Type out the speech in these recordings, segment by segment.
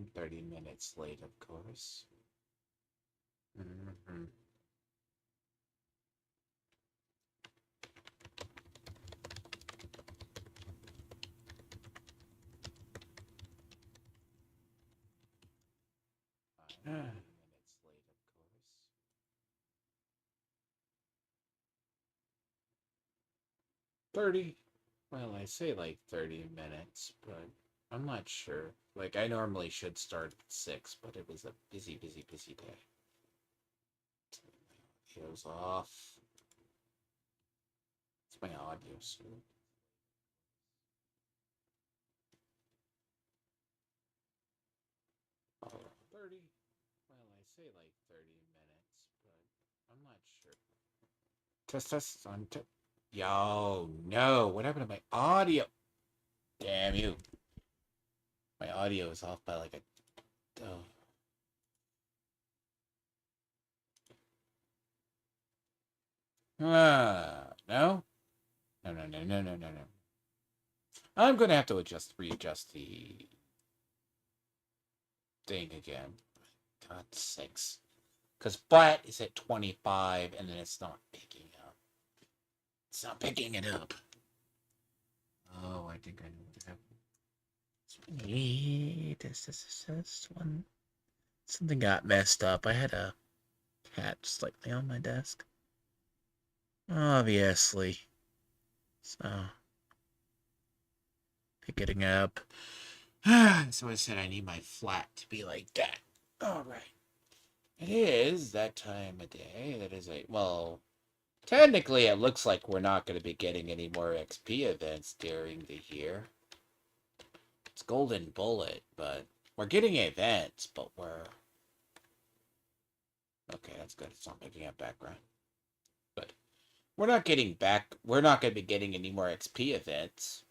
I'm 30 minutes late, of course. Mm-hmm. I'm 30 minutes late, of course. 30? Well, I say like 30 minutes, but I'm not sure. Like, I normally should start at 6, but it was a busy, busy, busy day. It was off. It's my audio, so. 30? Well, I say like 30 minutes, but I'm not sure. Test on Yo, no. What happened to my audio? Damn you. My audio is off by like a. Oh. No? No, no, no, no, no, no, no. I'm going to have to readjust the thing again. God sakes. Because but is at 25 and then it's not picking up. It's not picking it up. Oh, I think I know what happened. This one. Something got messed up. I had a cat slightly on my desk. Obviously. So, picking up. So I said I need my flat to be like that. All right. It is that time of day. That is a well. Technically, it looks like we're not going to be getting any more XP events during the year. It's Golden Bullet, but we're getting events, but we're okay. That's good. It's not making up background, but we're not getting back. We're not going to be getting any more XP events,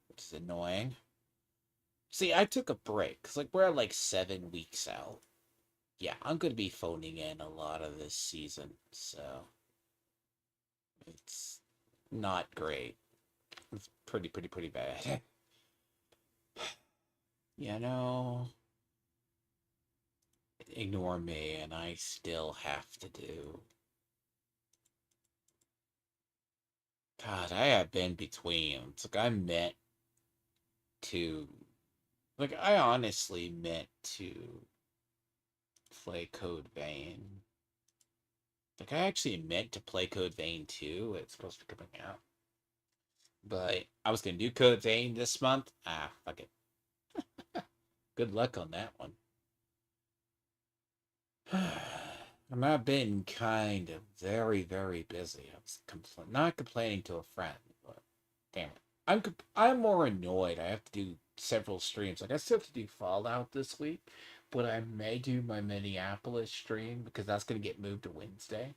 which is annoying. See, I took a break because like we're at like 7 weeks out. Yeah, I'm going to be phoning in a lot of this season, so it's not great. It's pretty bad. You know, ignore me, and I still have to do. God, I have been between. It's like I meant to. Like, I honestly meant to play Code Vein. Like, I actually meant to play Code Vein 2. It's supposed to be coming out. But I was going to do Code Vein this month. Ah, fuck it. Good luck on that one. I've been kind of very busy. I was not complaining to a friend, but damn it. I'm more annoyed. I have to do several streams. Like I still have to do Fallout this week, but I may do my Minneapolis stream because that's gonna get moved to Wednesday.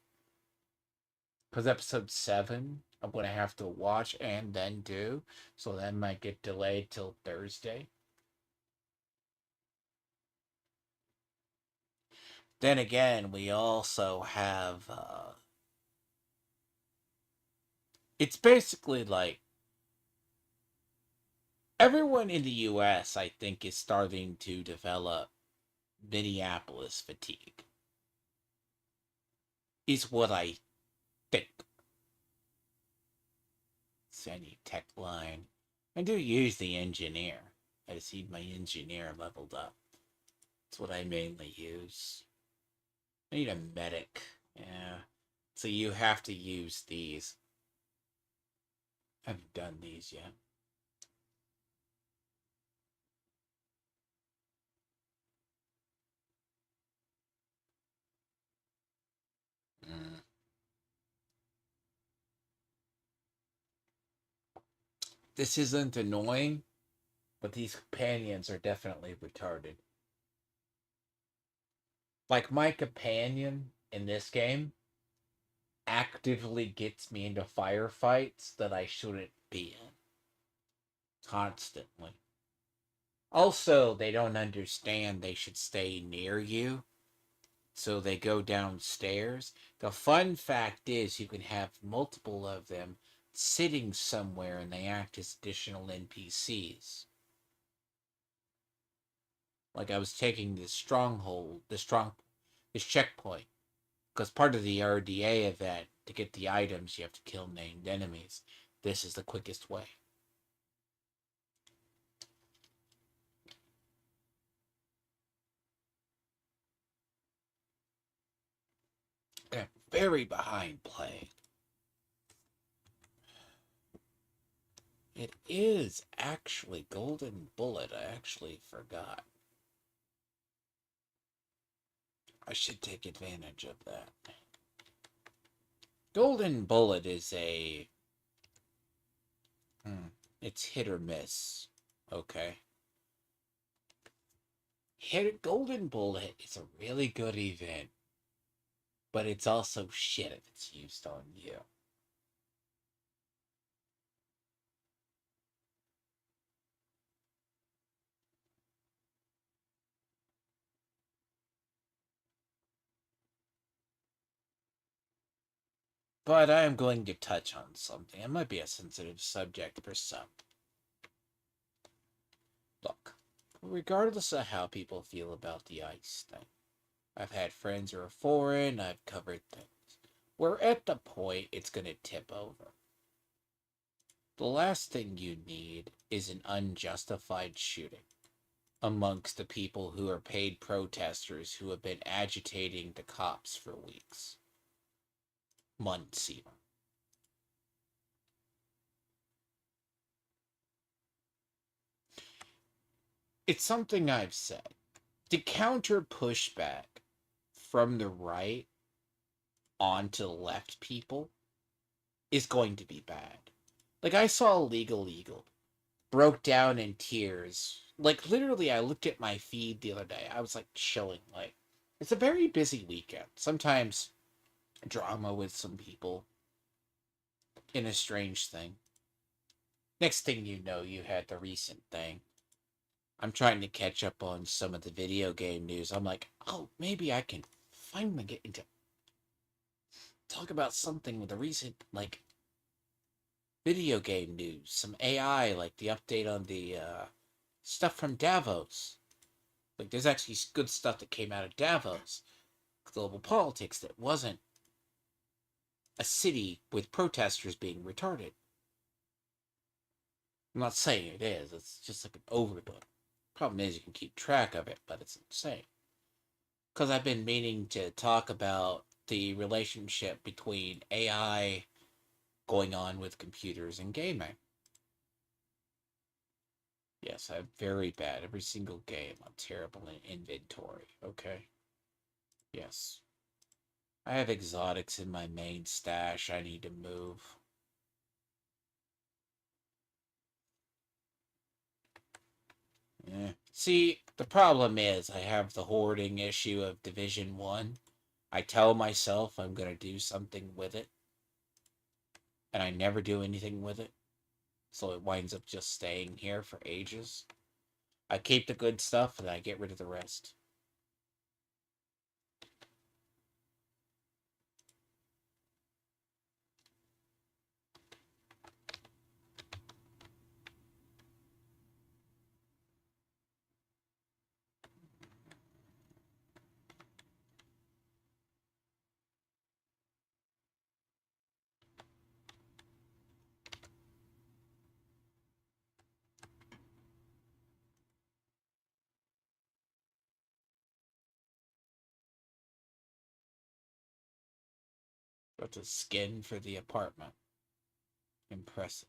Because episode 7, I'm gonna have to watch and then do, so that might get delayed till Thursday. Then again, we also have it's basically like everyone in the US, I think, is starting to develop Minneapolis fatigue. Is what I think. It's any tech line. I do use the engineer. I just need my engineer leveled up. That's what I mainly use. I need a medic. Yeah. So you have to use these. I haven't done these yet. Mm. This isn't annoying, but these companions are definitely retarded. Like my companion in this game actively gets me into firefights that I shouldn't be in constantly. Also, they don't understand they should stay near you, so they go downstairs. The fun fact is, you can have multiple of them sitting somewhere and they act as additional NPCs. Like I was taking this stronghold, this checkpoint, because part of the RDA event to get the items you have to kill named enemies. This is the quickest way. I'm very behind playing. It is actually Golden Bullet. I actually forgot. I should take advantage of that. Golden Bullet is a... it's hit or miss. Okay. Golden Bullet is a really good event, but it's also shit if it's used on you. But I am going to touch on something. It might be a sensitive subject for some. Look, regardless of how people feel about the ice thing, I've had friends who are foreign, I've covered things. We're at the point it's going to tip over. The last thing you need is an unjustified shooting amongst the people who are paid protesters who have been agitating the cops for weeks, months even. It's something I've said. To counter pushback from the right onto the left people is going to be bad. Like I saw Legal Eagle broke down in tears. Like literally I looked at my feed the other day. I was like chilling. Like it's a very busy weekend. Sometimes drama with some people in a strange thing. Next thing you know, you had the recent thing. I'm trying to catch up on some of the video game news. I'm like, oh, maybe I can finally get into talk about something with the recent like video game news, some AI, like the update on the stuff from Davos. Like, there's actually good stuff that came out of Davos, global politics, that wasn't a city with protesters being retarded. I'm not saying it is, it's just like an overlook. Problem is, you can keep track of it, but it's insane. Because I've been meaning to talk about the relationship between AI going on with computers and gaming. Yes, I'm very bad. Every single game, I'm terrible in inventory, okay? Yes. I have exotics in my main stash I need to move. See, the problem is I have the hoarding issue of Division 1. I tell myself I'm going to do something with it, and I never do anything with it, so it winds up just staying here for ages. I keep the good stuff, and I get rid of the rest. That's a skin for the apartment. Impressive.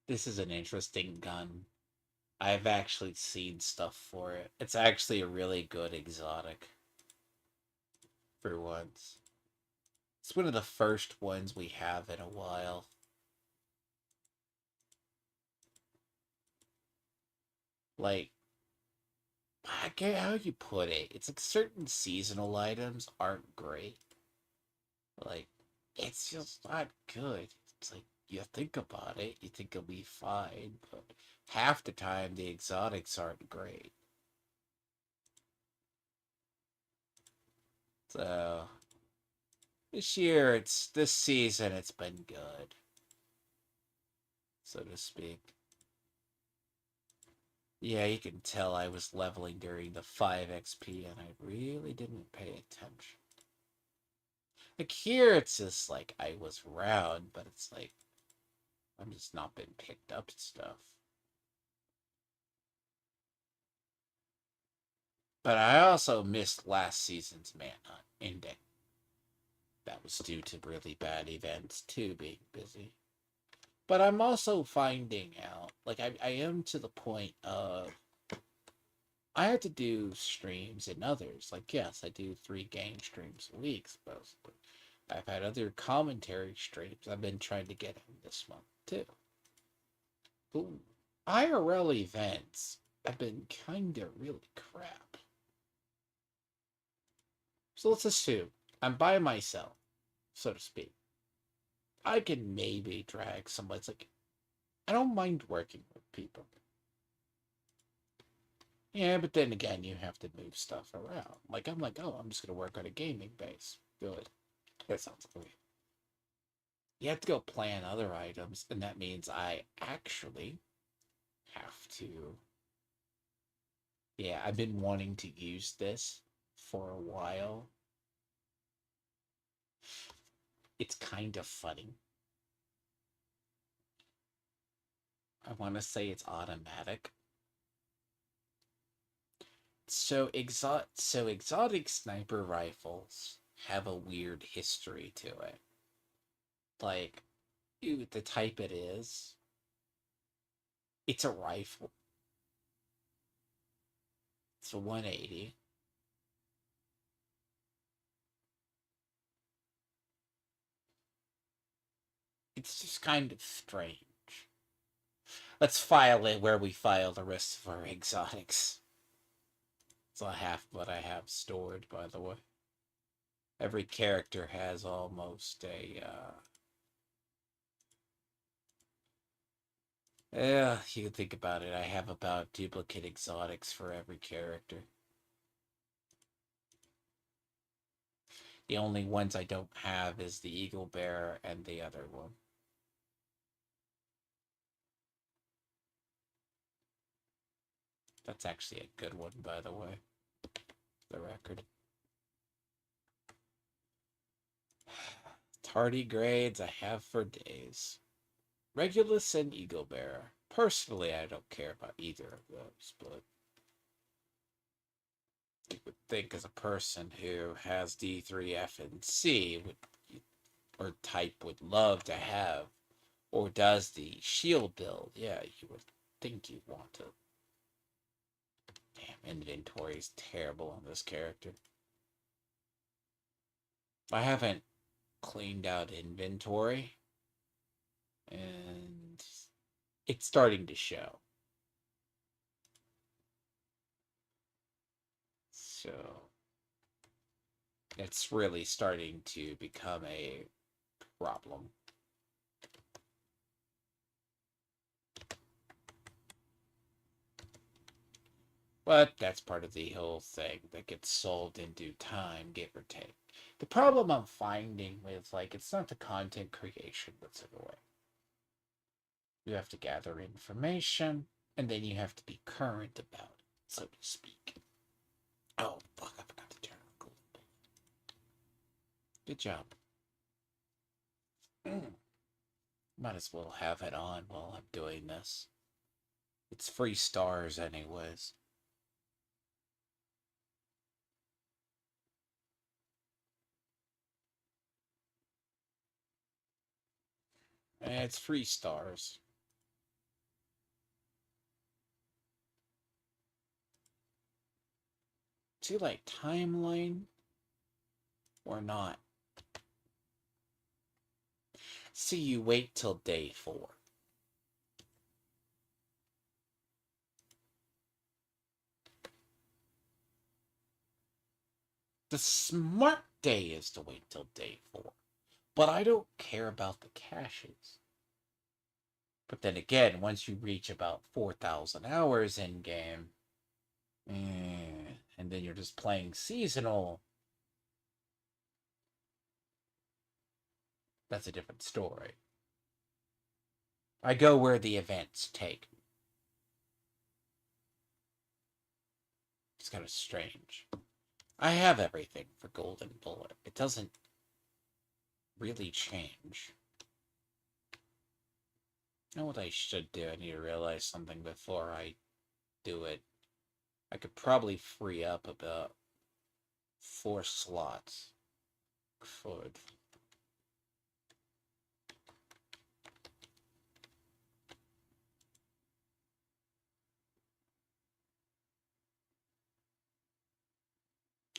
This is an interesting gun. I've actually seen stuff for it. It's actually a really good exotic. For once. It's one of the first ones we have in a while. Like, I get how you put it. It's like certain seasonal items aren't great. Like, it's just not good. It's like, you think about it, you think it'll be fine, but half the time the exotics aren't great. So this season, it's been good, so to speak. Yeah, you can tell I was leveling during the 5 XP and I really didn't pay attention. Like here, it's just like I was around, but it's like I'm just not been picked up stuff. But I also missed last season's Manhunt ending. That was due to really bad events too, being busy. But I'm also finding out, like I am to the point of I had to do streams and others. Like yes, I do 3 game streams a week, supposedly. I've had other commentary streams I've been trying to get in this month too. Ooh. IRL events have been kinda really crap. So let's assume I'm by myself, so to speak. I can maybe drag somebody. It's like I don't mind working with people. Yeah, but then again, you have to move stuff around. Like I'm like, oh, I'm just gonna work on a gaming base. Good. That sounds great. You have to go plan other items, and that means I actually have to. Yeah, I've been wanting to use this for a while. It's kind of funny. I want to say it's automatic. So exotic sniper rifles have a weird history to it. Like, the type it is, it's a rifle. It's a 180. It's just kind of strange. Let's file it where we file the rest of our exotics. It's a half what I have stored, by the way. Every character has almost a, yeah, you think about it. I have about duplicate exotics for every character. The only ones I don't have is the Eagle Bear and the other one. That's actually a good one, by the way. The record. Tardigrades I have for days. Regulus and Eagle Bear. Personally, I don't care about either of those, but you would think as a person who has D3, F, and C would or type would love to have or does the shield build, yeah, you would think you'd want to. Damn, inventory is terrible on this character. I haven't cleaned out inventory, and it's starting to show. So it's really starting to become a problem. But that's part of the whole thing that gets solved in due time, give or take. The problem I'm finding with, like, it's not the content creation that's in the way. You have to gather information, and then you have to be current about it, so to speak. Oh, fuck, I forgot to turn on cool. Good job. Might as well have it on while I'm doing this. It's free stars anyways. It's free stars. Do you like timeline or not? See, you wait till day 4. The smart day is to wait till day 4. But I don't care about the caches. But then again, once you reach about 4,000 hours in game, and then you're just playing seasonal, That's a different story. I go where the events take me. It's kind of strange. I have everything for Golden Bullet. It doesn't really change. You know what I should do? I need to realize something before I do it. I could probably free up about 4 slots for it.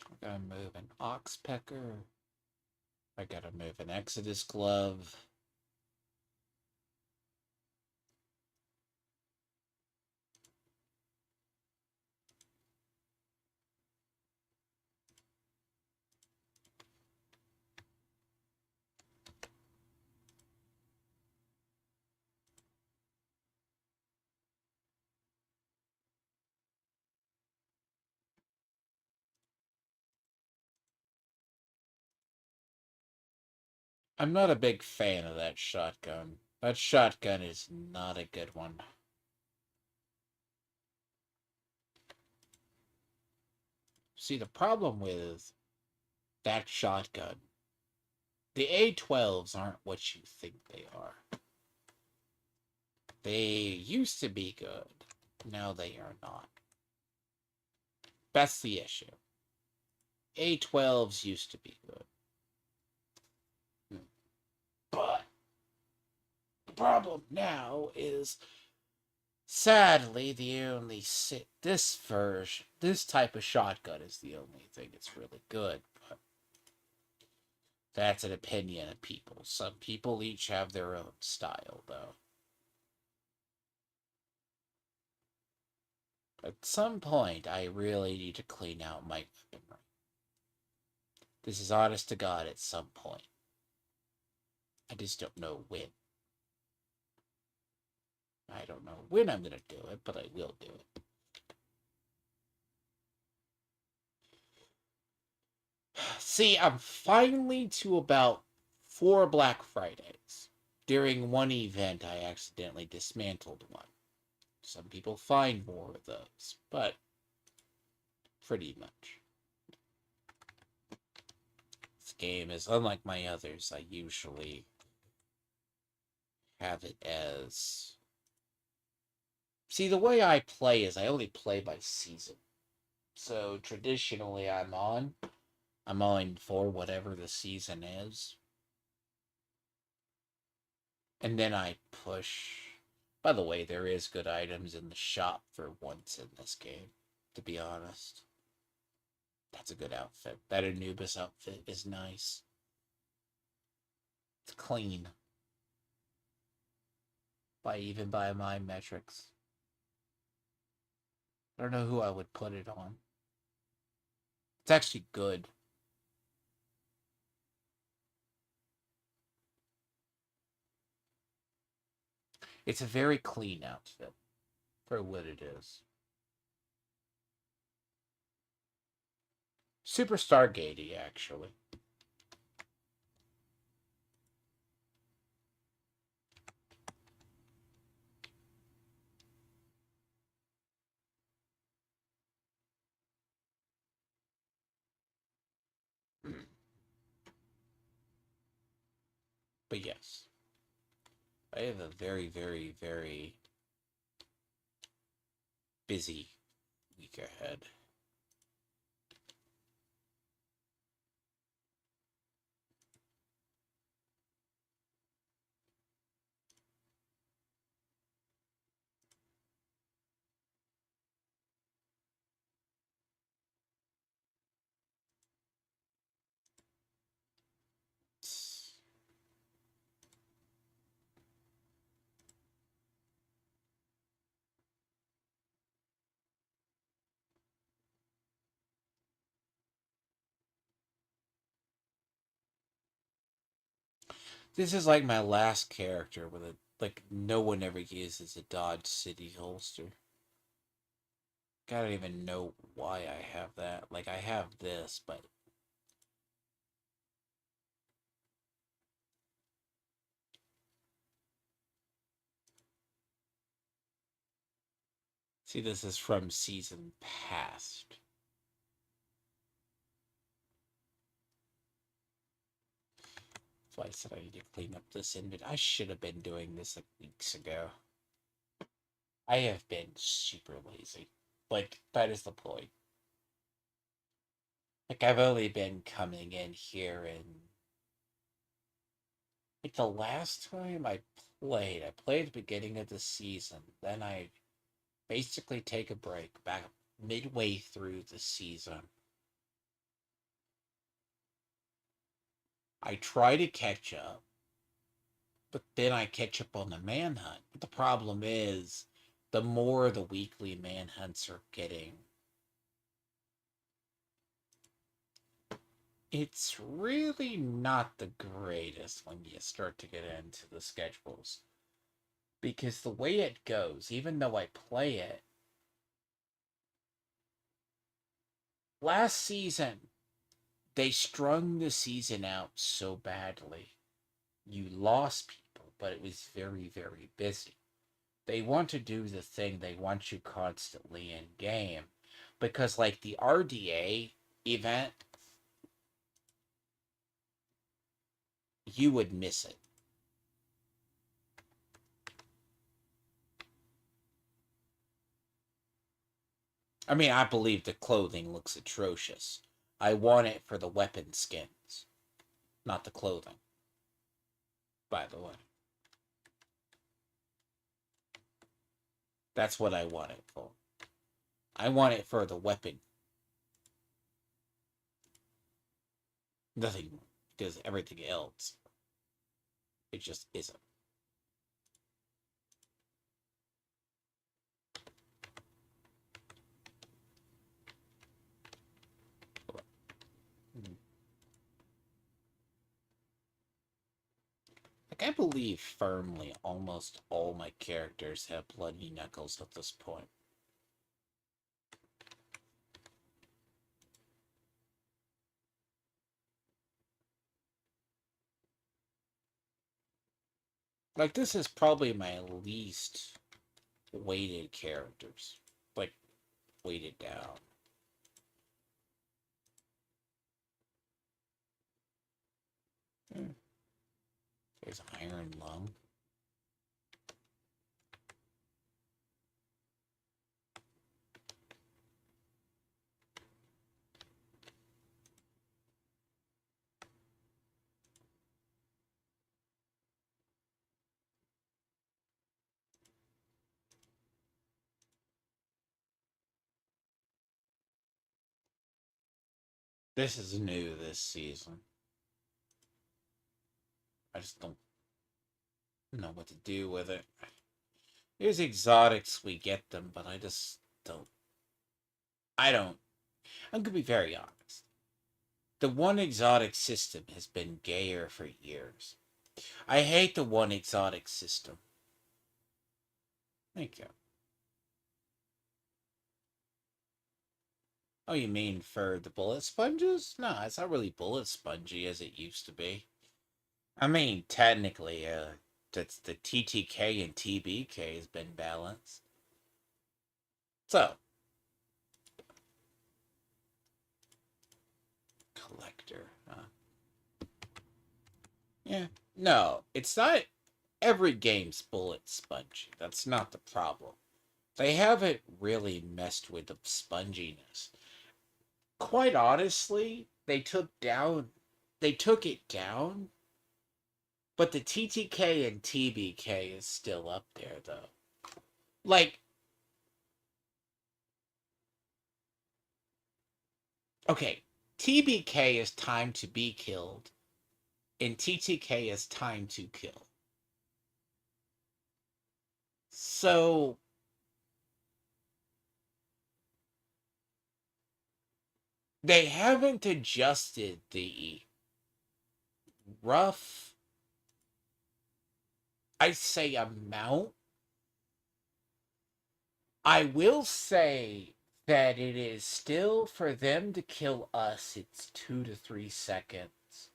I gotta move an Oxpecker. I gotta move an Exodus Glove. I'm not a big fan of that shotgun. That shotgun is not a good one. See, the problem with that shotgun, the A12s aren't what you think they are. They used to be good. Now they are not. That's the issue. A12s used to be good. But the problem now is, sadly, this type of shotgun is the only thing that's really good. But that's an opinion of people. Some people each have their own style, though. At some point, I really need to clean out my weaponry. This is honest to God at some point. I just don't know when. I don't know when I'm going to do it, but I will do it. See, I'm finally to about 4 Black Fridays. During one event, I accidentally dismantled one. Some people find more of those, but pretty much. This game is unlike my others. I usually have it as... See, the way I play is I only play by season. So traditionally I'm on for whatever the season is. And then I push. By the way, there is good items in the shop for once in this game, to be honest. That's a good outfit. That Anubis outfit is nice. It's clean. Even by my metrics. I don't know who I would put it on. It's actually good. It's a very clean outfit for what it is. Super Stargatey, actually. But yes, I have a very, very, very busy week ahead. This is like my last character with a no one ever uses a Dodge City holster. I don't even know why I have that. Like I have this, but See, this is from season past. That's why I said I need to clean up this inventory. I should have been doing this like weeks ago. I have been super lazy. Like, that is the point. Like, I've only been coming in here and... Like, the last time I played at the beginning of the season. Then I basically take a break back midway through the season. I try to catch up, but then I catch up on the manhunt. But the problem is, the more the weekly manhunts are getting, it's really not the greatest when you start to get into the schedules. Because the way it goes, even though I play it, last season, they strung the season out so badly. You lost people, but it was very, very busy. They want to do the thing, they want you constantly in game. Because, like, the RDA event, you would miss it. I mean, I believe the clothing looks atrocious. I want it for the weapon skins, not the clothing, by the way. That's what I want it for. I want it for the weapon. Nothing, because everything else, it just isn't. Like, I believe firmly almost all my characters have bloody knuckles at this point. Like, this is probably my least weighted characters. Like, weighted down. There's Iron Lung. This is new this season. I just don't know what to do with it. There's exotics, we get them, but I just don't. I'm gonna be very honest. The one exotic system has been gayer for years. I hate the one exotic system. Thank you. Oh, you mean for the bullet sponges? No, it's not really bullet spongy as it used to be. I mean, technically, that's the TTK and TBK has been balanced. So, collector. Yeah. No, it's not every game's bullet spongy. That's not the problem. They haven't really messed with the sponginess. Quite honestly, they took it down, but the TTK and TBK is still up there though. Like, okay, TBK is time to be killed, and TTK is time to kill. So they haven't adjusted the rough, I say, amount. I will say that it is still, for them to kill us, it's 2 to 3 seconds.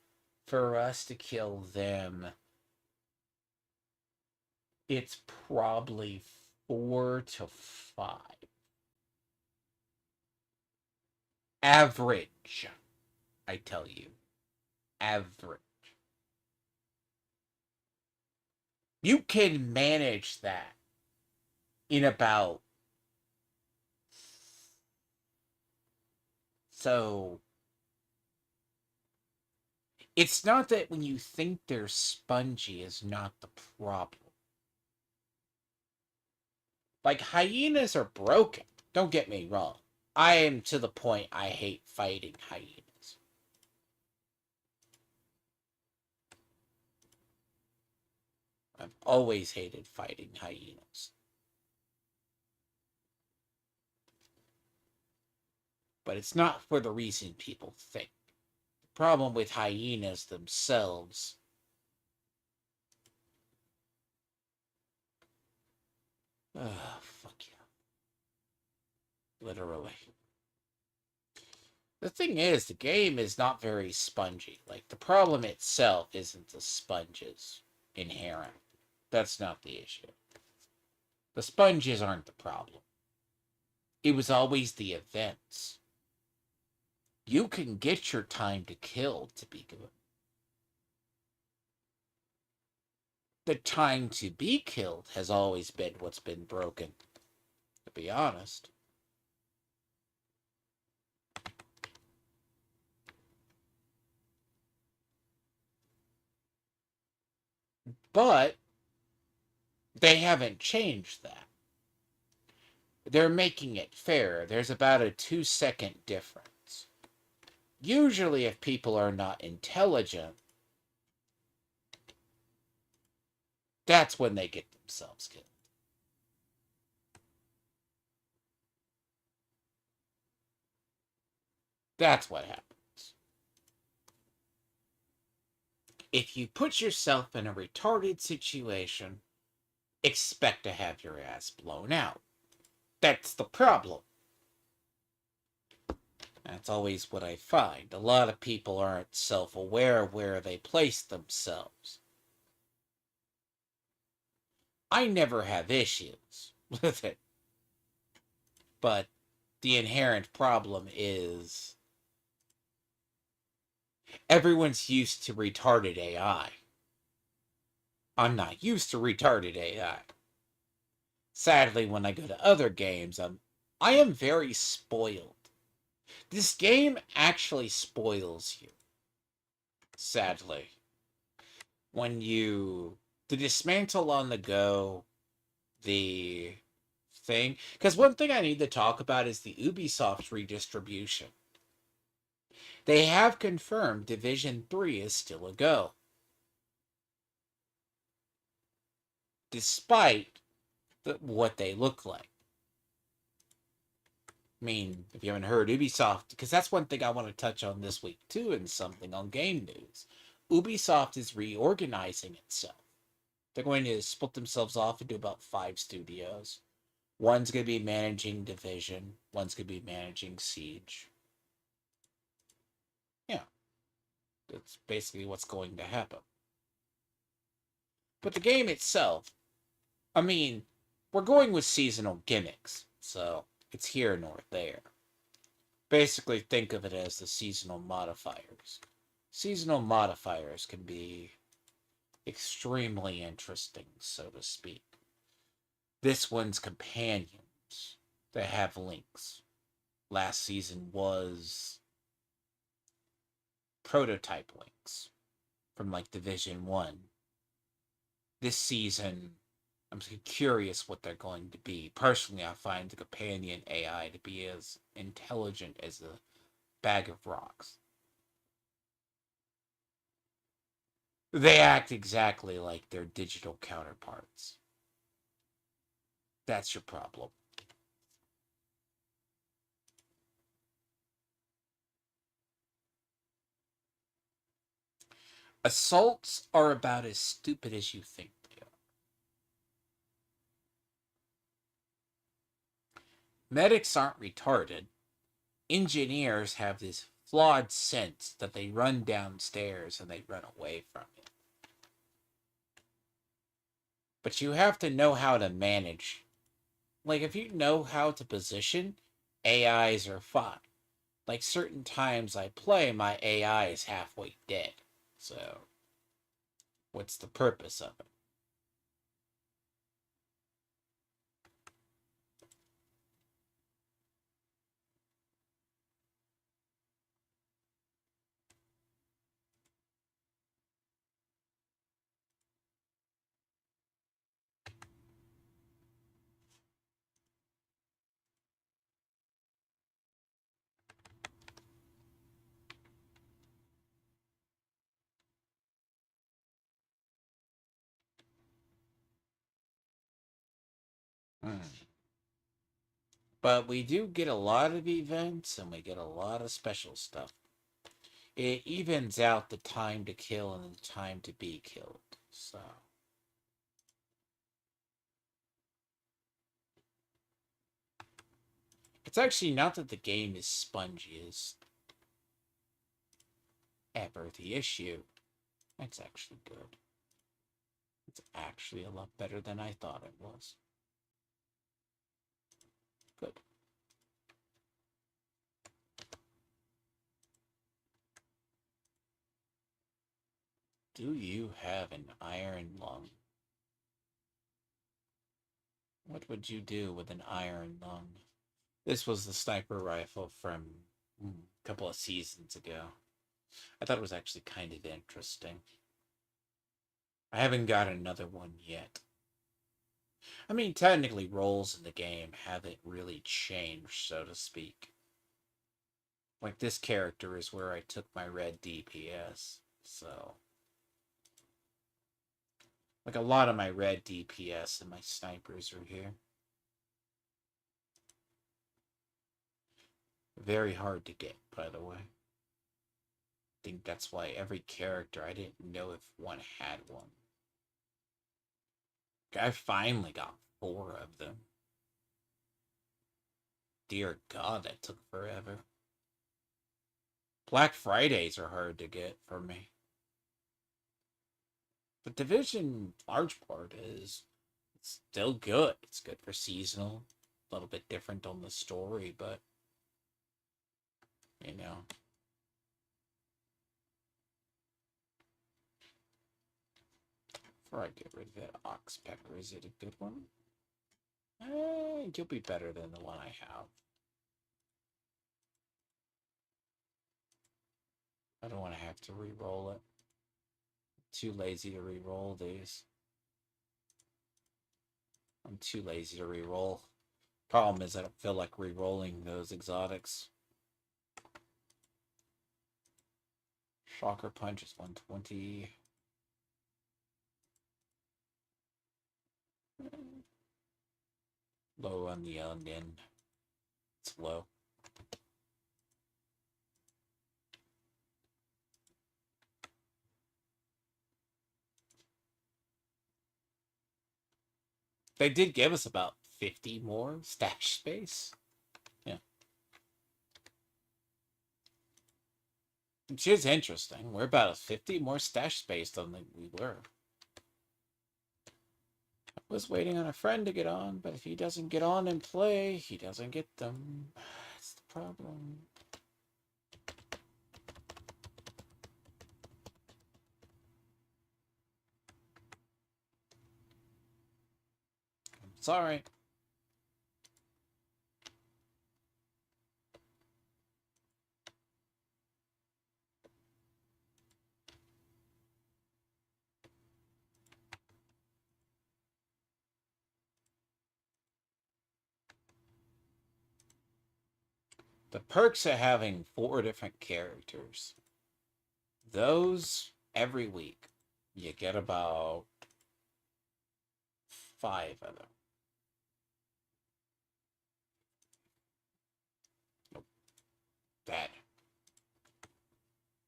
For us to kill them, it's probably 4 to 5. Average, I tell you. Average. You can manage that in about. So it's not that when you think they're spongy is not the problem. Like, hyenas are broken. Don't get me wrong. I am to the point I hate fighting hyenas. I've always hated fighting hyenas. But it's not for the reason people think. The problem with hyenas themselves. Fuck you. Literally. The thing is, the game is not very spongy. Like, the problem itself isn't the sponges inherent. That's not the issue. The sponges aren't the problem. It was always the events. You can get your time to kill to be good. The time to be killed has always been what's been broken, to be honest. But they haven't changed that. They're making it fair. There's about a 2-second difference. Usually, if people are not intelligent, that's when they get themselves killed. That's what happens. If you put yourself in a retarded situation, expect to have your ass blown out. That's the problem. That's always what I find. A lot of people aren't self-aware where they place themselves. I never have issues with it. But the inherent problem is everyone's used to retarded AI. I'm not used to retarded AI. Sadly, when I go to other games, I am very spoiled. This game actually spoils you. Sadly. When the dismantle on the go, the thing. Because one thing I need to talk about is the Ubisoft redistribution. They have confirmed Division 3 is still a go. Despite what they look like. I mean, if you haven't heard, Ubisoft, because that's one thing I want to touch on this week too, and something on game news. Ubisoft is reorganizing itself. They're going to split themselves off into about 5 studios. One's going to be managing Division, one's going to be managing Siege. Yeah, that's basically what's going to happen. But the game itself, I mean, we're going with seasonal gimmicks, so it's here nor there. Basically, think of it as the seasonal modifiers. Seasonal modifiers can be extremely interesting, so to speak. This one's companions that have links. Last season was prototype links from like Division 1. This season, I'm curious what they're going to be. Personally, I find the companion AI to be as intelligent as a bag of rocks. They act exactly like their digital counterparts. That's your problem. Assaults are about as stupid as you think they are. Medics aren't retarded. Engineers have this flawed sense that they run downstairs and they run away from it. But you have to know how to manage. Like, if you know how to position, AIs are fine. like certain times I play, my AI is halfway dead. So, what's the purpose of it? Hmm. But we do get a lot of events and we get a lot of special stuff. It evens out the time to kill and the time to be killed. So, it's actually not that the game is spongy as ever the issue. It's actually good. It's actually a lot better than I thought it was. Good. Do you have an iron lung? What would you do with an iron lung? This was the sniper rifle from a couple of seasons ago. I thought it was actually kind of interesting. I haven't got another one yet. I mean, technically, roles in the game haven't really changed, so to speak. Like, this character is where I took my red DPS, so... Like, a lot of my red DPS and my snipers are here. Very hard to get, by the way. I think that's why every character, I didn't know if one had one. I finally got 4 of them. Dear God, that took forever. Black Fridays are hard to get for me. The Division, large part, is it's still good. It's good for seasonal. A little bit different on the story, but you know. Before I get rid of that ox pepper, is it a good one? You'll be better than the one I have. I don't want to have to re-roll it. Too lazy to re-roll these. I'm too lazy to re-roll. Problem is I don't feel like re-rolling those exotics. Shocker Punch is 120. Low on the onion. It's low. They did give us about 50 more stash space. Yeah. Which is interesting. We're about 50 more stash space than we were. I was waiting on a friend to get on, but if he doesn't get on and play, he doesn't get them. That's the problem. I'm sorry. The perks of having 4 different characters. Those, every week, you get about 5 of them. Nope. Bad.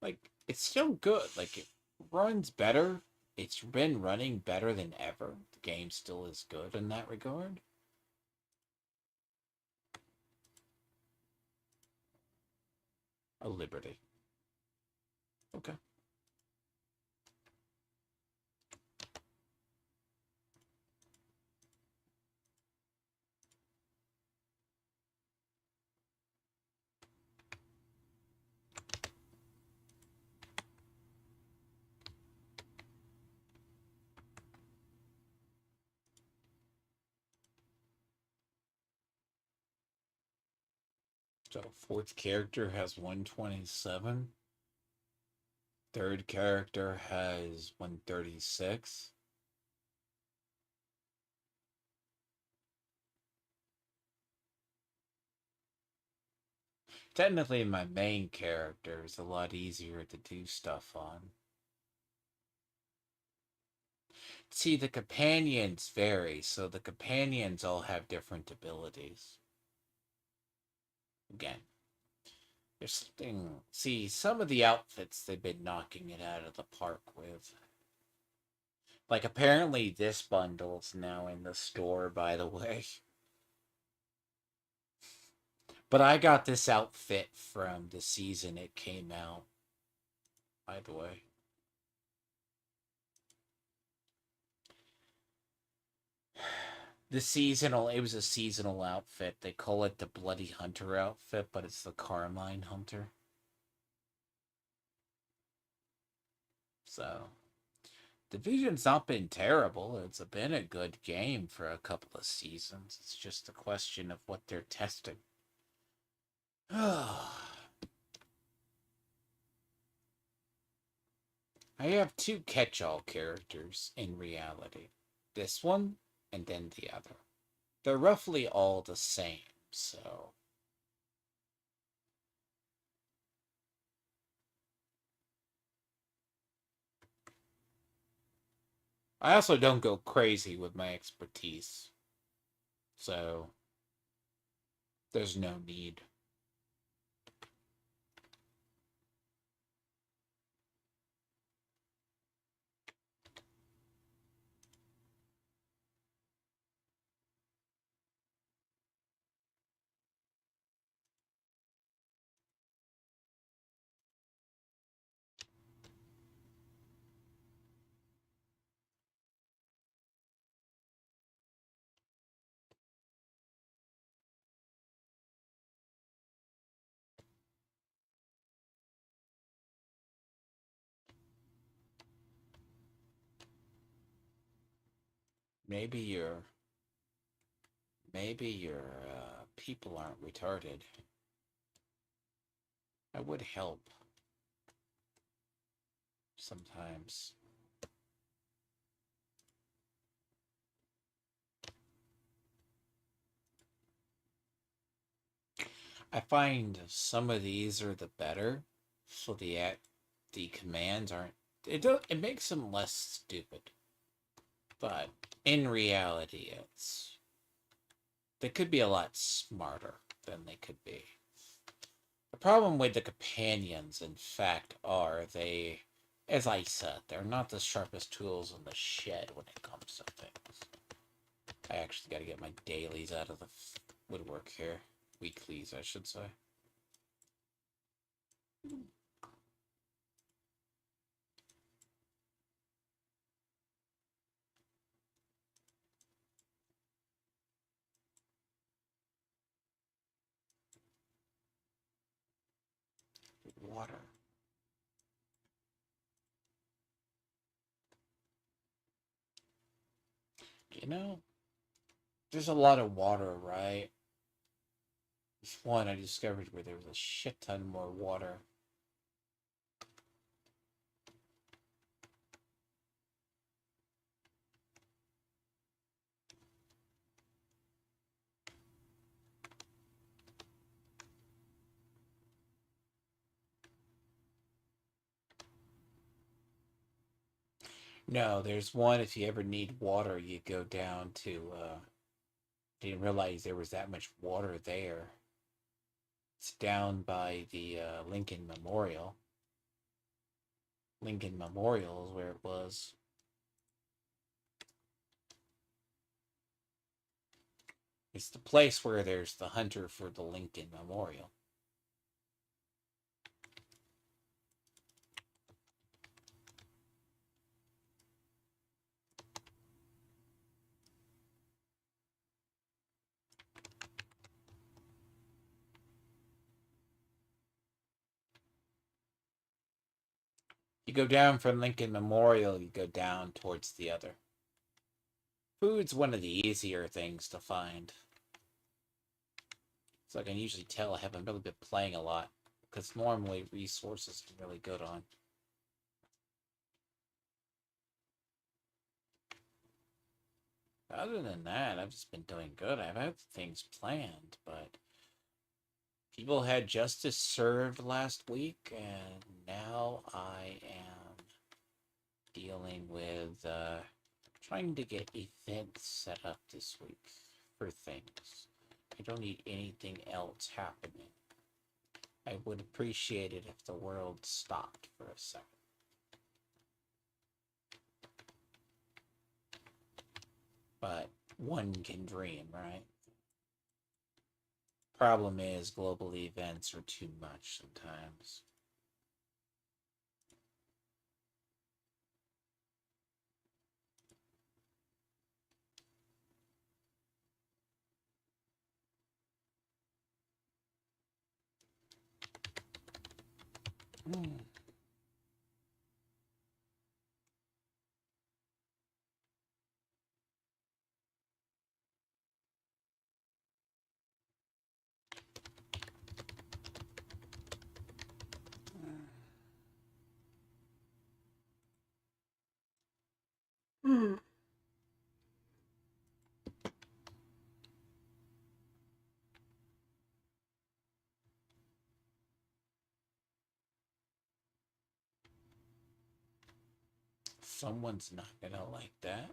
Like, it's still good. Like, it runs better. It's been running better than ever. The game still is good in that regard. A Liberty. Okay. So fourth character has 127. Third character has 136. Technically, my main character is a lot easier to do stuff on. See, the companions vary, so the companions all have different abilities. Again, there's something. See, some of the outfits they've been knocking it out of the park with. Like, apparently, this bundle's now in the store, by the way. But I got this outfit from the season it came out, by the way. It was a seasonal outfit. They call it the Bloody Hunter outfit, but it's the Carmine Hunter. So, Division's not been terrible. It's been a good game for a couple of seasons. It's just a question of what they're testing. I have two catch-all characters in reality. This one, and then the other. They're roughly all the same, so... I also don't go crazy with my expertise. So, there's no need. Maybe your people aren't retarded. That would help sometimes. I find some of these are the better, so the commands aren't. It makes them less stupid, but in reality, they could be a lot smarter than they could be. The problem with the companions, in fact, are they, as I said, they're not the sharpest tools in the shed when it comes to things. I actually got to get my dailies out of the woodwork here. Weeklies, I should say. Water. You know, there's a lot of water, right? This one I discovered where there was a shit ton more water. No, there's one if you ever need water, you go down to, didn't realize there was that much water there. It's down by the Lincoln Memorial. Lincoln Memorial is where it was. It's the place where there's the hunter for the Lincoln Memorial. You go down from Lincoln Memorial, you go down towards the other. Food's one of the easier things to find. So I can usually tell I haven't really been playing a lot. Because normally resources are really good on. Other than that, I've just been doing good. I've had things planned, but people had justice served last week, and now I am dealing with trying to get events set up this week for things. I don't need anything else happening. I would appreciate it if the world stopped for a second. But one can dream, right? Problem is, global events are too much sometimes. Hmm. Someone's not gonna like that.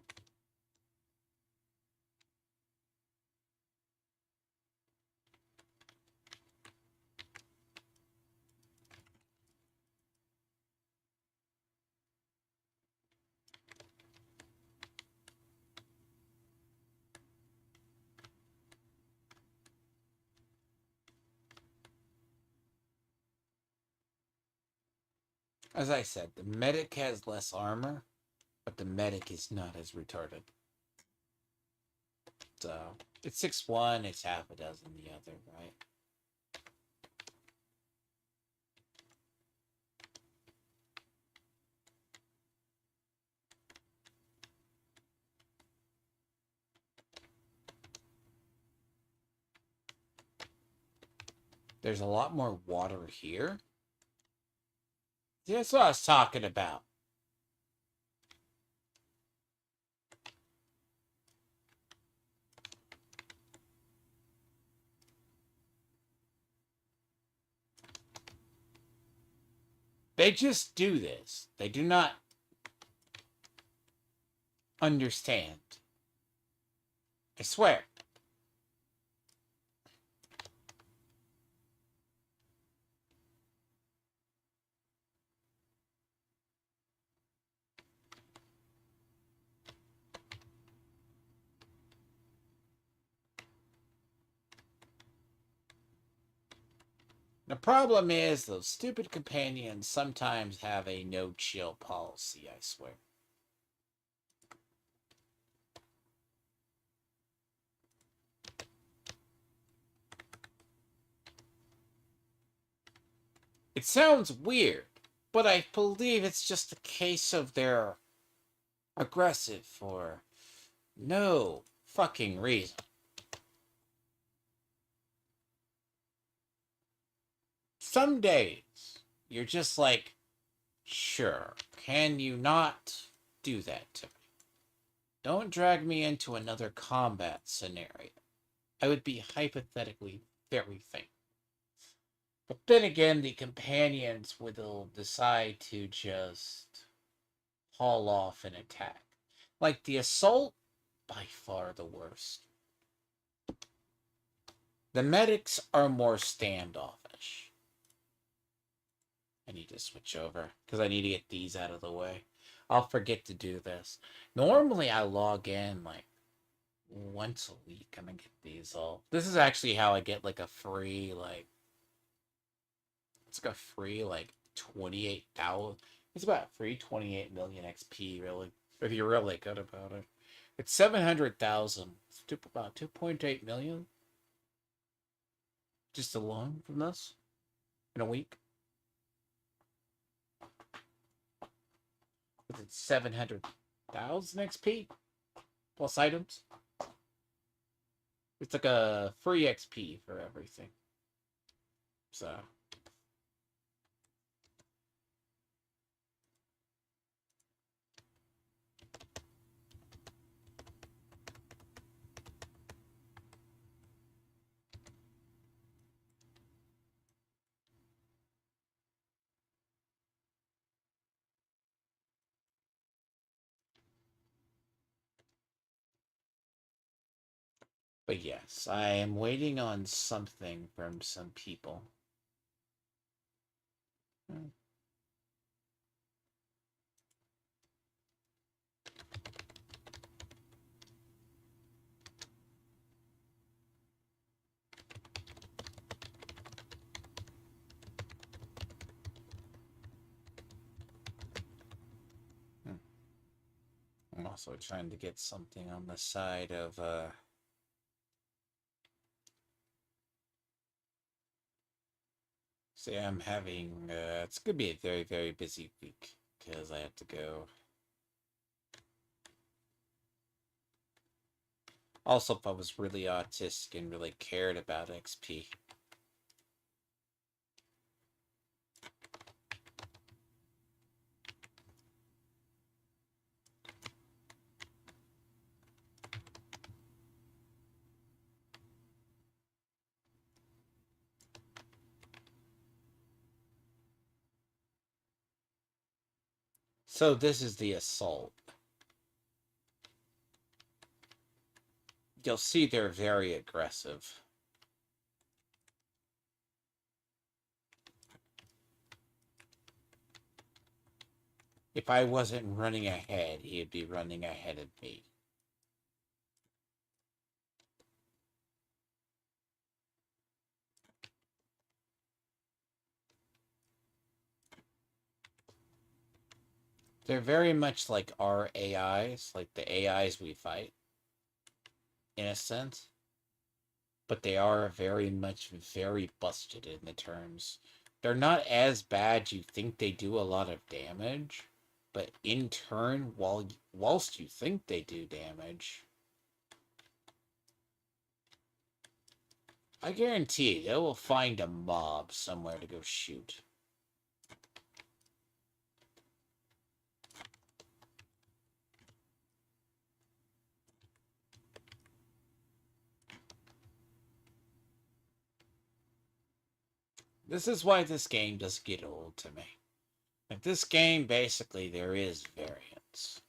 As I said, the medic has less armor, but the medic is not as retarded. So it's 6-1, it's half a dozen the other, right? There's a lot more water here. That's what I was talking about. They just do this. They do not understand. I swear. The problem is, those stupid companions sometimes have a no-chill policy, I swear. It sounds weird, but I believe it's just a case of they're aggressive for no fucking reason. Some days, you're just like, sure, can you not do that to me? Don't drag me into another combat scenario. I would be hypothetically very faint. But then again, the companions will decide to just haul off and attack. Like the assault, by far the worst. The medics are more standoffish. I need to switch over because I need to get these out of the way. I'll forget to do this. Normally, I log in like once a week and I get these all. This is actually how I get like a free it's like a free 28,000. It's about free 28 million XP really. If you're really good about it. It's 700,000. It's about 2.8 million just alone from this in a week. It's 700,000 XP plus items. It's like a free XP for everything. So. But yes, I am waiting on something from some people. Hmm. I'm also trying to get something on the side of see, I'm having it's gonna be a very, very busy week because I have to go. Also, if I was really autistic and really cared about XP. So this is the assault. You'll see they're very aggressive. If I wasn't running ahead, he'd be running ahead of me. They're very much like our AIs, like the AIs we fight, in a sense. But they are very much very busted in the terms. They're not as bad. You think they do a lot of damage, but in turn, whilst you think they do damage, I guarantee they will find a mob somewhere to go shoot. This is why this game does get old to me. Like this game, basically, there is variance.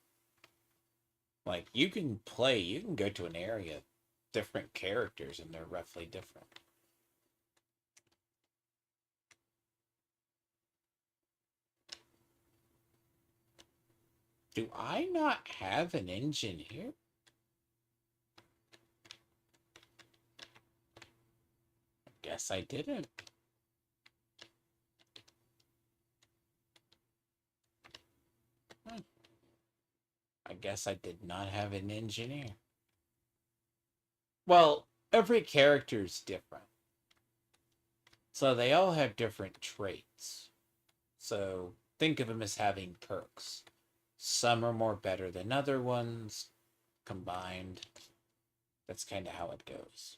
Like you can play, you can go to an area, different characters, and they're roughly different. Do I not have an engineer? Guess I didn't. I guess I did not have an engineer. Well, every character is different. So they all have different traits. So think of them as having perks. Some are more better than other ones combined. That's kind of how it goes.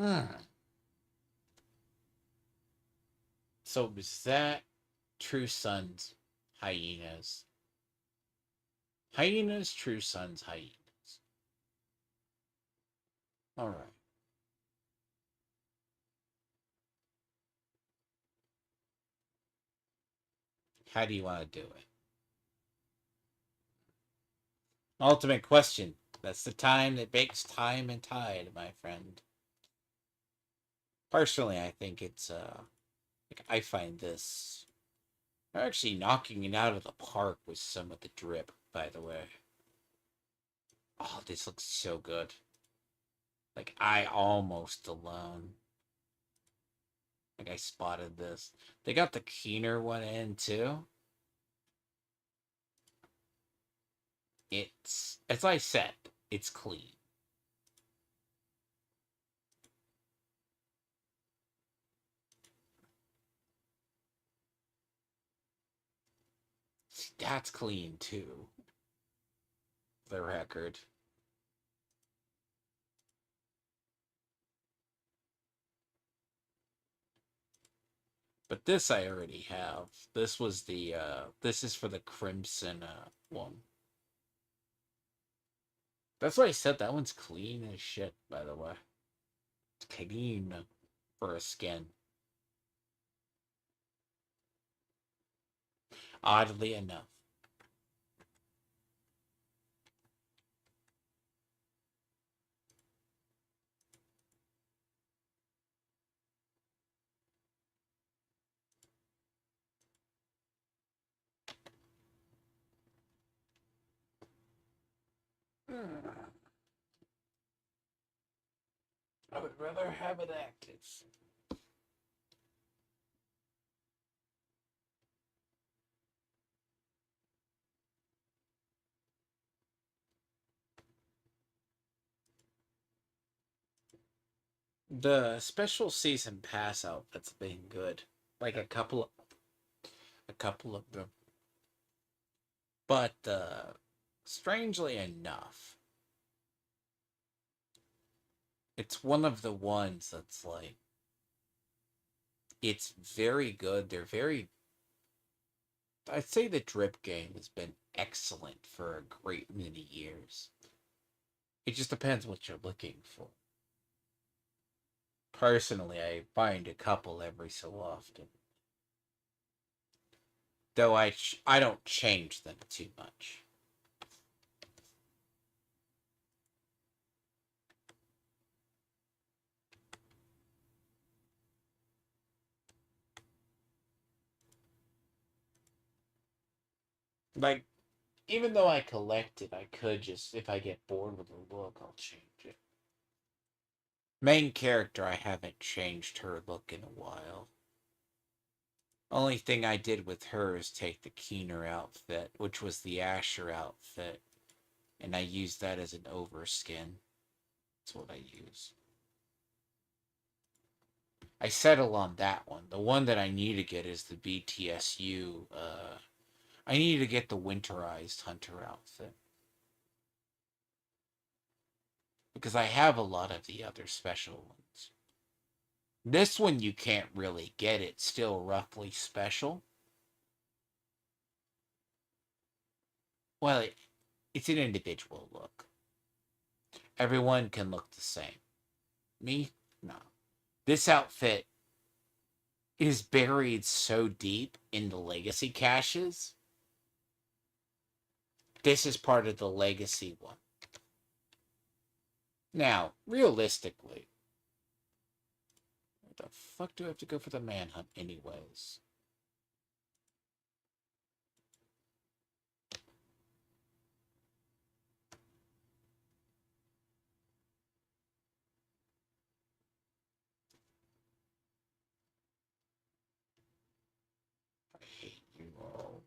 Hmm. So was that True Sons hyenas? Hyenas, True Sons hyenas. All right. How do you want to do it? Ultimate question. That's the time that makes time and tide, my friend. Personally, I think it's like I find this. They're actually knocking it out of the park with some of the drip, by the way. Oh, this looks so good. Like I almost alone. Like I spotted this. They got the keener one in too. It's, as I said, it's clean. See, that's clean too. The record. But this I already have. This was the this is for the Crimson one. That's why I said that one's clean as shit, by the way. It's clean for a skin. Oddly enough. I would rather have it active. The special season pass outfit's been good. Like a couple of them. But strangely enough, it's one of the ones that's like it's very good. They're very I'd say the drip game has been excellent for a great many years. It just depends what you're looking for. Personally, I find a couple every so often. Though I don't change them too much. Like, even though I collect it, I could just, if I get bored with the look, I'll change it. Main character, I haven't changed her look in a while. Only thing I did with her is take the Keener outfit, which was the Asher outfit, and I used that as an overskin. That's what I use. I settle on that one. The one that I need to get is the BTSU. I need to get the winterized hunter outfit. Because I have a lot of the other special ones. This one you can't really get. It's still roughly special. Well, it's an individual look. Everyone can look the same. Me? No. This outfit is buried so deep in the legacy caches. This is part of the legacy one. Now, realistically, where the fuck do I have to go for the manhunt anyways? I hate you all.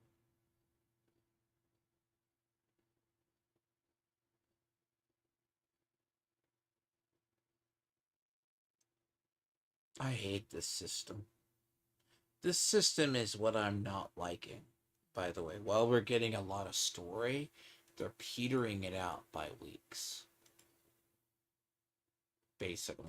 I hate this system. This system is what I'm not liking, by the way. While we're getting a lot of story, they're petering it out by weeks. Basically.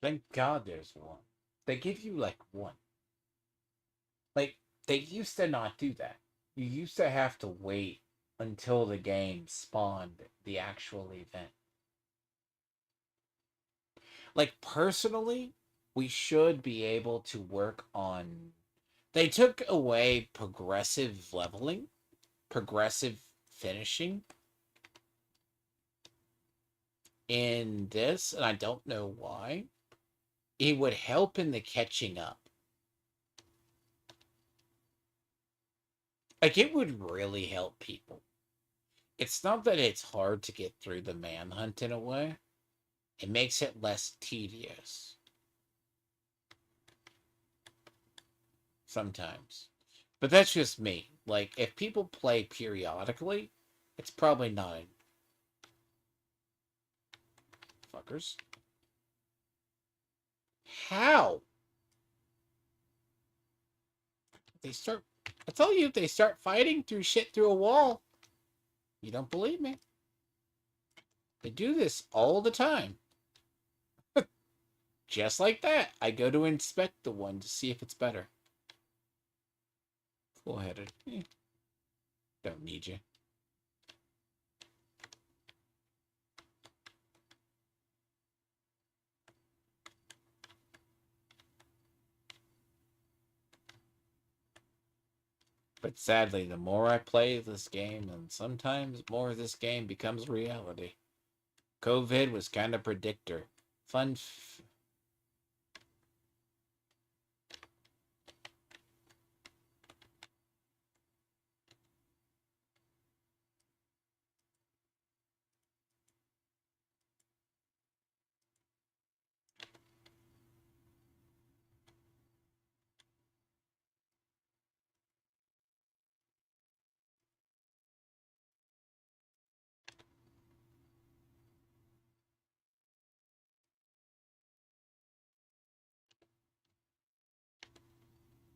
Thank God there's one. They give you like one. Like, they used to not do that. You used to have to wait until the game spawned the actual event. Like, personally, we should be able to work on. They took away progressive leveling, progressive finishing in this, and I don't know why. It would help in the catching up. Like, it would really help people. It's not that it's hard to get through the manhunt in a way, it makes it less tedious sometimes. But that's just me. Like, if people play periodically, it's probably not a fuckers. How? They start. I tell you, if they start fighting through shit through a wall, you don't believe me. They do this all the time. Just like that. I go to inspect the one to see if it's better. Cool headed. Don't need you. But sadly, the more I play this game, and sometimes more of this game becomes reality. COVID was kind of predictor. Fun.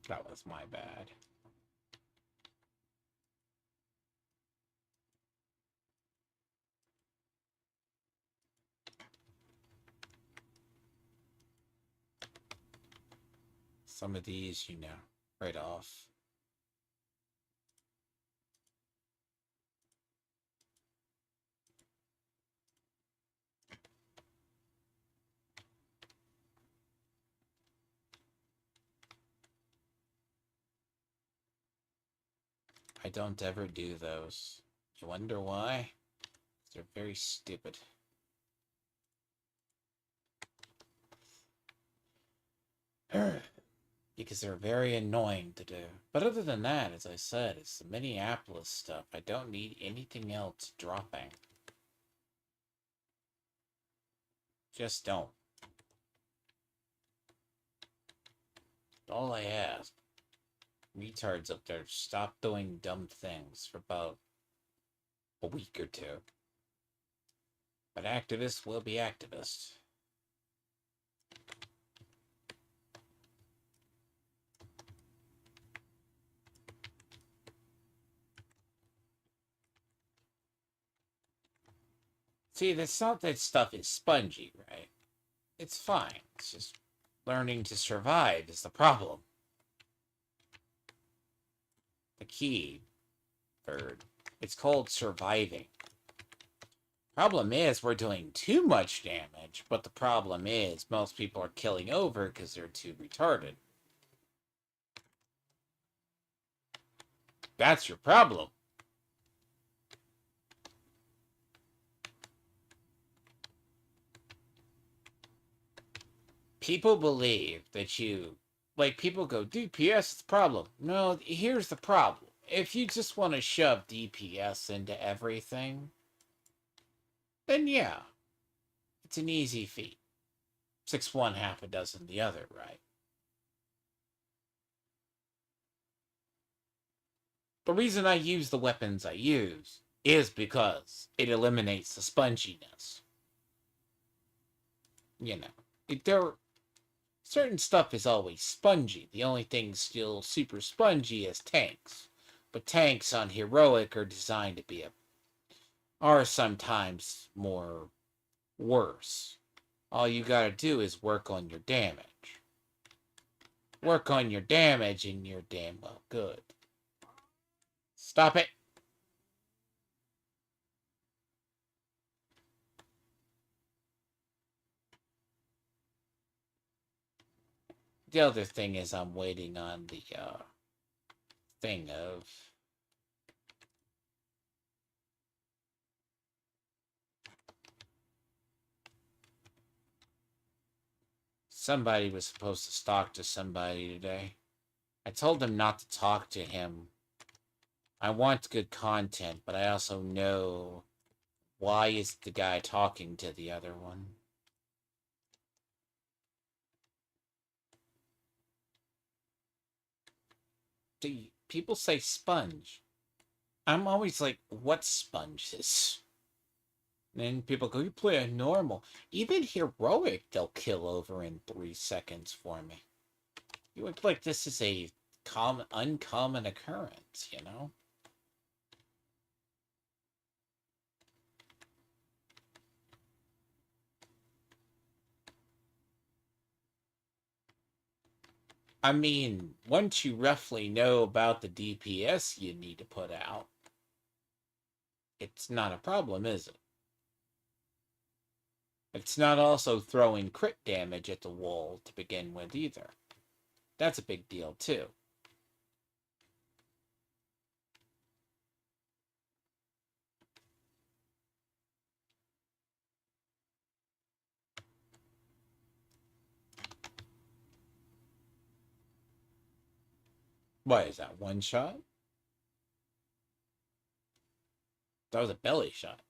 That was my bad. Some of these, right off. I don't ever do those. You wonder why? They're very stupid. Because they're very annoying to do. But other than that, as I said, it's the Minneapolis stuff. I don't need anything else dropping. Just don't. All I ask. Retards up there, stop doing dumb things for about a week or two. But activists will be activists. See, that's not that stuff is spongy, right? It's fine. It's just learning to survive is the problem. The key, third. It's called surviving. Problem is, we're doing too much damage, but the problem is, most people are killing over because they're too retarded. That's your problem. People believe that people go, DPS is the problem. No, here's the problem. If you just want to shove DPS into everything, then yeah, it's an easy feat. 6 one, half a dozen the other, right? The reason I use the weapons I use is because it eliminates the sponginess. There certain stuff is always spongy. The only thing still super spongy is tanks. But tanks on heroic are designed to are sometimes worse. All you gotta do is work on your damage. Work on your damage and you're damn well good. Stop it! The other thing is I'm waiting on the thing of somebody was supposed to talk to somebody today. I told them not to talk to him. I want good content, but I also know why is the guy talking to the other one. People say sponge. I'm always like, what sponge is? And then people go, you play a normal. Even heroic, they'll kill over in 3 seconds for me. You look like this is a uncommon occurrence, you know? I mean, once you roughly know about the DPS you need to put out, it's not a problem, is it? It's not also throwing crit damage at the wall to begin with either. That's a big deal, too. What is that, one shot? That was a belly shot.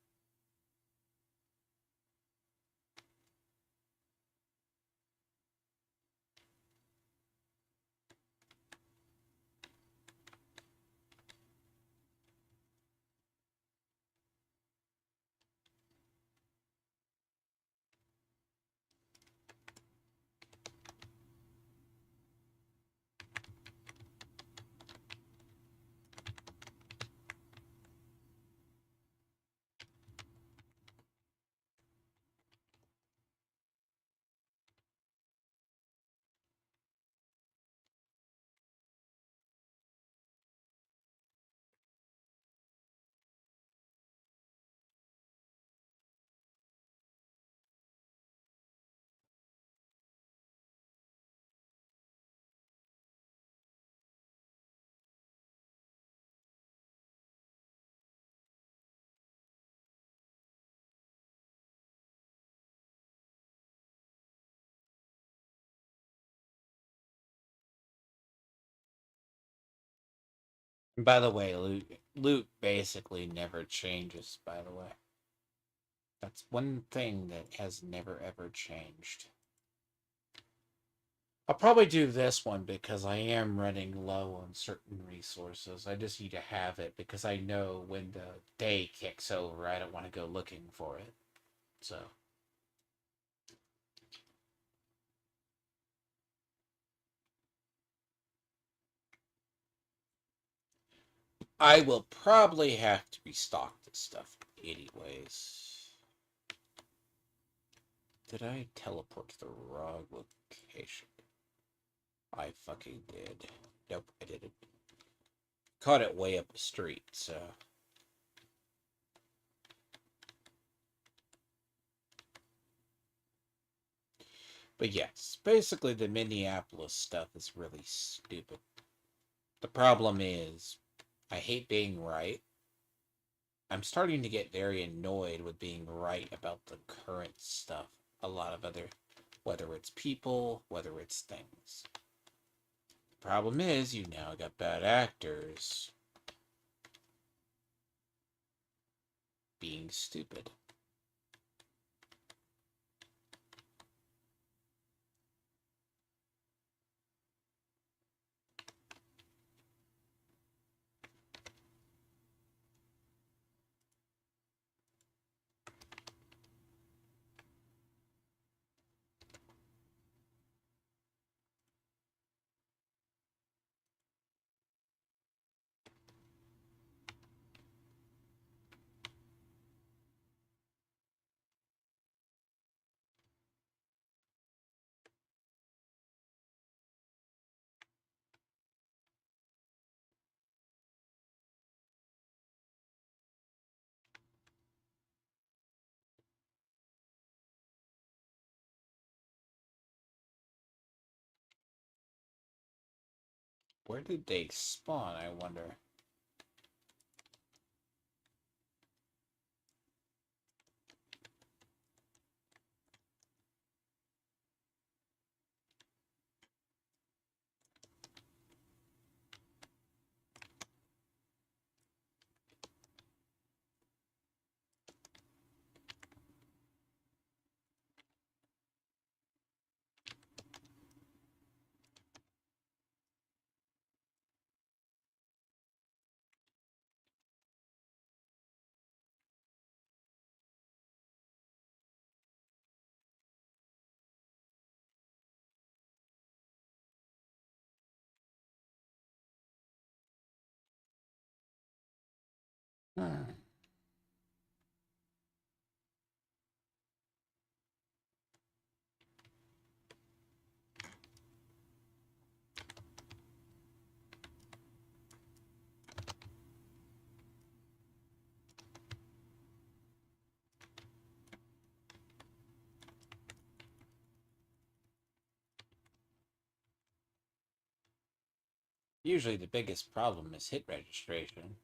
And by the way, loot basically never changes, by the way. That's one thing that has never ever changed. I'll probably do this one because I am running low on certain resources. I just need to have it because I know when the day kicks over, I don't want to go looking for it. So. I will probably have to restock this stuff anyways. Did I teleport to the wrong location? I fucking did. Nope, I didn't. Caught it way up the street, so. But yes, basically the Minneapolis stuff is really stupid. The problem is, I hate being right. I'm starting to get very annoyed with being right about the current stuff. A lot of other, whether it's people, whether it's things. The problem is, you now got bad actors being stupid. Where did they spawn, I wonder? Hmm. Usually the biggest problem is hit registration.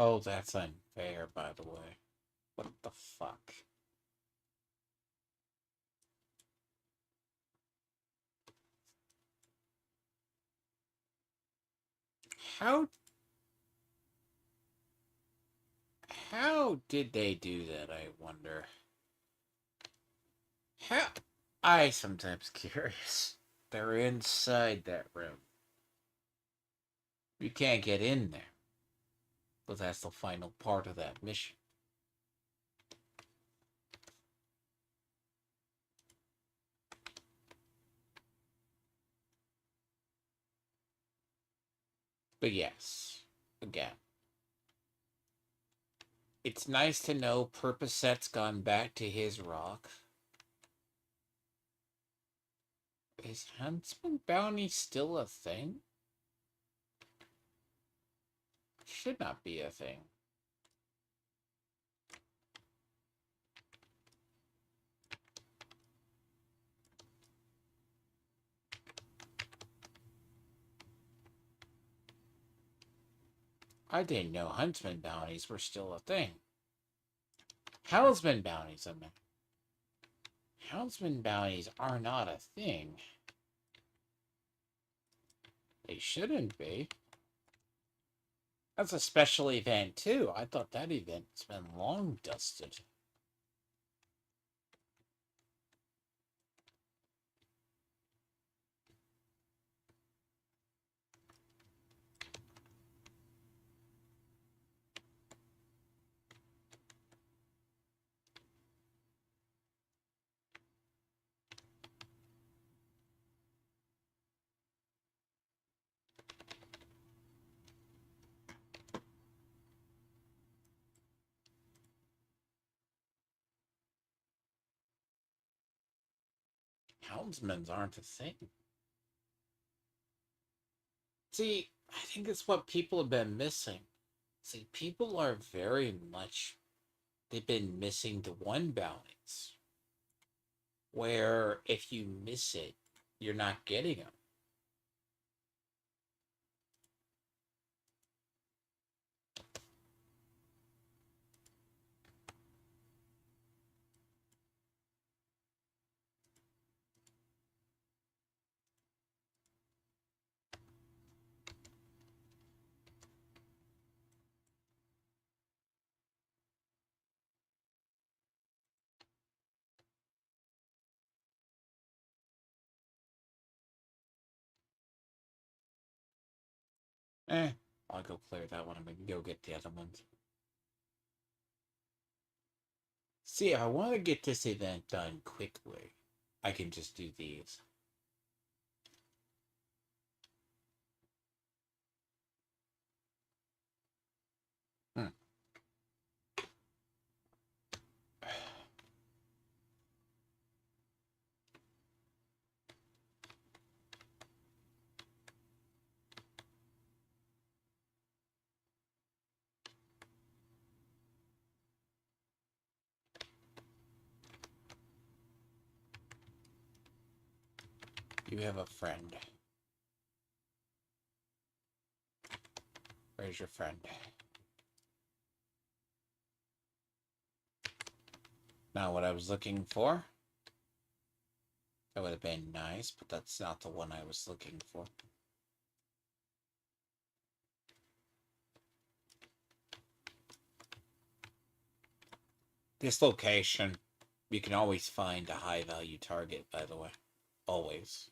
Oh, that's unfair, by the way. What the fuck? How how did they do that, I wonder? How I sometimes curious. They're inside that room. You can't get in there. But that's the final part of that mission. But yes, again, it's nice to know Percocet's gone back to his rock. Is Huntsman Bounty still a thing? Should not be a thing. I didn't know Huntsman Bounties were still a thing. Houndsman Bounties, I mean. Houndsman Bounties are not a thing. They shouldn't be. That's a special event, too. I thought that event's been long dusted. Houndsmen aren't a thing. See, I think it's what people have been missing. See, people are very much they've been missing the one bounties, where if you miss it, you're not getting them. I'll go clear that one and we can go get the other ones. See, if I want to get this event done quickly, I can just do these. Hmm. You have a friend. Where's your friend? Not what I was looking for. That would have been nice, but that's not the one I was looking for. This location, you can always find a high value target, by the way. Always.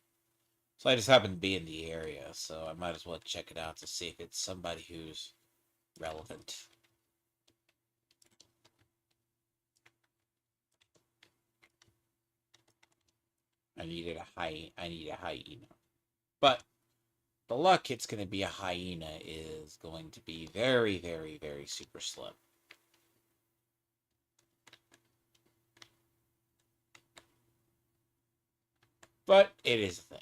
So I just happen to be in the area, so I might as well check it out to see if it's somebody who's relevant. I need a hyena. But the luck it's going to be a hyena is going to be very, very, very super slim. But it is a thing.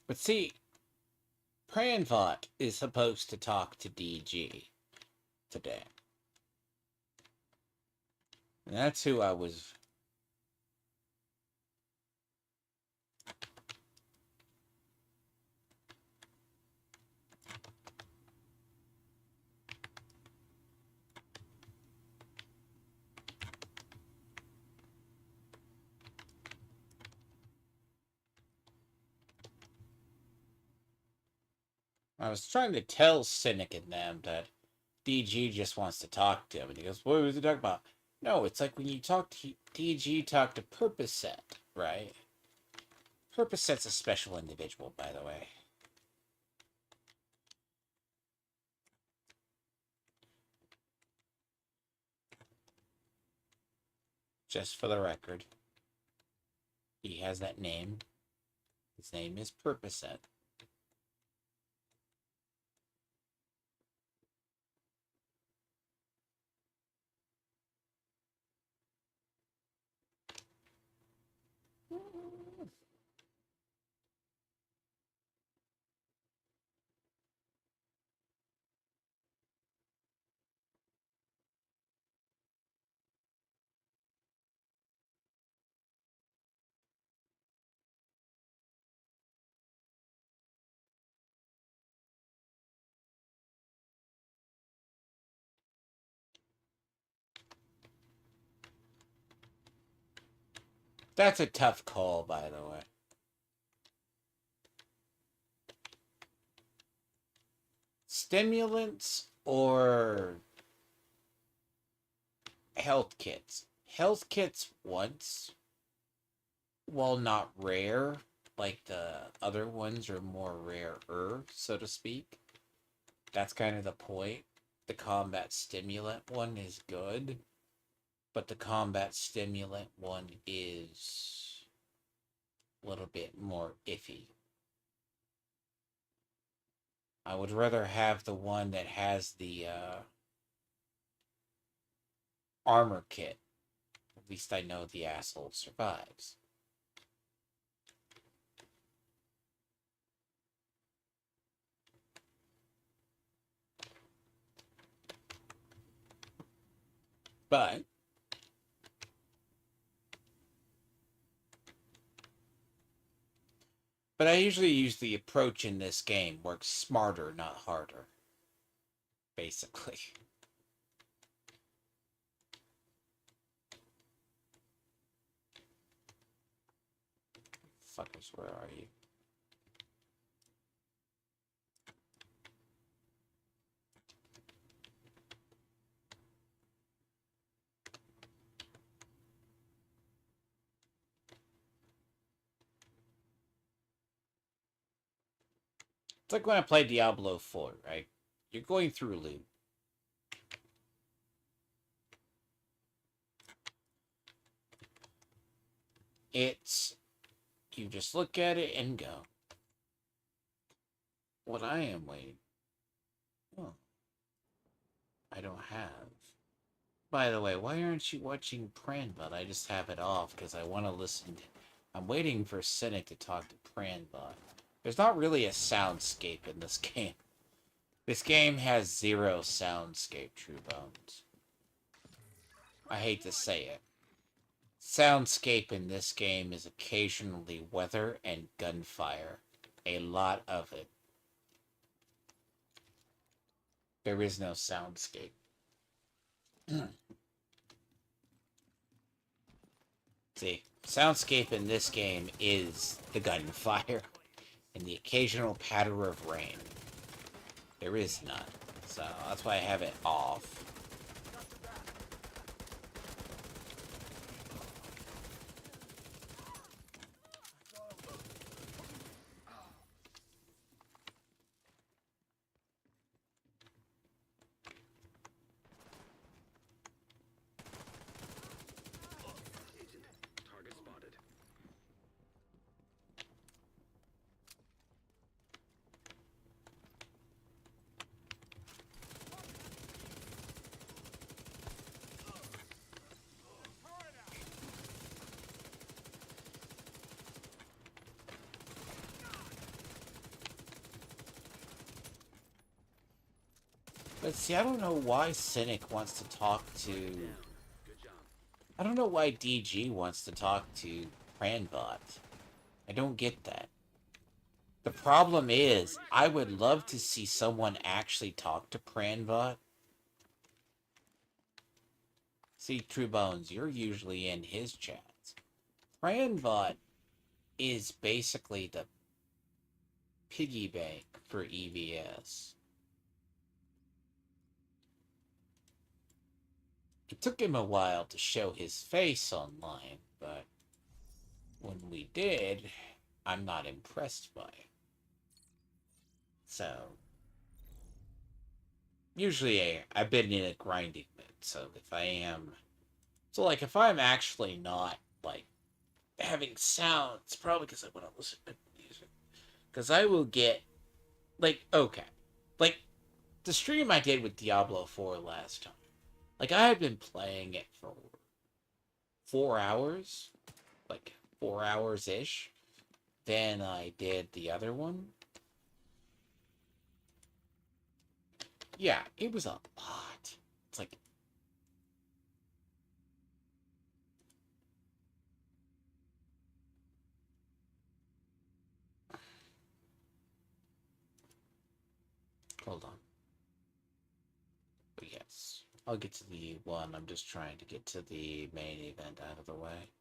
But see, Pranvot is supposed to talk to DG today. And that's who I was. I was trying to tell Cynic and them that DG just wants to talk to him. And he goes, what was he talking about? No, it's like when you talk to DG, talk to Purpose Set, right? Purpose Set's a special individual, by the way. Just for the record, he has that name. His name is Purpose Set. That's a tough call, by the way. Stimulants or health kits? Health kits once, while not rare, like the other ones are more rarer, so to speak. That's kind of the point. The combat stimulant one is good, but the combat stimulant one is a little bit more iffy. I would rather have the one that has the armor kit. At least I know the asshole survives. But I usually use the approach in this game works smarter, not harder. Basically. Fuckers, where are you? It's like when I played Diablo 4, right? You're going through loot. It's... You just look at it and go. What I am waiting... Oh. I don't have... By the way, why aren't you watching Pranbot? I just have it off because I want to listen to... I'm waiting for Cynic to talk to Pranbot. There's not really a soundscape in this game. This game has zero soundscape, True Bones. I hate to say it. Soundscape in this game is occasionally weather and gunfire. A lot of it. There is no soundscape. See, soundscape in this game is the gunfire and the occasional patter of rain. There is none. So that's why I have it off. But see, I don't know why Cynic wants to talk to... I don't know why DG wants to talk to Pranbot. I don't get that. The problem is, I would love to see someone actually talk to Pranbot. See, True Bones, you're usually in his chats. Pranbot is basically the piggy bank for EVS. It took him a while to show his face online, but when we did, I'm not impressed by it. So, usually I've been in a grinding mood, so if I am... So, like, if I'm actually not, like, having sound, it's probably because I want to listen to music. Because I will get, like, okay. Like, the stream I did with Diablo 4 last time. Like, I had been playing it for 4 hours. Like, 4 hours-ish. Then I did the other one. Yeah, it was a lot. It's like... Hold on. But yes, I'll get to the one. I'm just trying to get to the main event out of the way.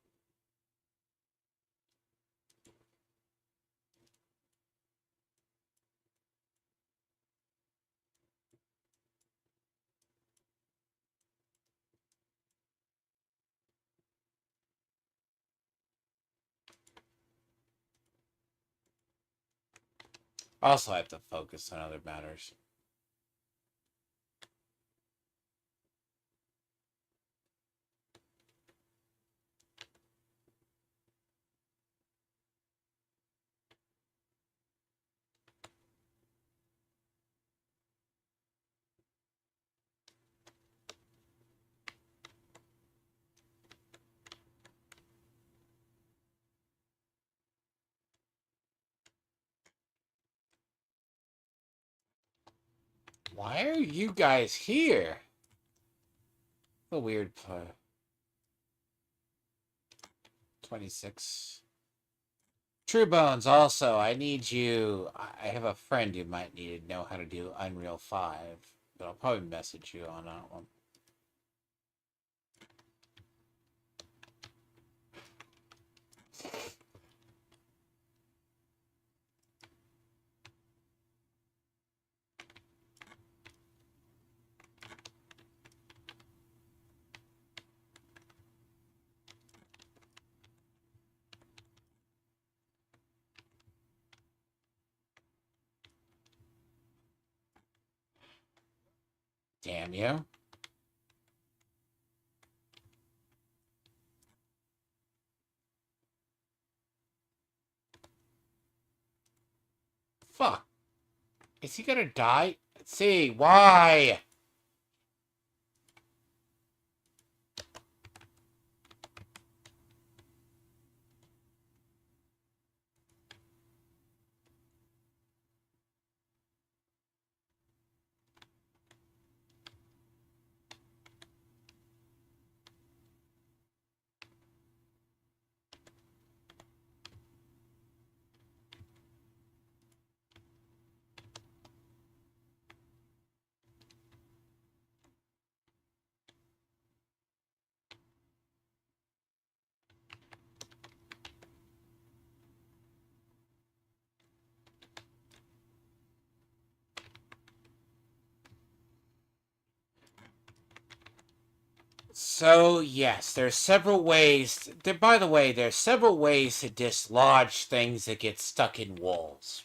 Also, I have to focus on other matters. Why are you guys here? A weird play. 26. True Bones, also, I need you. I have a friend who might need to know how to do Unreal 5, but I'll probably message you on that one. Damn you. Fuck. Is he gonna die? Let's see. Why? So, yes, there's several ways. By the way, there's several ways to dislodge things that get stuck in walls.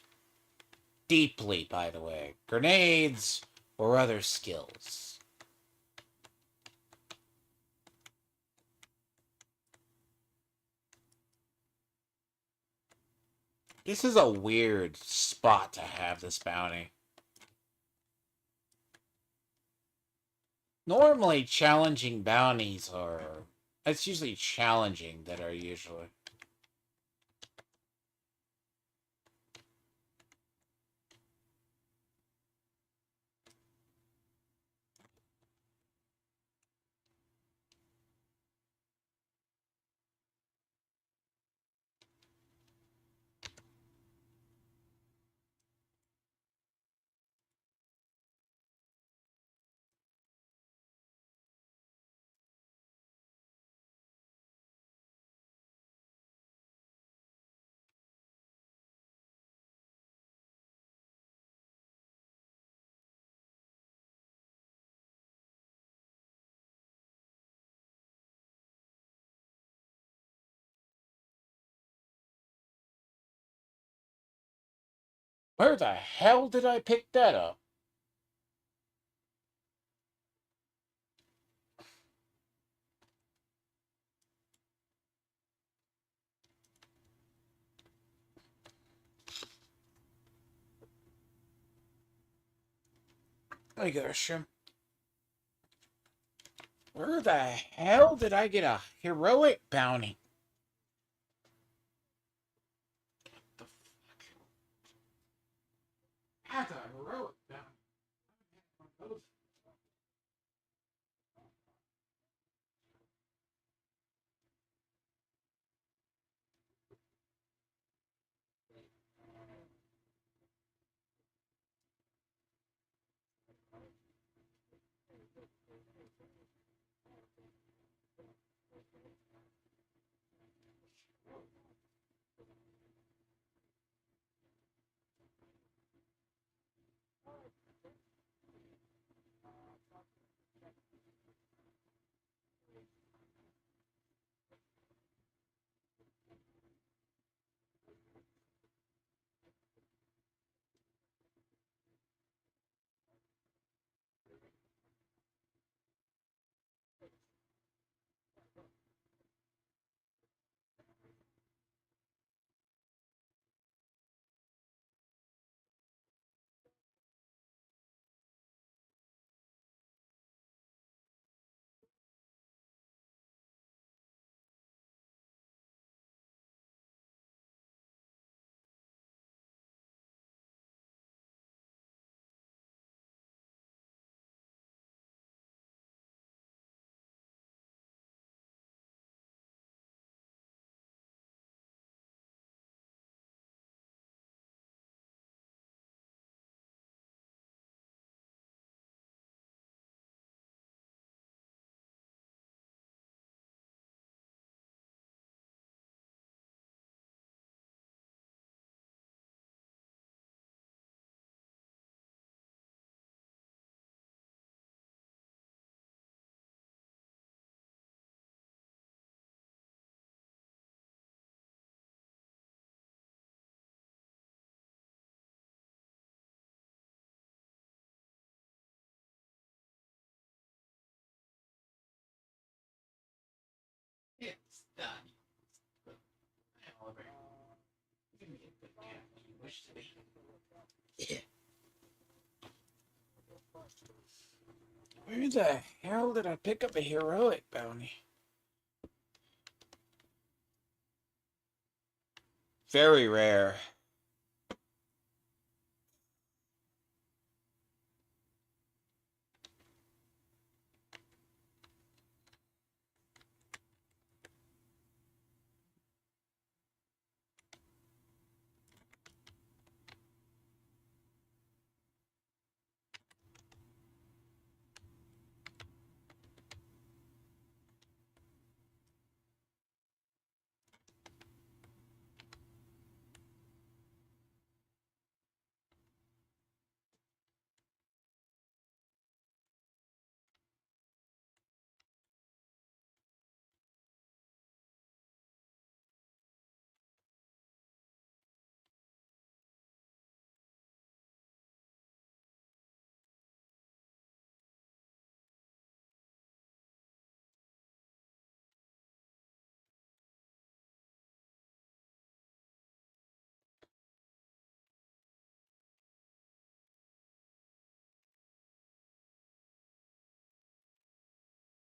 Deeply, by the way. Grenades or other skills. This is a weird spot to have this bounty. Normally, challenging bounties are... It's usually challenging that are usually... Where the hell did I pick that up? I gosh. Where the hell did I get a heroic bounty? The fuck? That's a heroic bounty. Where the hell did I pick up a heroic bounty? Very rare.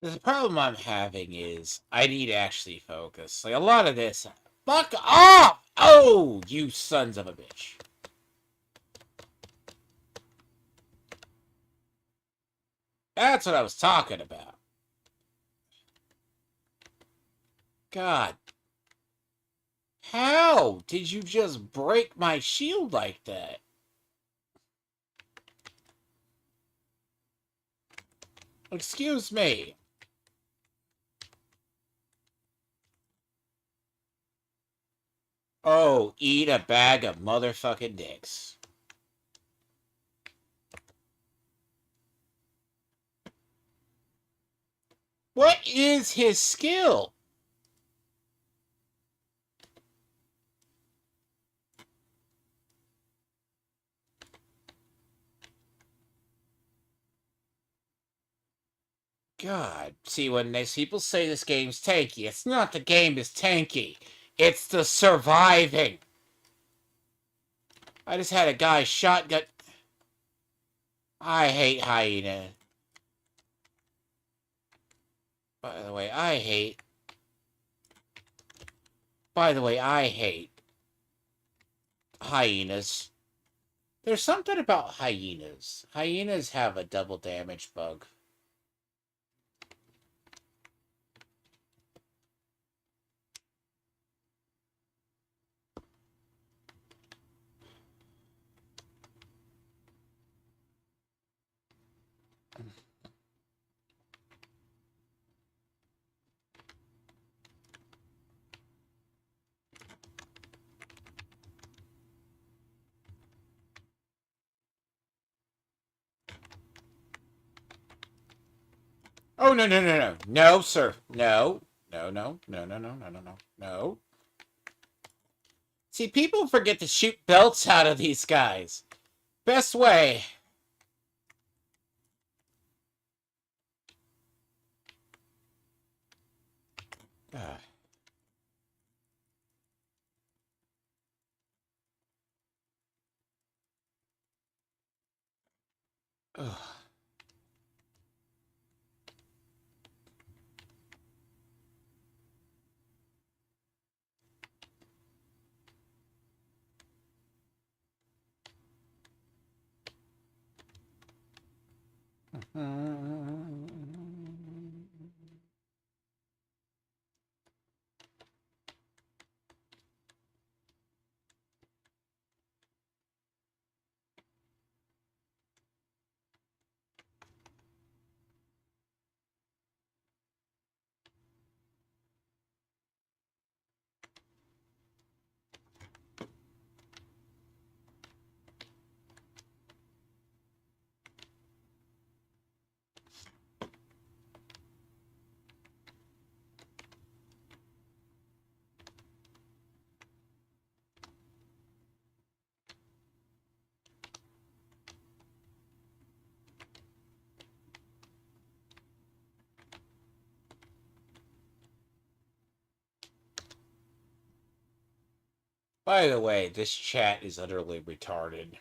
The problem I'm having is I need to actually focus. Like a lot of this. Fuck off! Oh, you sons of a bitch. That's what I was talking about. God. How did you just break my shield like that? Excuse me. Oh, eat a bag of motherfucking dicks. What is his skill? God. See, when these people say this game's tanky, it's not the game is tanky. It's the surviving. I just had a guy shotgun. I hate hyena. By the way, I hate. By the way, I hate hyenas. There's something about hyenas. Hyenas have a double damage bug. Oh, no, no, no, no. No, sir. No. No, no, no, no, no, no, no, no. No. See, people forget to shoot belts out of these guys. Best way. Ah. Ugh. By the way, this chat is utterly retarded.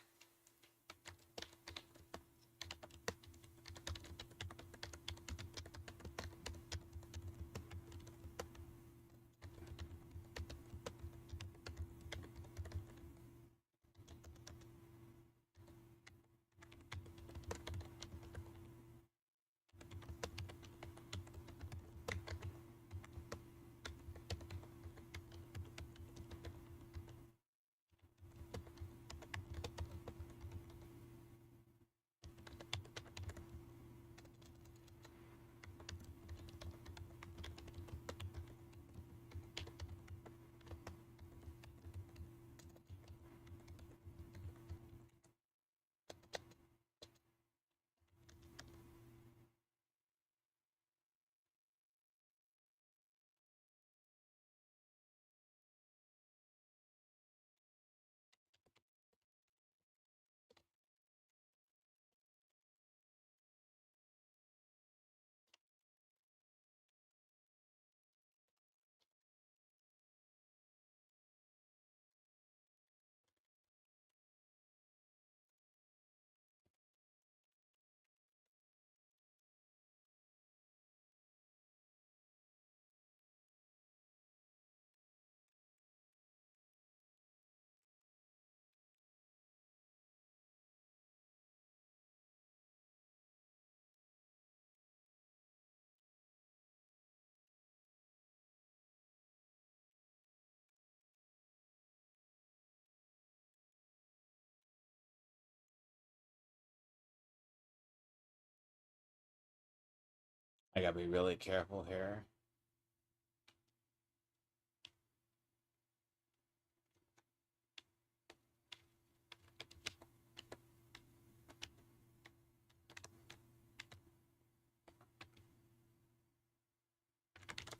I gotta be really careful here.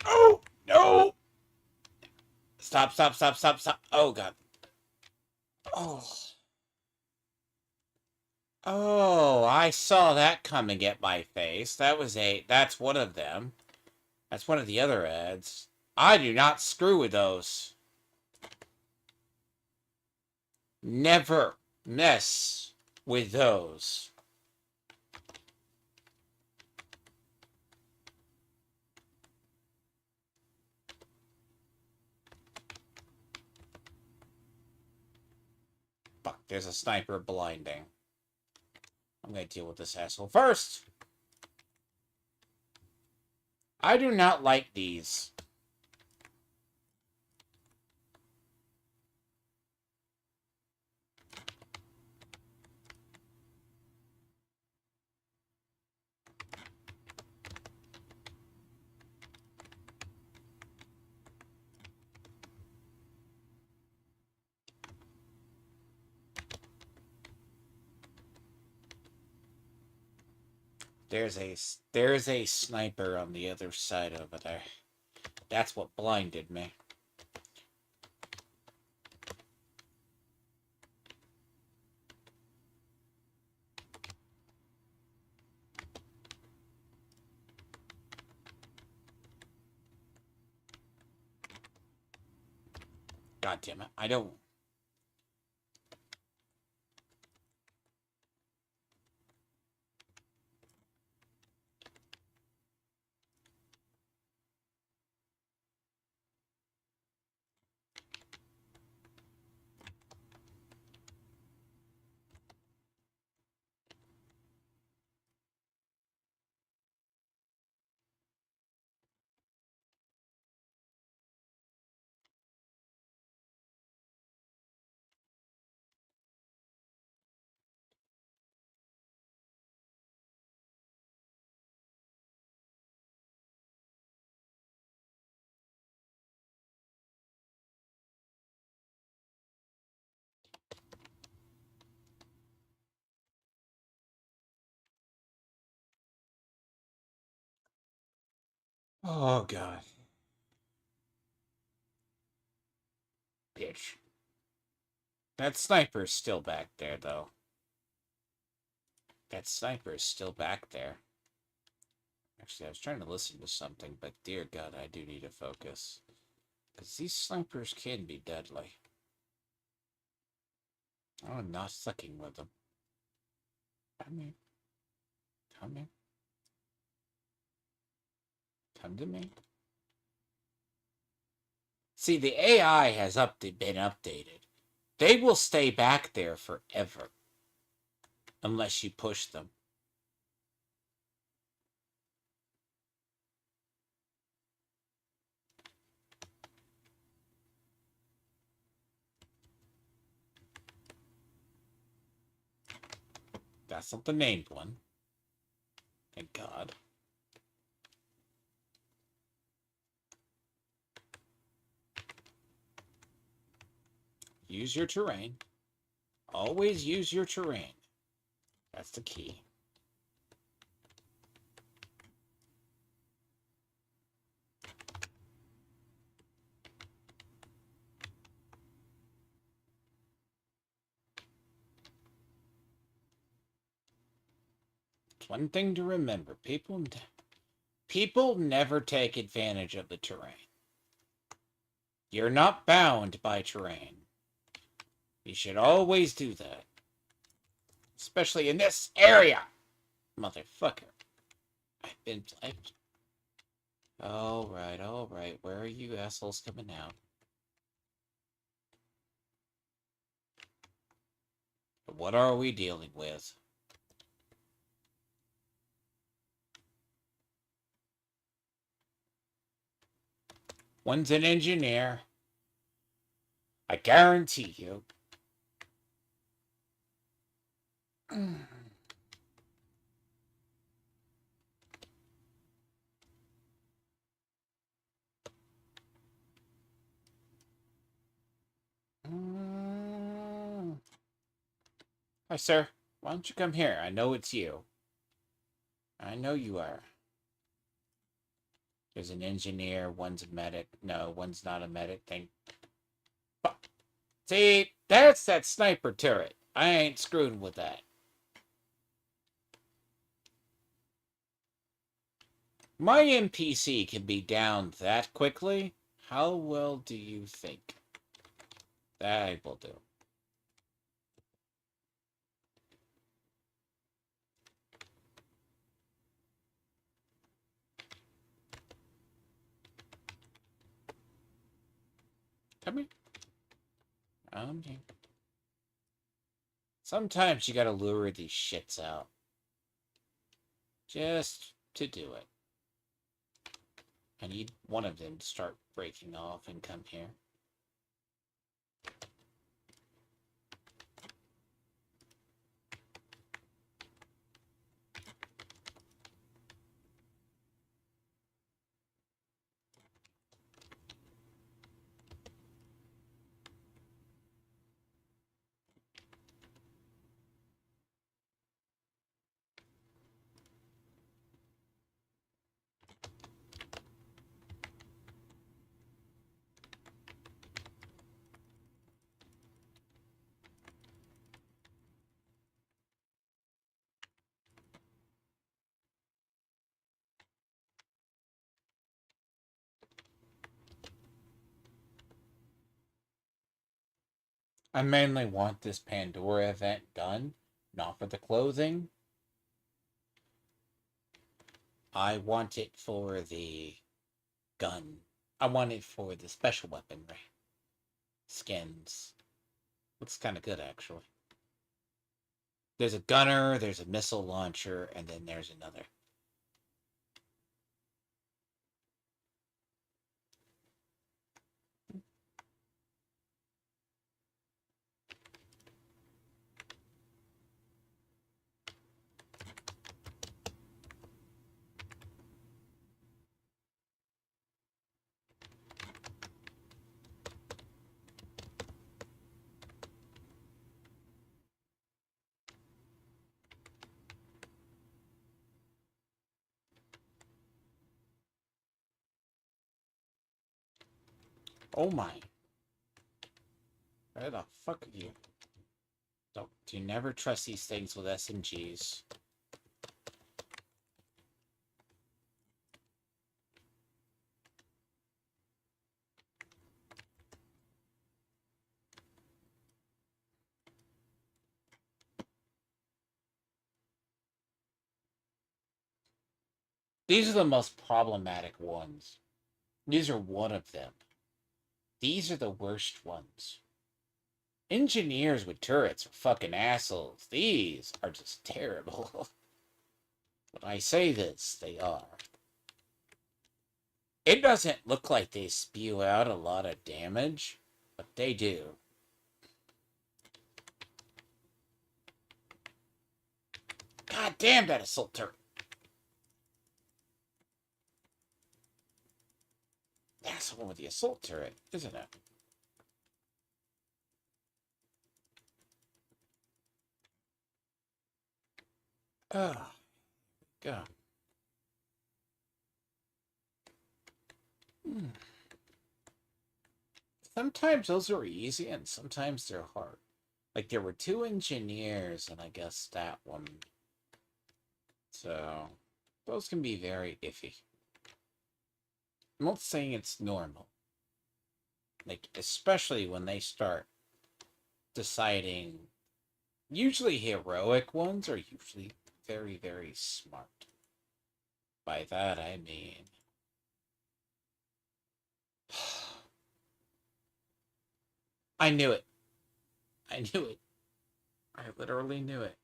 Oh, no! Stop, stop, stop, stop, stop. Oh, God. Oh. Oh, I saw that coming at my face. That's one of them. That's one of the other ads. I do not screw with those. Never mess with those. Fuck, there's a sniper blinding. I'm gonna deal with this asshole first. I do not like these. There's a sniper on the other side over there. That's what blinded me. God damn it. I don't. Oh, God. Bitch. That sniper's still back there, though. That sniper's still back there. Actually, I was trying to listen to something, but dear God, I do need to focus. Because these snipers can be deadly. Oh, not sucking with them. Come here. Come here. Come to me. See, the AI has been updated. They will stay back there forever. Unless you push them. That's not the named one. Thank God. Use your terrain. Always use your terrain. That's the key. It's one thing to remember. People never take advantage of the terrain. You're not bound by terrain. You should always do that. Especially in this area. Motherfucker. I've been... Alright, alright. Where are you assholes coming out? What are we dealing with? One's an engineer. I guarantee you. Hi, sir. Why don't you come here? I know it's you. I know you are. There's an engineer. One's a medic. No, one's not a medic. See, that's that sniper turret. I ain't screwing with that. My NPC can be down that quickly. How well do you think that will do? Come here. Okay. Sometimes you gotta lure these shits out. Just to do it. I need one of them to start breaking off and come here. I mainly want this Pandora event done, not for the clothing. I want it for the gun. I want it for the special weaponry. Skins. Looks kind of good, actually. There's a gunner, there's a missile launcher, and then there's another. Oh my. Where the fuck are you? Don't you never trust these things with SMGs. These are the most problematic ones. These are one of them. These are the worst ones. Engineers with turrets are fucking assholes. These are just terrible. When I say this, they are. It doesn't look like they spew out a lot of damage, but they do. God damn that assault turret. That's the one with the assault turret, isn't it? Oh, God. Hmm. Sometimes those are easy and sometimes they're hard. Like there were two engineers and I guess that one. So those can be very iffy. I'm not saying it's normal. Like especially when they start deciding usually heroic ones are usually very, very smart. By that I mean I knew it. I knew it. I literally knew it.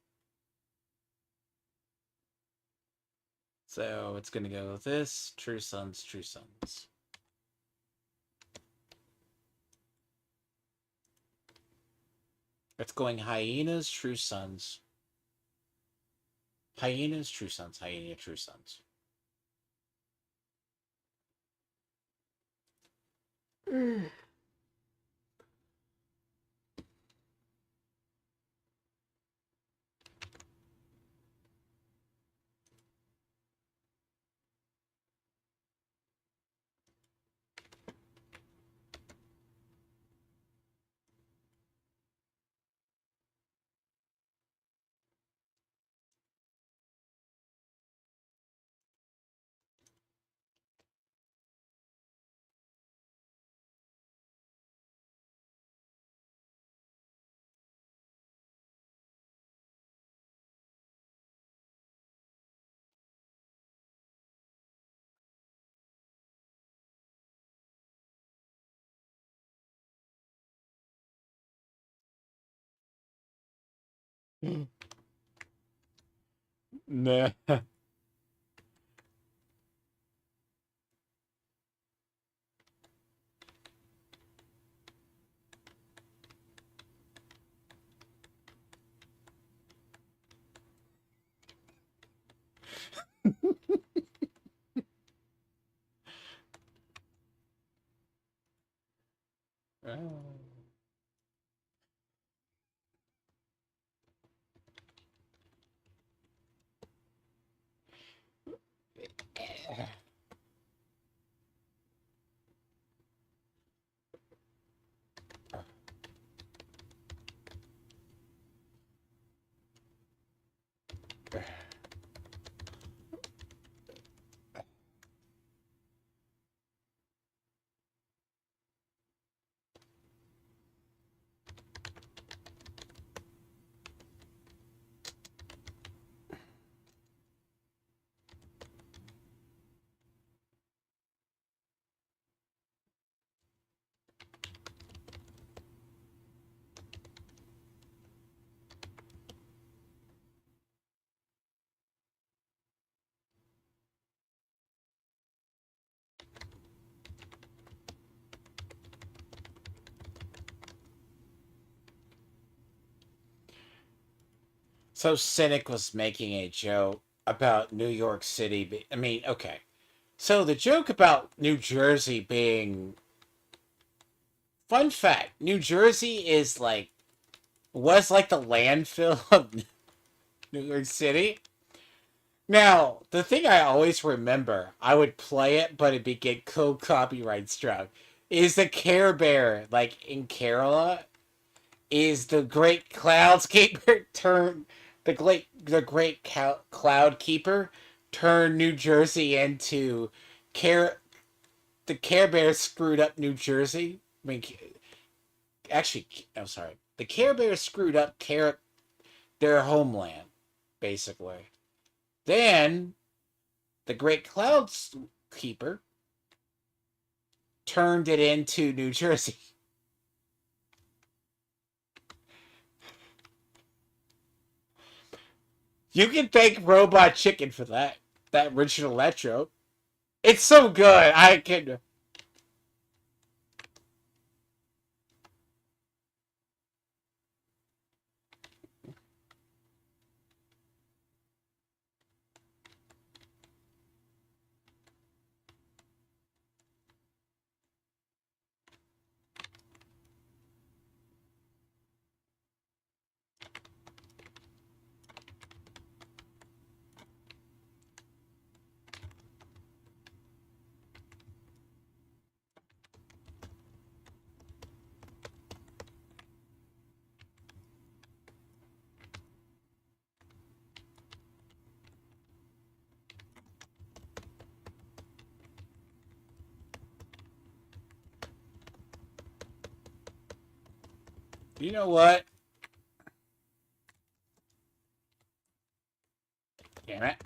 So it's gonna go with this. True Sons, True Sons. It's going Hyenas, True Sons. Hyenas, True Sons, Hyena, True Sons. Mm. Nah. So Cynic was making a joke about New York City. I mean, okay. So the joke about New Jersey being fun fact: New Jersey is like was like the landfill of New York City. Now, the thing I always remember, I would play it, but it'd be get copyright struck, is the Care Bear, like in Kerala, is the Great Cloudscaper turn the Great Cloud Keeper turned New Jersey into Care the Care Bear screwed up New Jersey. I mean, actually, I'm sorry. The Care Bear screwed up their homeland, basically. Then the Great Clouds Keeper turned it into New Jersey. You can thank Robot Chicken for that. That original retro. It's so good. I can. You know what? Damn it.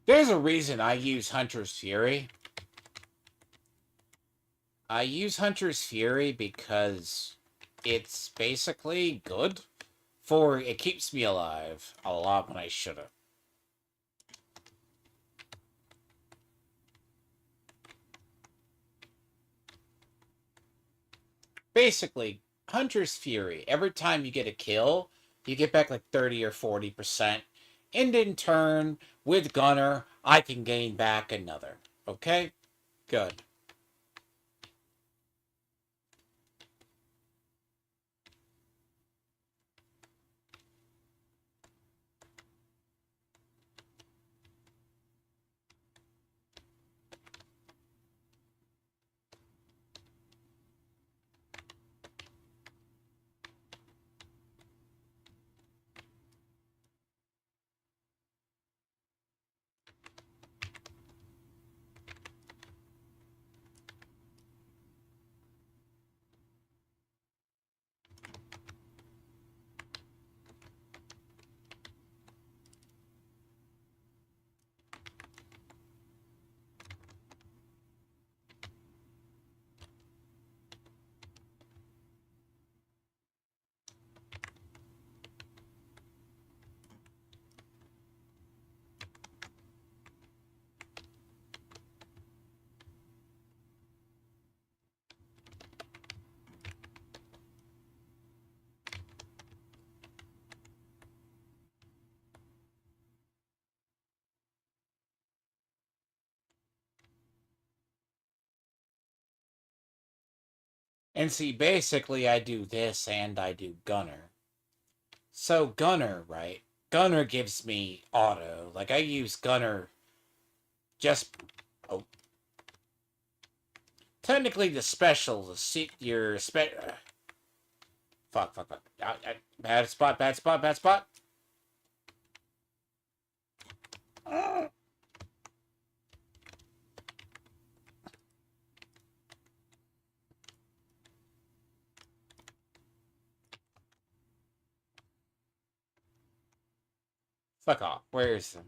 There's a reason I use Hunter's Fury. I use Hunter's Fury because it's basically good. For it keeps me alive a lot when I should've. Basically, Hunter's Fury. Every time you get a kill, you get back like 30 or 40%. And in turn, with Gunner, I can gain back another. Okay? Good. And see, basically, I do this and I do Gunner. So, Gunner, right? Gunner gives me auto. Like, I use Gunner just. Oh. Technically, the special, the seat your. Fuck, fuck, fuck. Bad spot, bad spot, bad spot. Fuck off. Where is him?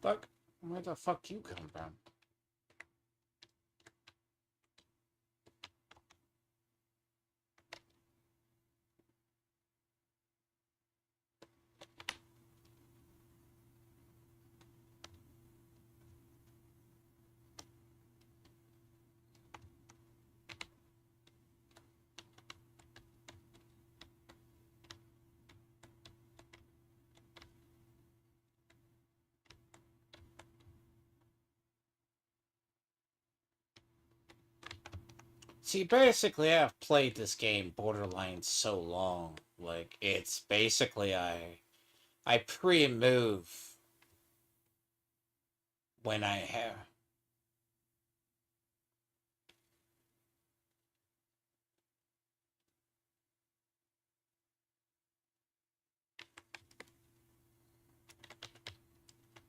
Fuck. Where the fuck you come from? See, basically, I've played this game Borderlands so long. Like, it's basically I pre-move when I have.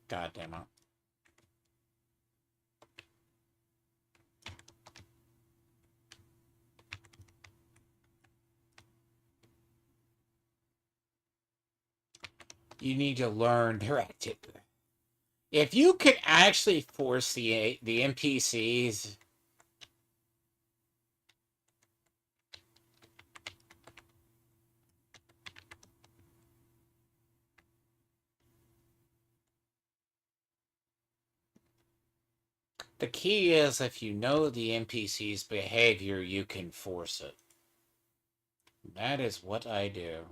God damn it. You need to learn their activity. If you could actually force the NPCs, the key is if you know the NPC's behavior, you can force it. That is what I do.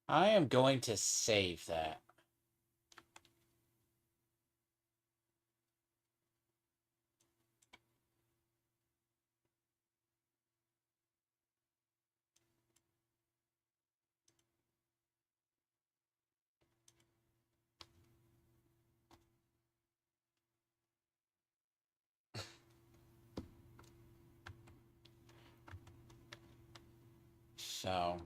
I am going to save that. So,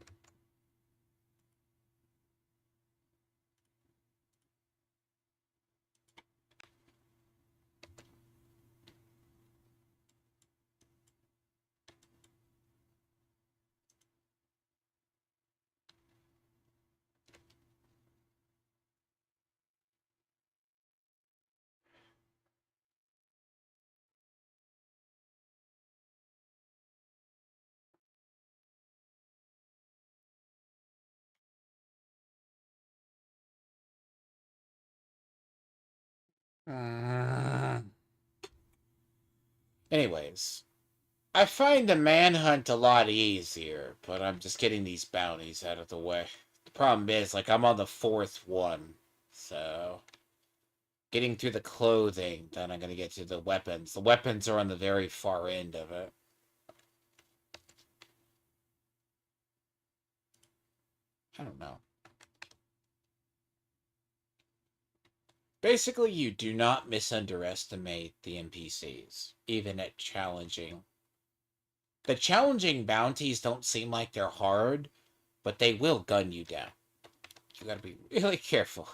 uh, anyways, I find the manhunt a lot easier, but I'm just getting these bounties out of the way. The problem is, like, I'm on the fourth one, so getting through the clothing, then I'm gonna get to the weapons. The weapons are on the very far end of it. I don't know. Basically, you do not misunderestimate the NPCs, even at challenging. The challenging bounties don't seem like they're hard, but they will gun you down. You gotta be really careful.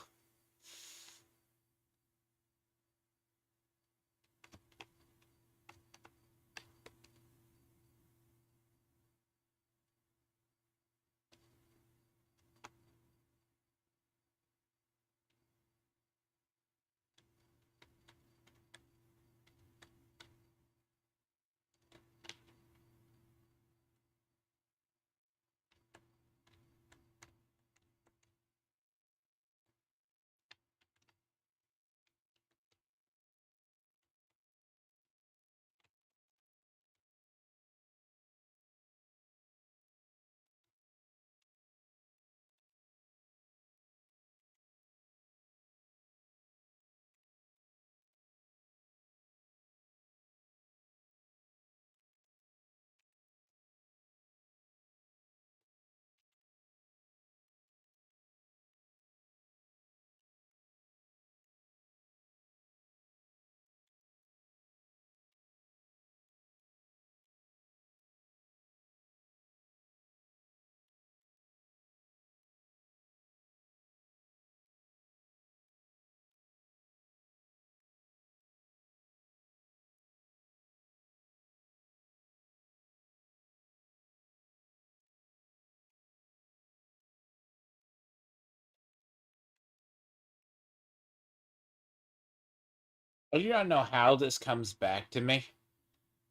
I do not know how this comes back to me.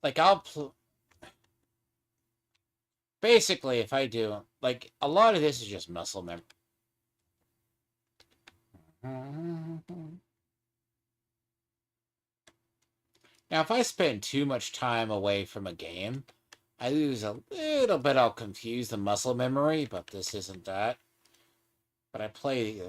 Like, basically, if I do, like, a lot of this is just muscle memory. Now, if I spend too much time away from a game, I lose a little bit. I'll confuse the muscle memory, but this isn't that. But I play.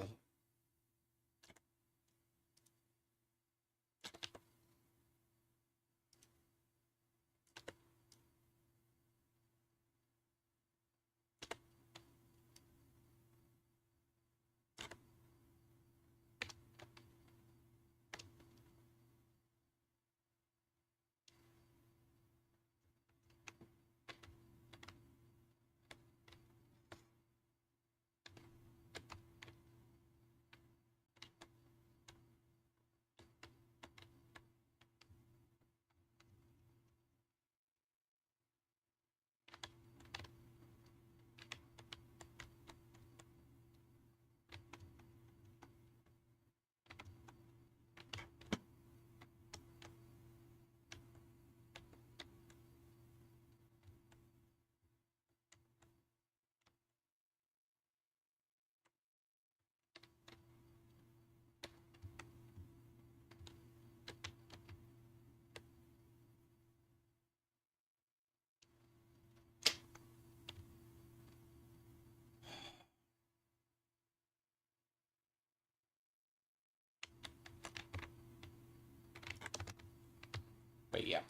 But yeah.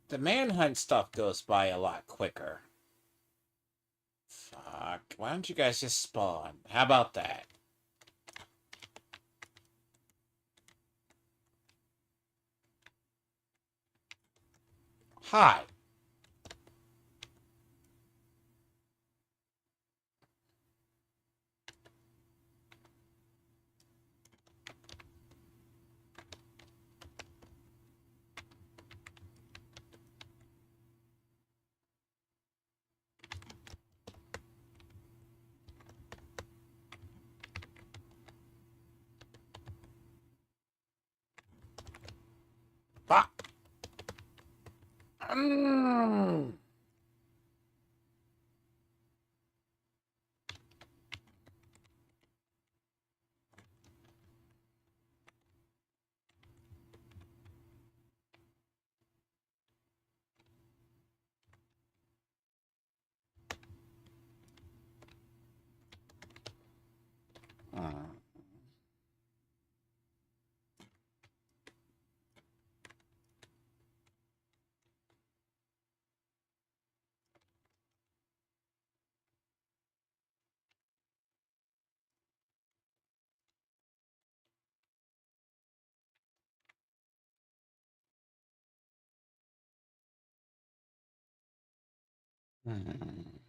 The Manhunt stuff goes by a lot quicker. Fuck. Why don't you guys just spawn? How about that? Hi. Fuck. Mm. Mm. Mm.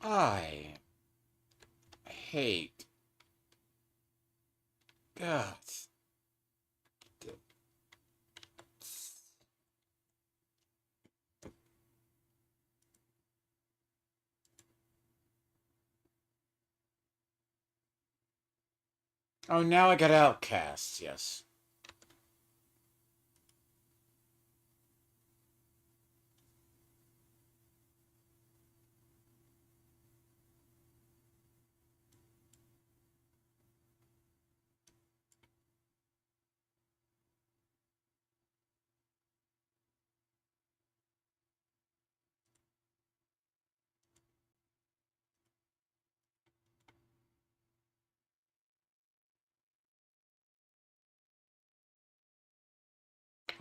I hate God. Oh, now I got outcasts, yes.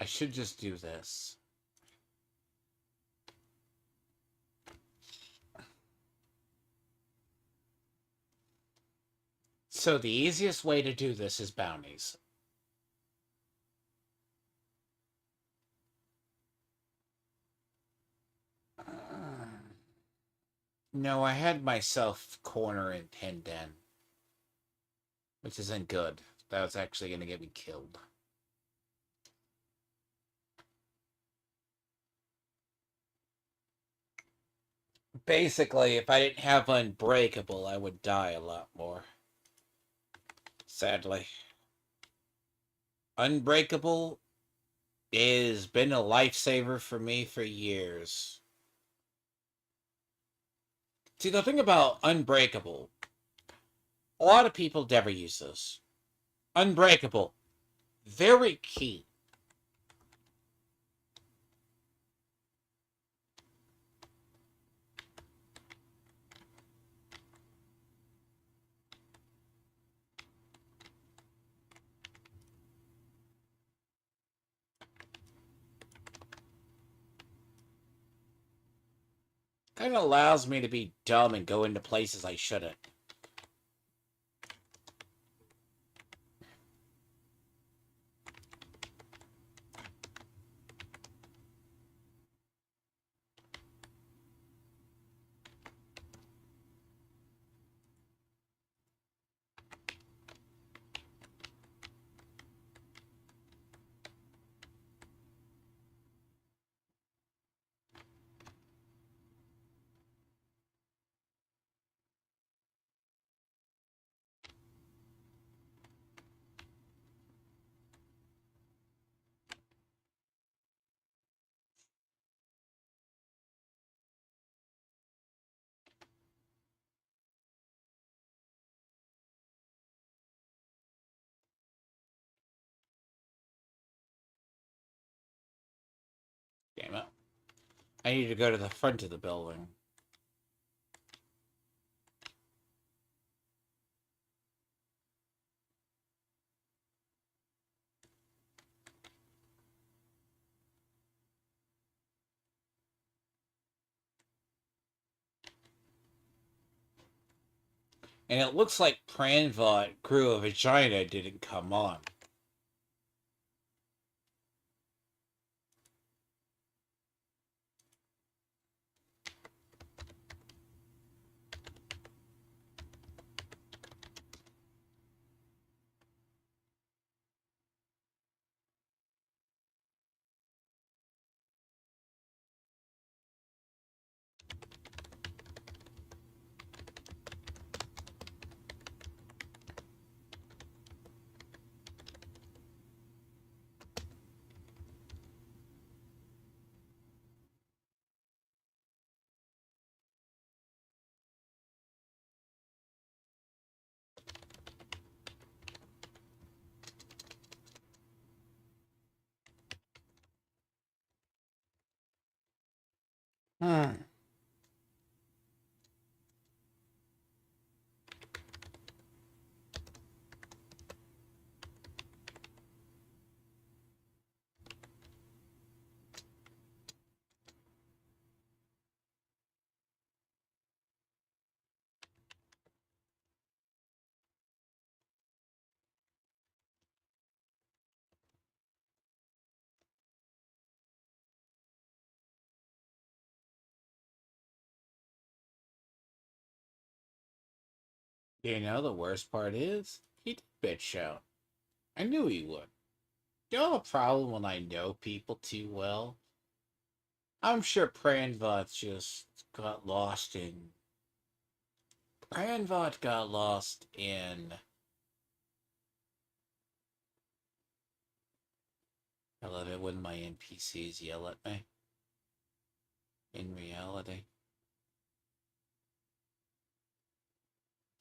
I should just do this. So the easiest way to do this is bounties. No, I had myself corner and pinned in, which isn't good. That was actually going to get me killed. Basically, if I didn't have Unbreakable, I would die a lot more. Sadly. Unbreakable has been a lifesaver for me for years. See, the thing about Unbreakable, a lot of people never use this. Unbreakable, very key. Kind of allows me to be dumb and go into places I shouldn't. Damn it. I need to go to the front of the building. And it looks like Pranvot grew a vagina didn't come on. Hmm. You know, the worst part is, he did bitch out. I knew he would. You know the problem when I know people too well? I'm sure Pranvot just got lost in. Pranvot got lost in. I love it when my NPCs yell at me. In reality.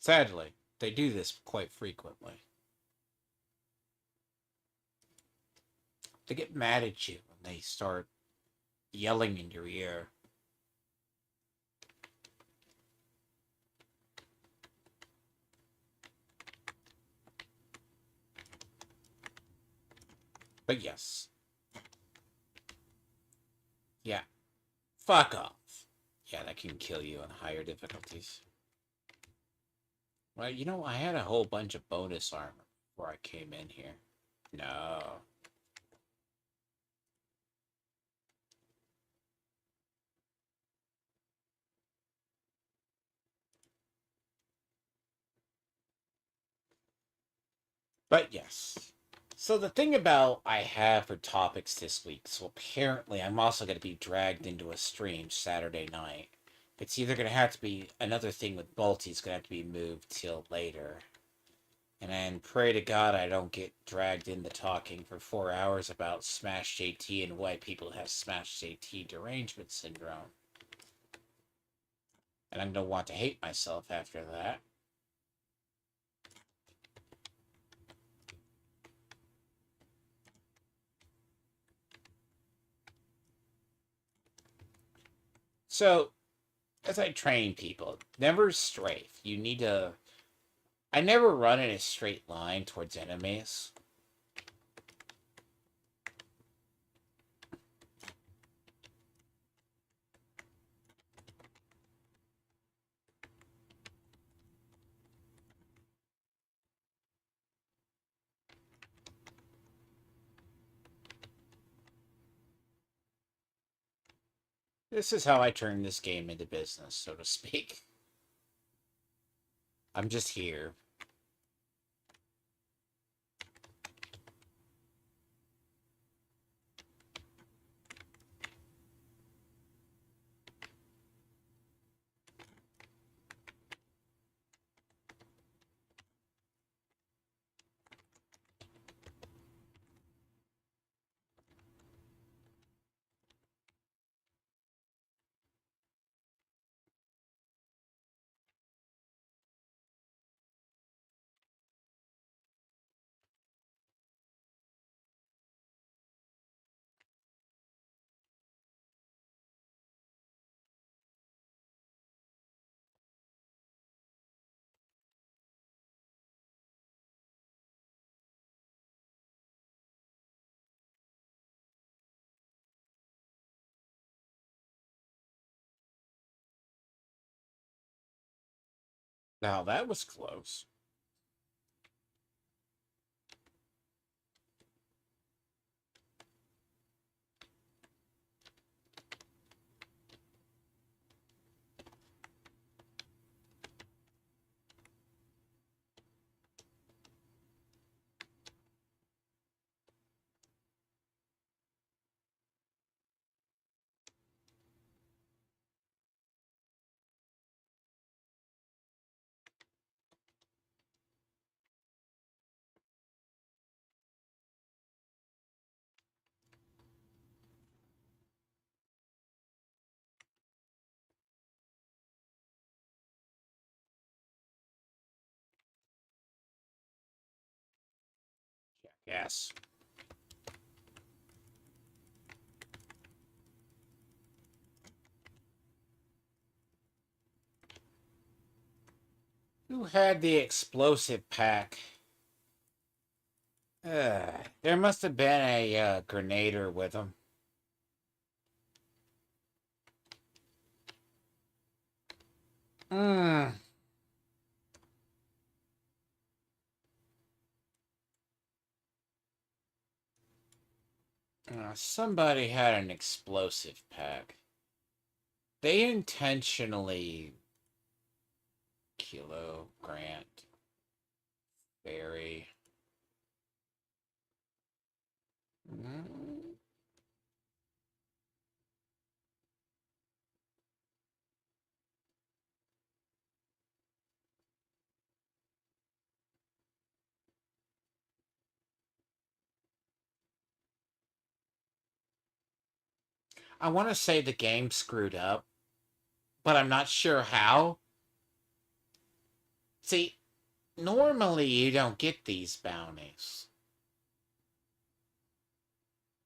Sadly, they do this quite frequently. They get mad at you when they start yelling in your ear. But yes. Yeah. Fuck off. Yeah, that can kill you on higher difficulties. Well, you know, I had a whole bunch of bonus armor before I came in here. No. But yes. So the thing about I have for topics this week, so apparently I'm also going to be dragged into a stream Saturday night. It's either going to have to be another thing with multi, it's going to have to be moved till later. And then pray to God I don't get dragged into talking for 4 hours about Smash JT and why people have Smash JT derangement syndrome. And I'm going to want to hate myself after that. So, as I train people, never strafe. You need to. I never run in a straight line towards enemies. This is how I turn this game into business, so to speak. I'm just here. Now that was close. Yes. Who had the explosive pack? There must have been a grenader with him. Hmm. Somebody had an explosive pack. They intentionally Kilo, Grant, Barry. Mm, I want to say the game screwed up, but I'm not sure how. See, normally you don't get these bounties.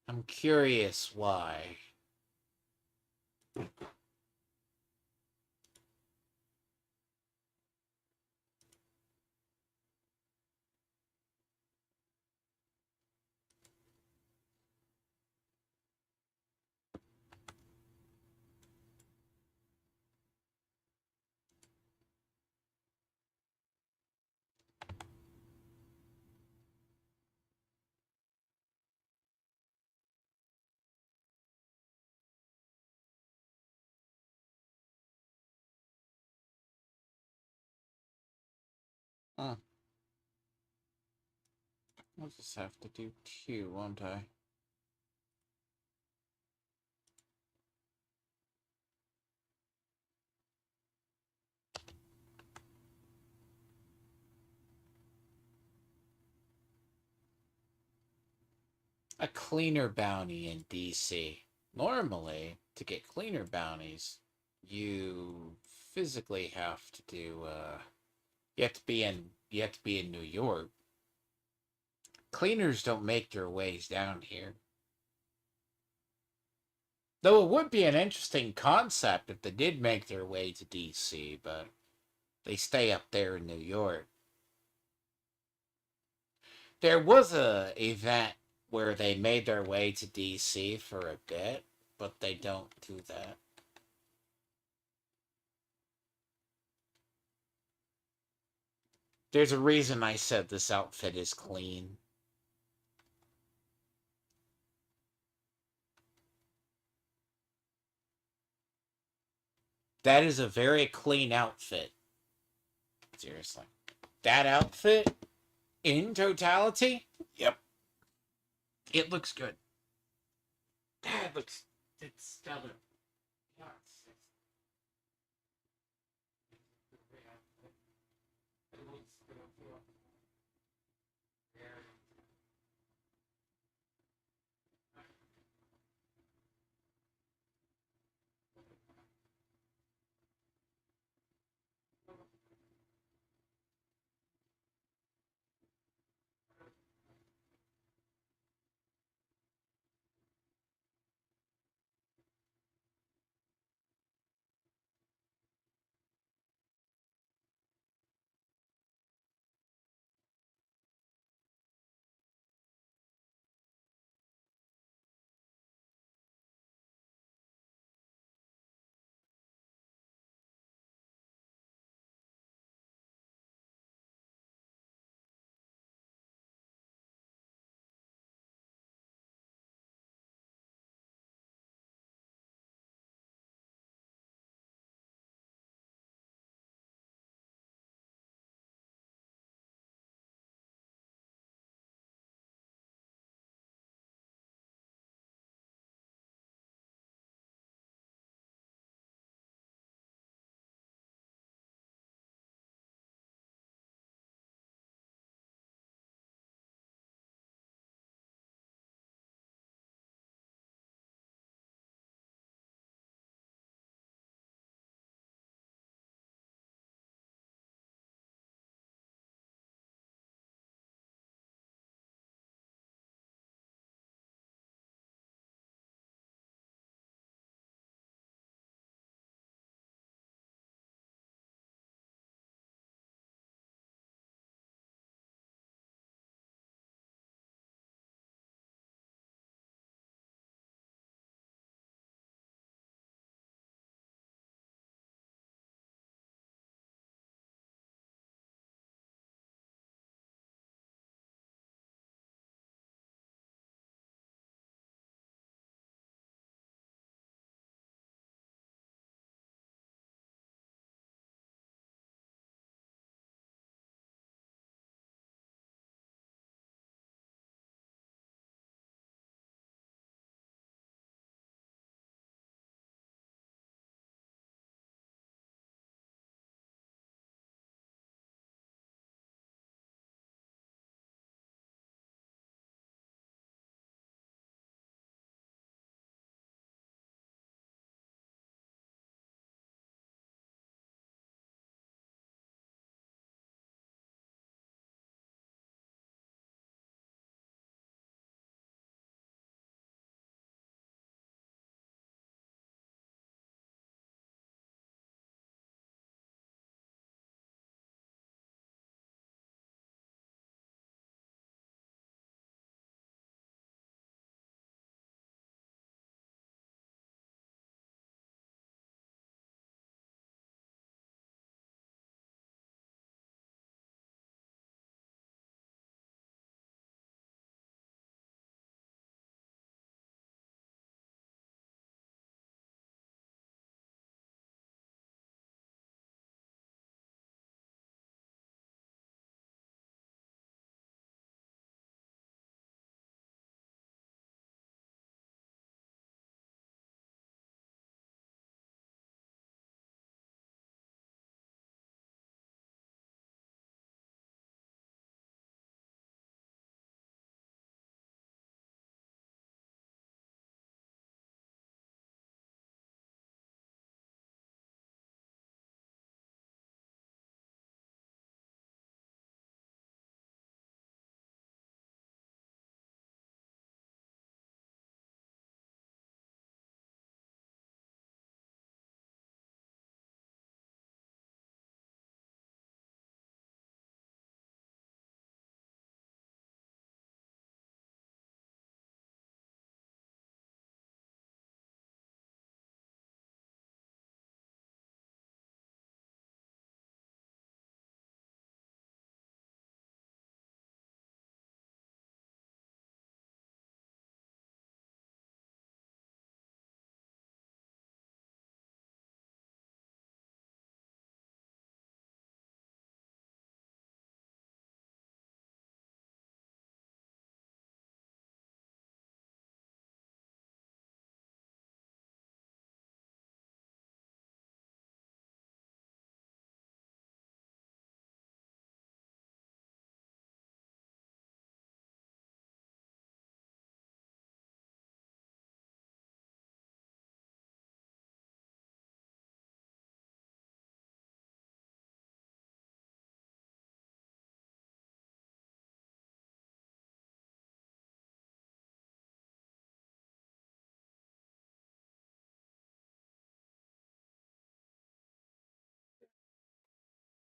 I'm curious why. Huh. I'll just have to do two, won't I? A cleaner bounty in DC. Normally, to get cleaner bounties, you physically have to do you have to be in New York. Cleaners don't make their ways down here. Though it would be an interesting concept if they did make their way to DC, but they stay up there in New York. There was a event where they made their way to DC for a bit, but they don't do that. There's a reason I said this outfit is clean. That is a very clean outfit. Seriously. That outfit, in totality, yep. It looks good. It looks, it's stellar. Yeah, it looks good.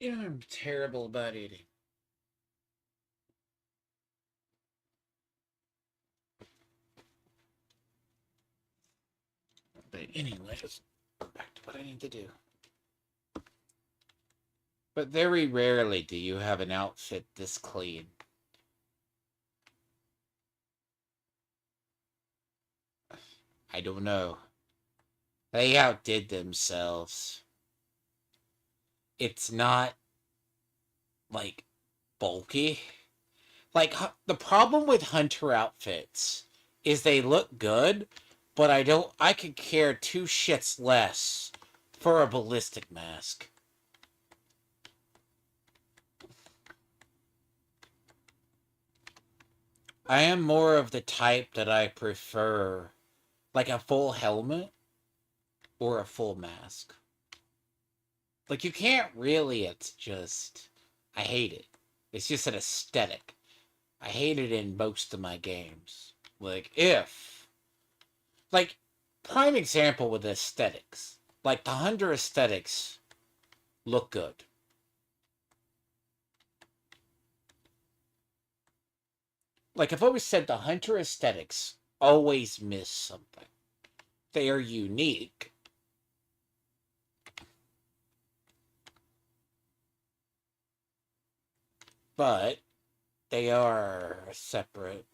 Yeah, I'm terrible about eating. But anyways, back to what I need to do. But very rarely do you have an outfit this clean. I don't know. They outdid themselves. It's not, like, bulky. Like, the problem with hunter outfits is they look good, but I could care two shits less for a ballistic mask. I am more of the type that I prefer, like, a full helmet or a full mask. Like, you can't really, it's just, I hate it. It's just an aesthetic. I hate it in most of my games. Like, prime example with aesthetics. Like, the Hunter aesthetics look good. Like, I've always said the Hunter aesthetics always miss something. They are unique. But they are separate.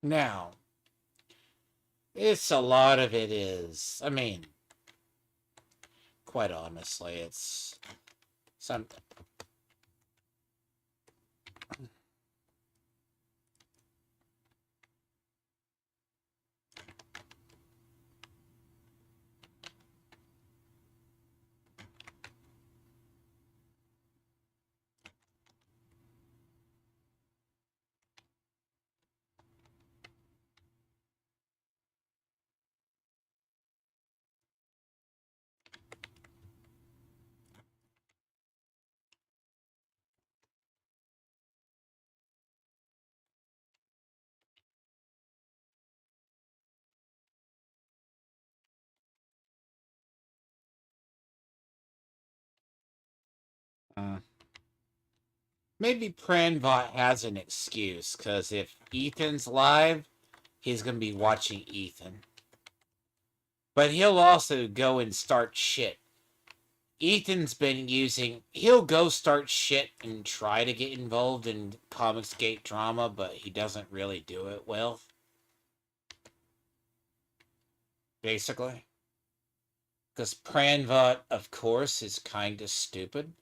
Now, it's a lot of it is. I mean, quite honestly, it's something. Uh, Maybe Pranbot has an excuse, because if Ethan's live, he's going to be watching Ethan. But he'll also go and start shit. Ethan's been using. He'll go start shit and try to get involved in Comicsgate drama, but he doesn't really do it well. Basically. Because Pranvot, of course, is kind of stupid.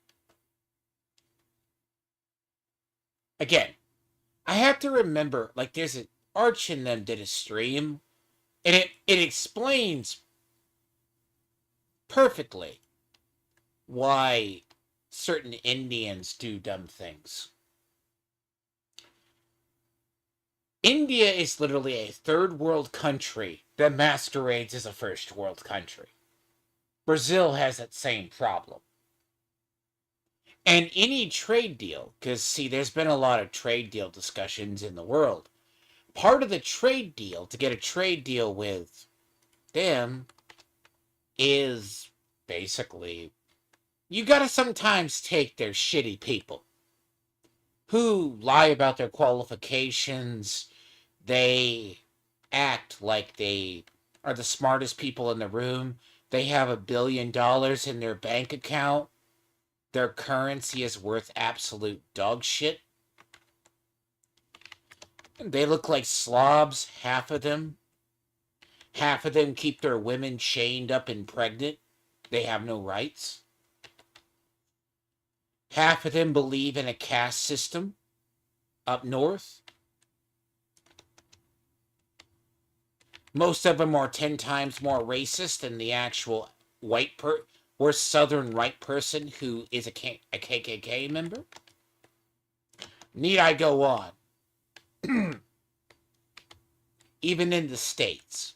Again, I have to remember, like, there's an Arch in them did a stream, and it explains perfectly why certain Indians do dumb things. India is literally a third world country that masquerades as a first world country. Brazil has that same problem. And any trade deal, because see, there's been a lot of trade deal discussions in the world. Part of the trade deal, to get a trade deal with them, is basically you gotta sometimes take their shitty people who lie about their qualifications. They act like they are the smartest people in the room. They have $1 billion in their bank account. Their currency is worth absolute dog shit. They look like slobs, half of them. Half of them keep their women chained up and pregnant. They have no rights. Half of them believe in a caste system up north. Most of them are 10 times more racist than the actual or southern white person who is a KKK member. Need I go on? Even in the States.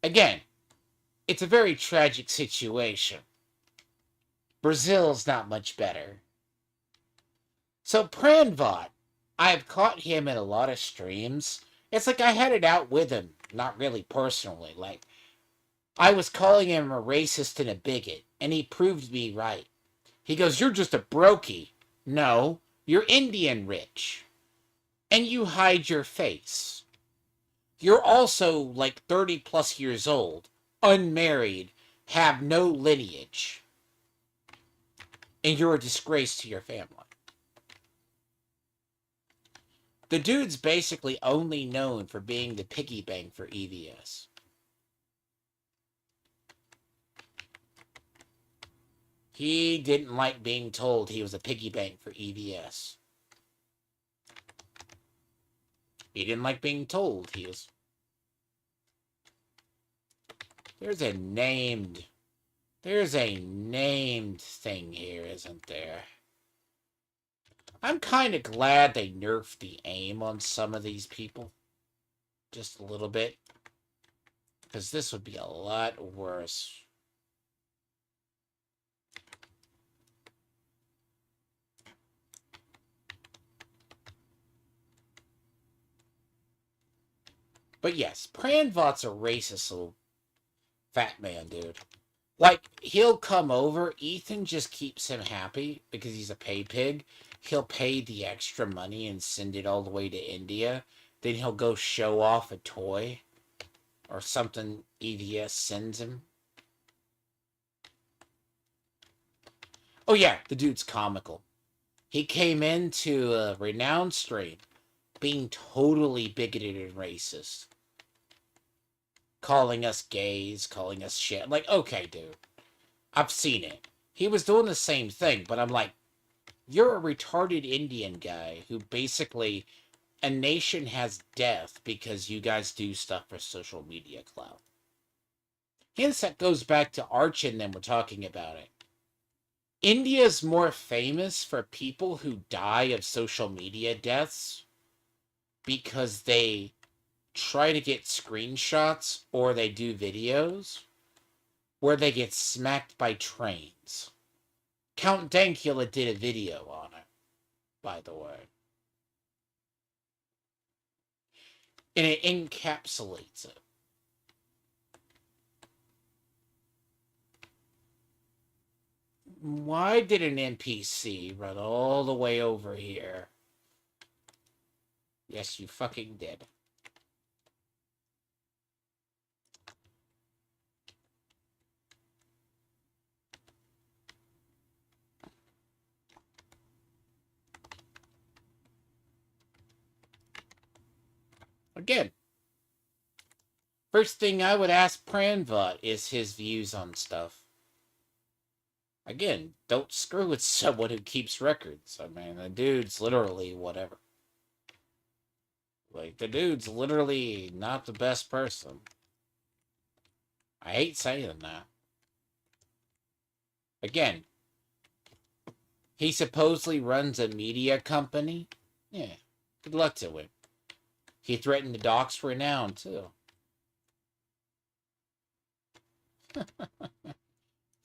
Again, it's a very tragic situation. Brazil's not much better. So Pranvat, I've caught him in a lot of streams. It's like I had it out with him, not really personally. Like, I was calling him a racist and a bigot, and he proved me right. He goes, "You're just a brokey." No, you're Indian rich. And you hide your face. You're also like 30 plus years old, unmarried, have no lineage, and you're a disgrace to your family. The dude's basically only known for being the piggy bank for EVS. He didn't like being told he was a piggy bank for EVS. He didn't like being told he was... There's a named thing here, isn't there? I'm kind of glad they nerfed the aim on some of these people. Just a little bit. Because this would be a lot worse. But yes, Pranvat's a racist little fat man, dude. Like, he'll come over, Ethan just keeps him happy because he's a pay pig. He'll pay the extra money and send it all the way to India. Then he'll go show off a toy or something EVS sends him. Oh yeah, the dude's comical. He came into a renowned stream being totally bigoted and racist. Calling us gays, calling us shit. I'm like, okay, dude. I've seen it. He was doing the same thing, but I'm like, you're a retarded Indian guy who basically a nation has death because you guys do stuff for social media clout. Hence, that goes back to Arch and them were talking about it. India's more famous for people who die of social media deaths because they try to get screenshots or they do videos where they get smacked by trains. Count Dankula did a video on it, by the way. And it encapsulates it. Why did an NPC run all the way over here? Yes, you fucking did. Again, first thing I would ask Pranvat is his views on stuff. Again, don't screw with someone who keeps records. I mean, the dude's literally whatever. Like, the dude's literally not the best person. I hate saying that. Again, he supposedly runs a media company. Yeah, good luck to him. He threatened to dox Renown, too.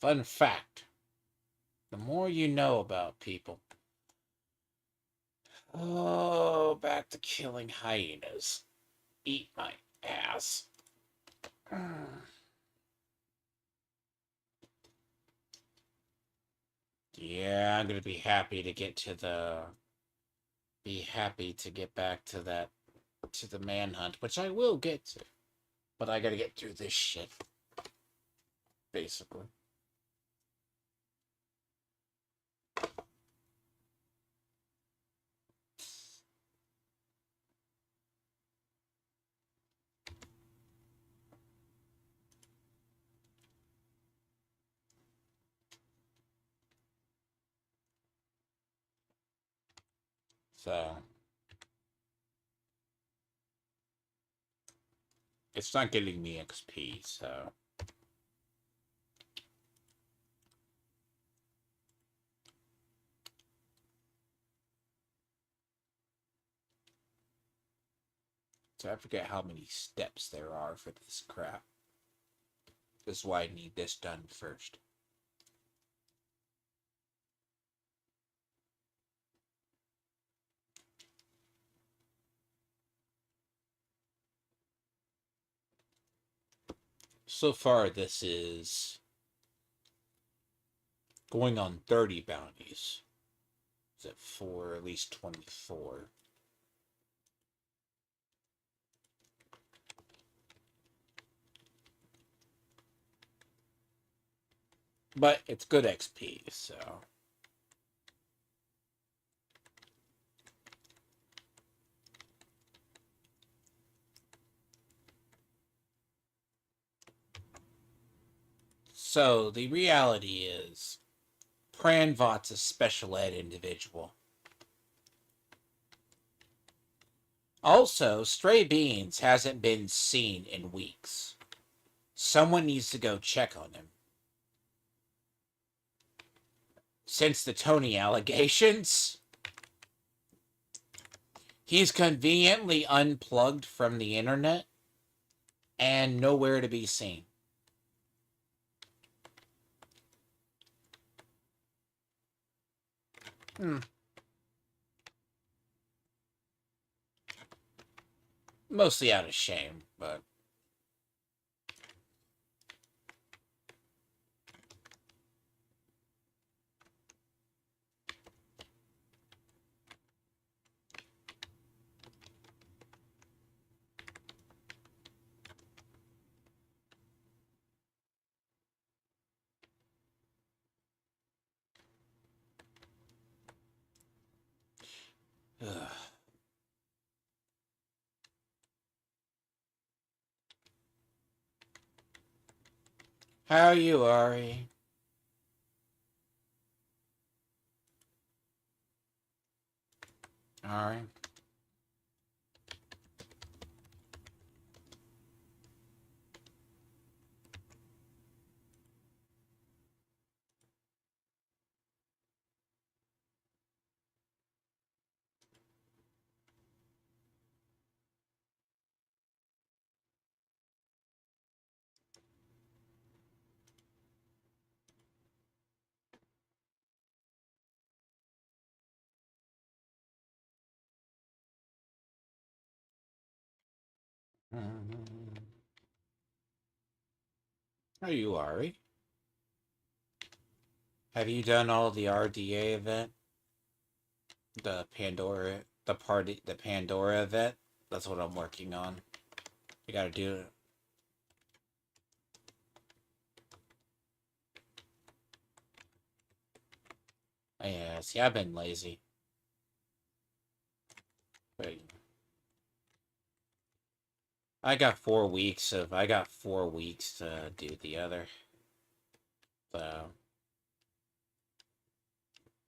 Fun fact. The more you know about people. Oh, back to killing hyenas. Eat my ass. Yeah, I'm gonna be happy to get to the... Be happy to get back to that... To the manhunt, which I will get to. But I gotta get through this shit. Basically. So it's not getting me XP, so I forget how many steps there are for this crap. This is why I need this done first. So far, this is going on 30 bounties. Is it for at least 24? But it's good XP, so. So the reality is, Pranvot's a special ed individual. Also, Stray Beans hasn't been seen in weeks. Someone needs to go check on him. Since the Tony allegations, he's conveniently unplugged from the internet and nowhere to be seen. Mostly out of shame, but ugh. How are you, Ari? Ari? How are you, Ari? Have you done all the RDA event? The Pandora event? That's what I'm working on. You gotta do it. Yeah, see, I've been lazy. But I got 4 weeks to do the other. So,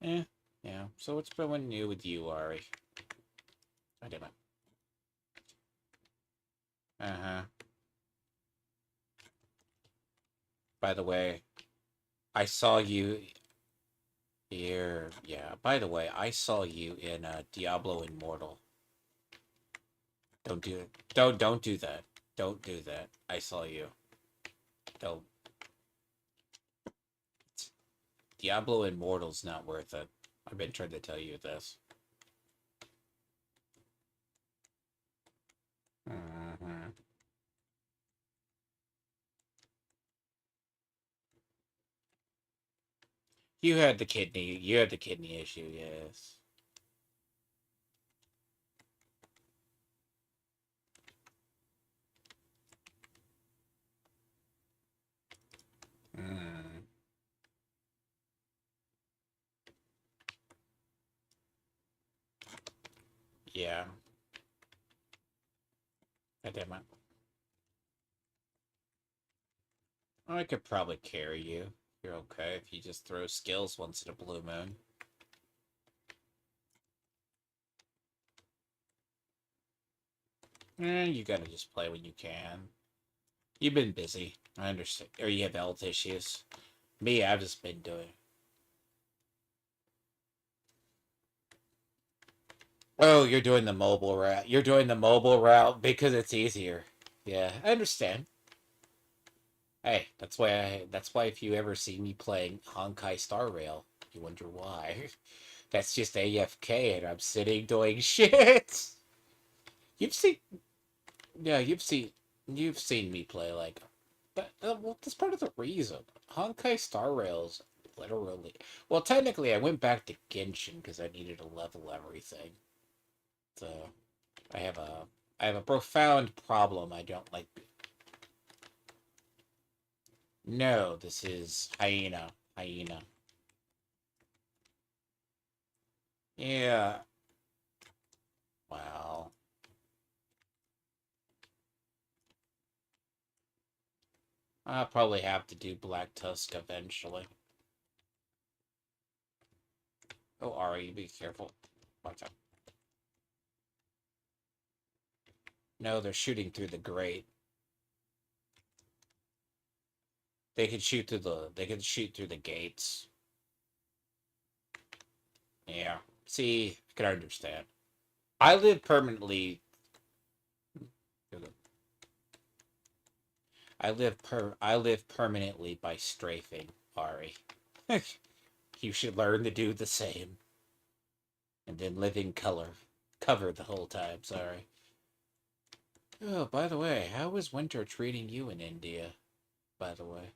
yeah. So what's been new with you, Ari? I did it. Uh-huh. By the way, I saw you here. Yeah, by the way, I saw you in Diablo Immortal. Don't do it. Don't do that. Don't do that. I saw you. Don't. Diablo Immortal's not worth it. I've been trying to tell you this. Mm-hmm. You had the kidney issue, yes. Mm. Yeah. I did my. I could probably carry you. You're okay if you just throw skills once in a blue moon. You gotta just play when you can. You've been busy. I understand. Or you have health issues. Me, I've just been doing. Oh, you're doing the mobile route. You're doing the mobile route because it's easier. Yeah, I understand. Hey, that's why if you ever see me playing Honkai Star Rail, you wonder why. That's just AFK and I'm sitting doing shit. You've seen yeah, you've seen me play like but well, that's part of the reason. Honkai Star Rail's literally well, technically I went back to Genshin because I needed to level everything. So I have a profound problem. I don't like. No, this is hyena. Hyena. Yeah. Well, I'll probably have to do Black Tusk eventually. Oh, Ari, be careful. Watch out. No, they're shooting through the grate. They can shoot through the. They can shoot through the gates. Yeah. See, I can understand. I live permanently. I live permanently by strafing, Ari. You should learn to do the same. And then living color. Cover the whole time, sorry. Oh, by the way, how is winter treating you in India? By the way.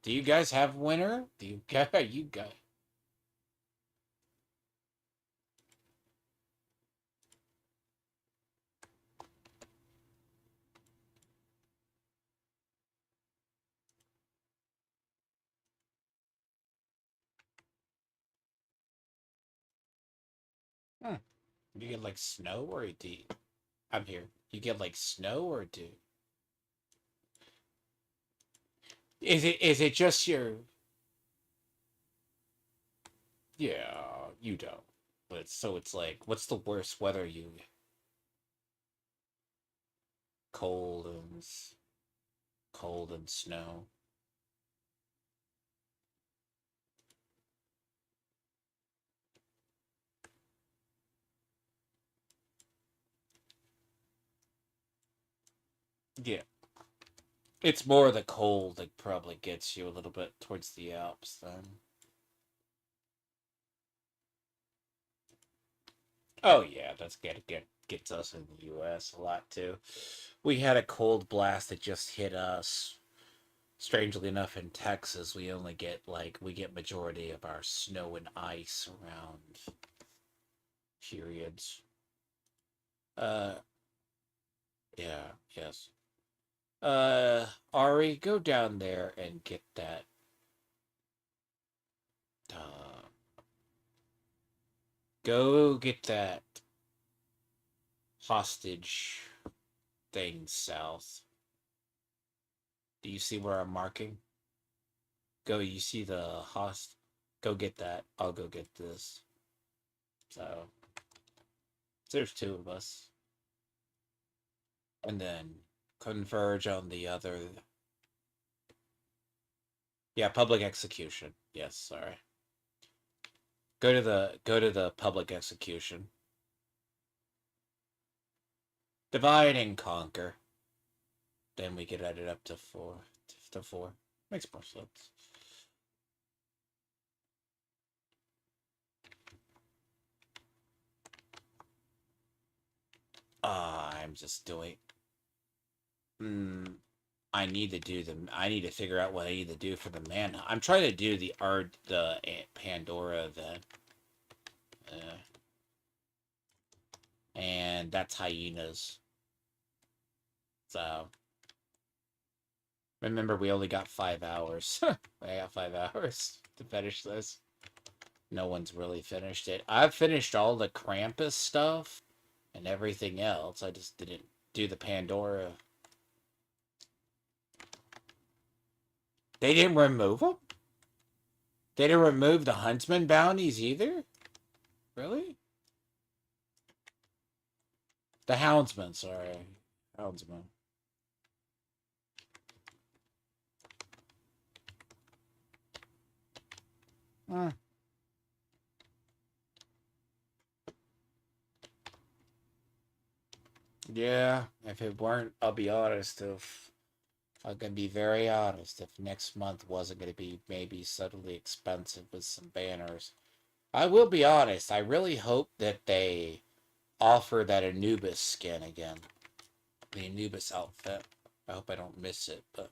Do you guys have winter? Do you you guys hmm. You get like snow or do you, I'm here. You get like snow or do is it just your yeah, you don't. But so it's like what's the worst weather you cold and cold and snow? Yeah. It's more the cold that probably gets you a little bit towards the Alps then. Oh yeah, gets us in the US a lot too. We had a cold blast that just hit us. Strangely enough in Texas, we only get we get majority of our snow and ice around periods. Uh yeah, yes. Ari, go down there and get that uh go get that hostage thing south. Do you see where I'm marking? Go, you see the host. Go get that. I'll go get this. So there's two of us. And then converge on the other. Yeah, public execution. Yes, sorry. Go to the public execution. Divide and conquer. Then we get added up to four. Makes more sense. I'm just doing. I need to do the. I need to figure out what I need to do for the Manhunt. I'm trying to do the Pandora event. And that's hyenas. So remember, we only got 5 hours. I got 5 hours to finish this. No one's really finished it. I've finished all the Krampus stuff and everything else. I just didn't do the Pandora. They didn't remove them? They didn't remove the Huntsman bounties either? Really? The Houndsman, sorry. Houndsman. Hmm. Yeah, if it weren't, I'll be honest, if I'm gonna be very honest, if next month wasn't gonna be maybe suddenly expensive with some banners, I will be honest, I really hope that they offer that Anubis skin again. The Anubis outfit. I hope I don't miss it, but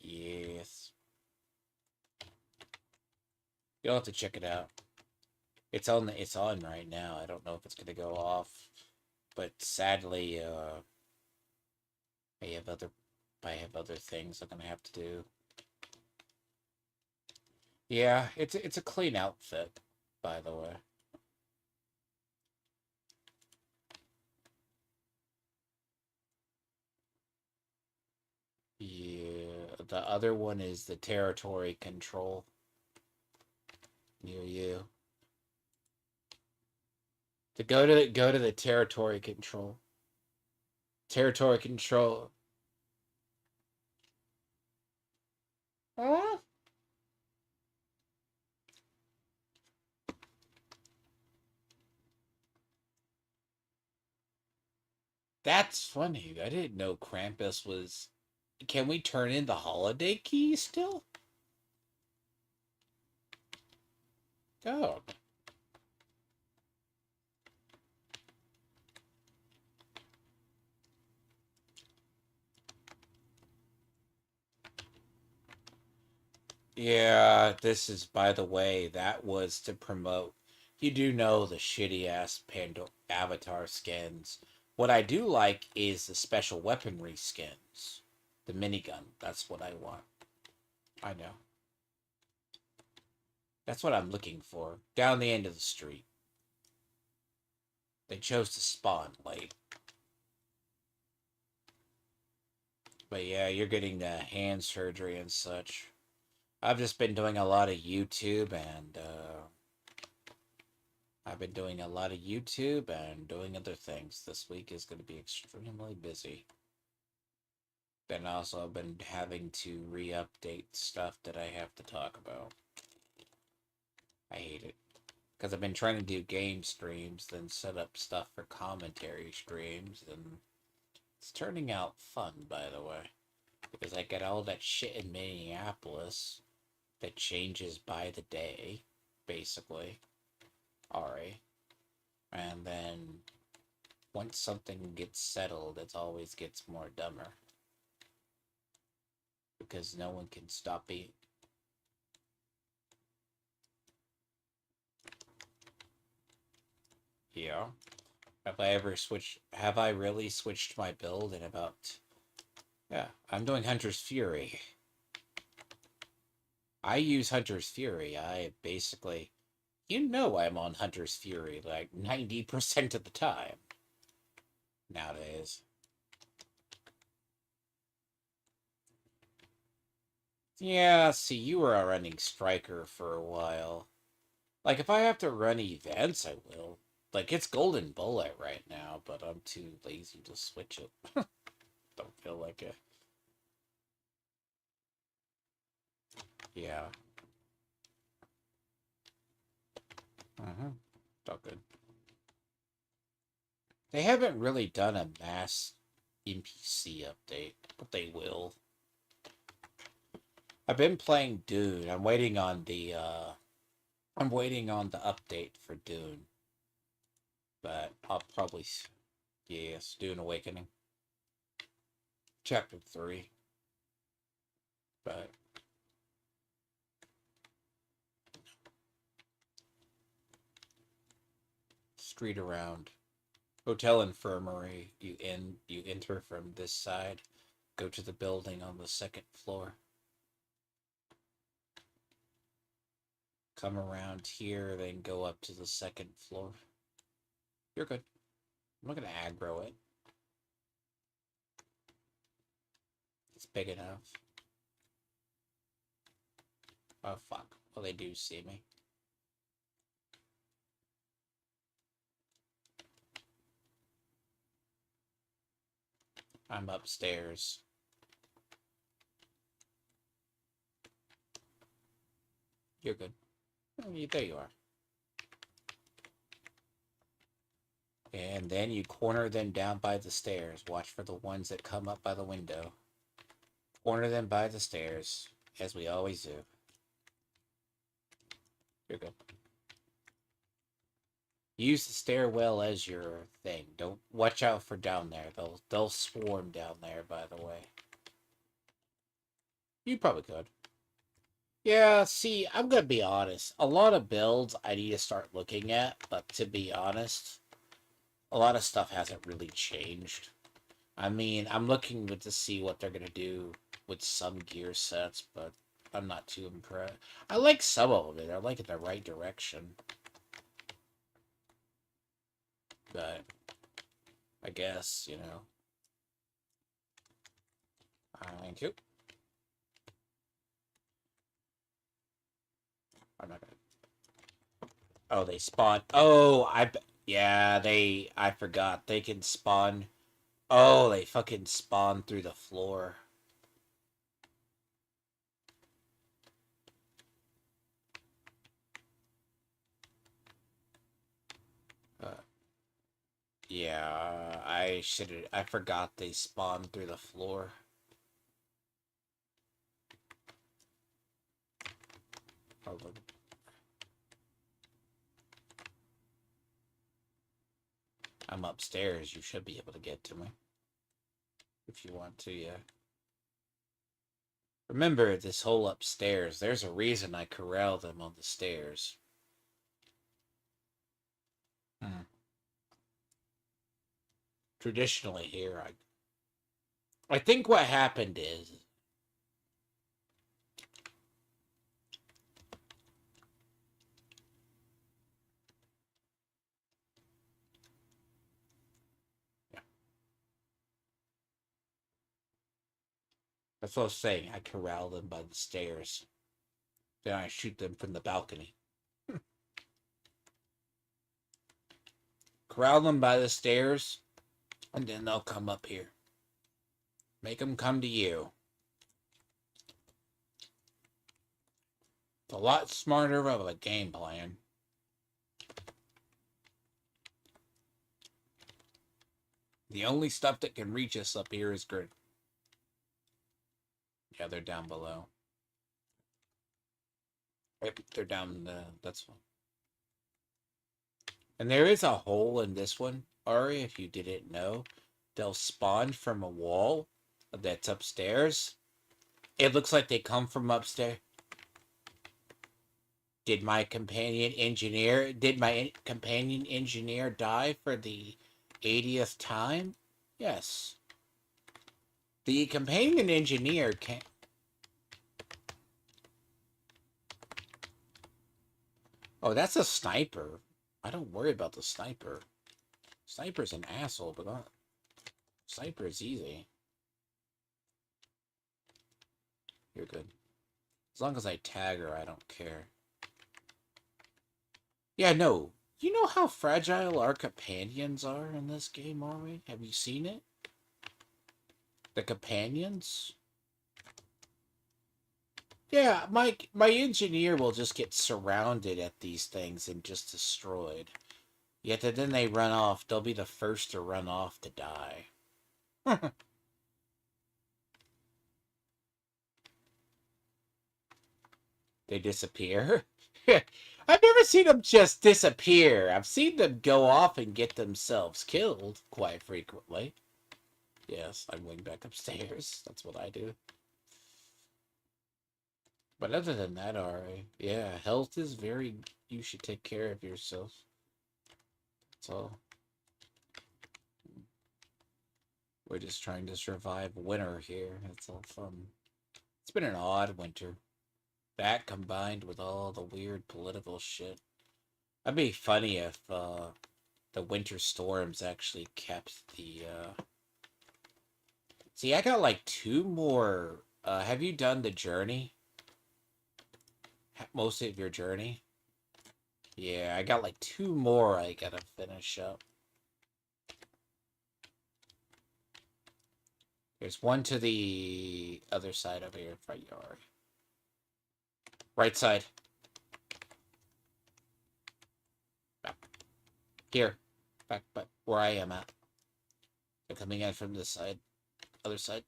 yes. You'll have to check it out. It's on right now. I don't know if it's gonna go off. But sadly, I have other I have other things I'm gonna have to do. Yeah, it's a clean outfit, by the way. Yeah, the other one is the territory control near you. To go to the territory control. Territory control. Huh? That's funny. I didn't know Krampus was. Can we turn in the holiday key still? Oh, yeah, this is, by the way, that was to promote. You do know the shitty ass Avatar skins. What I do like is the special weaponry skins. The minigun. That's what I want. I know. That's what I'm looking for. Down the end of the street. They chose to spawn late. But yeah, you're getting the hand surgery and such. I've just been doing a lot of YouTube and I've been doing a lot of YouTube and doing other things. This week is going to be extremely busy. Then also I've been having to re-update stuff that I have to talk about. I hate it. Because I've been trying to do game streams, then set up stuff for commentary streams, and it's turning out fun, by the way. Because I get all that shit in Minneapolis that changes by the day, basically. Alright. And then once something gets settled, it always gets more dumber. Because no one can stop being. Yeah. Have I really switched my build in about. Yeah, I'm doing Hunter's Fury. I use Hunter's Fury. I basically. I'm on Hunter's Fury like 90% of the time nowadays. Yeah, see, you were running Striker for a while. Like, if I have to run events, I will. Like, it's Golden Bullet right now, but I'm too lazy to switch it. Don't feel like it. Yeah. Uh-huh. It's all good. They haven't really done a mass NPC update, but they will. I've been playing Dune. I'm waiting on the update for Dune. But I'll probably yes, Dune Awakening. Chapter 3. But street around. Hotel Infirmary. You enter from this side. Go to the building on the second floor. Come around here, then go up to the second floor. You're good. I'm not gonna aggro it. It's big enough. Oh fuck. Well, they do see me. I'm upstairs. You're good. There you are. And then you corner them down by the stairs. Watch for the ones that come up by the window. Corner them by the stairs, as we always do. You're good. Use the stairwell as your thing. Don't watch out for down there. They'll swarm down there, by the way. You probably could. Yeah, see, I'm gonna be honest. A lot of builds I need to start looking at, but to be honest, a lot of stuff hasn't really changed. I mean, I'm looking to see what they're gonna do with some gear sets, but I'm not too impressed. I like some of them. They're like in the right direction. But I guess, you know. Thank you. I'm not gonna. Oh, they spawn. Oh, yeah, I forgot. They can spawn. Oh, they fucking spawn through the floor. Uh, yeah, I forgot they spawn through the floor. Oh, look. I'm upstairs. You should be able to get to me. If you want to, yeah. Remember, this whole upstairs, there's a reason I corral them on the stairs. Traditionally here, I think what happened is... Yeah. That's what I was saying. I corral them by the stairs. Then I shoot them from the balcony. Corral them by the stairs, and then they'll come up here. Make them come to you. It's a lot smarter of a game plan. The only stuff that can reach us up here is grid. Yeah, they're down below. Yep, they're down that's one. And there is a hole in this one, Ari, if you didn't know. They'll spawn from a wall that's upstairs. It looks like they come from upstairs. Did my companion engineer die for the 80th time? Yes. The companion engineer can't... Oh, that's a sniper. I don't worry about the sniper. Sniper's an asshole, but not... Sniper's easy. You're good. As long as I tag her, I don't care. Yeah, no. You know how fragile our companions are in this game, are we? Have you seen it? The companions? Yeah, my engineer will just get surrounded at these things and just destroyed. Yet then they run off. They'll be the first to run off to die. They disappear. I've never seen them just disappear. I've seen them go off and get themselves killed quite frequently. Yes, I'm going back upstairs. That's what I do. But other than that, alright. Yeah, health is very... You should take care of yourself. That's all. We're just trying to survive winter here. That's all fun. It's been an odd winter. That combined with all the weird political shit. That'd be funny if the winter storms actually kept the... See, I got like 2 more... have you done the journey? Most of your journey? Yeah, I got like 2 more I gotta finish up. There's one to the other side over here, front yard. Right side. Back. Here. Back, but where I am at. They're coming in from this side. Other side.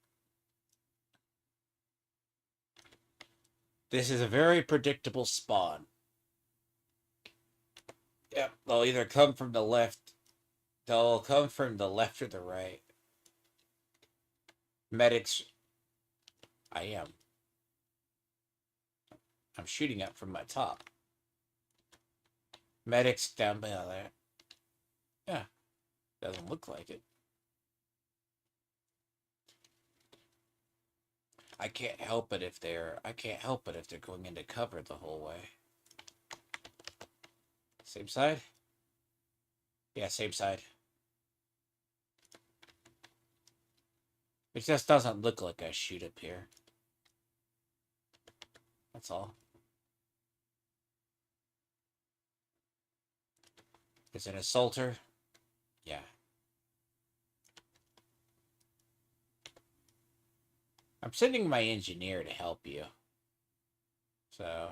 This is a very predictable spawn. Yep, they'll either come from the left. They'll come from the left or the right. Medics. I am. I'm shooting up from my top. Medics down by there. Yeah. Doesn't look like it. I can't help it if they're going into cover the whole way. Same side? Yeah, same side. It just doesn't look like I shoot up here. That's all. Is it an assaulter? Yeah. I'm sending my engineer to help you. So.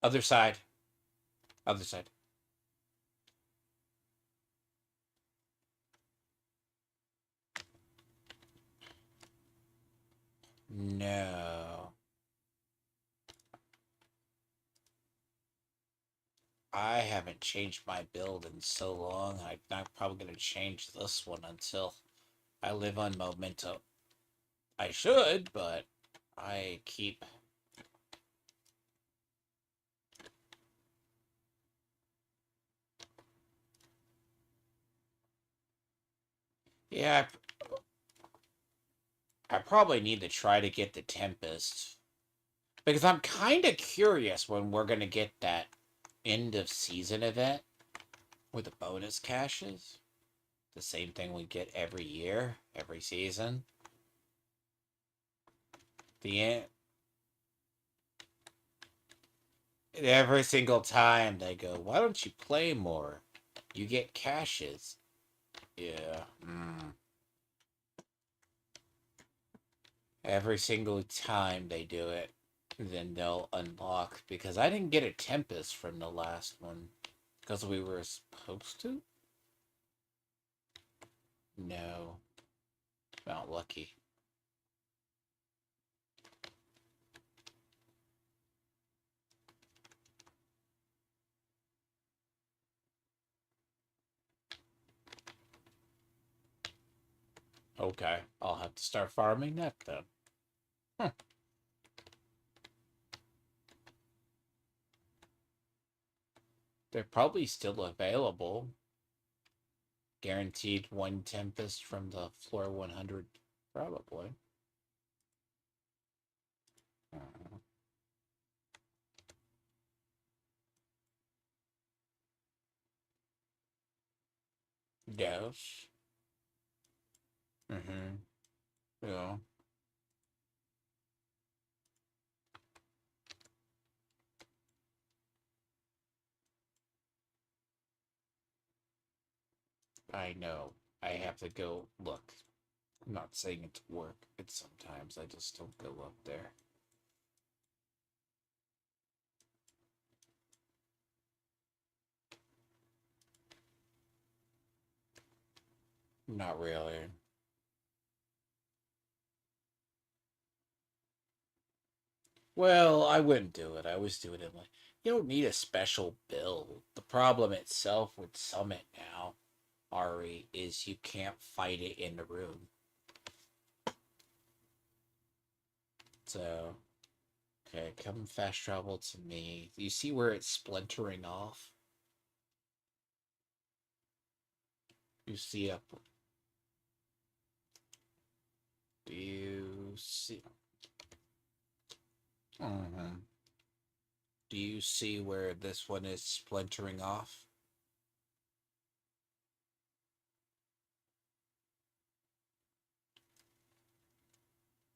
Other side. Other side. No. I haven't changed my build in so long. I'm not probably going to change this one until I live on Memento. I should, but I keep... Yeah, I probably need to try to get the Tempest. Because I'm kind of curious when we're going to get that end of season event with the bonus caches. The same thing we get every year, every season. The end. Every single time they go, why don't you play more? You get caches. Yeah. Every single time they do it, then they'll unlock. Because I didn't get a Tempest from the last one. Because we were supposed to? No. Not lucky. Okay, I'll have to start farming that then. They're probably still available. Guaranteed one Tempest from the floor 100. Probably. Yes. Yeah. I know. I have to go look. I'm not saying it's work. It's sometimes I just don't go up there. Not really. Well, I wouldn't do it. I always do it in like, you don't need a special build. The problem itself with Summit now, Ari, is you can't fight it in the room. So, okay, come fast travel to me. You see where it's splintering off? You see up. Do you see? Do you see where this one is splintering off?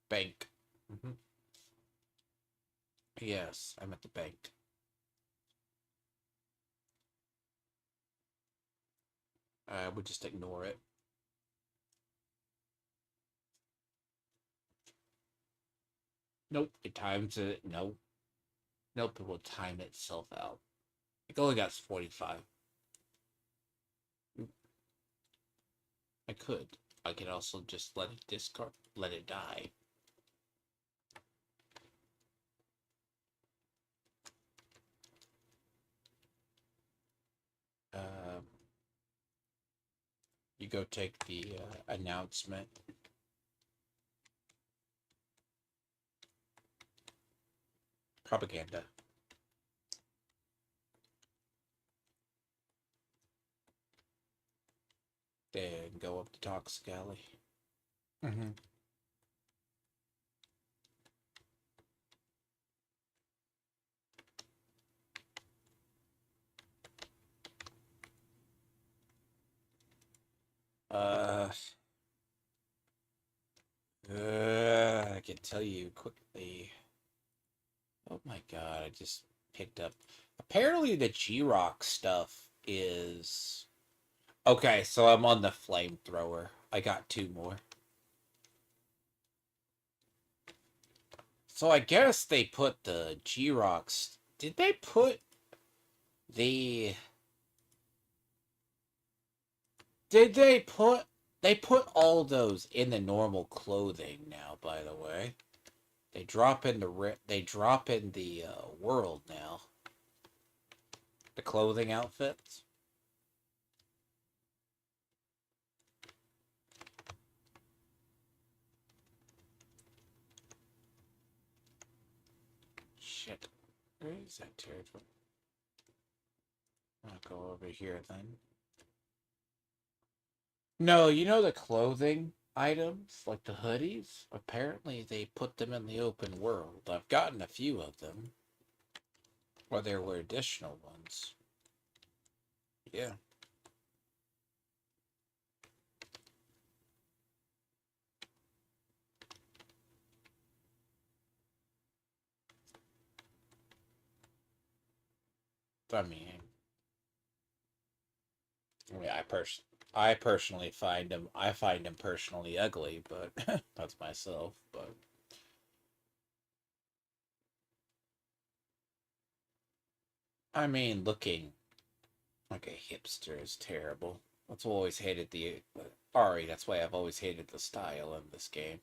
Bank. Yes, I'm at the bank. I would just ignore it. Nope, it times it. Nope. Nope, it will time itself out. It only got 45. I could. I could also just let it discard, let it die. Uh, you go take the announcement. Propaganda. Then go up to Toxic Alley. Mm-hmm. Uh, I can tell you quickly. Oh my god, I just picked up. Apparently, the G-Rock stuff is. Okay, so I'm on the flamethrower. I got two more. So I guess they put the G-Rocks. Did they put the. Did they put. They put all those in the normal clothing now, by the way. They drop in the world now. The clothing outfits. Shit. Where is that territory? I'll go over here then. No, you know the clothing items, like the hoodies? Apparently they put them in the open world. I've gotten a few of them. Or there were additional ones. Yeah. I mean, I personally find them. I find them personally ugly, but that's myself. But I mean, looking like a hipster is terrible. That's why I've always hated the Ari. That's why I've always hated the style in this game.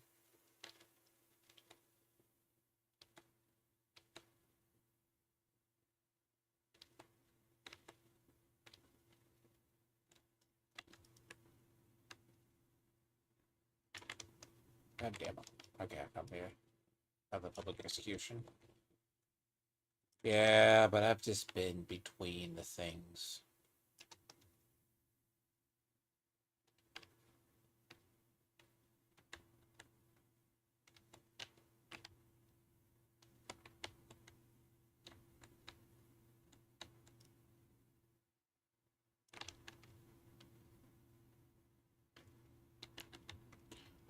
God damn it. Okay, come here. Have the public execution. Yeah, but I've just been between the things.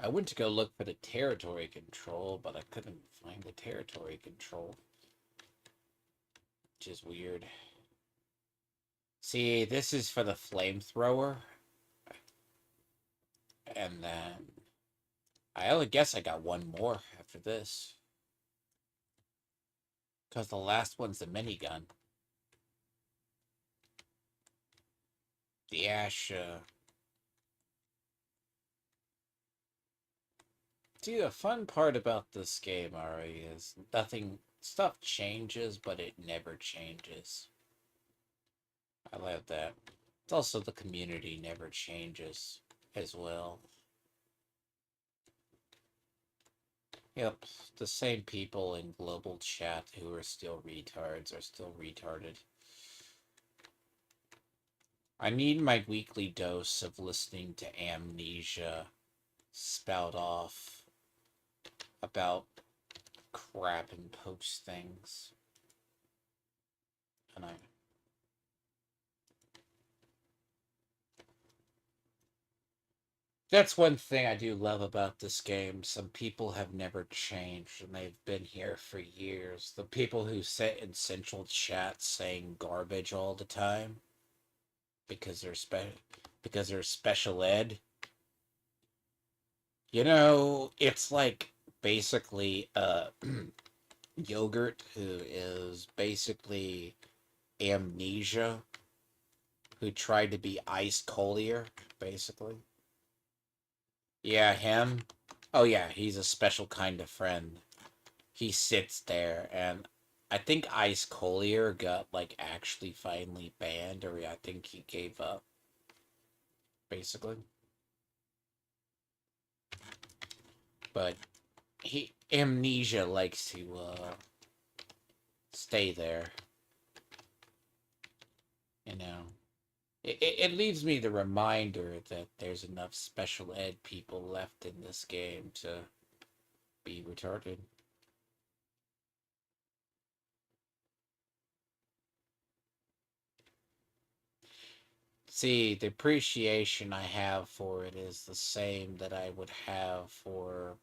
I went to go look for the territory control, but I couldn't find the territory control, which is weird. See, this is for the flamethrower, and then I only guess I got one more after this, because the last one's the minigun. The ash. See, the fun part about this game, Ari, is nothing. Stuff changes, but it never changes. I love that. It's also the community never changes as well. Yep, the same people in global chat who are still retards are still retarded. I need my weekly dose of listening to Amnesia spout off about crap and post things. And that's one thing I do love about this game. Some people have never changed and they've been here for years. The people who sit in central chat saying garbage all the time because because they're special ed. You know, it's like basically yogurt who is basically amnesia who tried to be Ice Collier, basically. Yeah, him. Oh yeah, he's a special kind of friend. He sits there, and I think Ice Collier got like actually finally banned, or I think he gave up, basically. But he Amnesia likes to stay there, you know. It leaves me the reminder that there's enough special ed people left in this game to be retarded. See, the appreciation I have for it is the same that I would have for.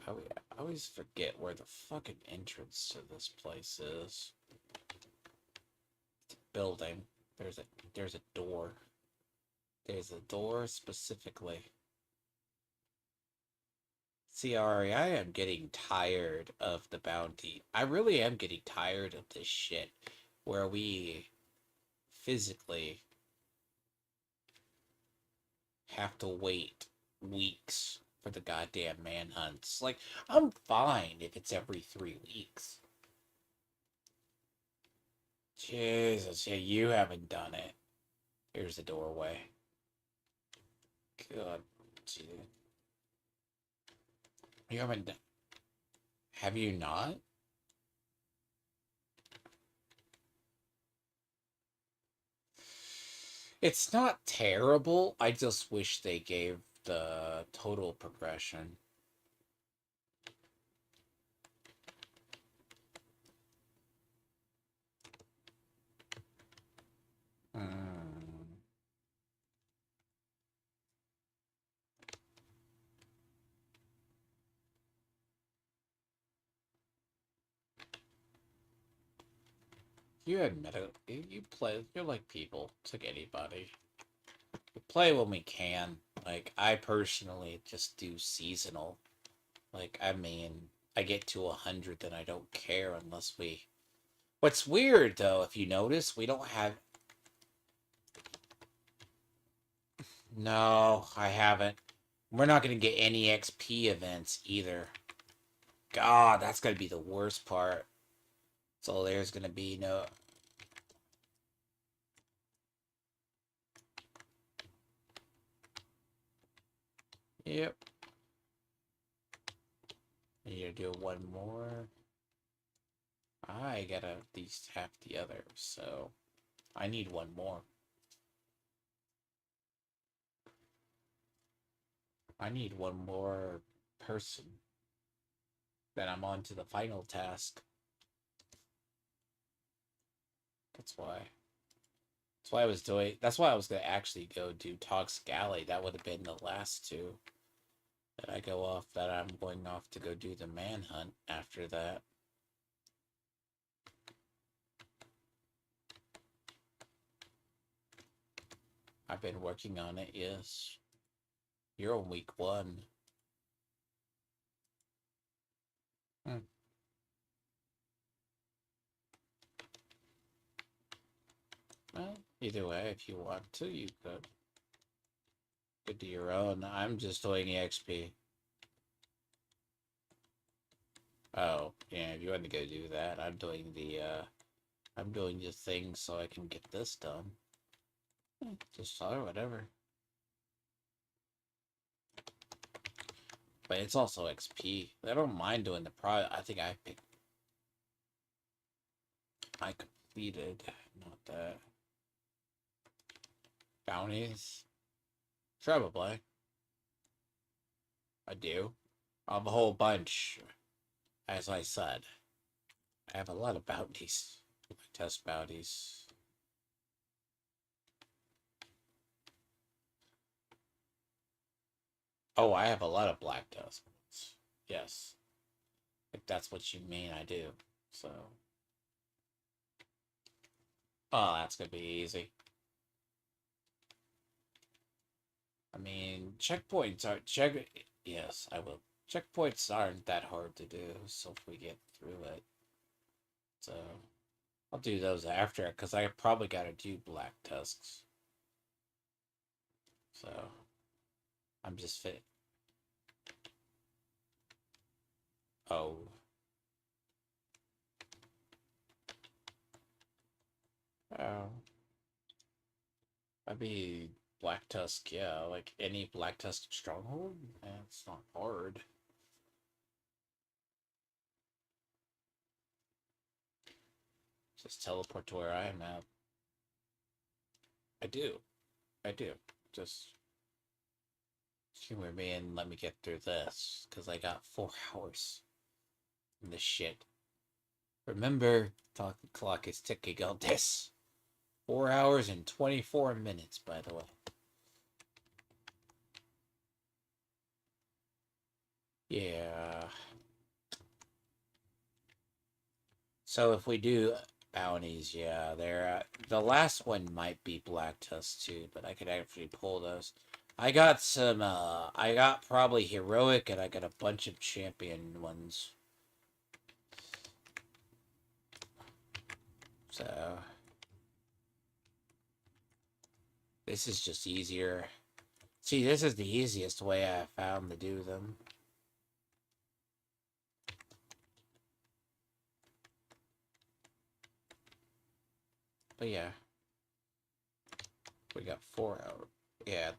I always forget where the fucking entrance to this place is. It's a building. There's a there's a door. There's a door specifically. See, Ari, I am getting tired of the bounty. I really am getting tired of this shit where we physically have to wait weeks for the goddamn manhunts. Like, I'm fine if it's every 3 weeks. Jesus, yeah, you haven't done it. Here's the doorway. God, dude. You haven't done. Have you not? It's not terrible. I just wish they gave the total progression. Hmm. You admit it. You play. You're like people. It's like anybody. We play when we can. Like, I personally just do seasonal. Like, I mean, I get to 100, then I don't care unless we. What's weird though, if you notice, we don't have. No, I haven't. We're not gonna get any XP events either. God, that's gonna be the worst part. So there's gonna be no. Yep. Need to do one more. I gotta at least have the other, so I need one more. I need one more person. Then I'm on to the final task. That's why. That's why I was doing. That's why I was gonna actually go do Toxic Alley. That would have been the last two that I go off. That I'm going off to go do the manhunt after that. I've been working on it. Yes, you're on week 1. Hmm. Well, either way, if you want to, you could. Could do your own. I'm just doing EXP. Oh, yeah, if you want to go do that, I'm doing the thing so I can get this done. Just whatever. But it's also XP. I don't mind doing the pro. I think I completed, not that. Bounties? Probably. I do. I have a whole bunch, as I said. I have a lot of bounties. Test bounties. Oh, I have a lot of black dust. Yes. If that's what you mean, I do. So. Oh, that's gonna be easy. I mean, checkpoints are Yes, I will. Checkpoints aren't that hard to do, so if we get through it, so I'll do those after it because I probably gotta do black tusks. So I'm just fit. Oh, oh, I mean black tusk. Yeah, like any black tusk stronghold. It's not hard. Just teleport to where I am at. I do. I do. Just humor me and let me get through this, because I got 4 hours in this shit. Remember, the clock is ticking on this. 4 hours and 24 minutes, by the way. Yeah. So if we do bounties, yeah, they're the last one might be Black Tusk too, but I could actually pull those. I got some. I got probably heroic, and I got a bunch of champion ones. So this is just easier. See, this is the easiest way I found to do them. But yeah, we got 4 hours. Yeah,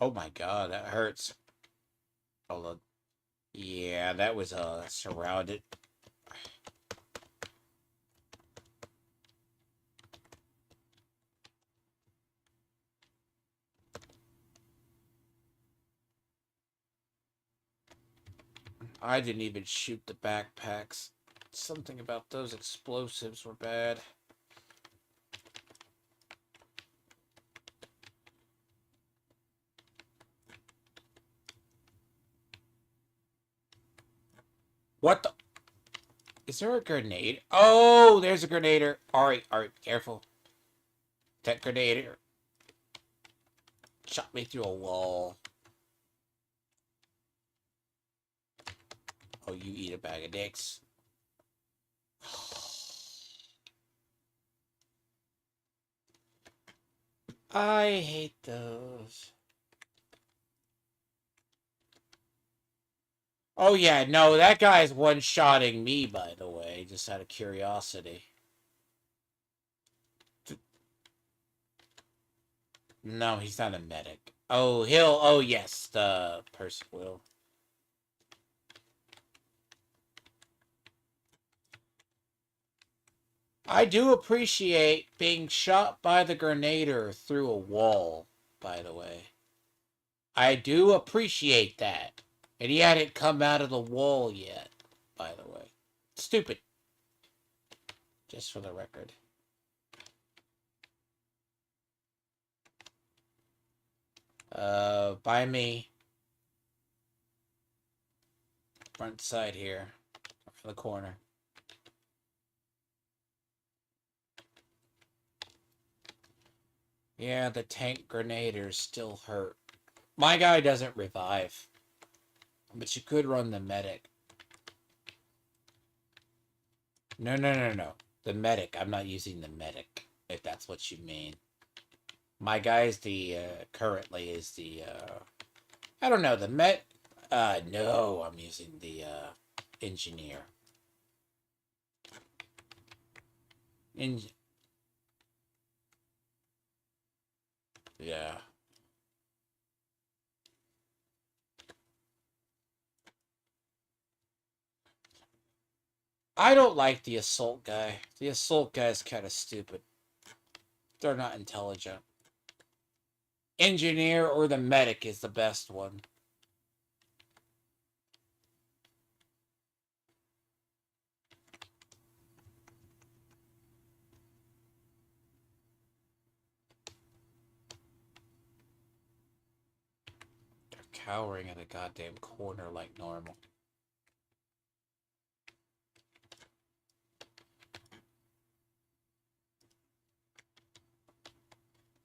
oh my god, that hurts. Hold on. Yeah, that was surrounded. I didn't even shoot the backpacks. Something about those explosives were bad. What the? Is there a grenade? Oh, there's a grenader. Alright, careful. That grenader shot me through a wall. Oh, you eat a bag of dicks. I hate those. Oh yeah, no, that guy's one-shotting me, by the way, just out of curiosity. No, he's not a medic. Oh, oh yes, the person will. I do appreciate being shot by the grenader through a wall, by the way. I do appreciate that. And he hadn't come out of the wall yet, by the way. Stupid. Just for the record. By me. Front side here. For the corner. Yeah, the tank grenaders still hurt. My guy doesn't revive. But you could run the medic. No. The medic. I'm not using the medic, if that's what you mean. My guy is the, currently is the, I don't know, the no, I'm using the, engineer. Yeah. I don't like the assault guy. The assault guy is kind of stupid. They're not intelligent. Engineer or the medic is the best one. cowering in a goddamn corner like normal.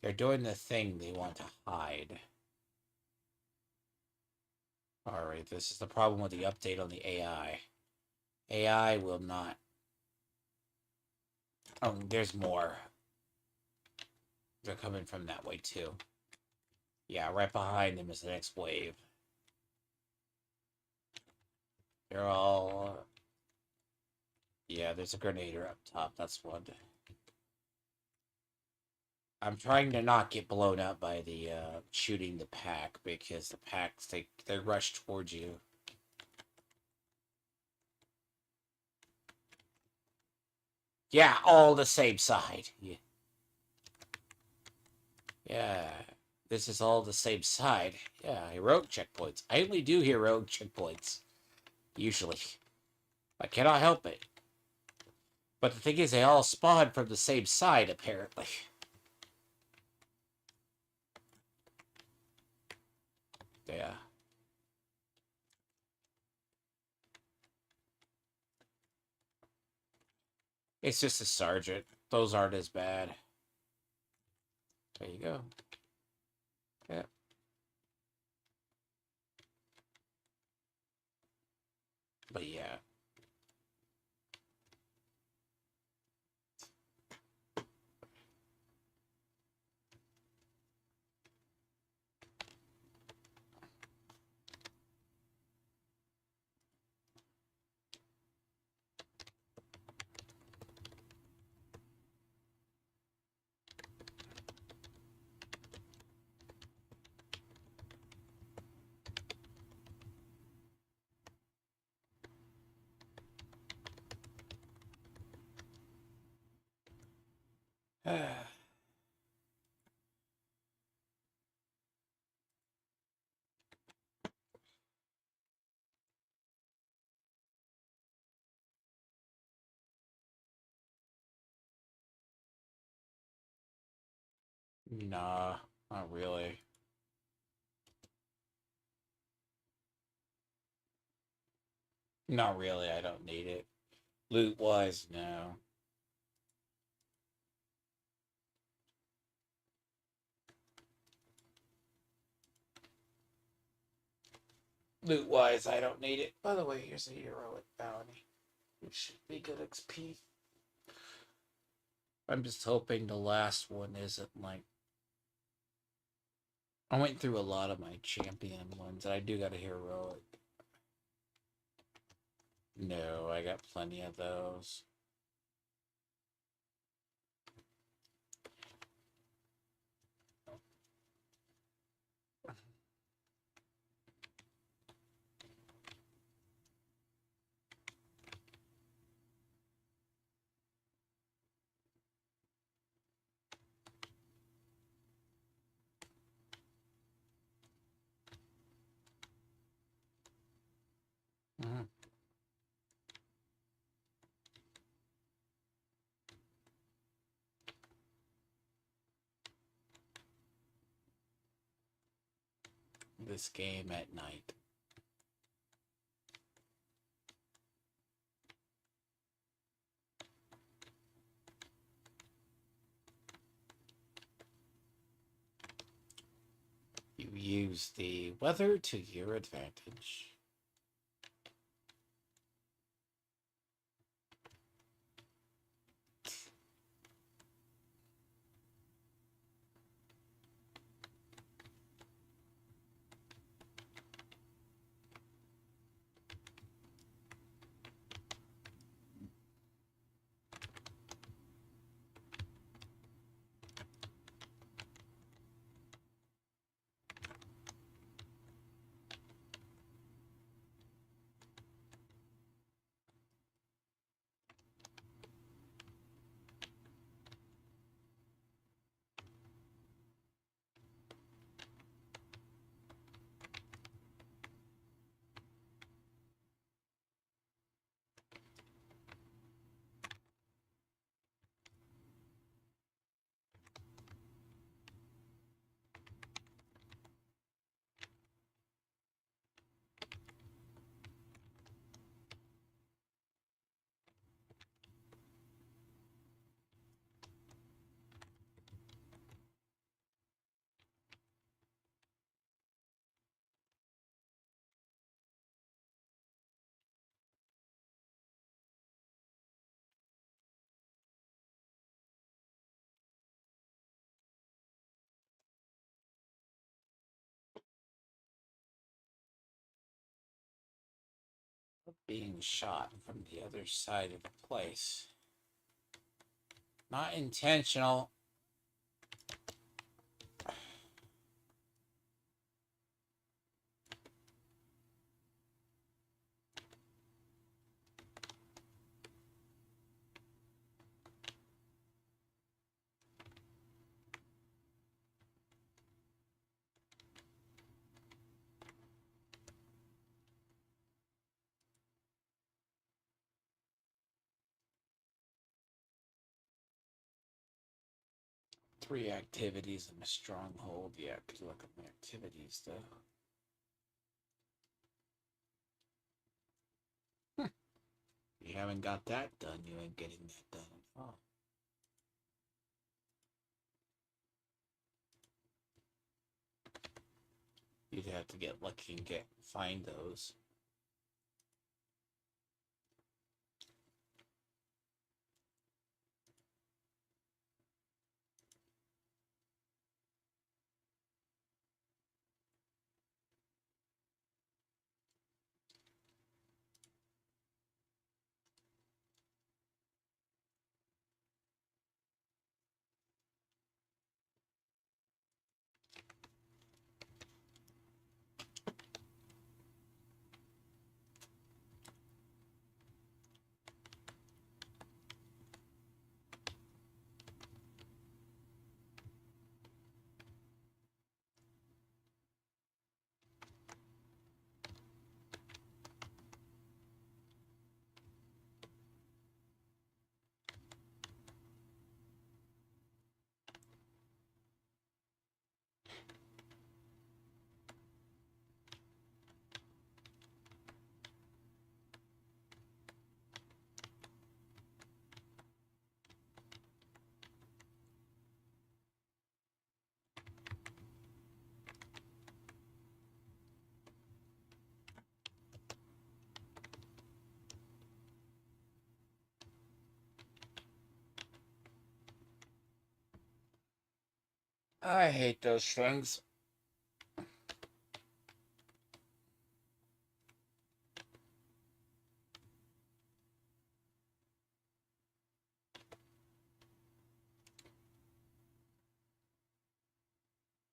They're doing the thing they want to hide. Alright, this is the problem with the update on the AI. AI will not... Oh, there's more. They're coming from that way, too. Yeah, right behind them is the next wave. They're all... Yeah, there's a grenader up top, that's one. I'm trying to not get blown up by the, shooting the pack, because the packs, they rush towards you. Yeah, all the same side. Yeah. Yeah. This is all the same side. Yeah, heroic checkpoints. I only do heroic checkpoints. Usually. I cannot help it. But the thing is, they all spawn from the same side, apparently. Yeah. It's just a sergeant. Those aren't as bad. There you go. Yeah. But yeah. Nah, not really. Not really, I don't need it. Loot-wise, no. Loot-wise, I don't need it. By the way, here's a heroic bounty. Which should be good XP. I'm just hoping the last one isn't like... I went through a lot of my champion ones, and I do got a heroic. No, I got plenty of those. Mhm. This game at night. You use the weather to your advantage. being shot from the other side of the place. Not intentional. Three activities in a stronghold. Yeah, could look at my activities though. You haven't got that done, you ain't getting that done. Oh. You'd have to get lucky and find those. I hate those things.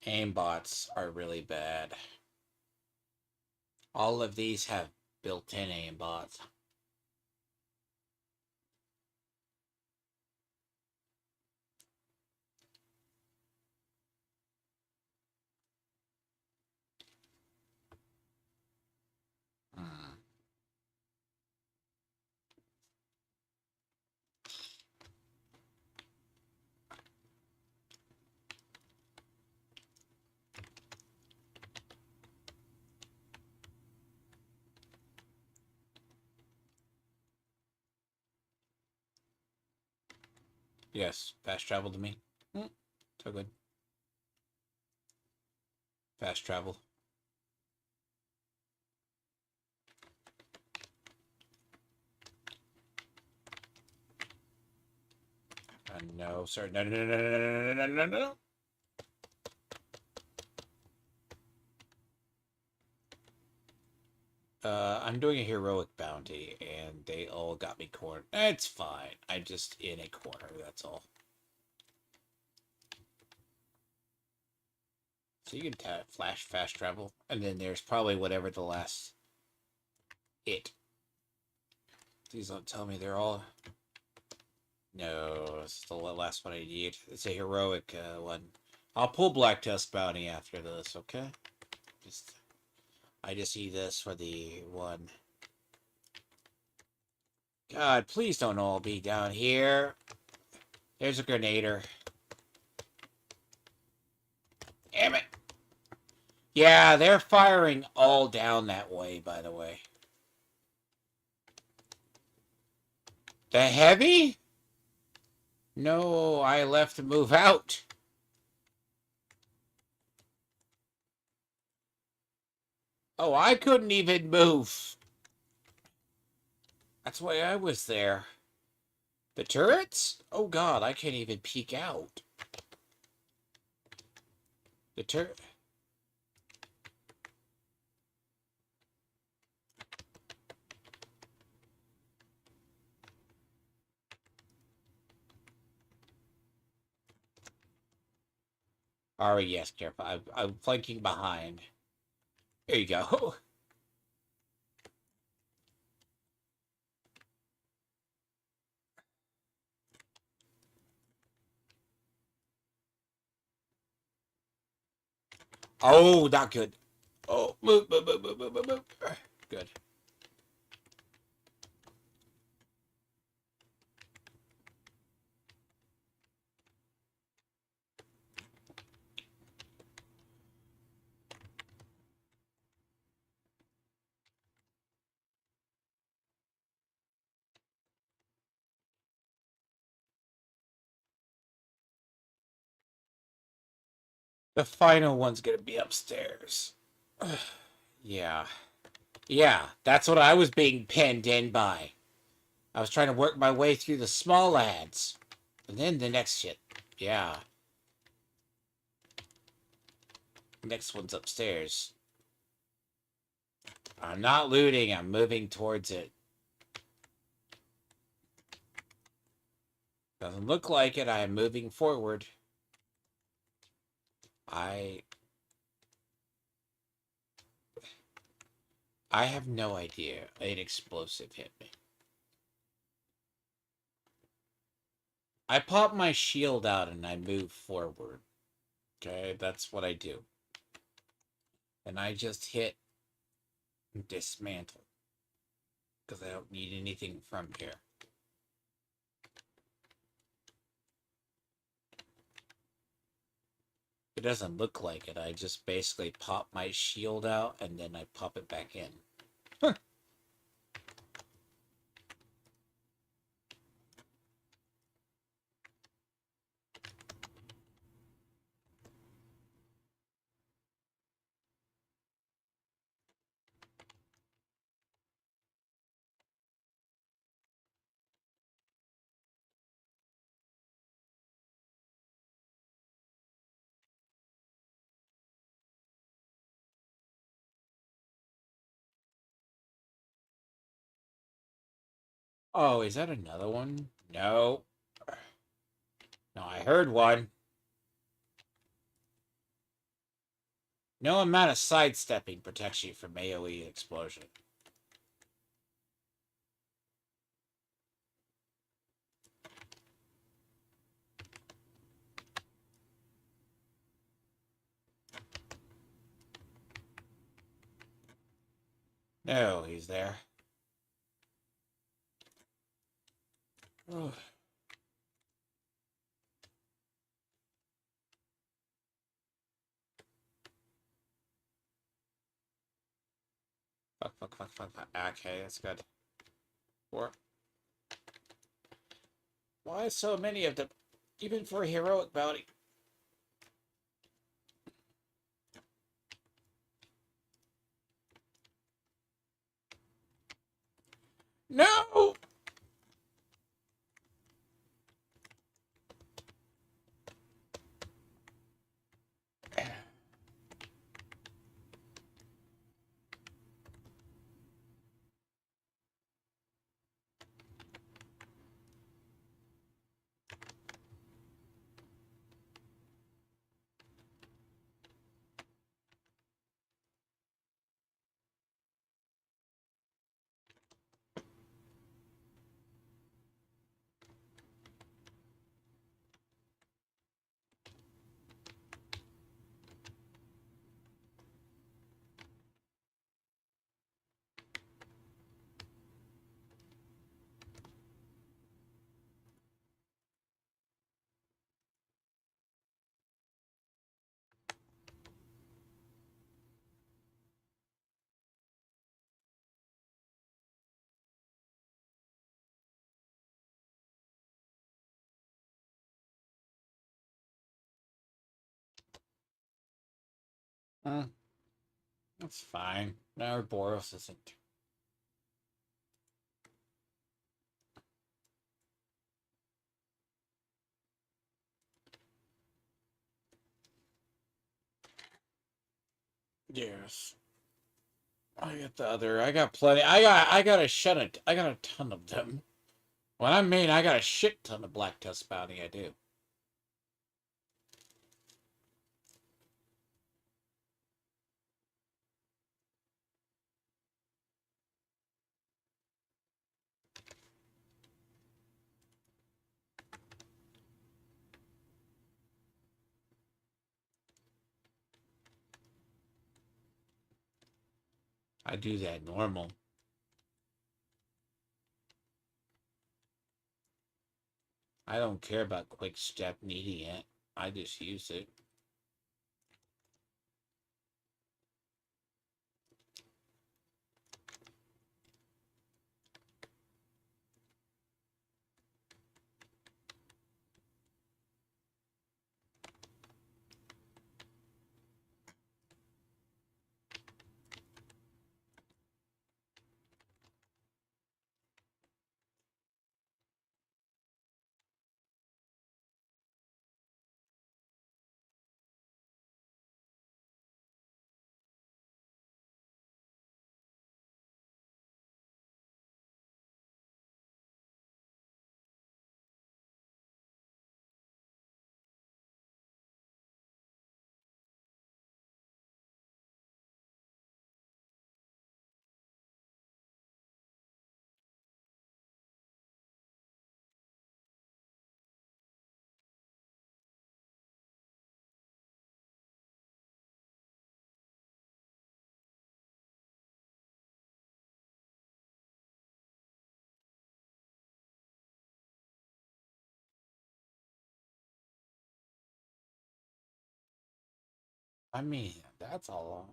Aimbots are really bad. All of these have built-in aimbots. Hmm. Yes, fast travel to me. So good. Fast travel. No, sir. No, no, no, no, no, no, no, no, no. I'm doing a heroic bounty, and they all got me cornered. It's fine. I'm just in a corner, that's all. So you can flash fast travel, and then there's probably whatever the last it. Please don't tell me they're all. No, it's the last one I need. It's a heroic one. I'll pull Black Tusk Bounty after this, okay? I just need this for the one. God, please don't all be down here. There's a grenader. Damn it! Yeah, they're firing all down that way, by the way. The heavy? No, I left to move out. Oh, I couldn't even move. That's why I was there. The turrets? Oh god, I can't even peek out. The turret. Ari, yes, careful. I'm flanking behind. There you go. Oh, not good. Oh, move, move, move, move, move, move, move. Good. The final one's gonna be upstairs. Yeah. Yeah, that's what I was being penned in by. I was trying to work my way through the small ads. And then the next shit. Yeah. Next one's upstairs. I'm not looting, I'm moving towards it. Doesn't look like it, I am moving forward. I have no idea. An explosive hit me. I pop my shield out and I move forward. Okay, that's what I do. And I just hit dismantle. Because I don't need anything from here. It doesn't look like it. I just basically pop my shield out and then I pop it back in. Huh. Oh, is that another one? No. No, I heard one. No amount of sidestepping protects you from AoE explosion. No, he's there. Ugh. Fuck, fuck, fuck, fuck, fuck. Okay, that's good. Four. Why so many of them? Even for a heroic bounty. No! That's fine. No, Boros isn't. Yes. I got the other. I got plenty. I got a shut. I got a ton of them. When I mean, I got a shit ton of Black Tusk bounty. I do. I do that normal. I don't care about quick step needing it. I just use it. I mean, that's a lot.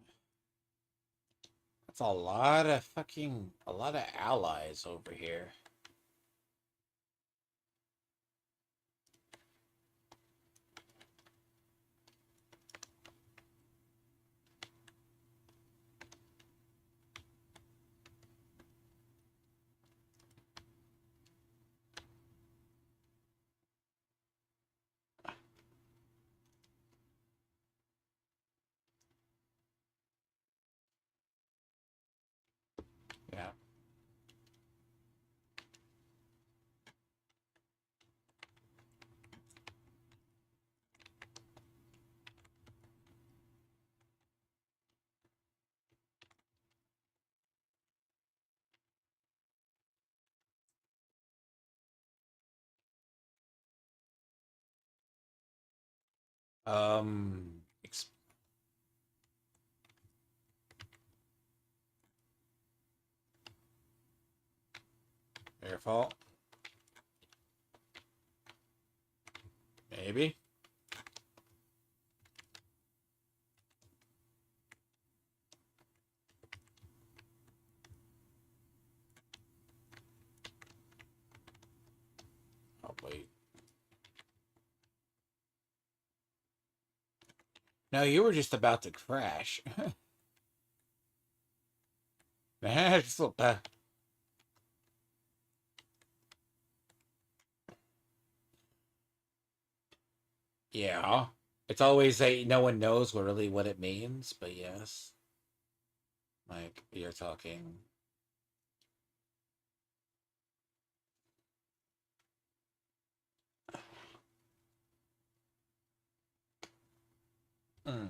That's a lot of allies over here. Yeah. Um, ex- Their fault. Maybe. Oh wait. No, you were just about to crash. That's a bad. Yeah. It's always a no one knows what really what it means, but yes. Like you're talking. Mm,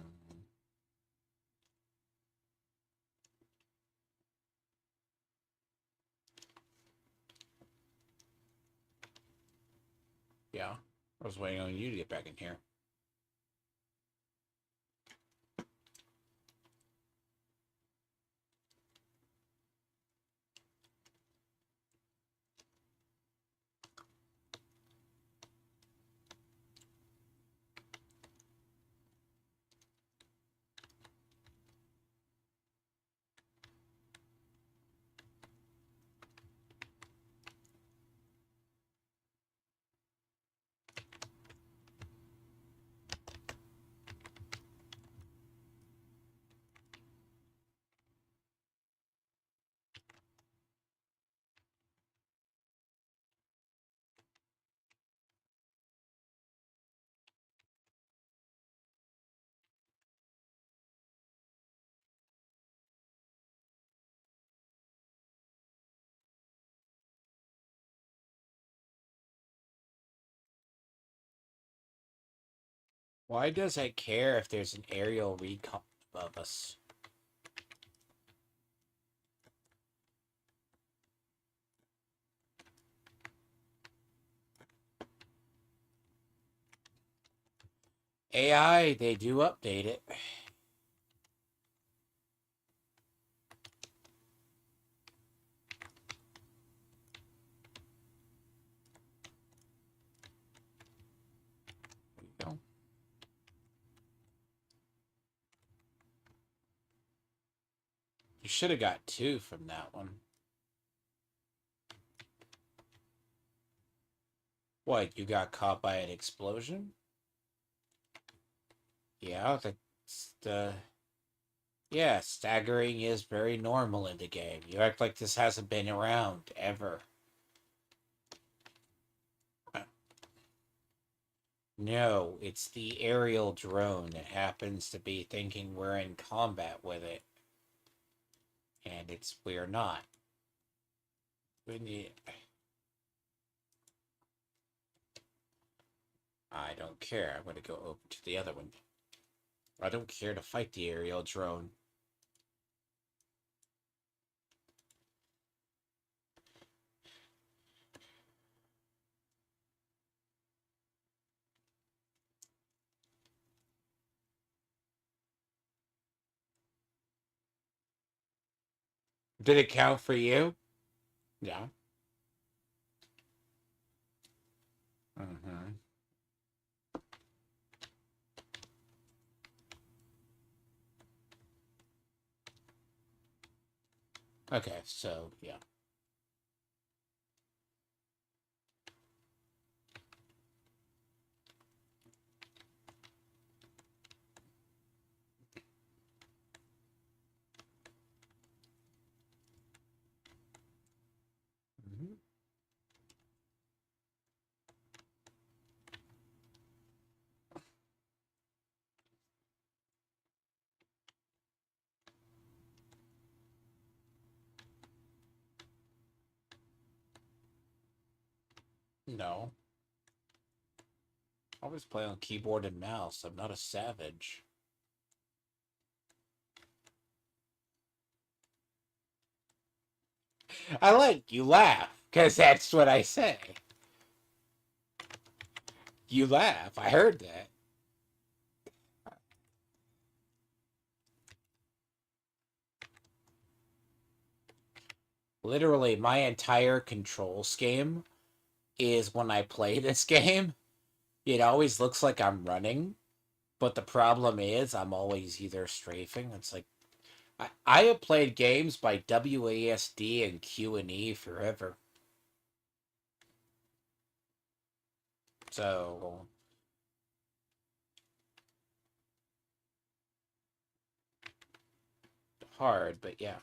yeah. I was waiting on you to get back in here. Why does it care if there's an aerial recon above us? AI, they do update it. should have got 2 from that one. What, you got caught by an explosion? Yeah, that's the... Yeah, staggering is very normal in the game. You act like this hasn't been around, ever. No, it's the aerial drone that happens to be thinking we're in combat with it. And we're not. I don't care. I'm gonna go over to the other one. I don't care to fight the aerial drone. Did it count for you? Yeah. Mm-hmm. Okay, so, yeah. Mm-hmm. No. I always play on keyboard and mouse. I'm not a savage. I like you laugh, because that's what I say. You laugh. I heard that. Literally, my entire control scheme is when I play this game, it always looks like I'm running, but the problem is I'm always either strafing. It's like I have played games by WASD and Q&E forever. So hard, but yeah.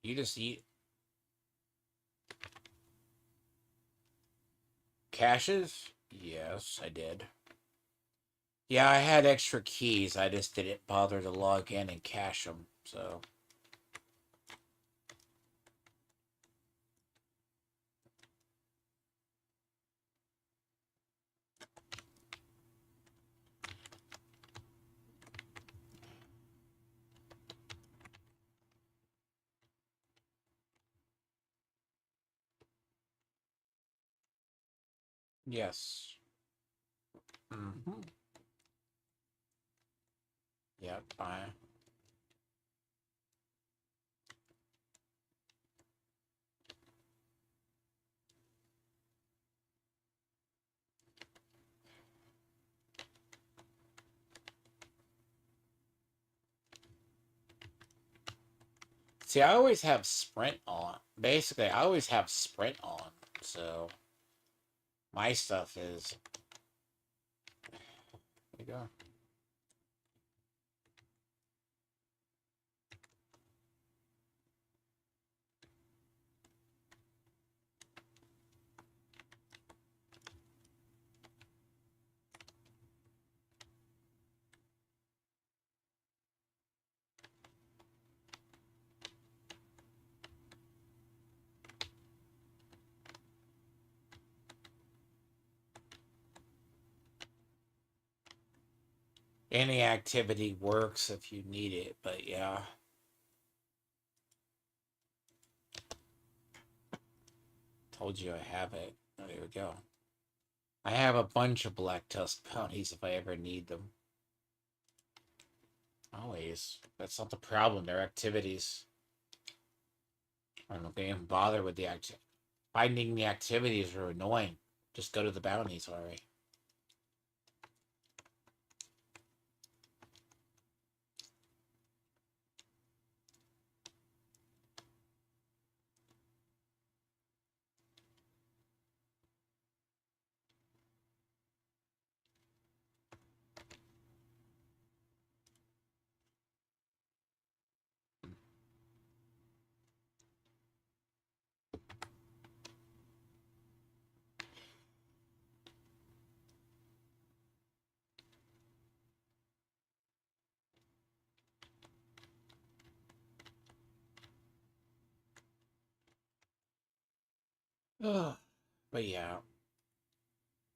You just eat caches? Yes, I did. Yeah, I had extra keys. I just didn't bother to log in and cache them. So yes. Mm-hmm. Yep. See, I always have sprint on. Basically, I always have sprint on. So my stuff is. There you go. Any activity works if you need it, but yeah. Told you I have it. Oh, there we go. I have a bunch of black tusk bounties if I ever need them. Always. That's not the problem. They're activities. I don't even bother with the act. Finding the activities are annoying. Just go to the bounties already. But yeah,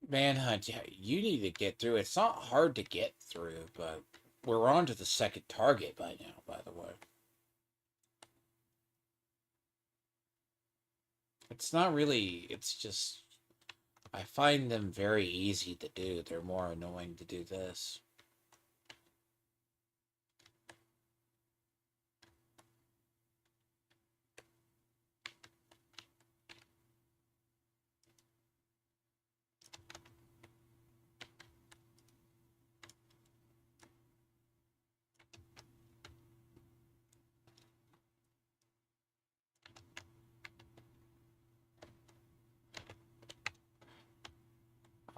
Manhunt, yeah, you need to get through. It's not hard to get through, but we're on to the second target by now, by the way. It's not really, it's just, I find them very easy to do. They're more annoying to do this.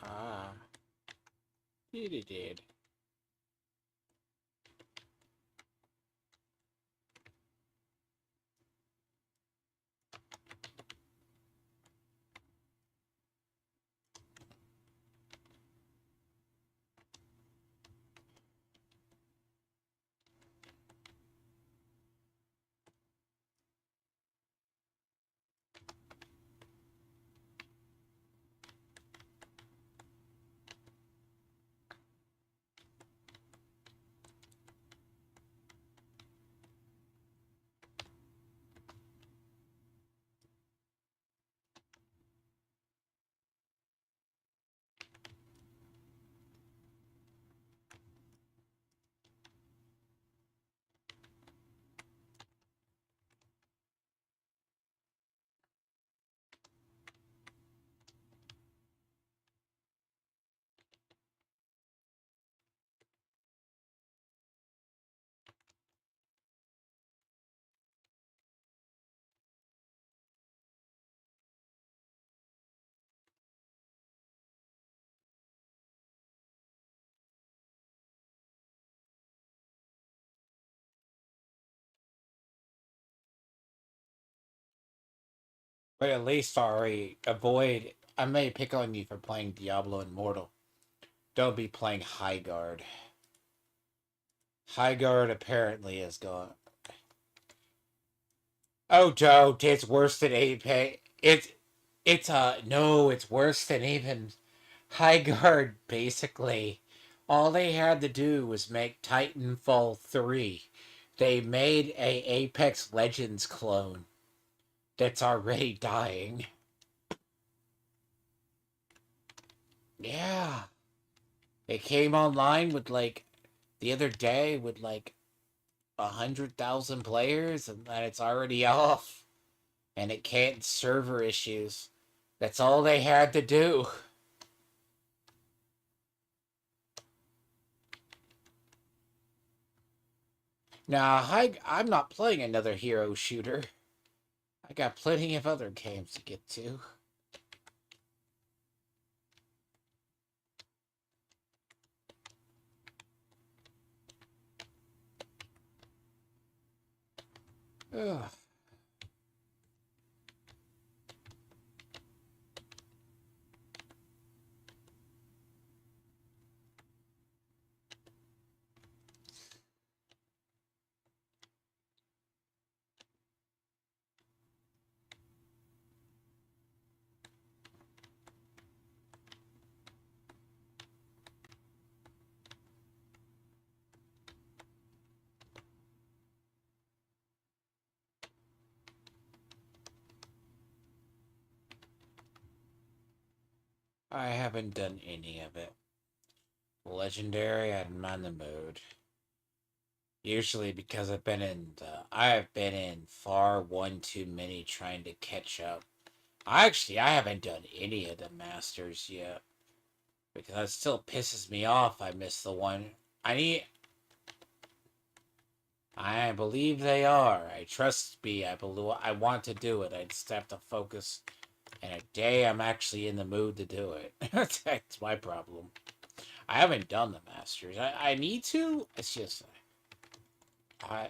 Ah, you did. But at least, sorry, avoid. I may pick on you for playing Diablo Immortal. Don't be playing High Guard. High Guard apparently is gone. Oh, Joe, it's worse than Apex. No, it's worse than even High Guard. Basically, all they had to do was make Titanfall 3. They made a Apex Legends clone that's already dying. Yeah, it came online with like the other day with like 100,000 players, and then it's already off, and it can't server issues. That's all they had to do. Nah, I'm not playing another hero shooter. I got plenty of other games to get to. Ugh. I haven't done any of it. Legendary, I'm not in the mood. Usually because I have been in far one too many trying to catch up. I haven't done any of the masters yet because that still pisses me off. I missed the one. I need. I believe they are. I trust me. I believe. I want to do it. I just have to focus. And a day I'm actually in the mood to do it. That's my problem. I haven't done the masters. I need to. It's just I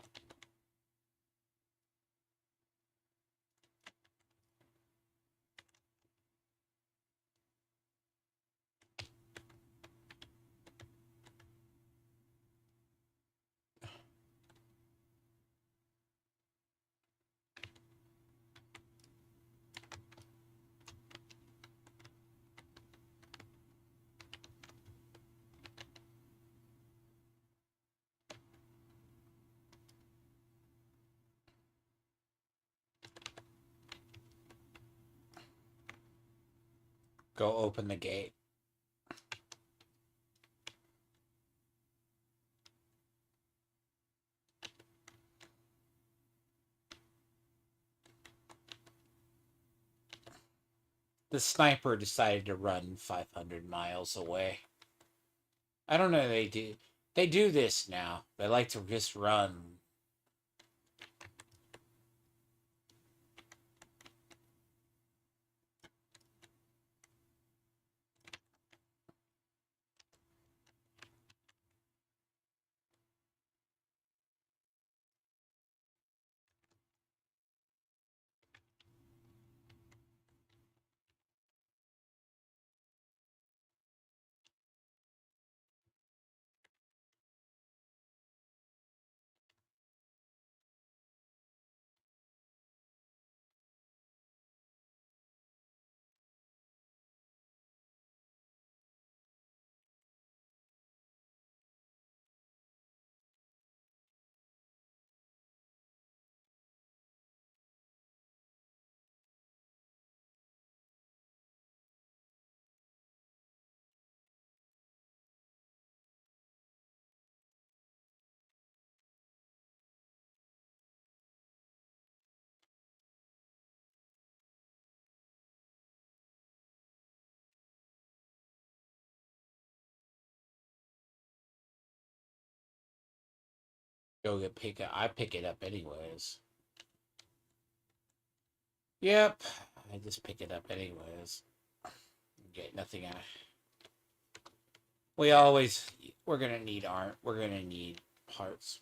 Go open the gate. The sniper decided to run 500 miles away. I don't know. They do this now. They like to just run. Go get pick it. I pick it up anyways. Yep. I just pick it up anyways. Get nothing out. We're gonna need art. We're gonna need parts.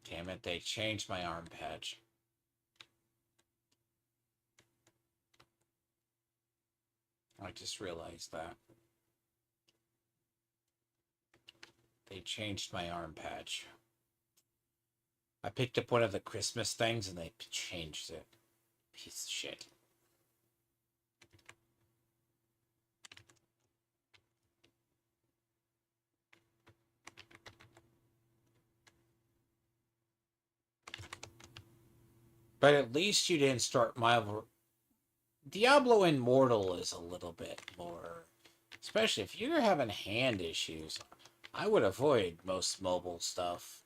Damn it, they changed my arm patch. I just realized that. They changed my arm patch. I picked up one of the Christmas things and they changed it. Piece of shit. But at least you didn't start my... Diablo Immortal is a little bit more... Especially if you're having hand issues, I would avoid most mobile stuff.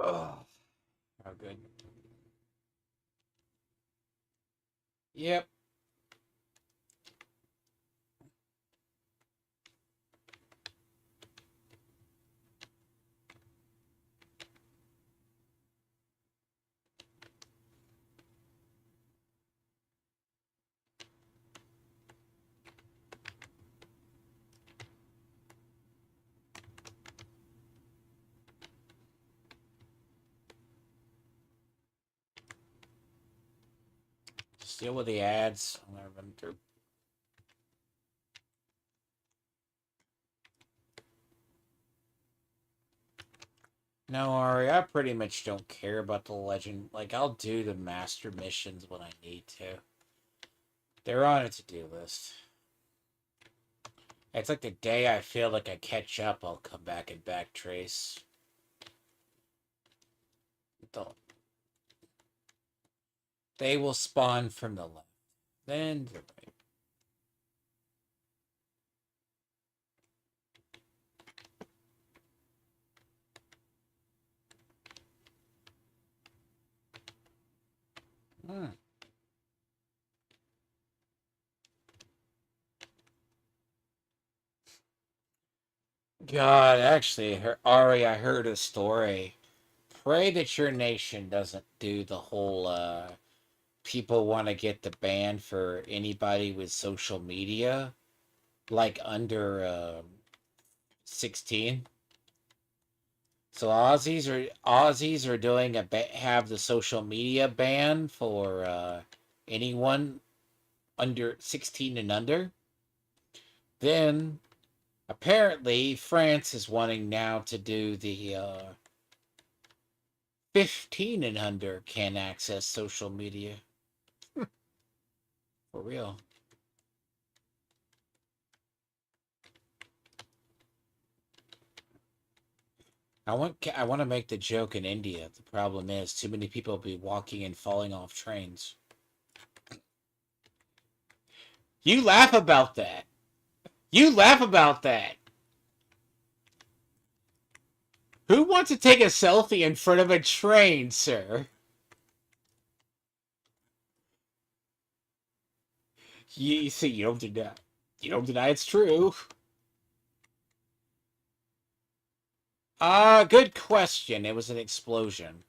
Oh, how good. Yep. Just deal with the ads. I'm gonna run through. No, Ari, I pretty much don't care about the legend. Like, I'll do the master missions when I need to. They're on a to-do list. It's like the day I feel like I catch up, I'll come back and backtrace. Don't. They will spawn from the left, then the right. Hmm. God, actually, Ari, I heard a story. Pray that your nation doesn't do the whole people want to get the ban for anybody with social media, like under 16. So Aussies are doing have the social media ban for anyone under 16 and under. Then apparently France is wanting now to do the 15 and under can access social media. For real. I want to make the joke in India. The problem is too many people will be walking and falling off trains. You laugh about that. You laugh about that. Who wants to take a selfie in front of a train, sir? You see, you don't deny. You don't deny it's true. Good question. It was an explosion.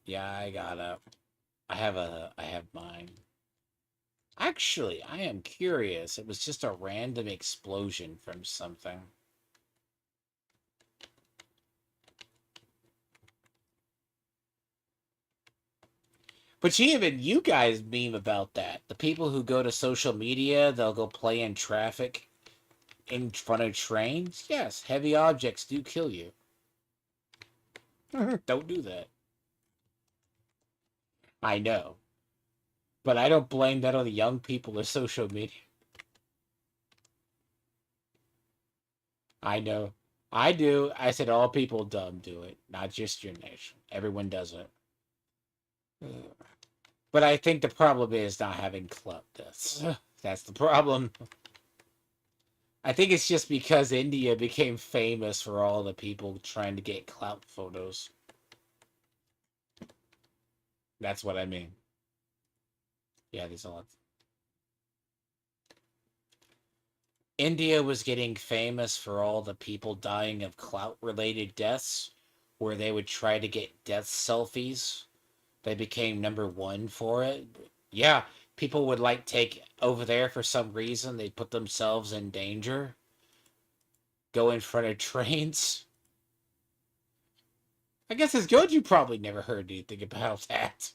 Yeah, I got up. I have mine. Actually, I am curious. It was just a random explosion from something. But even you guys meme about that. The people who go to social media, they'll go play in traffic in front of trains. Yes, heavy objects do kill you. Don't do that. I know. But I don't blame that on the young people of social media. I know. I do. I said all people dumb do it, not just your nation. Everyone does it. But I think the problem is not having club deaths. That's the problem. I think it's just because India became famous for all the people trying to get clout photos. That's what I mean. Yeah, there's a lot. India was getting famous for all the people dying of clout related deaths, where they would try to get death selfies. They became number one for it. Yeah, people would like take over there for some reason. They put themselves in danger, go in front of trains. I guess it's good you probably never heard anything about that.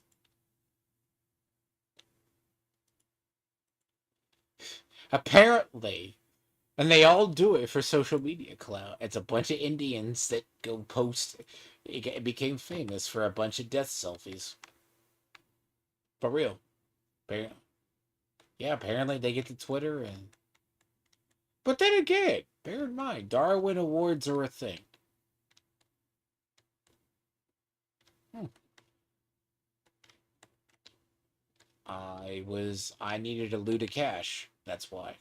Apparently. And they all do it for social media clout. It's a bunch of Indians that go post. It became famous for a bunch of death selfies. For real. Yeah, apparently they get to Twitter and. But then again, bear in mind, Darwin Awards are a thing. Hmm. I needed a loot of cash. That's why.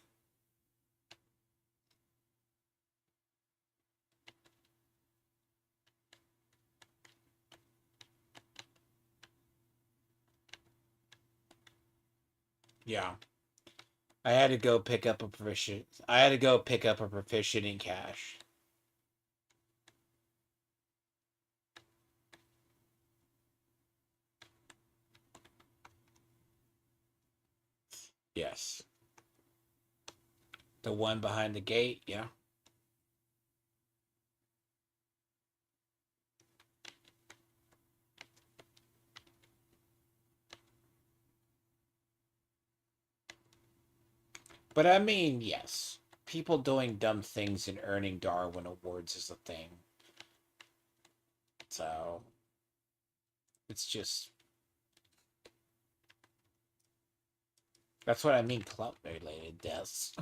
Yeah. I had to go pick up a proficient. I had to go pick up a proficient in cash. Yes. The one behind the gate, yeah. But I mean, yes. People doing dumb things and earning Darwin Awards is a thing. So, it's just. That's what I mean, club related deaths.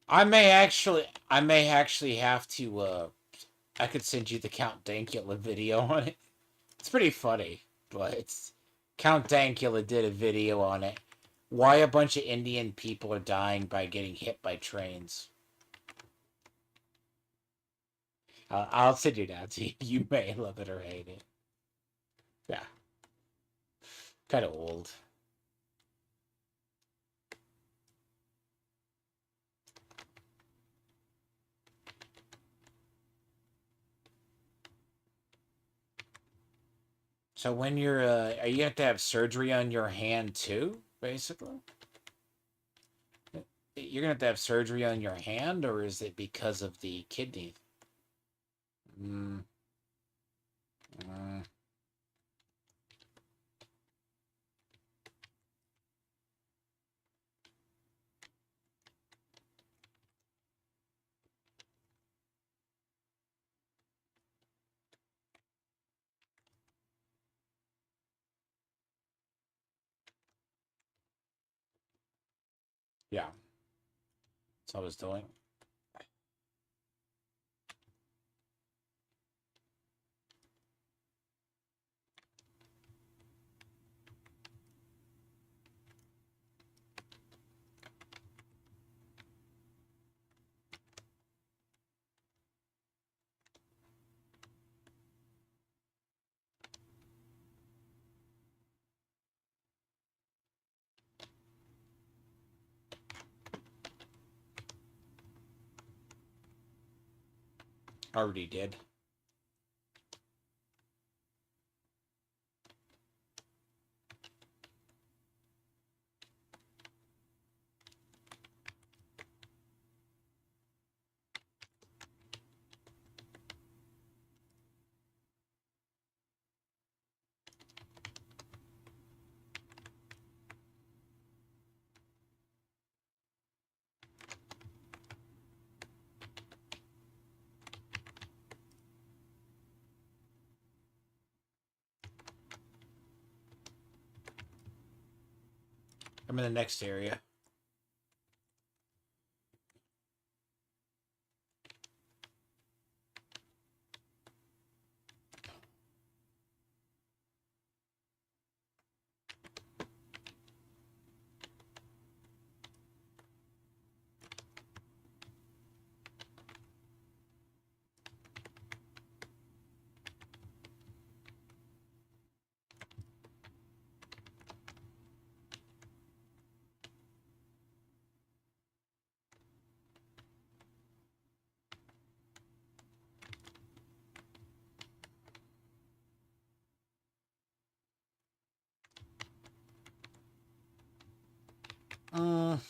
I may actually have to, I could send you the Count Dankula video on it. It's pretty funny, but Count Dankula did a video on it. Why a bunch of Indian people are dying by getting hit by trains. I'll send it out to you. You may love it or hate it. Yeah, kind of old. So when you're, are you have to have surgery on your hand too, basically? You're gonna have to have surgery on your hand, or is it because of the kidney? Mm, mm, yeah, that's what I was doing. Already did. I'm in the next area. Mm,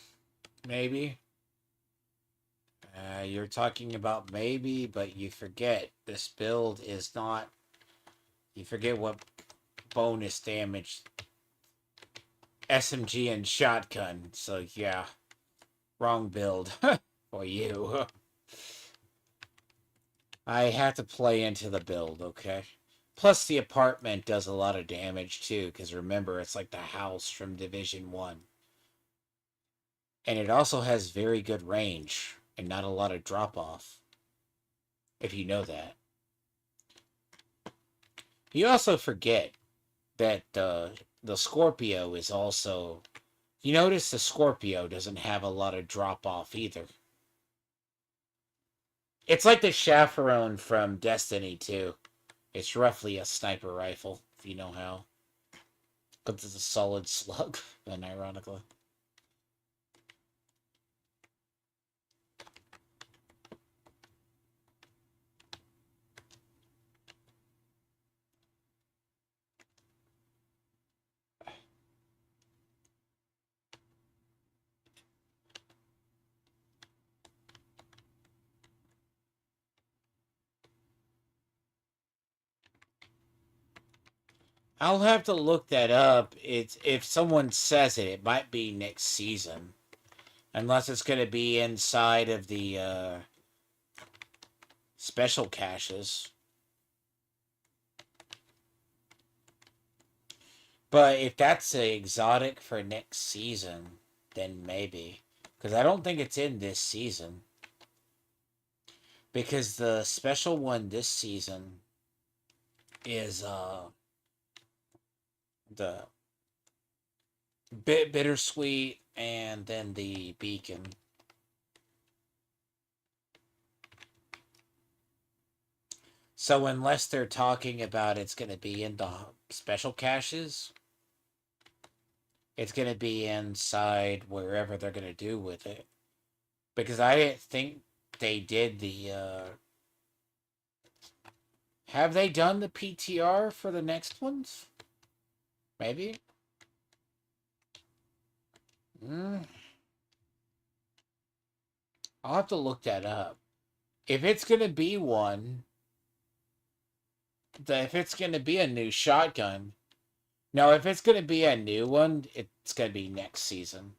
maybe. You're talking about maybe, but you forget this build is not. You forget what bonus damage SMG and shotgun. So yeah, wrong build for you. I have to play into the build, okay? Plus, the apartment does a lot of damage too, because remember, it's like the house from Division 1. And it also has very good range and not a lot of drop off, if you know that. You also forget that the Scorpio is also. You notice the Scorpio doesn't have a lot of drop off either. It's like the Chaperone from Destiny 2. It's roughly a sniper rifle, if you know how. Because it's a solid slug, then ironically. I'll have to look that up. It's if someone says it, it might be next season, unless it's going to be inside of the special caches. But if that's a exotic for next season, then maybe, because I don't think it's in this season. Because the special one this season is the bittersweet and then the beacon. So unless they're talking about it's going to be in the special caches, it's going to be inside wherever they're going to do with it. Because I didn't think they did the. Have they done the PTR for the next ones? Maybe. Mm, I'll have to look that up. If it's going to be one, if it's going to be a new shotgun, no, if it's going to be a new one, it's going to be next season.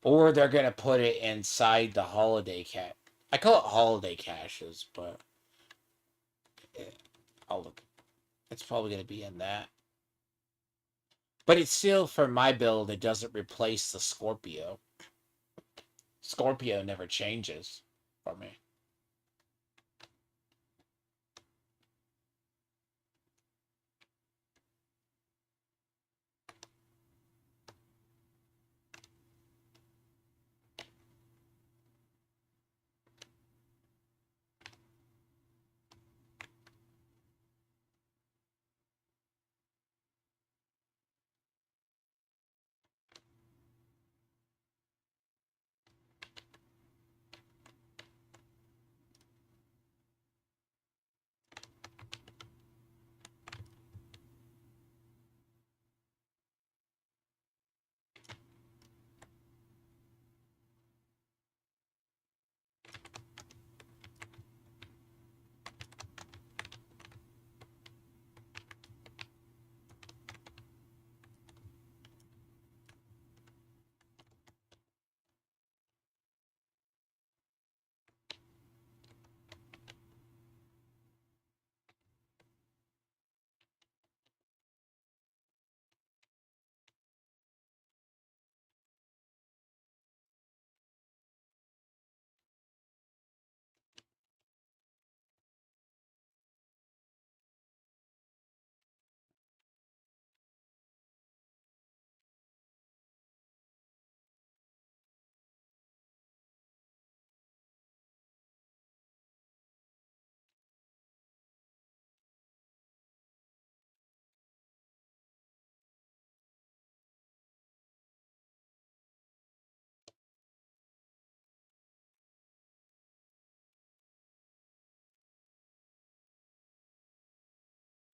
Or they're going to put it inside the holiday cat. I call it holiday caches, but I'll look. It's probably going to be in that. But it's still, for my build, it doesn't replace the Scorpio. Scorpio never changes for me.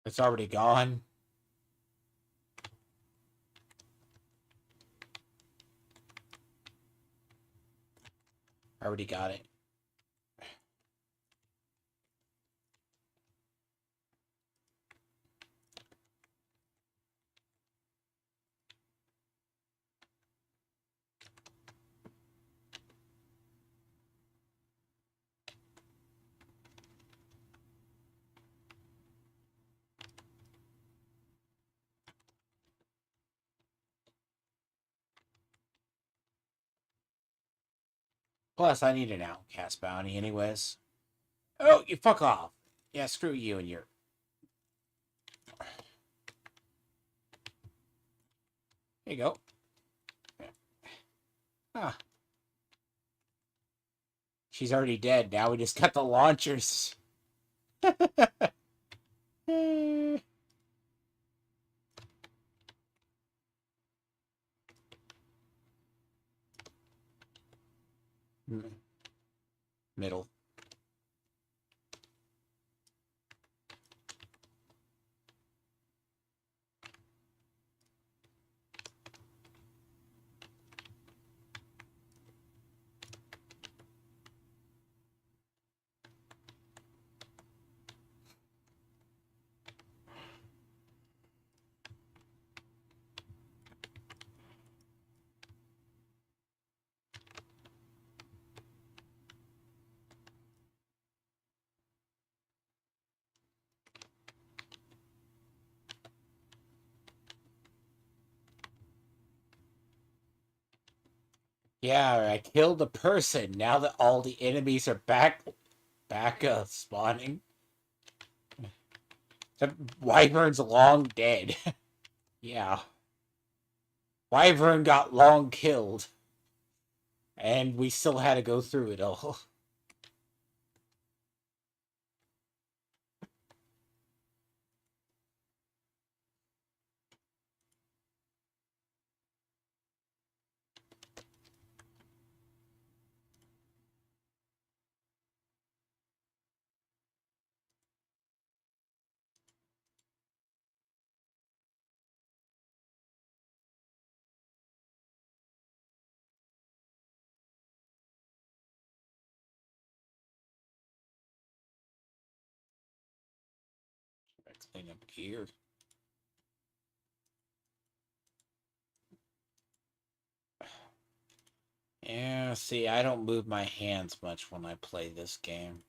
It's already gone. I already got it. Plus, I need an outcast bounty, anyways. Oh, you fuck off. Yeah, screw you and your. Here you go. Ah, she's already dead. Now we just got the launchers. Middle. Yeah, I killed a person. Now that all the enemies are back spawning. The wyvern's long dead. Yeah. Wyvern got long killed. And we still had to go through it all. clean up gear. Yeah, see, I don't move my hands much when I play this game.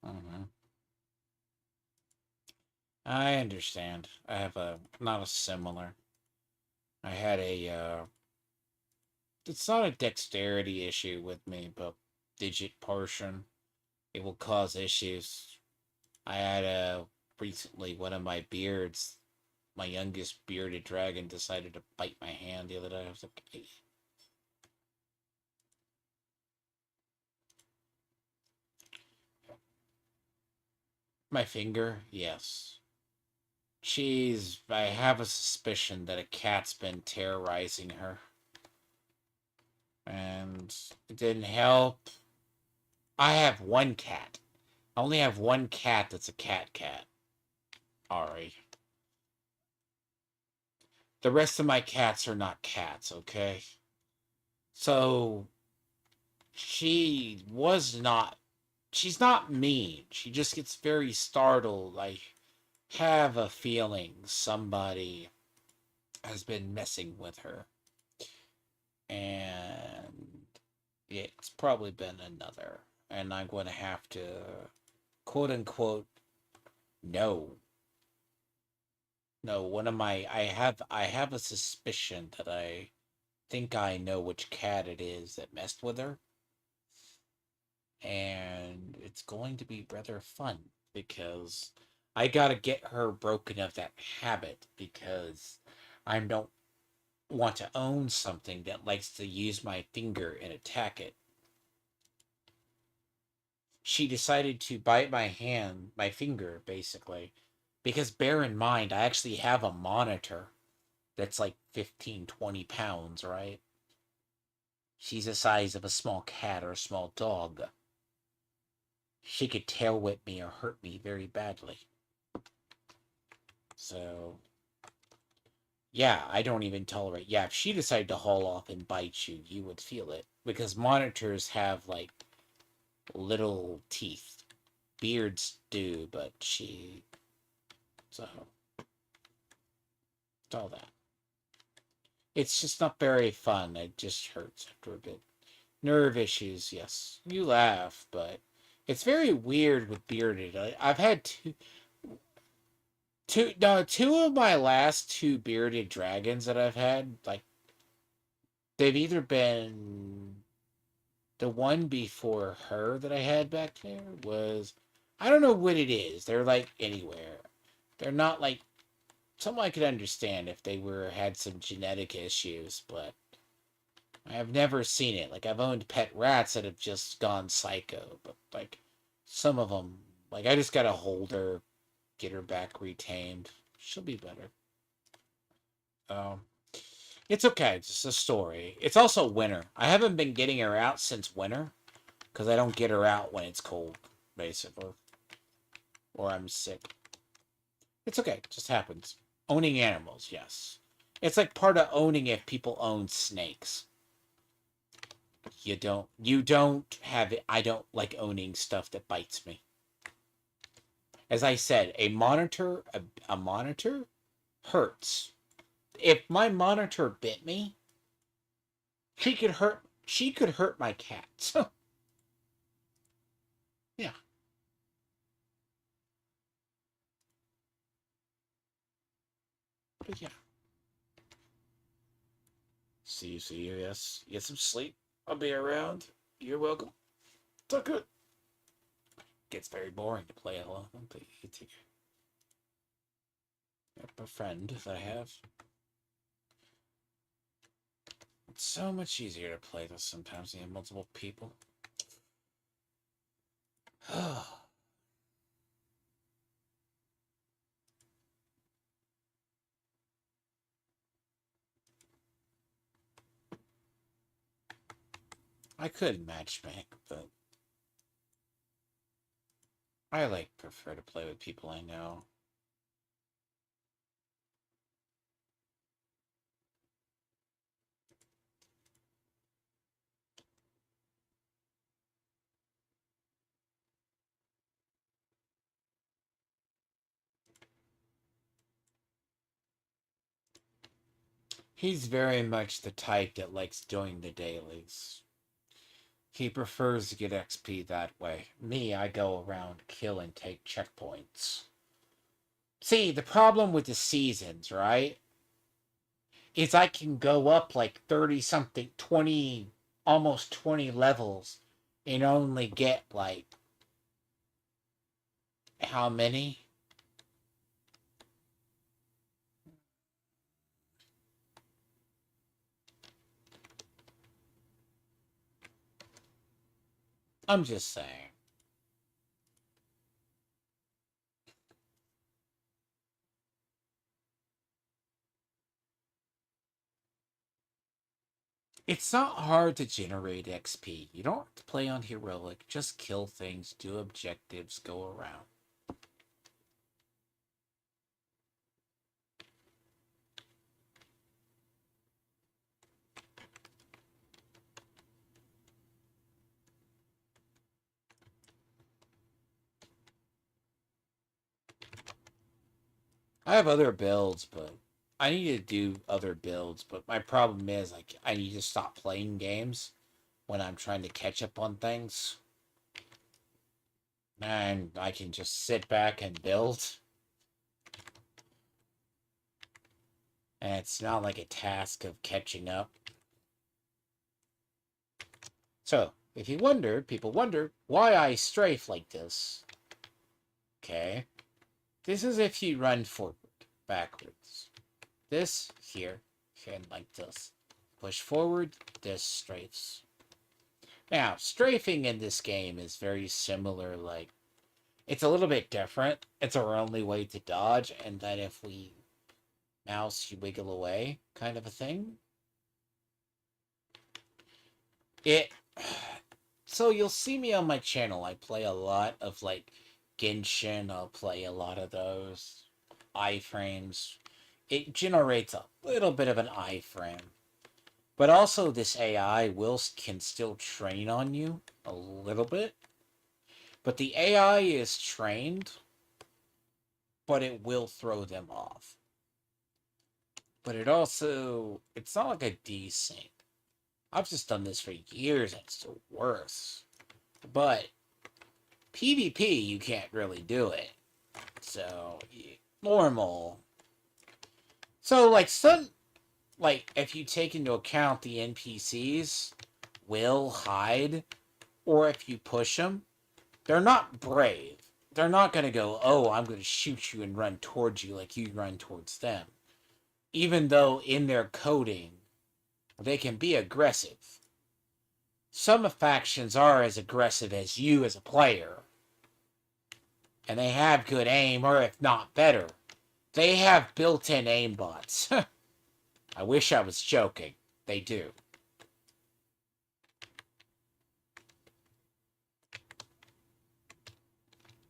Mm-hmm. I understand. I have not a similar. I had it's not a dexterity issue with me, but digit portion. It will cause issues. I had recently one of my beards, my youngest bearded dragon decided to bite my hand the other day. I was like, "Hey." My finger, yes. I have a suspicion that a cat's been terrorizing her. And it didn't help. I have one cat. I only have one cat that's a cat. Ari. The rest of my cats are not cats, okay? So she was not she's not mean. She just gets very startled. I have a feeling somebody has been messing with her. And it's probably been another. And I'm going to have to quote unquote no. No, one of my I have a suspicion that I think I know which cat it is that messed with her. And it's going to be rather fun because I gotta get her broken of that habit because I don't want to own something that likes to use my finger and attack it. She decided to bite my hand, my finger, basically. Because bear in mind, I actually have a monitor that's like 15, 20 pounds, right? She's the size of a small cat or a small dog. She could tail whip me or hurt me very badly. So, yeah, I don't even tolerate. Yeah, if she decided to haul off and bite you, you would feel it. Because monitors have, like, little teeth. Beards do, but she. So, it's all that. It's just not very fun. It just hurts after a bit. Nerve issues, yes. You laugh, but it's very weird with bearded. I've had two of my last two bearded dragons that I've had, like they've either been the one before her that I had back there was I don't know what it is. They're like anywhere. They're not like something I could understand if they were had some genetic issues, but I have never seen it. Like I've owned pet rats that have just gone psycho, but like some of them, like I just gotta hold her, get her back retamed. She'll be better. Um, it's okay. It's just a story. It's also winter. I haven't been getting her out since winter because I don't get her out when it's cold, basically, or I'm sick. It's okay. It just happens. Owning animals, yes. It's like part of owning if people own snakes. You don't have it. I don't like owning stuff that bites me. As I said, a monitor hurts. If my monitor bit me, she could hurt my cat. So yeah. But yeah. See you, yes. Get some sleep. I'll be around. You're welcome. Talk good. Gets very boring to play alone. But you take a friend that I have. It's so much easier to play this sometimes when you have multiple people. I could matchmake, but I prefer to play with people I know. He's very much the type that likes doing the dailies. He prefers to get XP that way. Me, I go around, kill, and take checkpoints. See, the problem with the seasons, right, is I can go up like 30 something, 20, almost 20 levels and only get like how many? I'm just saying. It's not hard to generate XP. You don't have to play on heroic. Just kill things, do objectives, go around. I have other builds, but I need to do other builds. But my problem is, like, I need to stop playing games when I'm trying to catch up on things. And I can just sit back and build. And it's not like a task of catching up. So, if you wonder, people wonder why I strafe like this. Okay. This is if you run forward, backwards. This here, and like this. Push forward, this strafes. Now, strafing in this game is very similar, like, it's a little bit different. It's our only way to dodge, and then if we mouse, you wiggle away, kind of a thing. It. So you'll see me on my channel. I play a lot of, like, Genshin. I'll play a lot of those iframes. It generates a little bit of an iframe. But also, this AI can still train on you a little bit. But the AI is trained, but it will throw them off. But it's not like a desync. I've just done this for years and it's the worst. But PvP, you can't really do it. So, normal. So, like, if you take into account the NPCs will hide, or if you push them, they're not brave. They're not going to go, oh, I'm going to shoot you and run towards you like you run towards them. Even though in their coding, they can be aggressive. Some factions are as aggressive as you as a player. And they have good aim, or if not better, they have built-in aimbots. I wish I was joking. They do.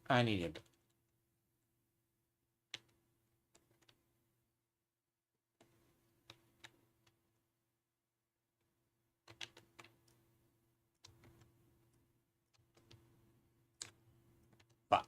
I need to. But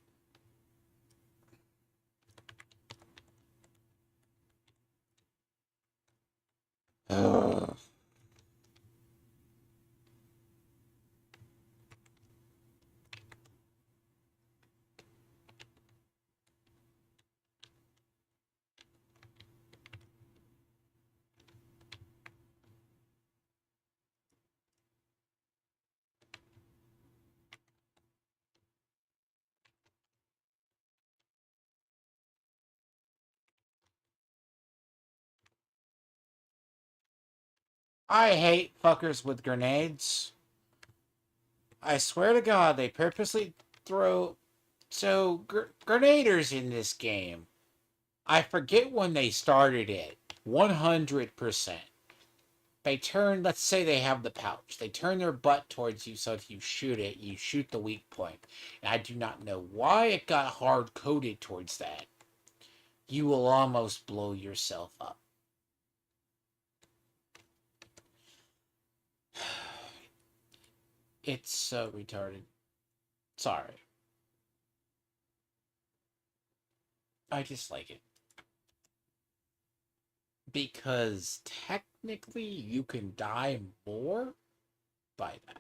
I hate fuckers with grenades. I swear to God, they purposely throw grenaders in this game. I forget when they started it. 100%. They turn, let's say they have the pouch. They turn their butt towards you, so if you shoot it, you shoot the weak point. And I do not know why it got hard coded towards that. You will almost blow yourself up. It's so retarded. Sorry. I just like it. because technically you can die more by that.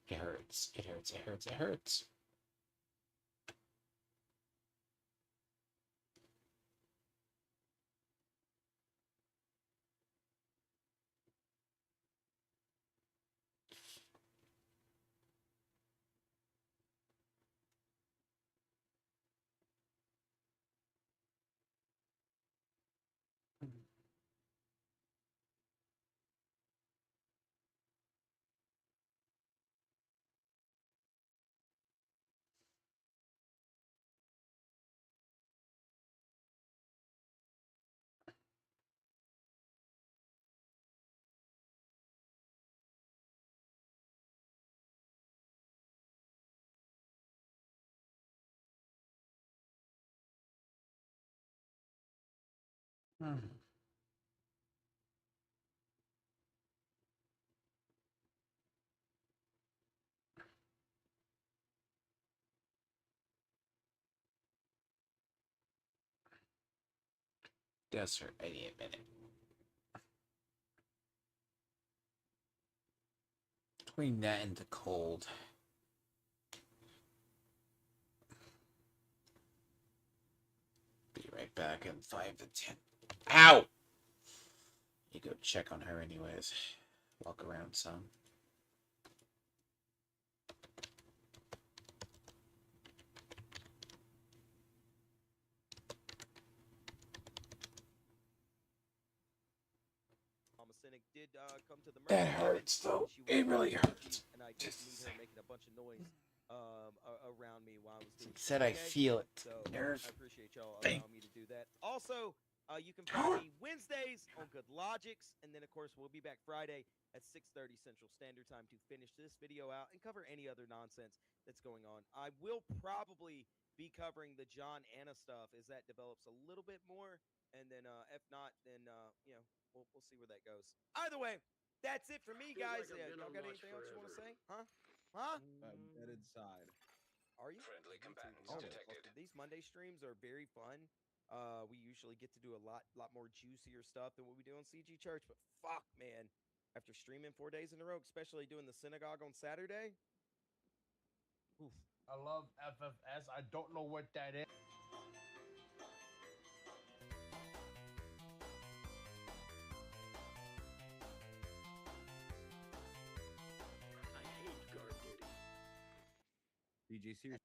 It hurts. It hurts. It hurts. It hurts. Does hurt. I need a minute. Between that and the cold. Be right back in 5 to 10. Ow! You go check on her anyways. Walk around some. Did come to the That hurts though. It really hurts. And I did meet her making a bunch of noise around me while I was doing Said I feel it. So Nerve. I appreciate y'all allowing me to do that. Also, you can find me Wednesdays on Good Logics, and then of course we'll be back Friday at 6:30 Central Standard Time to finish this video out and cover any other nonsense that's going on. I will probably be covering the John Anna stuff as that develops a little bit more, and then if not, then you know, we'll see where that goes. Either way, that's it for me, guys. Y'all got anything else you want to say? Huh? Embedded side. Are you? Friendly combatants Okay. detected. Well, these Monday streams are very fun. We usually get to do a lot more juicier stuff than what we do on CG Church. But fuck, man, after streaming 4 days in a row, especially doing the synagogue on Saturday. Oof. I love FFS. I don't know what that is. I hate guard duty. DJ Series.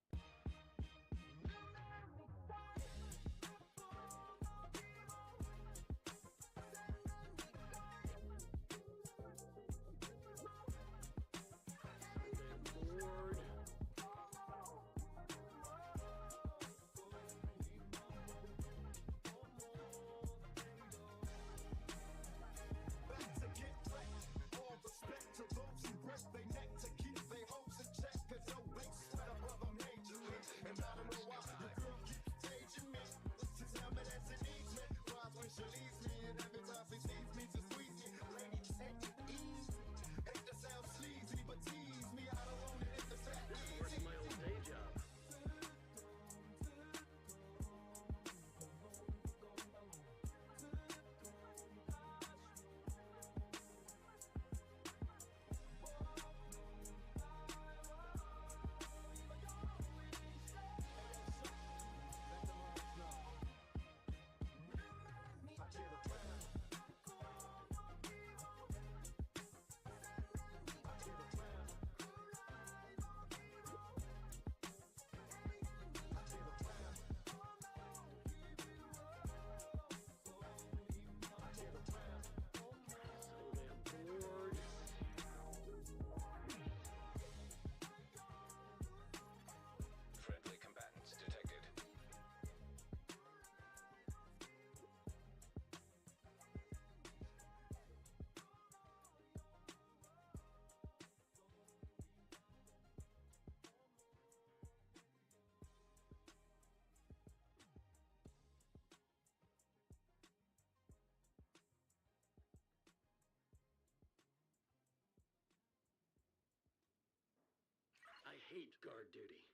Board. hate guard duty.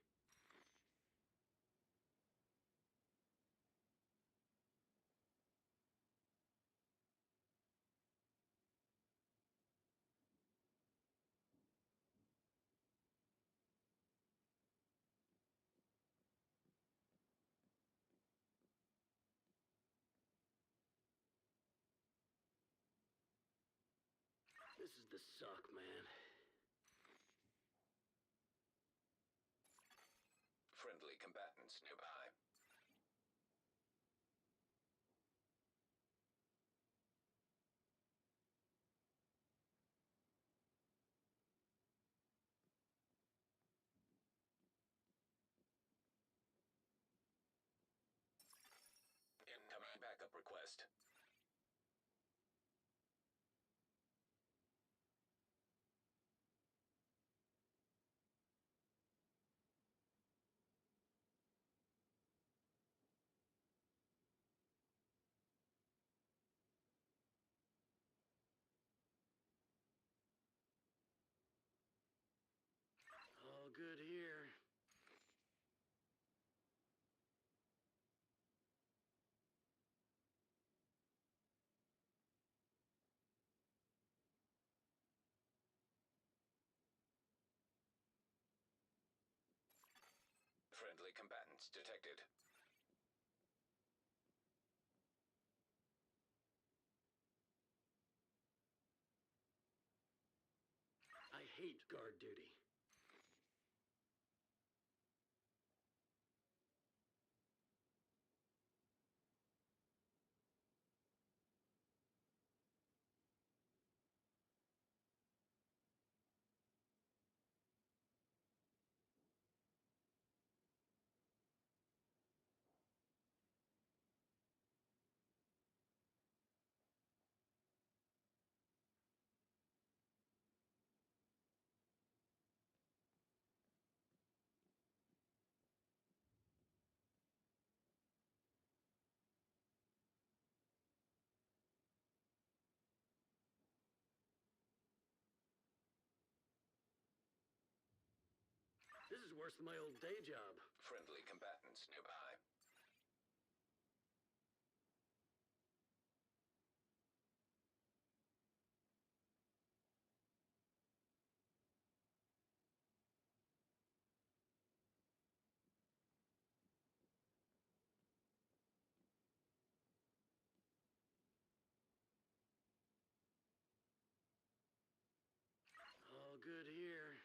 This is the suck, man. Friendly combatants nearby. Incoming backup request. All good here. Friendly combatants detected. I hate guard duty. This is worse than my old day job. Friendly combatants nearby. All good here.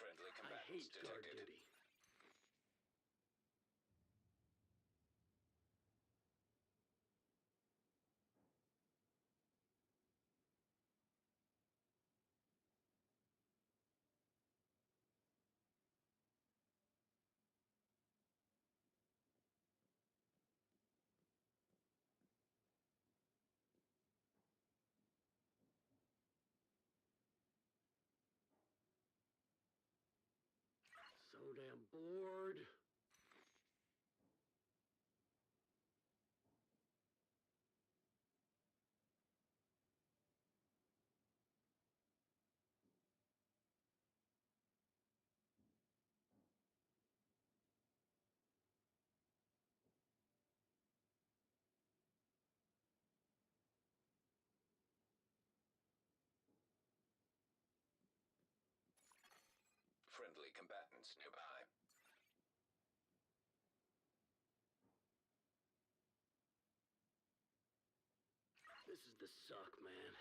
Friendly I combatants hate guard detected. duty. So damn bored. Friendly combatants nearby. This is the suck, man.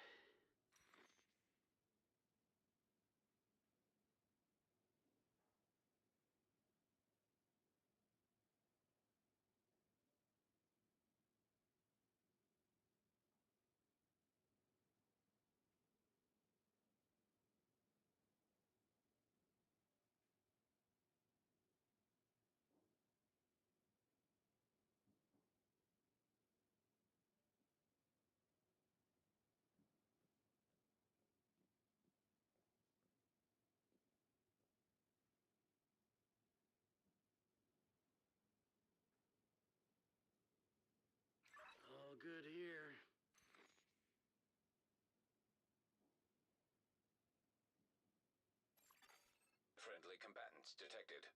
Friendly combatants detected.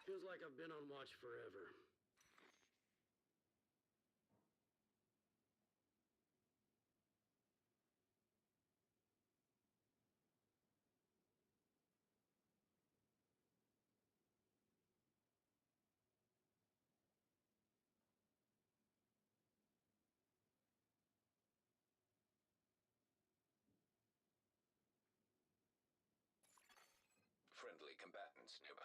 Feels like I've been on watch forever. Friendly combatants nearby.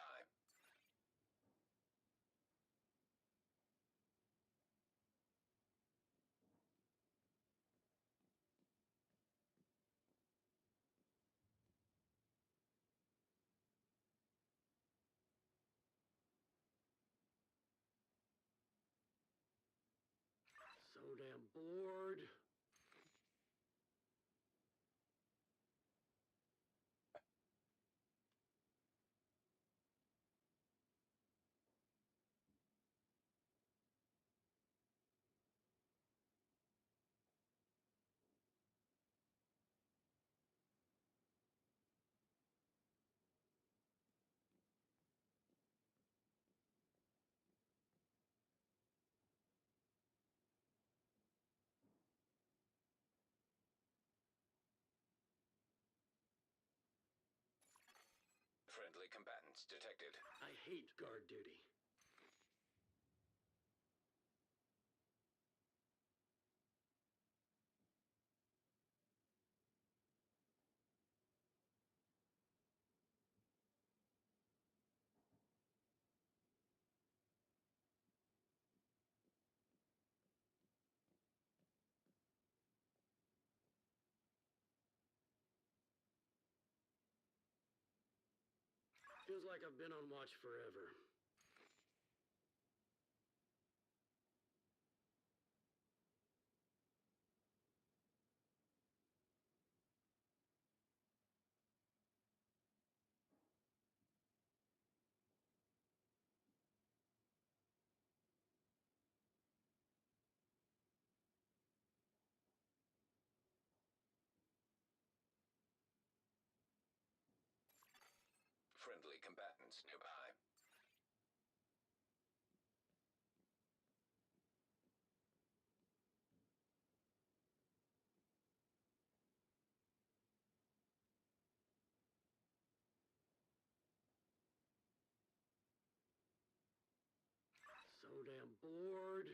So damn bored. Friendly combatants detected. I hate guard duty. Feels like I've been on watch forever. Friendly combatants nearby. So damn bored.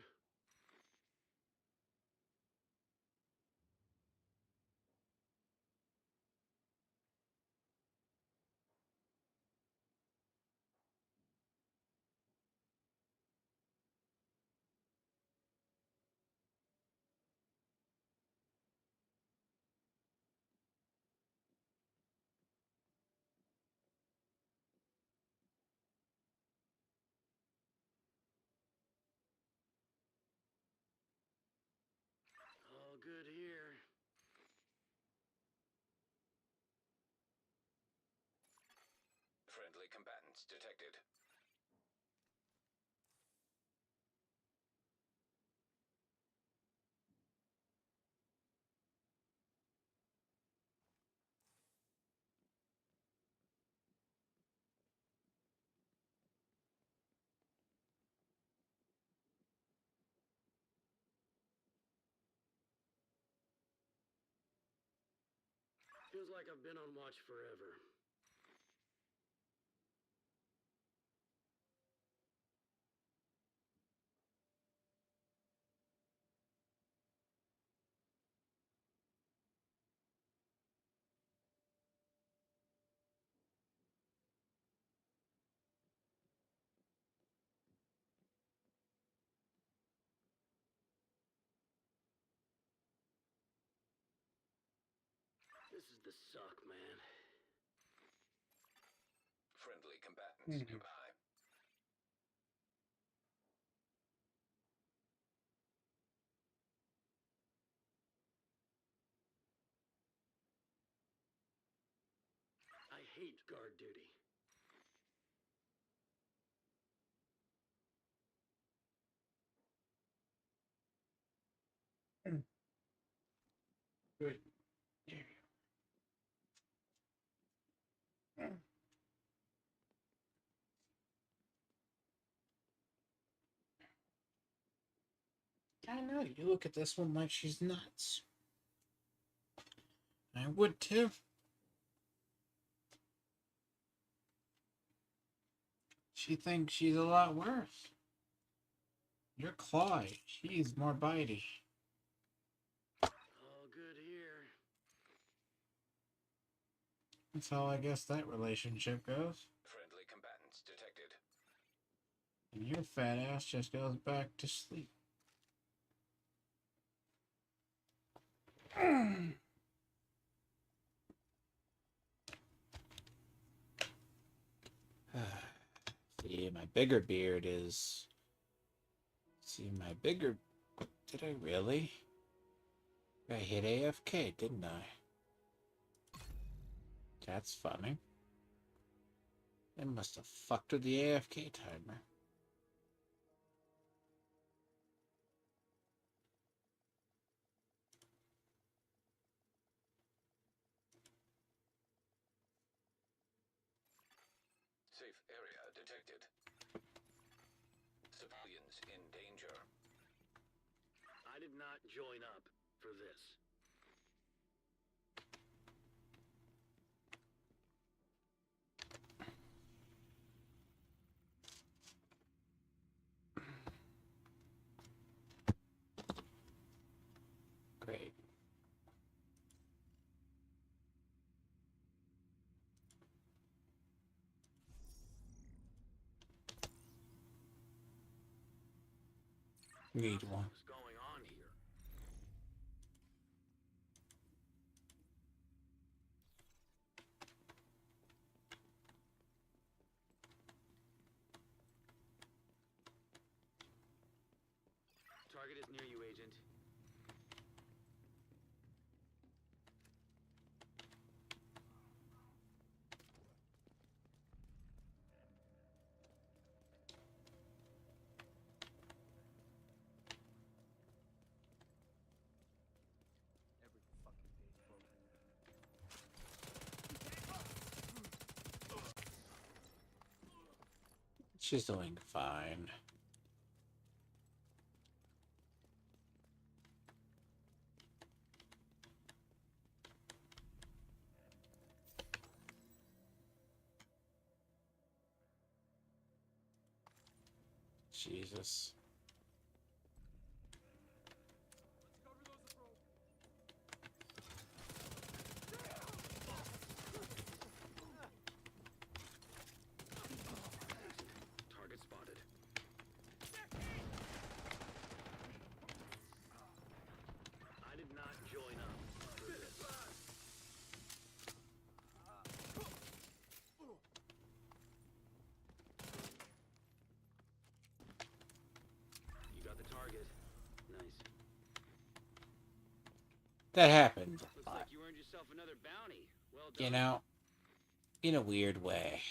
All good here. Friendly combatants detected. Feels like I've been on watch forever. This is the suck, man. Friendly combatants nearby. I hate guard duty. Good. I know, you look at this one like she's nuts. I would too. She thinks she's a lot worse. You're Clyde. She's more bitey. All good here. That's how I guess that relationship goes. Friendly combatants detected. And your fat ass just goes back to sleep. See, my bigger beard is... See, my bigger... Did I really? I hit AFK, didn't I? That's funny. I must have fucked with the AFK timer. Safe area detected. Civilians in danger. I did not join up for this. Great. Need one. What's going on here? Target is near you, Agent. Every fucking day closing. She's doing fine. Jesus. Target spotted. I did not join up for this. You got the target. Nice. That happened a Looks lot. like you earned yourself another bounty. Well done. You know, in a weird way.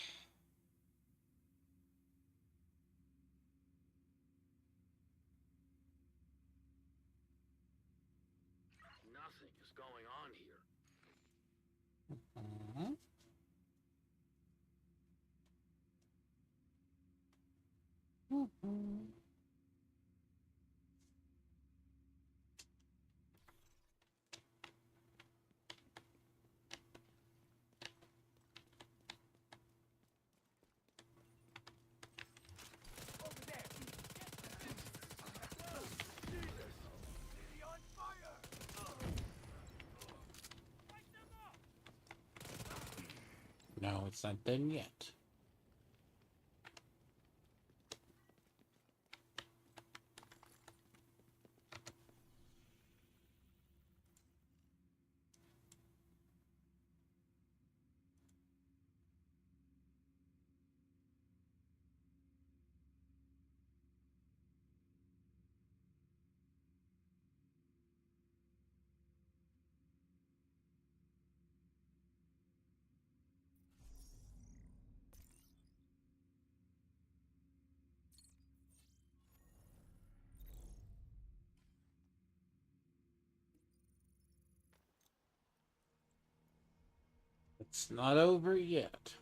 Nothing is going on here. Mhm. Mhm. No, it's not done yet. It's not over yet.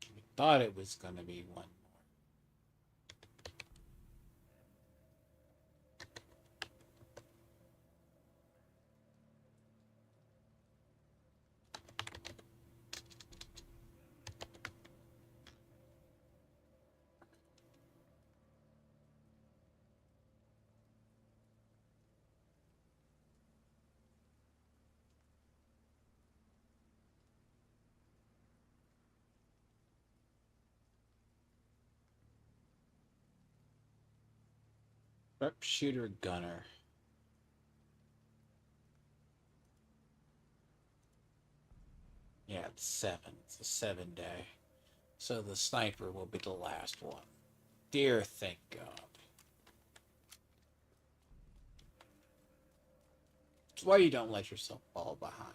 I thought it was gonna be one more. Sharpshooter gunner. Yeah, it's 7. It's a 7-day. So the sniper will be the last one. Dear, thank God. It's why you don't let yourself fall behind.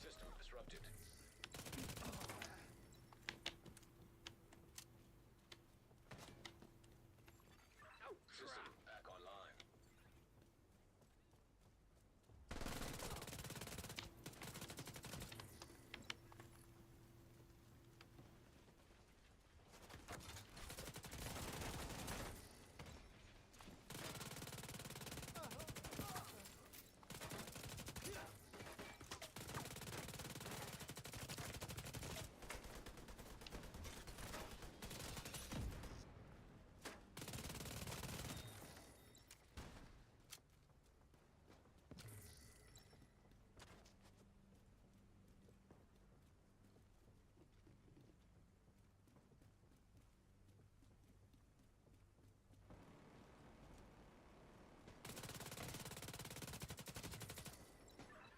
System disrupted. System back online.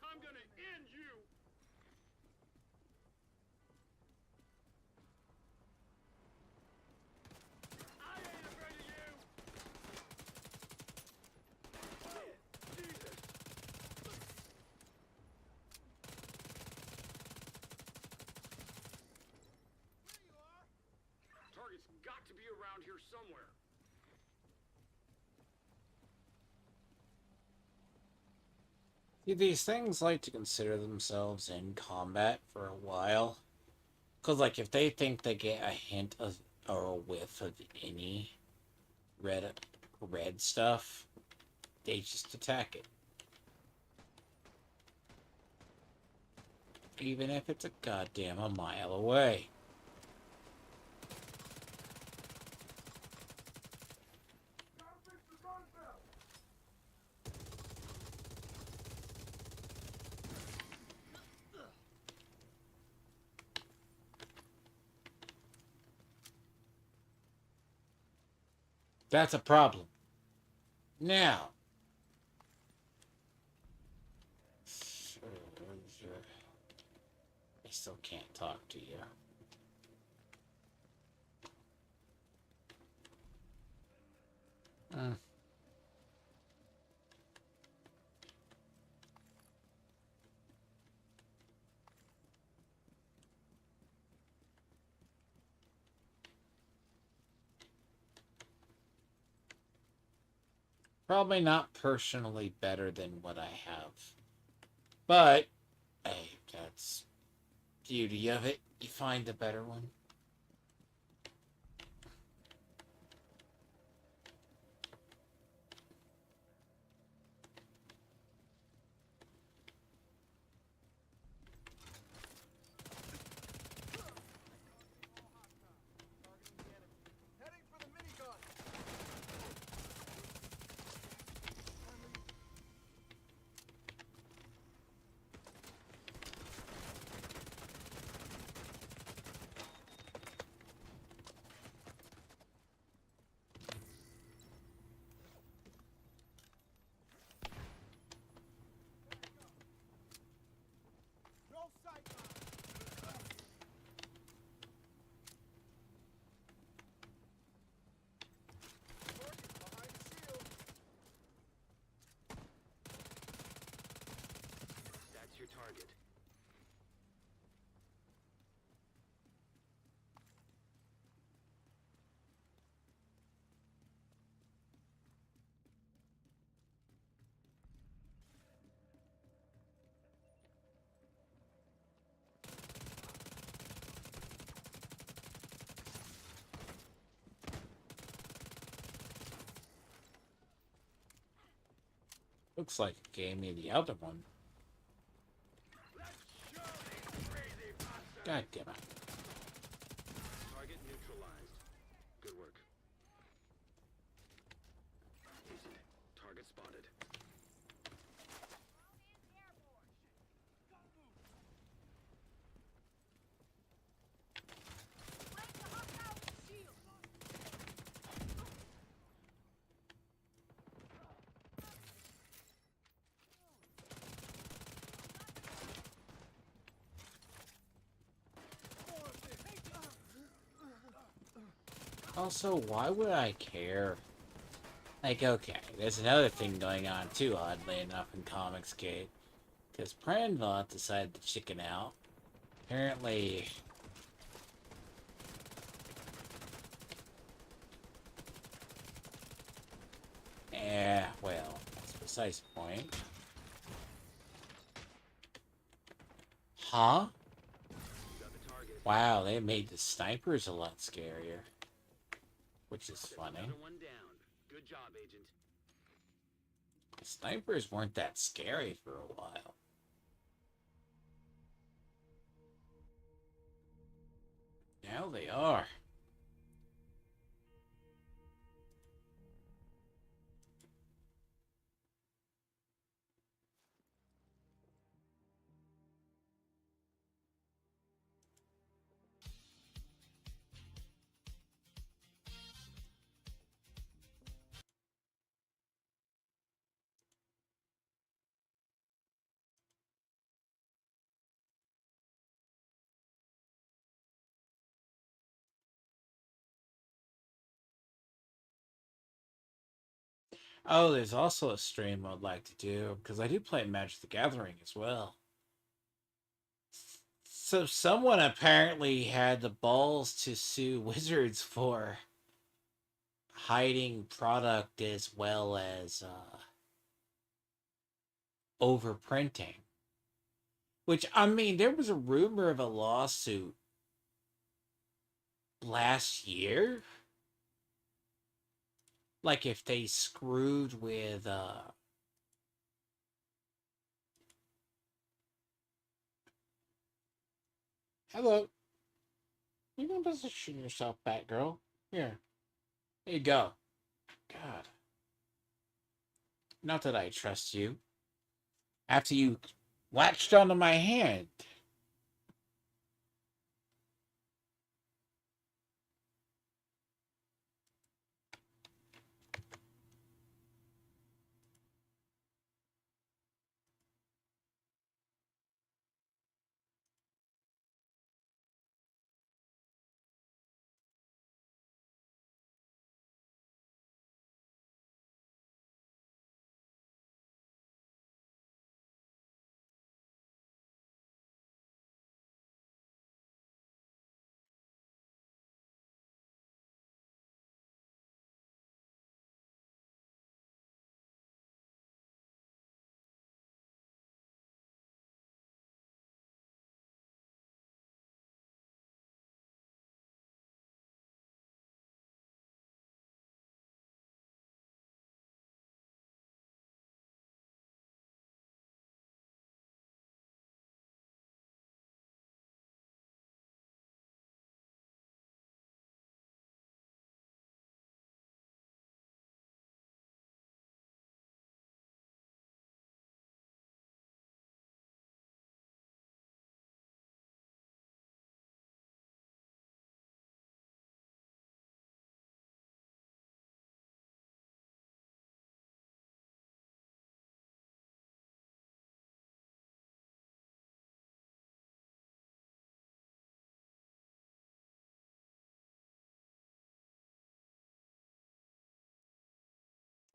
I'm gonna end you! I ain't afraid of you! Jesus! There you are! Target's got to be around here somewhere. See, these things like to consider themselves in combat for a while. Because, like, if they think they get a hint of or a whiff of any red stuff, they just attack it. Even if it's a goddamn a mile away. That's a problem. Now, I still can't talk to you. Probably not personally better than what I have. But, hey, that's beauty of it. You find a better one. Heading for the minigun. target. Looks like it gave me the other one. God damn it. Target neutralized. Good work. Decent. Target spotted. Also, why would I care? Like, okay, there's another thing going on too, oddly enough, in Comicsgate. Because Pranvot decided to chicken out. Apparently... well, that's besides the point. Huh? Got the target. Wow, they made the snipers a lot scarier. Which is funny. Another one down. Good job, Agent. The snipers weren't that scary for a while. Now they are. Oh, there's also a stream I'd like to do, because I do play Magic the Gathering as well. So someone apparently had the balls to sue Wizards for hiding product as well as overprinting. Which, I mean, there was a rumor of a lawsuit last year. Like if they screwed with hello. You gonna position yourself back, girl. Here. There you go. God. Not that I trust you. After you latched onto my hand.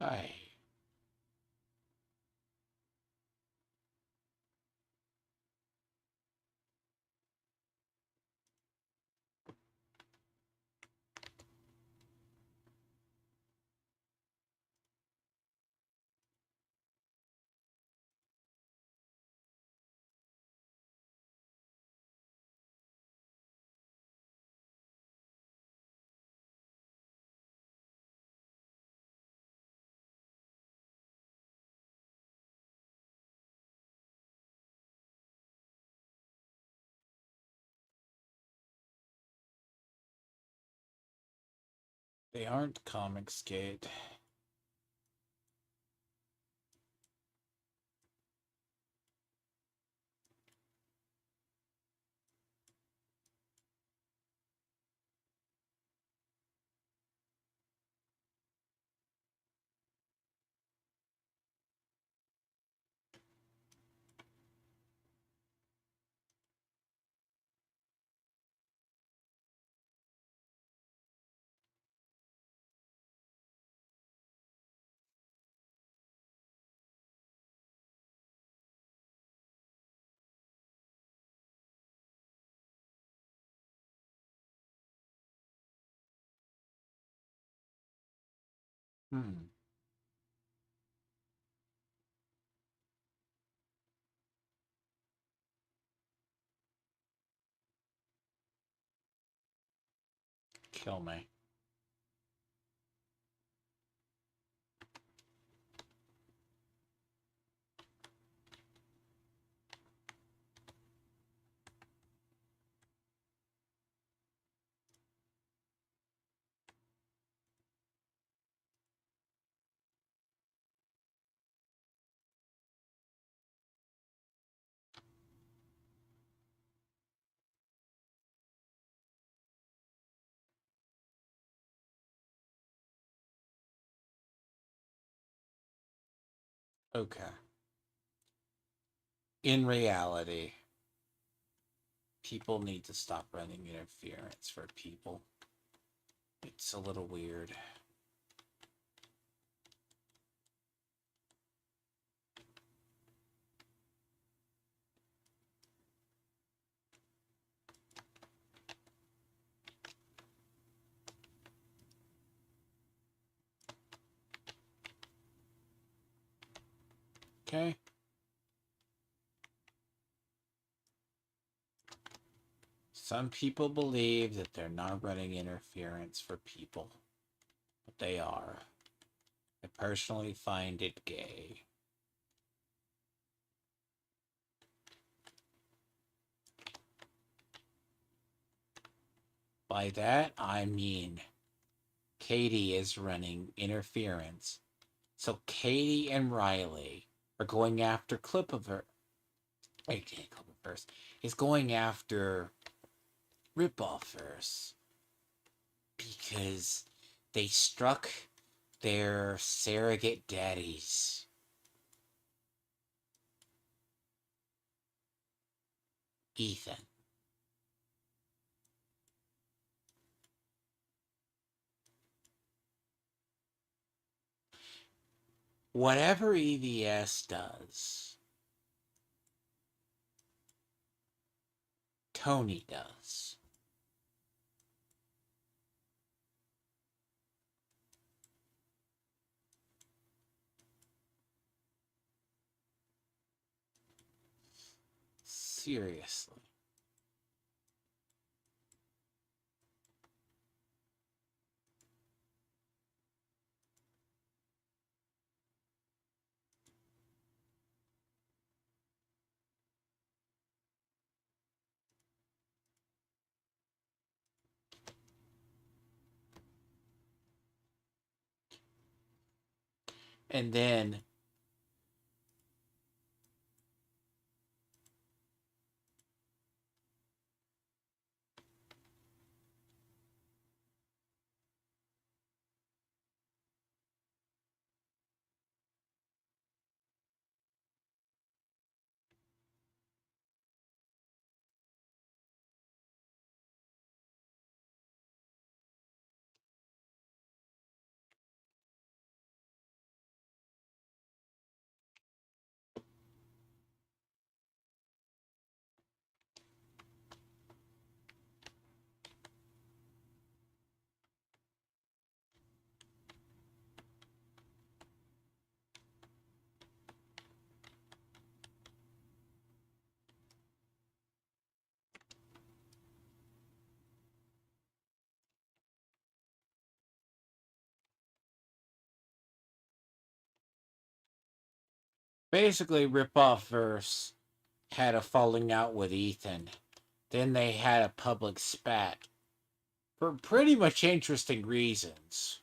I They aren't comics gate. Hmm. Kill me. Okay. In reality, people need to stop running interference for people. It's a little weird. Okay. Some people believe that they're not running interference for people, but they are. I personally find it gay. By that, I mean Katie is running interference. So Katie and Riley are going after Clipiverse. Clipiverse is going after Ripoffverse because they struck their surrogate daddies. Ethan. Whatever EVS does, Tony does. Seriously. And then basically Ripoffverse had a falling out with Ethan. Then they had a public spat For pretty much interesting reasons.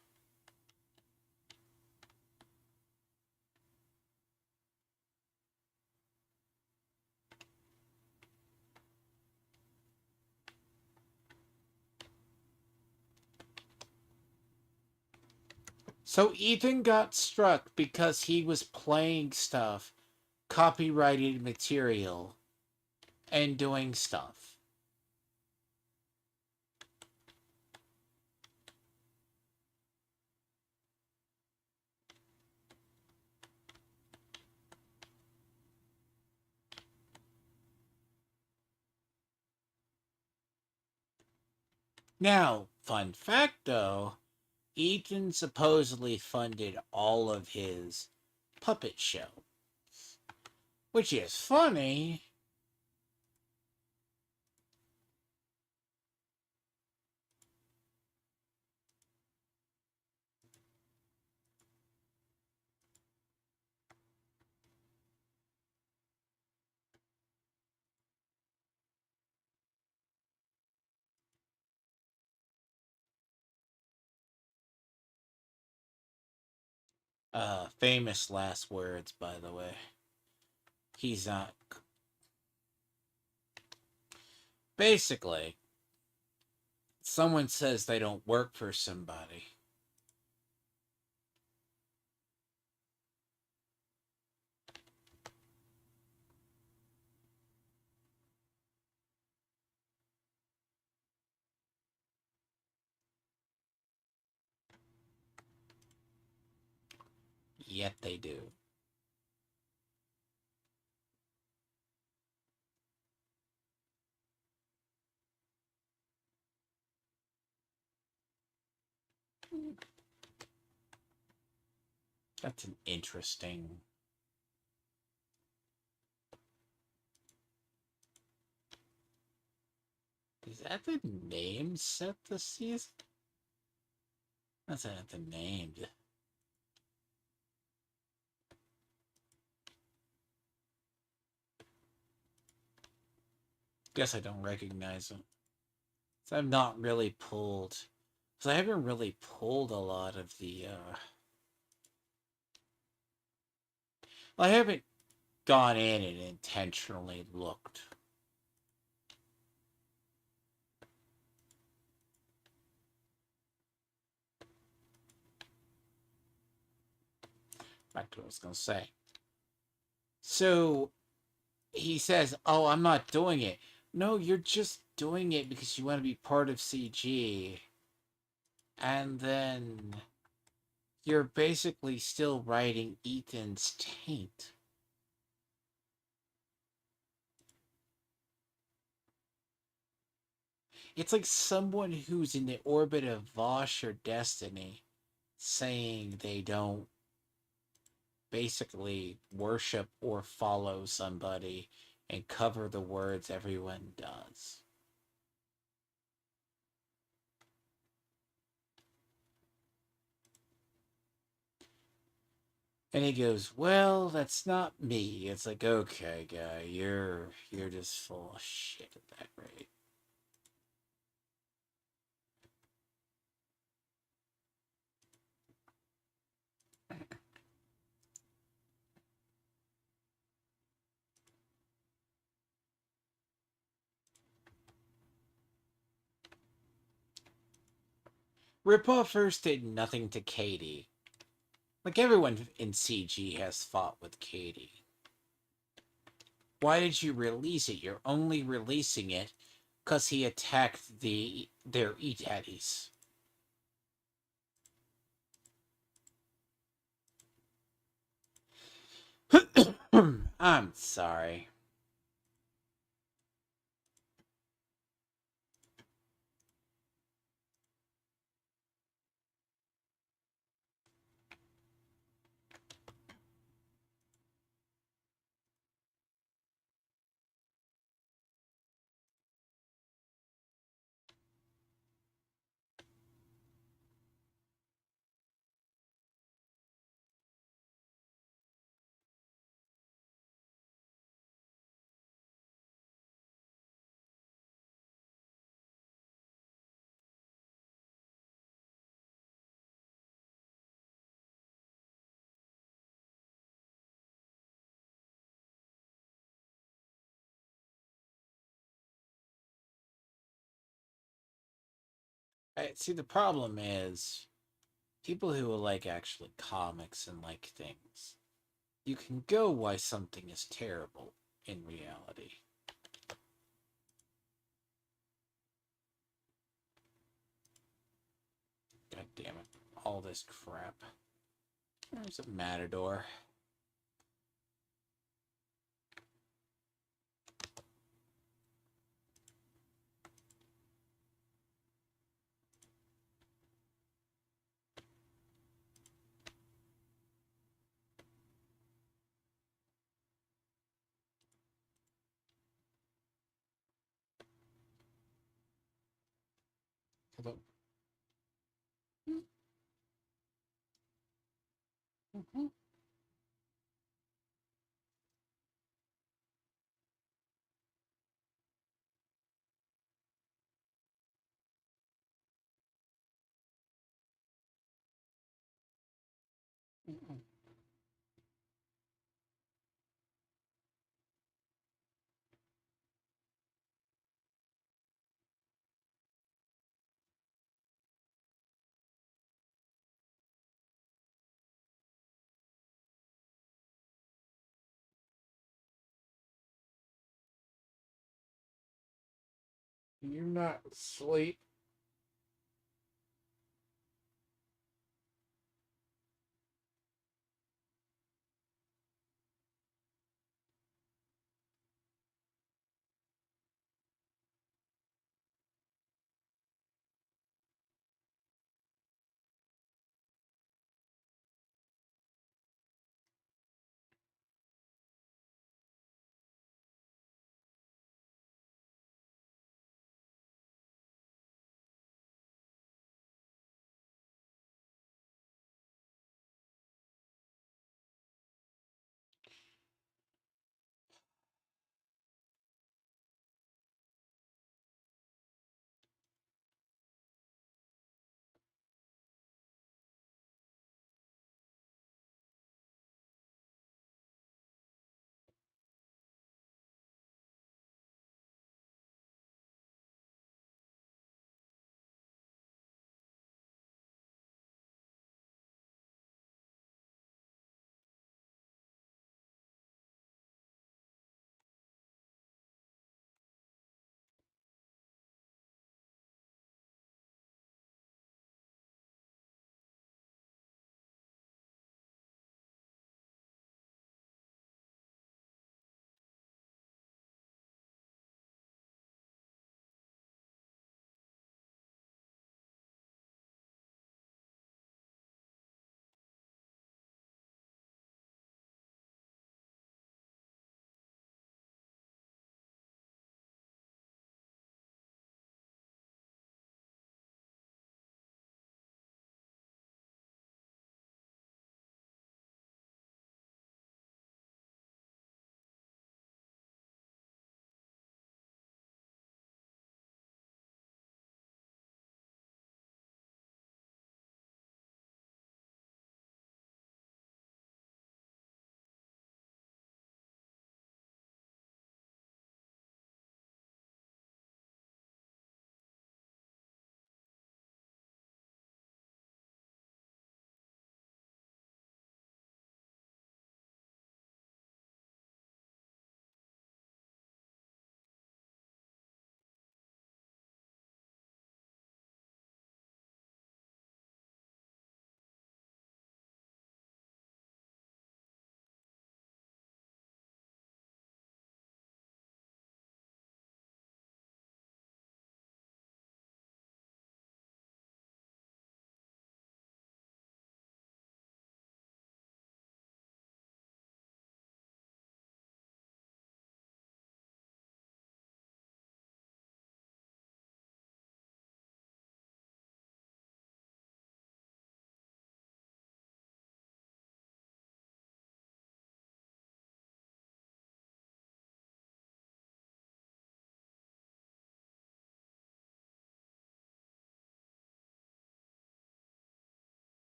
So Ethan got struck because he was playing stuff, copyrighted material, and doing stuff. Now, fun fact though, Ethan supposedly funded all of his puppet show, which is funny. Famous last words, by the way. He's not. Basically, someone says they don't work for somebody. Yet they do. That's an interesting. Is that the name set the season? That's not the name. Guess I don't recognize them. So I've not really pulled. Because I haven't really pulled a lot of the. I haven't gone in and intentionally looked. Back to what I was going to say. So he says, "Oh, I'm not doing it." No, you're just doing it because you want to be part of CG. And then you're basically still riding Ethan's taint. It's like someone who's in the orbit of Vosh or Destiny saying they don't basically worship or follow somebody and cover the words everyone does. And he goes, "Well, that's not me." It's like, okay, guy, you're just full of shit at that rate. Ripoff first did nothing to Katie. Like everyone in CG has fought with Katie. Why did you release it? You're only releasing it because he attacked their E-Daddies. I'm sorry. See, the problem is people who like actually comics and like things. You can go why something is terrible in reality. God damn it. All this crap. There's a matador. Hello. Mm-hmm. Mm-mm. You're not asleep.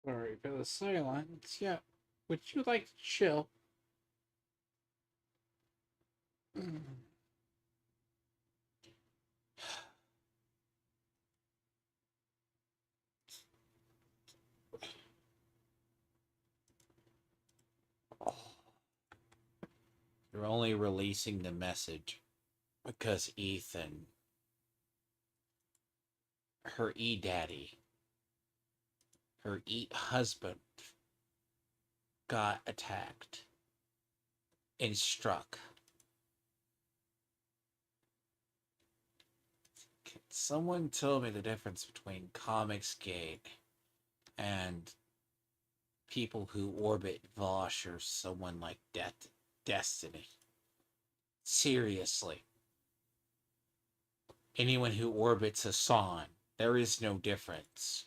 Sorry for the silence. Yeah. Would you like to chill? They're only releasing the message because Ethan, her E-daddy, her E-husband, got attacked and struck. Someone told me the difference between Comicsgate and people who orbit Vosh or someone like Destiny. Seriously. Anyone who orbits Hassan, there is no difference.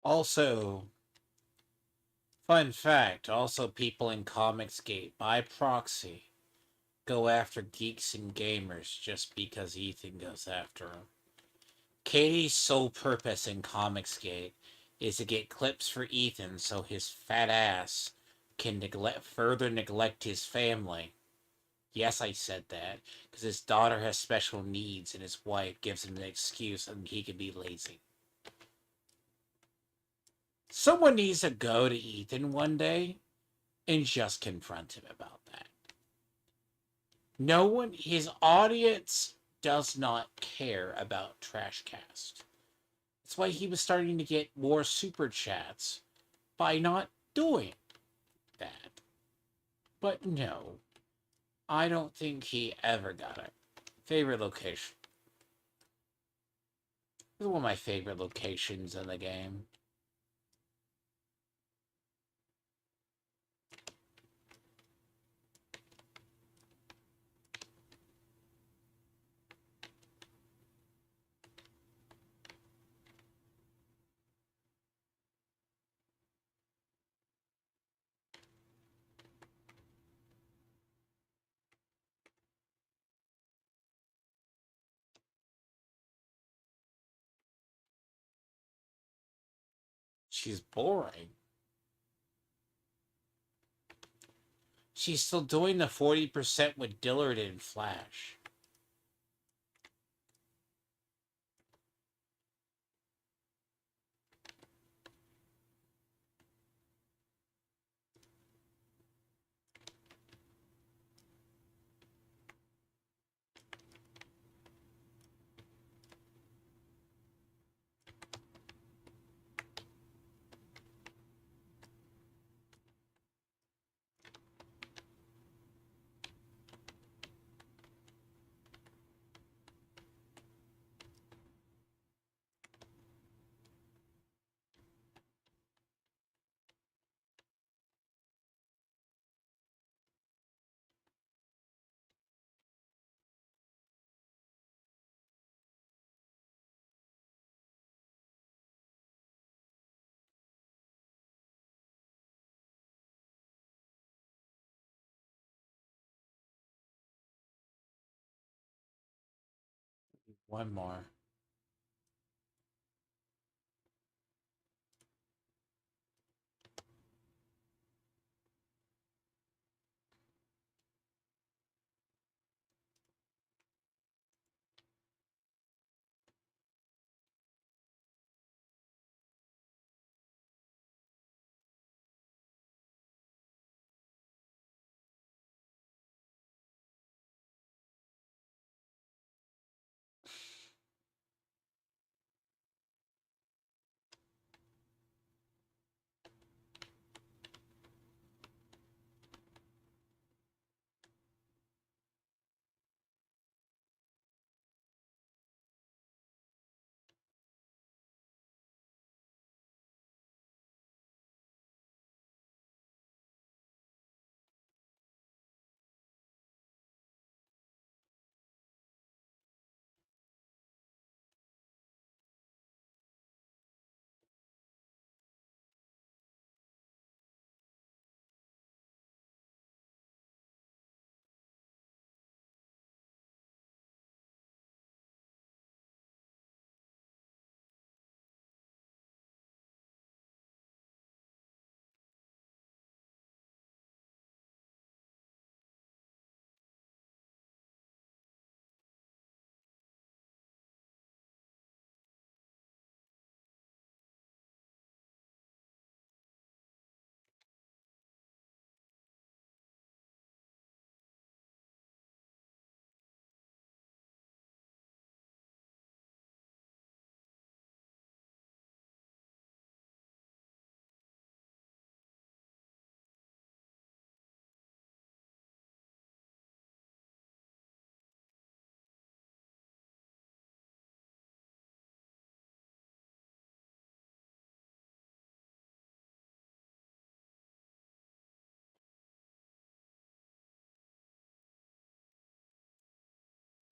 Also, fun fact, also people in Comicsgate by proxy go after geeks and gamers just because Ethan goes after them. Katie's sole purpose in Comicsgate is to get clips for Ethan so his fat ass can further neglect his family. Yes, I said that, because his daughter has special needs and his wife gives him an excuse and he can be lazy. Someone needs to go to Ethan one day and just confront him about that. No one, his audience does not care about Trashcast. That's why he was starting to get more super chats by not doing that. But no, I don't think he ever got it. Favorite location. This is one of my favorite locations in the game. She's boring. She's still doing the 40% with Dillard and Flash. One more.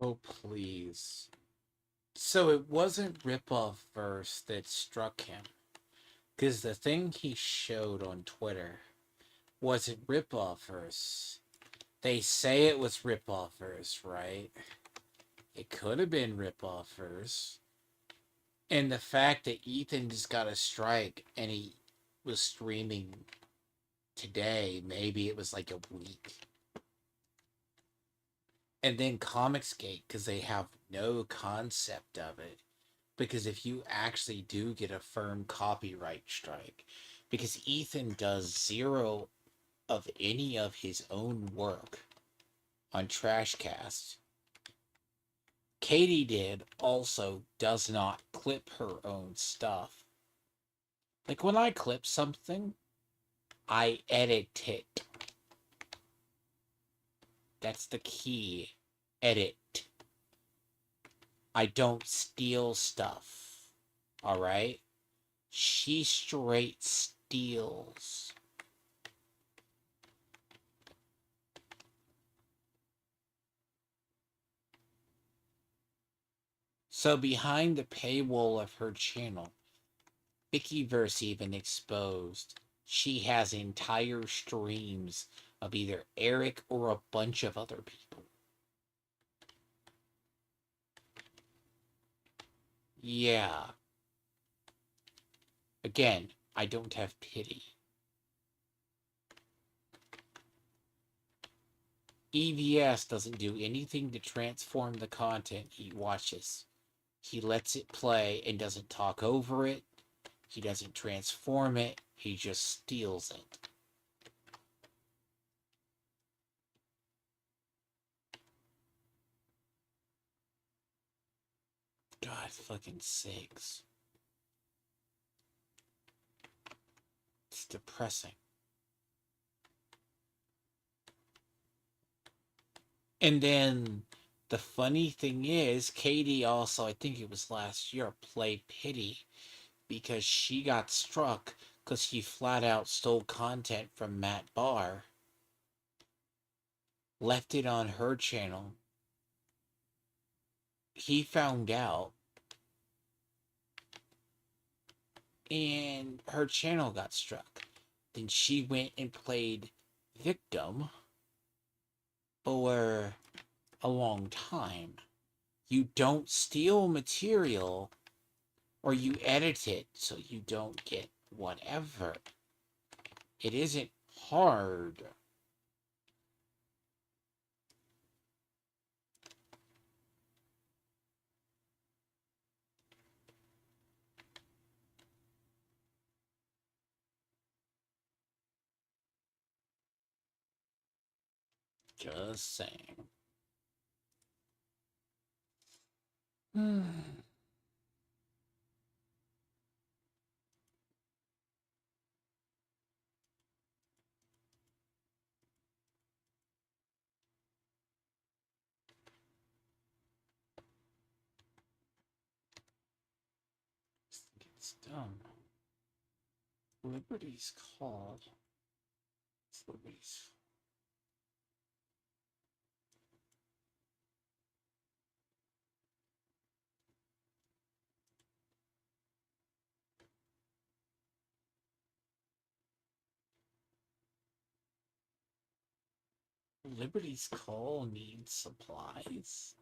Oh, please. So it wasn't Ripoff Verse that struck him. Because the thing he showed on Twitter wasn't Ripoff Verse. They say it was Ripoff Verse, right? It could have been Ripoff Verse. And the fact that Ethan just got a strike and he was streaming today, maybe it was like a week. And then Comicsgate, because they have no concept of it. Because if you actually do get a firm copyright strike, because Ethan does zero of any of his own work on Trashcast, Katie did also does not clip her own stuff. Like when I clip something, I edit it. That's the key. Edit. I don't steal stuff. Alright? She straight steals. So behind the paywall of her channel, Vickyverse even exposed, she has entire streams of either Eric or a bunch of other people. Yeah. Again, I don't have pity. EVS doesn't do anything to transform the content he watches. He lets it play and doesn't talk over it. He doesn't transform it. He just steals it. God fucking sakes. It's depressing. And then the funny thing is, Katie also, I think it was last year, played Pity because she got struck because she flat out stole content from Matt Barr, left it on her channel. He found out, and her channel got struck. Then she went and played Victim for a long time. You don't steal material, or you edit it so you don't get whatever. It isn't hard. Just saying. It's dumb. Liberty's called. It's Liberty's. Liberty's call needs supplies.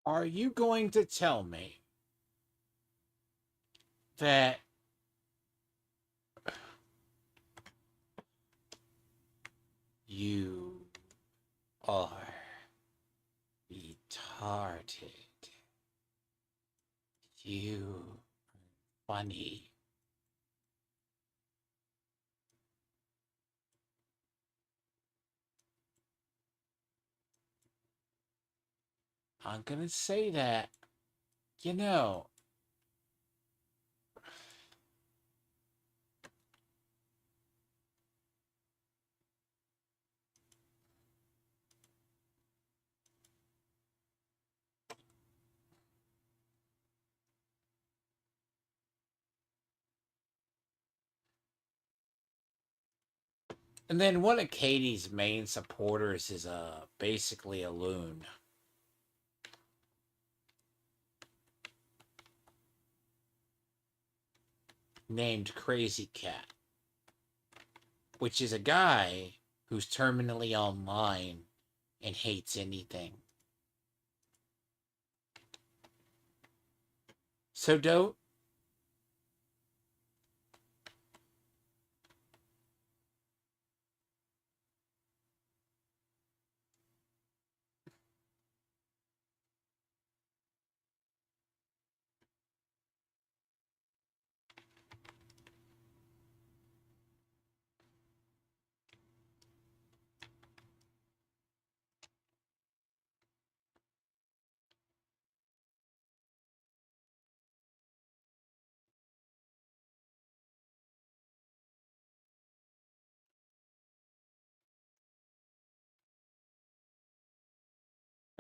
Are you going to tell me that you are retarded? You are funny. I'm gonna say that, you know, and then one of Katie's main supporters is basically a loon named Crazy Cat, which is a guy who's terminally online and hates anything. So don't.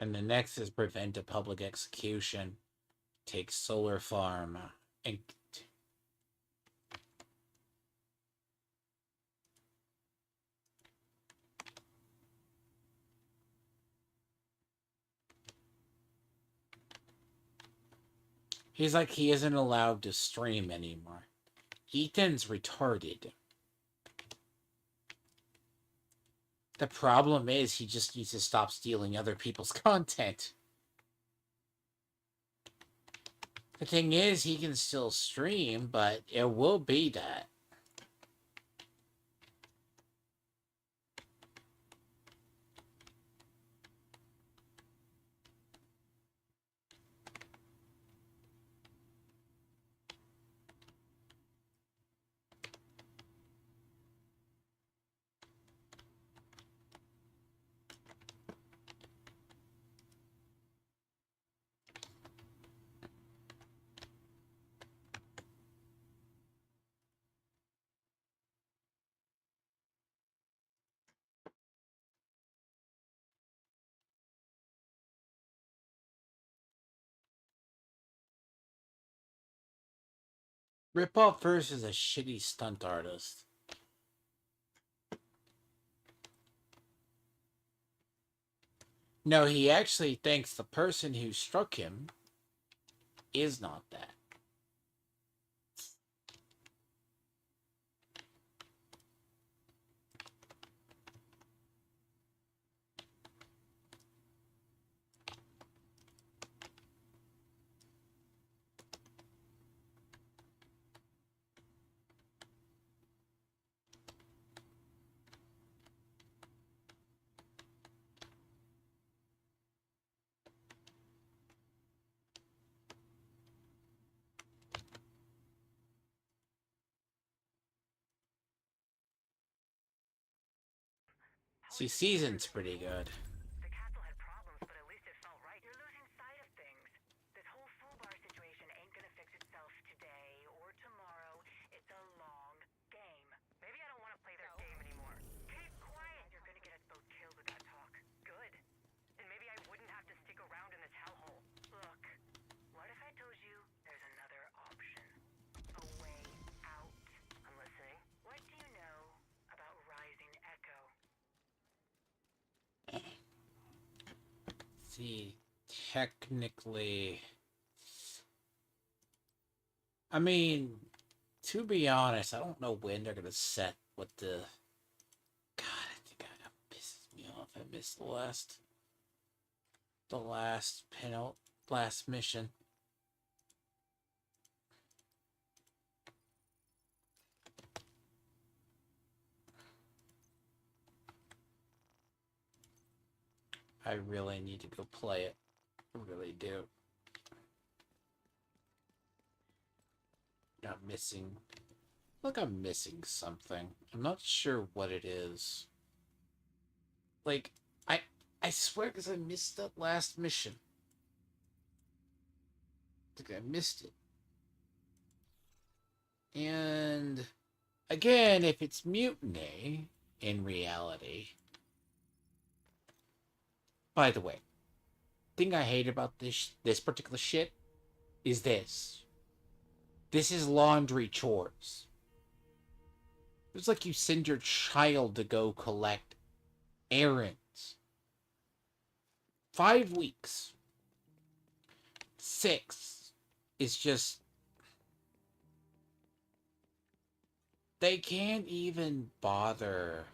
And the next is prevent a public execution. Take solar farm and He's like he isn't allowed to stream anymore. Ethan's retarded. The problem is he just needs to stop stealing other people's content. The thing is, he can still stream, but it will be that. Ripoff versus a shitty stunt artist. No, he actually thinks the person who struck him is not that. See, Season's pretty good. The castle had problems, but at least it felt right. You're losing sight of things. This whole full bar situation ain't gonna fix itself today or tomorrow. It's a long game. Maybe I don't want to play their game anymore. Keep quiet. You're gonna get us both killed with that talk. Good. And maybe I wouldn't have to stick around in this hellhole. Look, what if I told you there's another option? A way out. I'm listening. What do you know about Rising Echo? See, technically... I mean, to be honest, I don't know when they're gonna set what the... God, I think that pisses me off. I missed the last mission. I really need to go play it. I really do. I'm missing... Look, I'm missing something. I'm not sure what it is. Like, I swear because I missed that last mission. I think I missed it. And again, if it's mutiny in reality... By the way, thing I hate about this particular shit is this. This is laundry chores. It's like you send your child to go collect errands. 5 weeks. 6 is just... They can't even bother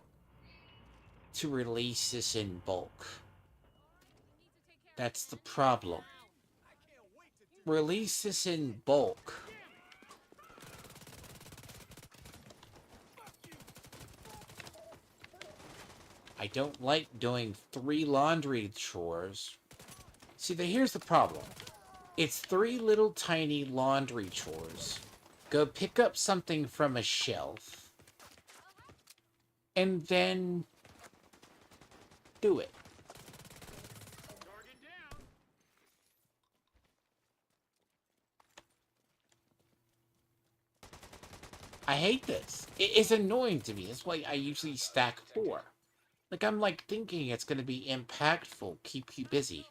to release this in bulk. That's the problem. Release this in bulk. I don't like doing 3 laundry chores. See, here's the problem. It's 3 little tiny laundry chores. Go pick up something from a shelf. And then... do it. Target down. I hate this. It's annoying to me. That's why I usually stack 4. Like, I'm like thinking it's going to be impactful, keep you busy.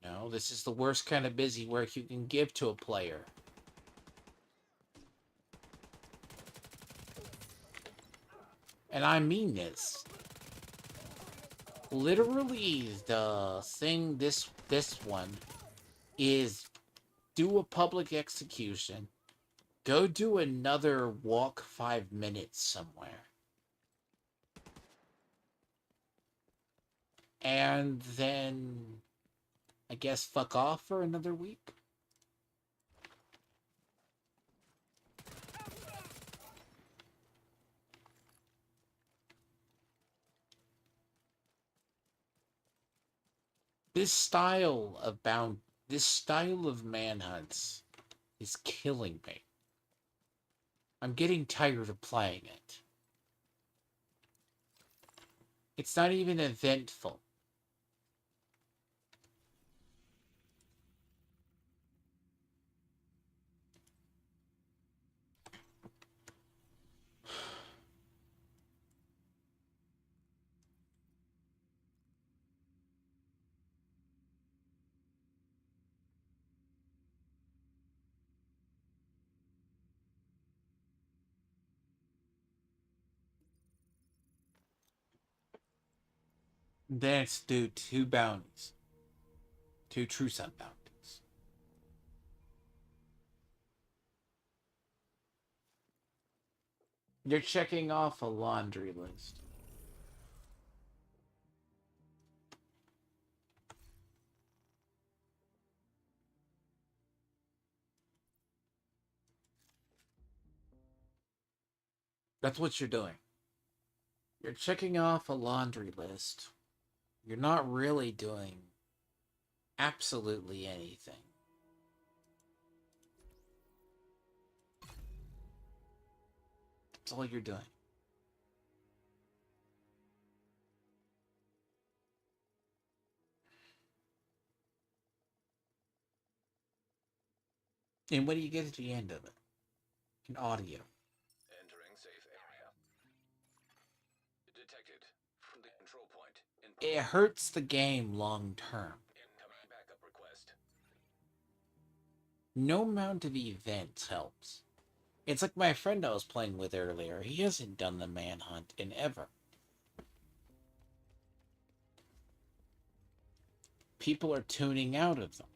No, this is the worst kind of busy work you can give to a player. And I mean this. Literally, the thing, this one, is do a public execution, go do another walk 5 minutes somewhere, and then I guess fuck off for another week. This style of manhunts is killing me. I'm getting tired of playing it. It's not even eventful. Then it's do 2 bounties. 2 true sun bounties. You're checking off a laundry list. That's what you're doing. You're checking off a laundry list. You're not really doing absolutely anything. That's all you're doing. And what do you get at the end of it? An audio. Entering safe area. Detected from the control point. It hurts the game long term. Incoming backup request. No amount of events helps. It's like my friend I was playing with earlier. He hasn't done the manhunt in ever. People are tuning out of them.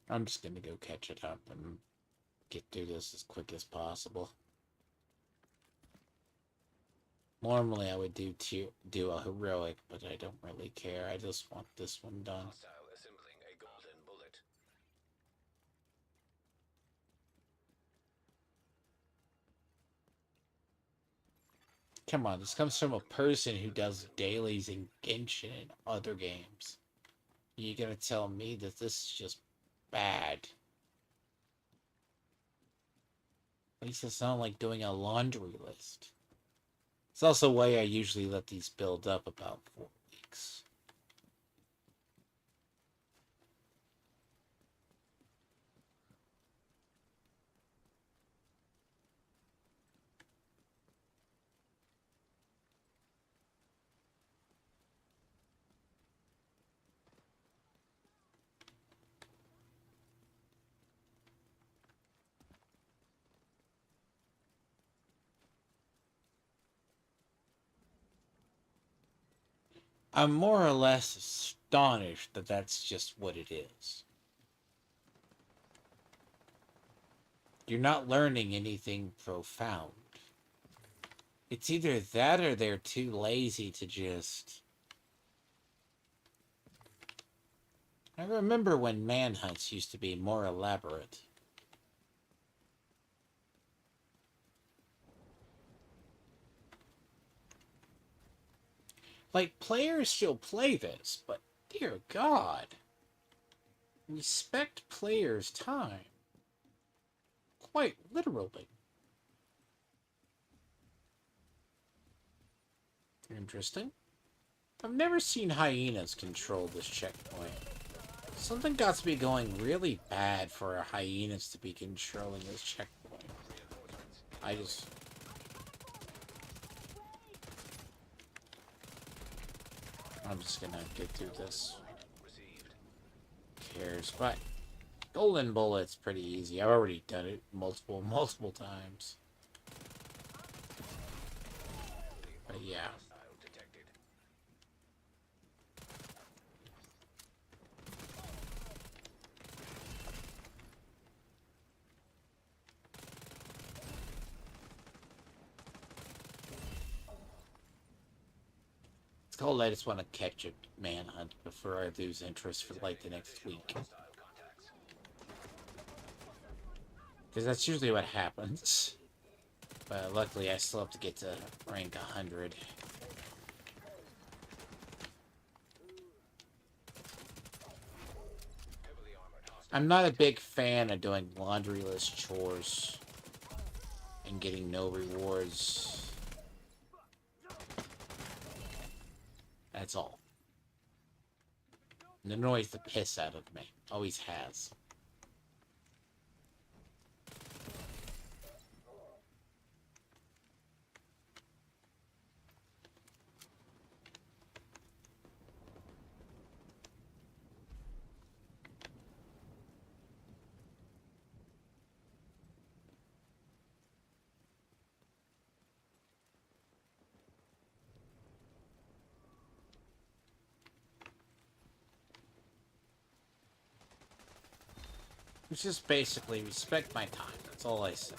I'm just gonna go catch it up and get through this as quick as possible. Normally I would do a heroic, but I don't really care. I just want this one done. Hostile assembling a golden bullet. Come on, this comes from a person who does dailies in Genshin and other games. You're gonna tell me that this is just bad? At least it's not like doing a laundry list. It's also why I usually let these build up about 4 weeks. I'm more or less astonished that that's just what it is. You're not learning anything profound. It's either that or they're too lazy to just... I remember when manhunts used to be more elaborate. Like, players still play this, but dear God. Respect players' time. Quite literally. Interesting. I've never seen hyenas control this checkpoint. Something got to be going really bad for hyenas to be controlling this checkpoint. I'm just gonna get through this. Who cares? But Golden bullet's pretty easy. I've already done it multiple times. But yeah. Hostile detected. It's called I just want to catch a manhunt before I lose interest for like the next week. Hostile contacts. Because that's usually what happens. But luckily I still have to get to rank 100. Heavily armored hostile. I'm not a big fan of doing laundry list chores and getting no rewards. That's all. It annoys the piss out of me. Always has. It's just basically respect my time. That's all I say.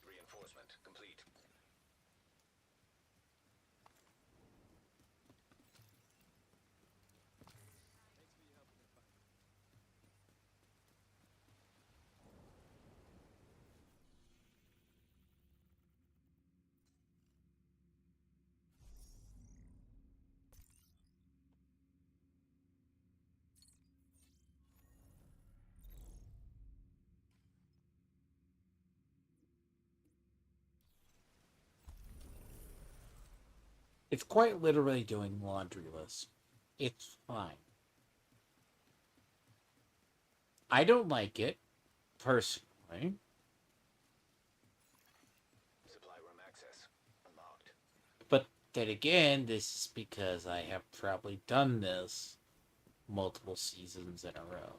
Reinforcement complete. It's quite literally doing laundry list. It's fine. I don't like it, personally. Supply room access unlocked. But then again, this is because I have probably done this multiple seasons in a row.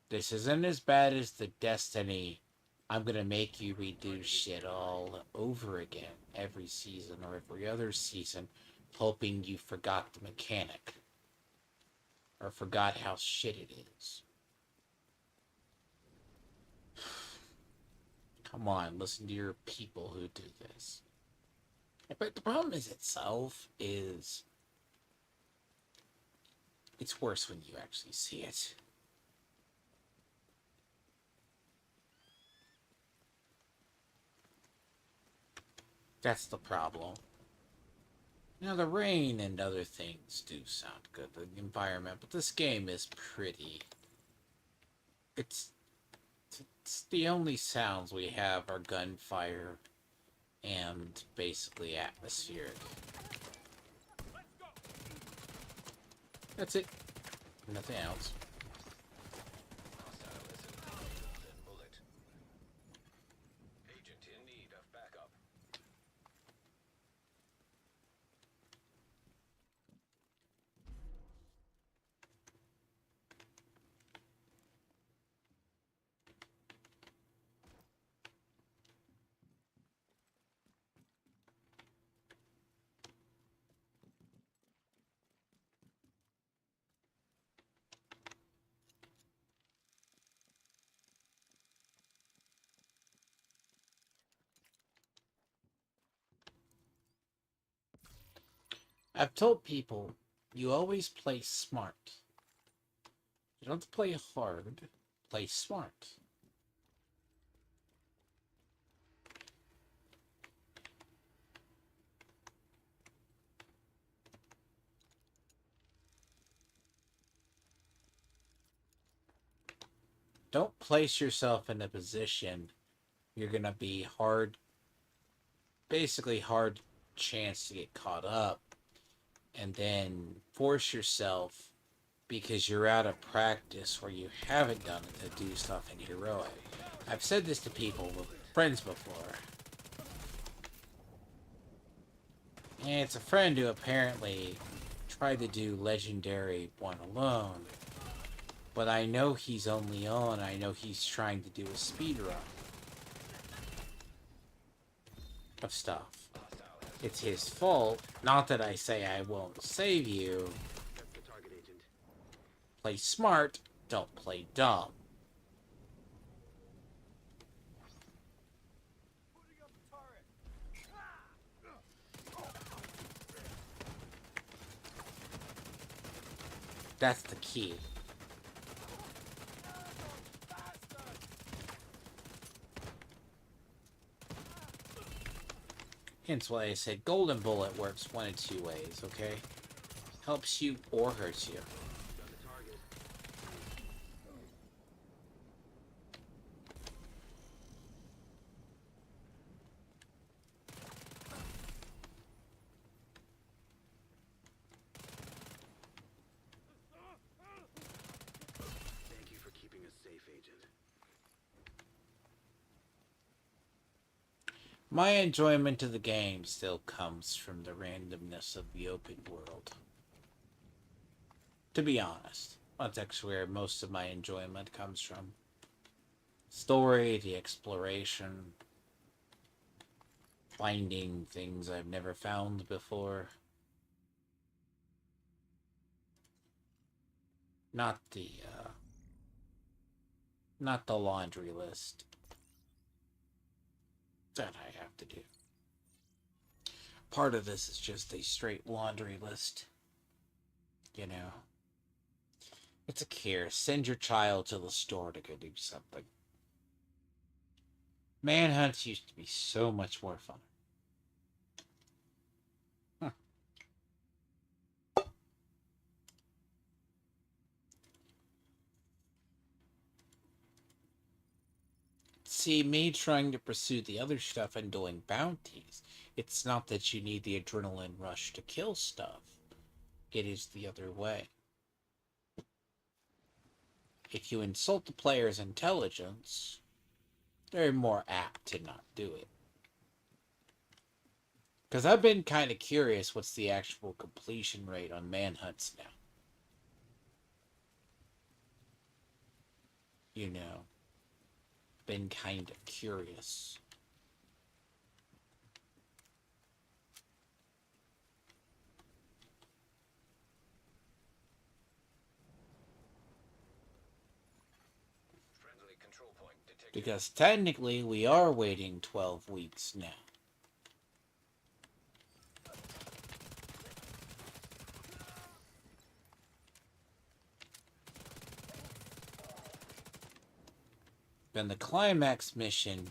This isn't as bad as the Destiny. I'm gonna make you redo shit all over again every season or every other season, hoping you forgot the mechanic or forgot how shit it is. Come on, listen to your people who do this. But the problem is itself is it's worse when you actually see it. That's the problem. Now, the rain and other things do sound good, the environment, but this game is pretty. It's the only sounds we have are gunfire and basically atmospheric. That's it. Nothing else. Hostile SMG golden bullet. Agent in need of backup. I've told people, you always play smart. You don't play hard, play smart. Don't place yourself in a position you're gonna be basically hard chance to get caught up, and then force yourself because you're out of practice or you haven't done it to do stuff in heroic. I've said this to people with friends before. And it's a friend who apparently tried to do Legendary 1 alone. But I know he's only on, I know he's trying to do a speed run of stuff. It's his fault. Not that I say I won't save you. That's the target agent. Play smart, don't play dumb. Putting up a turret. That's the key. Hence why I said Golden Bullet works one of two ways, okay? Helps you or hurts you. Got the target. Thank you for keeping us safe, Agent. My enjoyment of the game still comes from the randomness of the open world. To be honest, that's actually where most of my enjoyment comes from. Story, the exploration, finding things I've never found before. Not the laundry list that I have to do. Part of this is just a straight laundry list. You know. It's a care. Send your child to the store to go do something. Manhunts used to be so much more fun. See, me trying to pursue the other stuff and doing bounties, it's not that you need the adrenaline rush to kill stuff. It is the other way. If you insult the player's intelligence, they're more apt to not do it. Because I've been kind of curious what's the actual completion rate on manhunts now. You know, been kind of curious. Friendly control point detected. Because technically we are waiting 12 weeks now. And the climax mission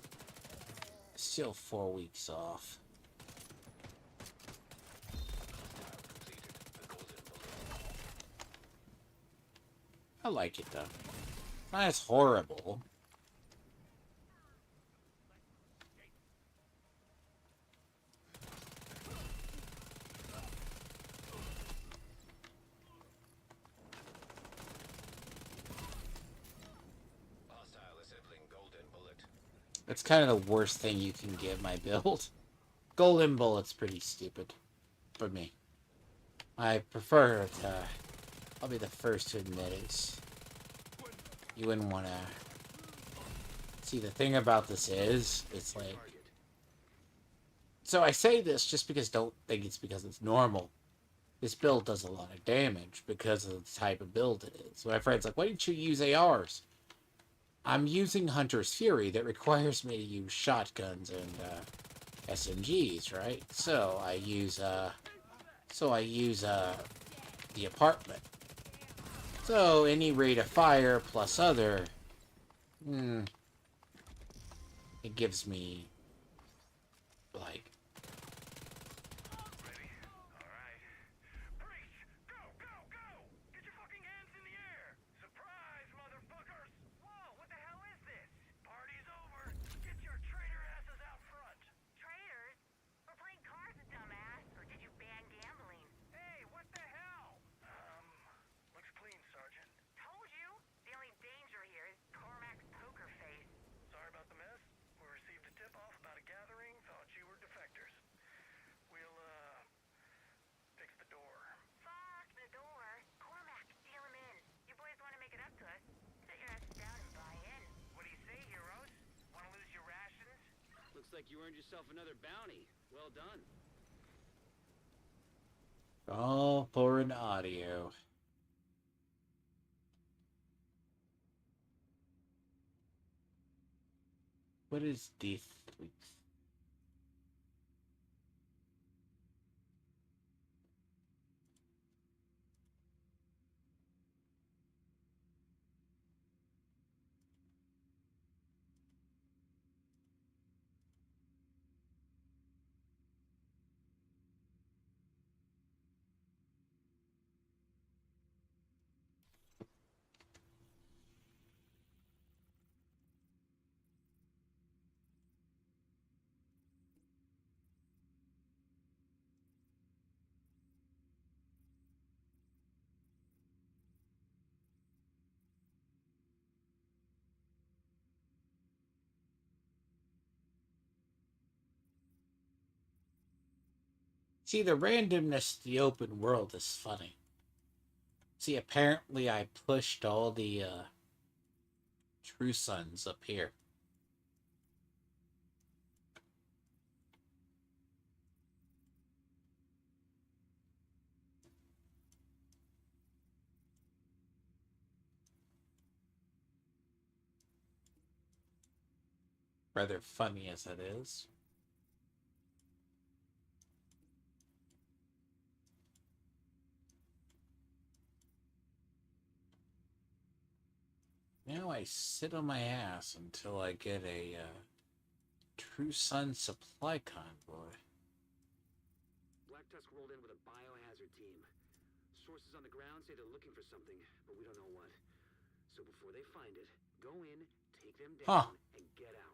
is still 4 weeks off. I like it though. Not as horrible. Hostile assembling golden bullet. It's kind of the worst thing you can get my build. Golden Bullet's pretty stupid. For me. I prefer it, I'll be the first to admit it. You wouldn't want to... See, the thing about this is, it's like... So I say this just because don't think it's because it's normal. This build does a lot of damage because of the type of build it is. So my friend's like, why didn't you use ARs? I'm using Hunter's Fury that requires me to use shotguns and SMGs, right? So I use So I use the apartment. So any rate of fire plus other, it gives me like Ready? Alright. Breach! Go, go, go! Get your fucking hands in the air! Surprise, motherfuckers! Whoa, what the hell is this? Party's over! Get your traitor asses out front! Traitors? We're playing cards, dumbass. Or did you ban gambling? Hey, what the hell? Looks clean, Sergeant. Told you. The only danger here is Cormac's poker face. Sorry about the mess. We received a tip-off about a gathering, thought you were defectors. We'll, fix the door. Fuck the door. Cormac, deal him in. You boys want to make it up to us? Sit your asses down and buy in. What do you say, heroes? Want to lose your rations? Looks like you earned yourself another bounty. Well done. all for an audio. What is this? See, the randomness of the open world is funny. See, apparently I pushed all the True Sons up here. Rather funny as it is. Now I sit on my ass until I get a True Sun supply convoy. Black Tusk rolled in with a biohazard team. Sources on the ground say they're looking for something, but we don't know what. So before they find it, go in, take them down, and get out.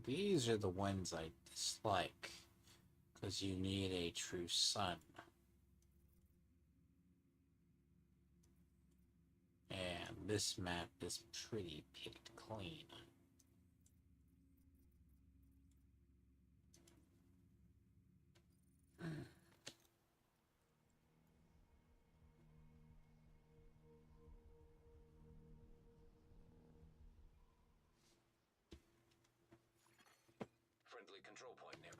These are the ones I dislike, because you need a True Sun. And this map is pretty picked clean. Friendly control point nearby.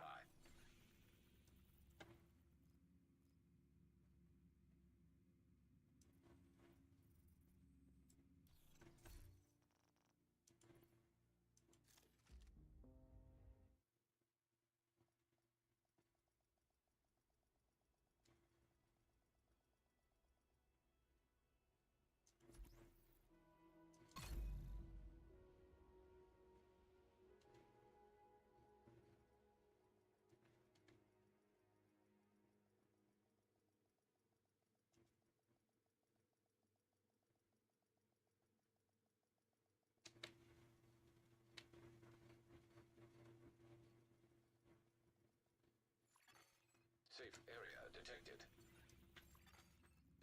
Safe area detected.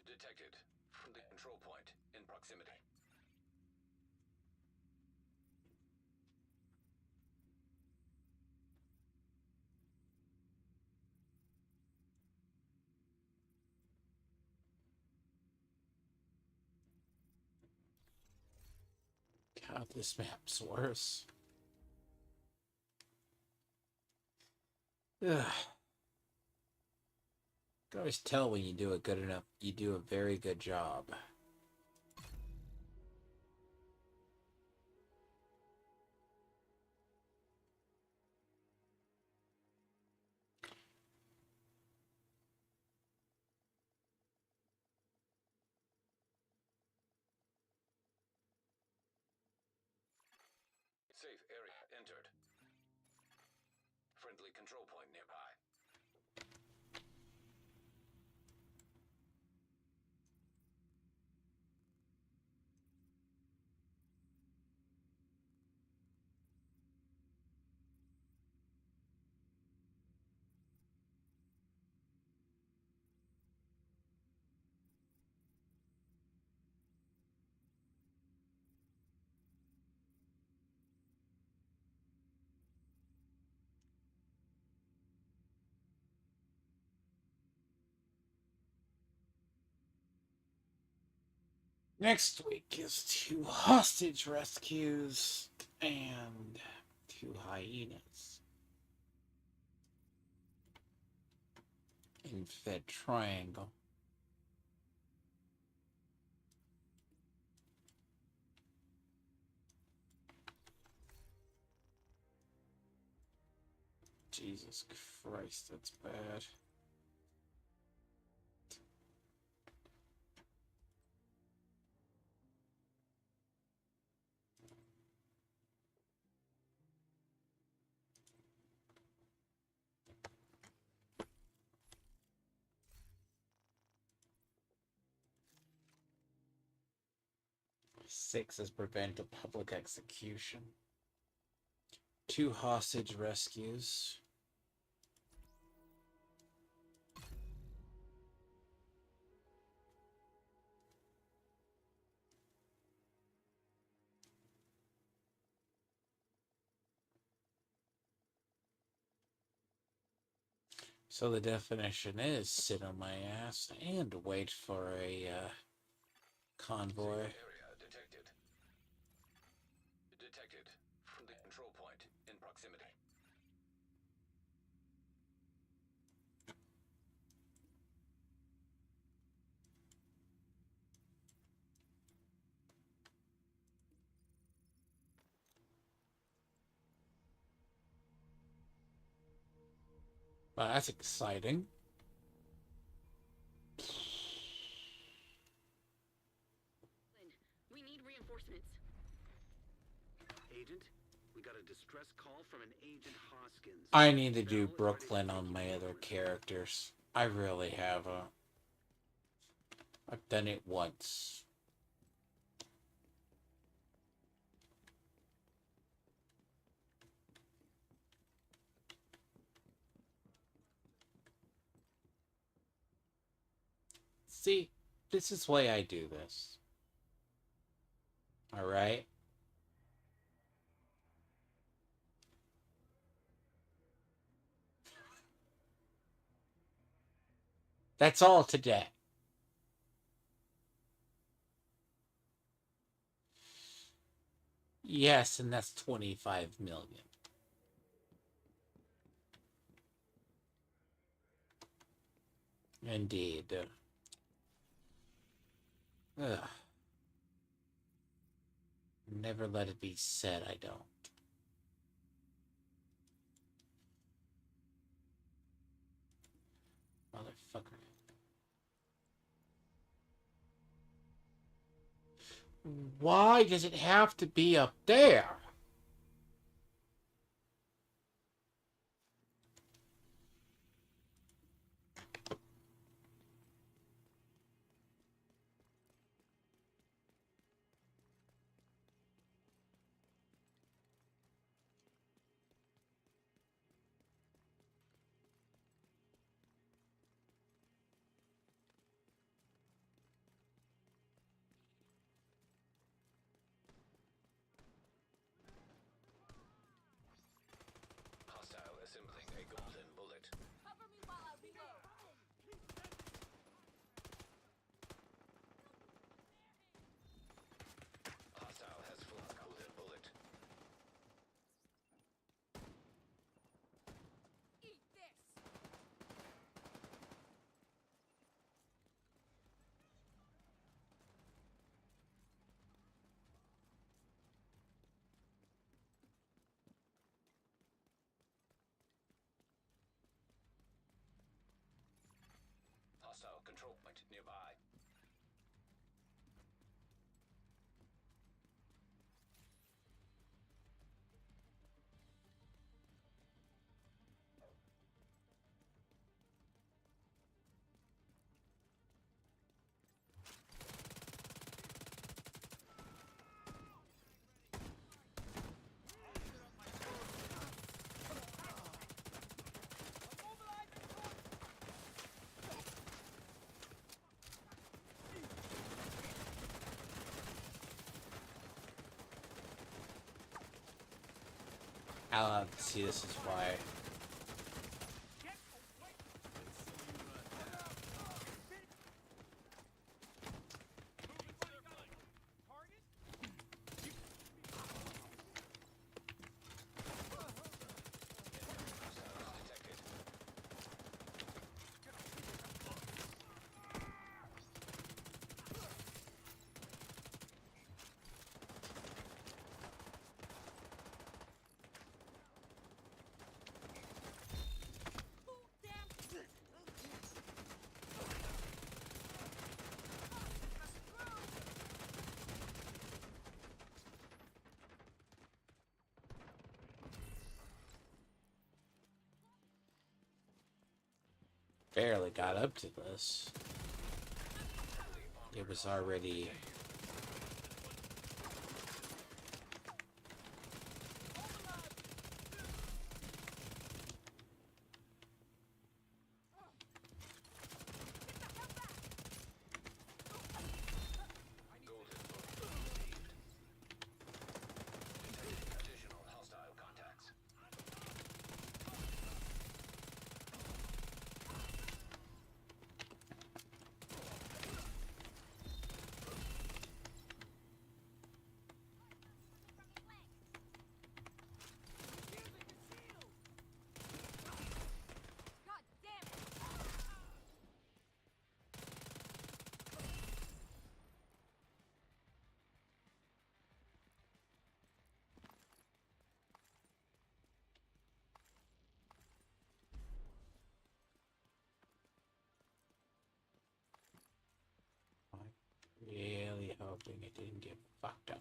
Detected. Friendly control point in proximity. God, this map's worse. Ugh. You can always tell when you do it good enough. You do a very good job. Safe area entered. Friendly control point nearby. Next week is 2 hostage rescues and 2 hyenas. In Fed Triangle. Jesus Christ, that's bad. Six is prevent a public execution. 2 hostage rescues. So the definition is sit on my ass and wait for a convoy. Safe area detected. Detected. Friendly control point in proximity. Well, that's exciting. We need reinforcements. Agent, we got a distress call from an Agent Hoskins. I need to do Brooklyn on my other characters. I really haven't. I've done it once. See, this is why I do this. Alright? That's all today. Yes, and that's 25 million. Indeed. Ugh. Never let it be said I don't. Motherfucker. Why does it have to be up there? Golden bullet. Cover me while I reload. Hostile has full golden bullet. Eat this. Hostile control point nearby. See, this is why. Barely got up to this. It was already... Additional hostile contacts. God damn it. I'm really hoping it didn't get fucked up.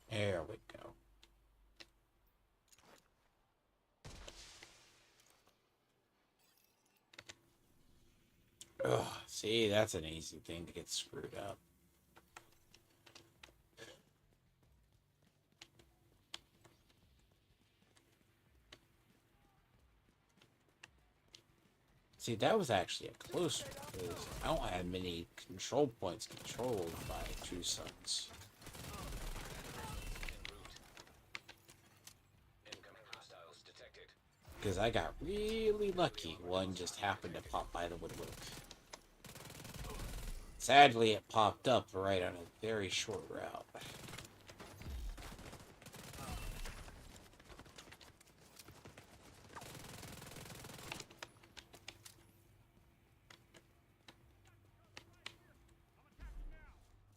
There we go. Ugh, see, that's an easy thing to get screwed up. See, that was actually a close one, because I don't have many control points controlled by True Sons. Incoming hostiles detected. Because I got really lucky, one just happened to pop by the woodwork. Sadly, it popped up right on a very short route.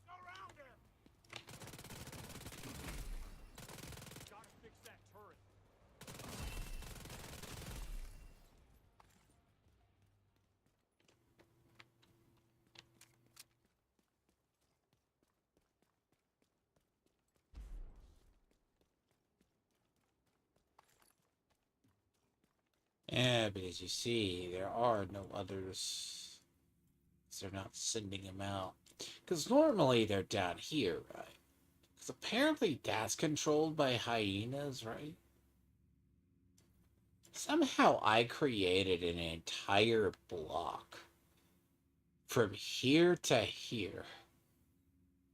Surround him! Gotta fix that turret. Yeah, but as you see, there are no others. They're not sending them out. Because normally they're down here, right? Because apparently that's controlled by hyenas, right? Somehow I created an entire block from here to here.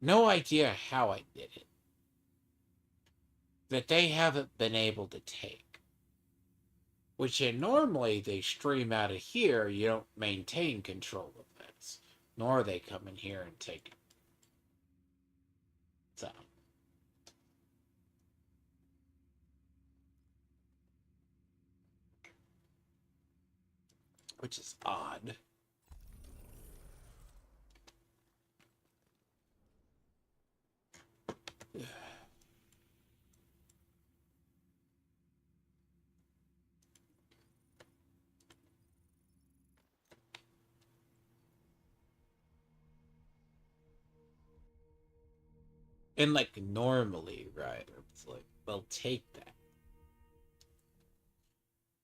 No idea how I did it. That they haven't been able to take. Which normally they stream out of here, you don't maintain control of this. Nor they come in here and take it. So. Which is odd. And like normally, right? It's like they'll take that.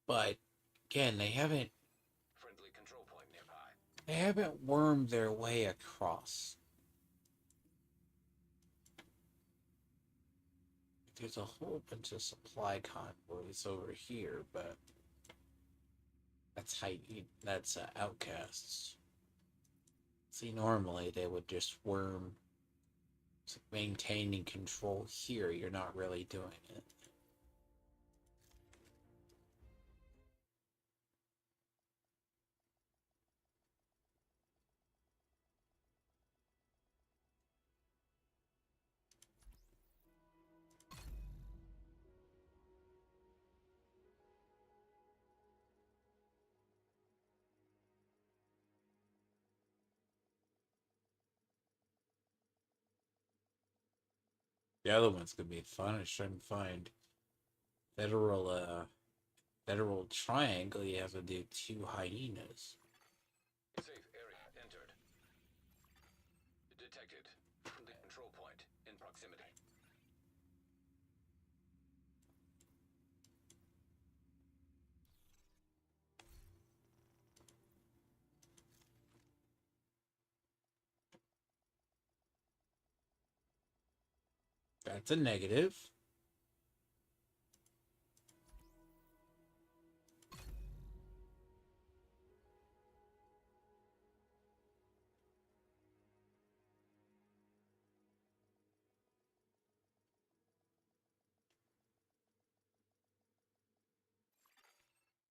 But again, they haven't Friendly control point nearby. they haven't wormed their way across. There's a whole bunch of supply convoys over here, but that's outcasts. See, normally they would just worm. So maintaining control here, you're not really doing it. The other one's gonna be fun. Is trying to find federal triangle. You have to do 2 hyenas. Safe area entered. Detected. Friendly control point in proximity. That's a negative.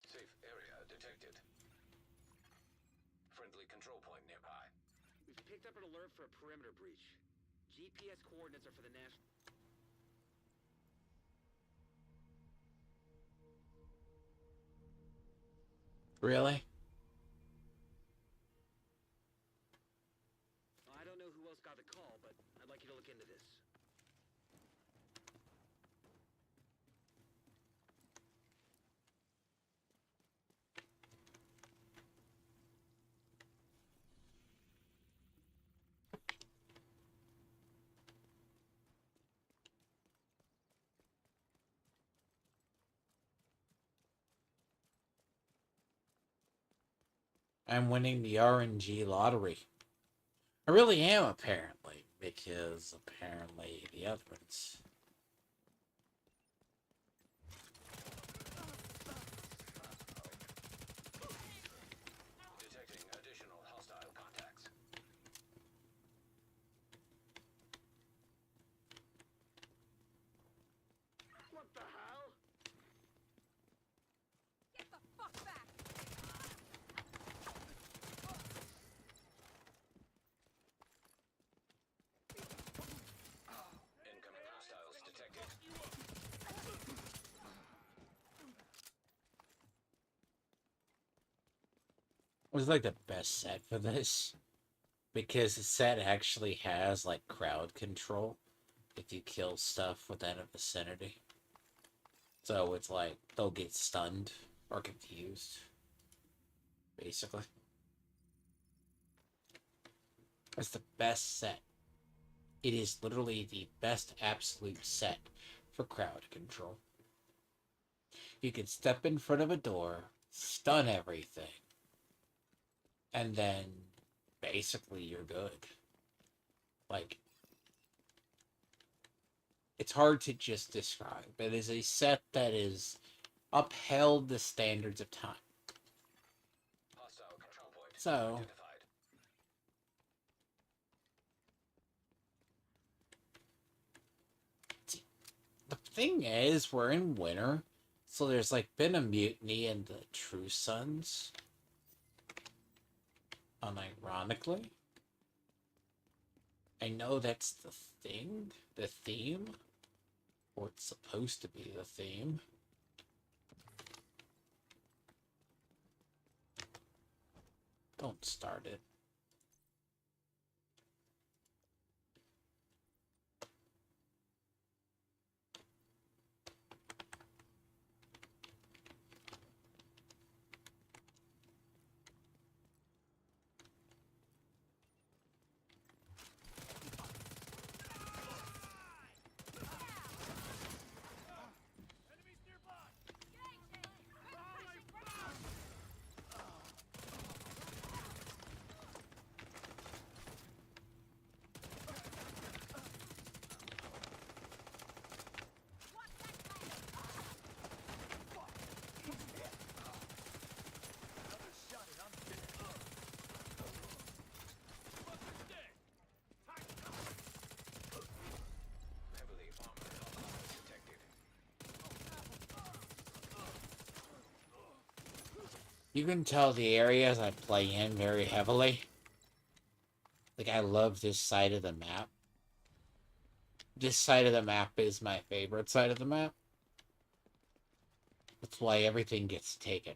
Safe area detected. Friendly control point nearby. We've picked up an alert for a perimeter breach. GPS coordinates are for the national. Really? I don't know who else got the call, but I'd like you to look into this. I'm winning the RNG lottery. I really am, apparently, because apparently the other ones. Detecting additional hostile contacts. What the hell? Get the fuck back! Incoming hostiles detected. Was like the best set for this. Because the set actually has like crowd control if you kill stuff within a vicinity. So it's like they'll get stunned or confused. Basically. It's the best set. It is literally the best absolute set for crowd control. You can step in front of a door, stun everything, and then basically you're good. Like, it's hard to just describe. It is a set that is upheld the standards of time. Hostile control point So, identified. thing is, we're in winter, so there's like been a mutiny in the True Sons. Unironically, I know that's the thing, the theme, or it's supposed to be the theme. Don't start it. Enemies nearby! Another shot and I'm dead. Buster's dead. Heavily armored hostiles detected. You can tell the areas I play in very heavily. Like, I love this side of the map. This side of the map is my favorite side of the map. That's why everything gets taken.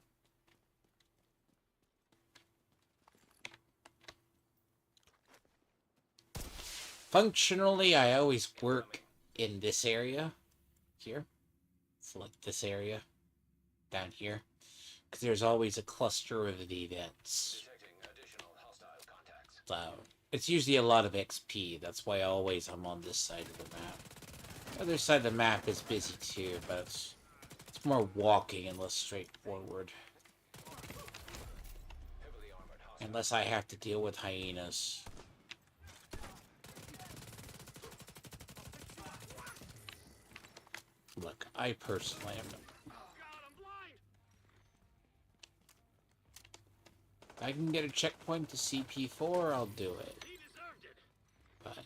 Functionally, I always work in this area. Here. Select this area. Down here. Because there's always a cluster of events. Detecting additional hostile contacts. So, it's usually a lot of XP. That's why I'm on this side of the map. The other side of the map is busy too, but it's more walking and less straightforward. Heavily armored hostiles. Unless I have to deal with hyenas. Look, I personally am... God, I'm blind! If I can get a checkpoint to CP4, I'll do it. He deserved it! But...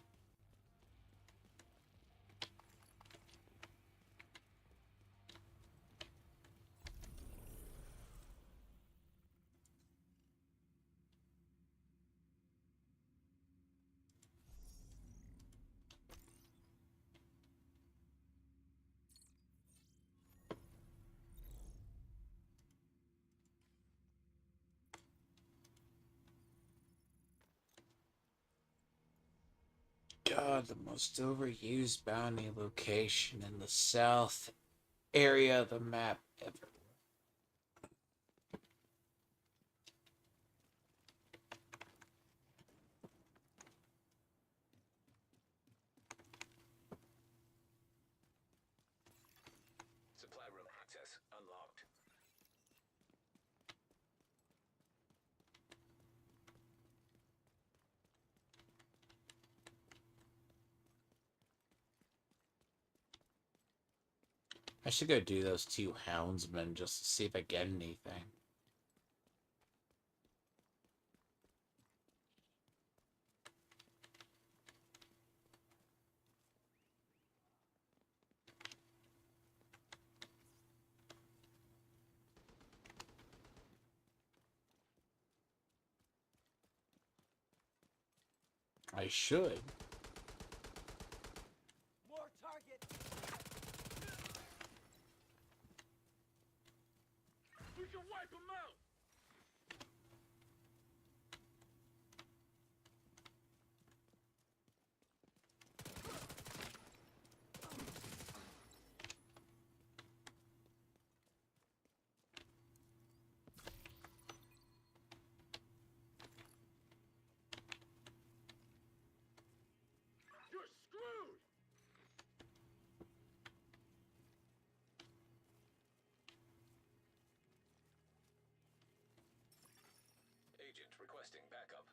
God, the most overused bounty location in the south area of the map ever. Supply room access unlocked. I should go do those 2 houndsmen just to see if I get anything. I should. More target! We can wipe them out! You're screwed! Agent requesting backup.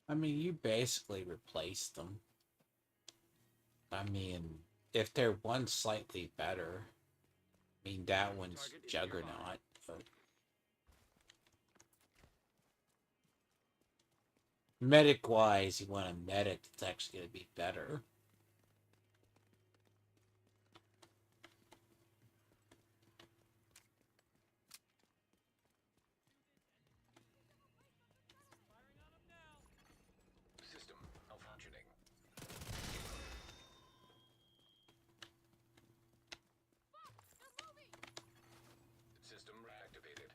I mean, you basically replaced them. I mean, if they're one slightly better, I mean, that one's Juggernaut, but medic-wise, you want a medic that's actually going to be better. System malfunctioning. System reactivated.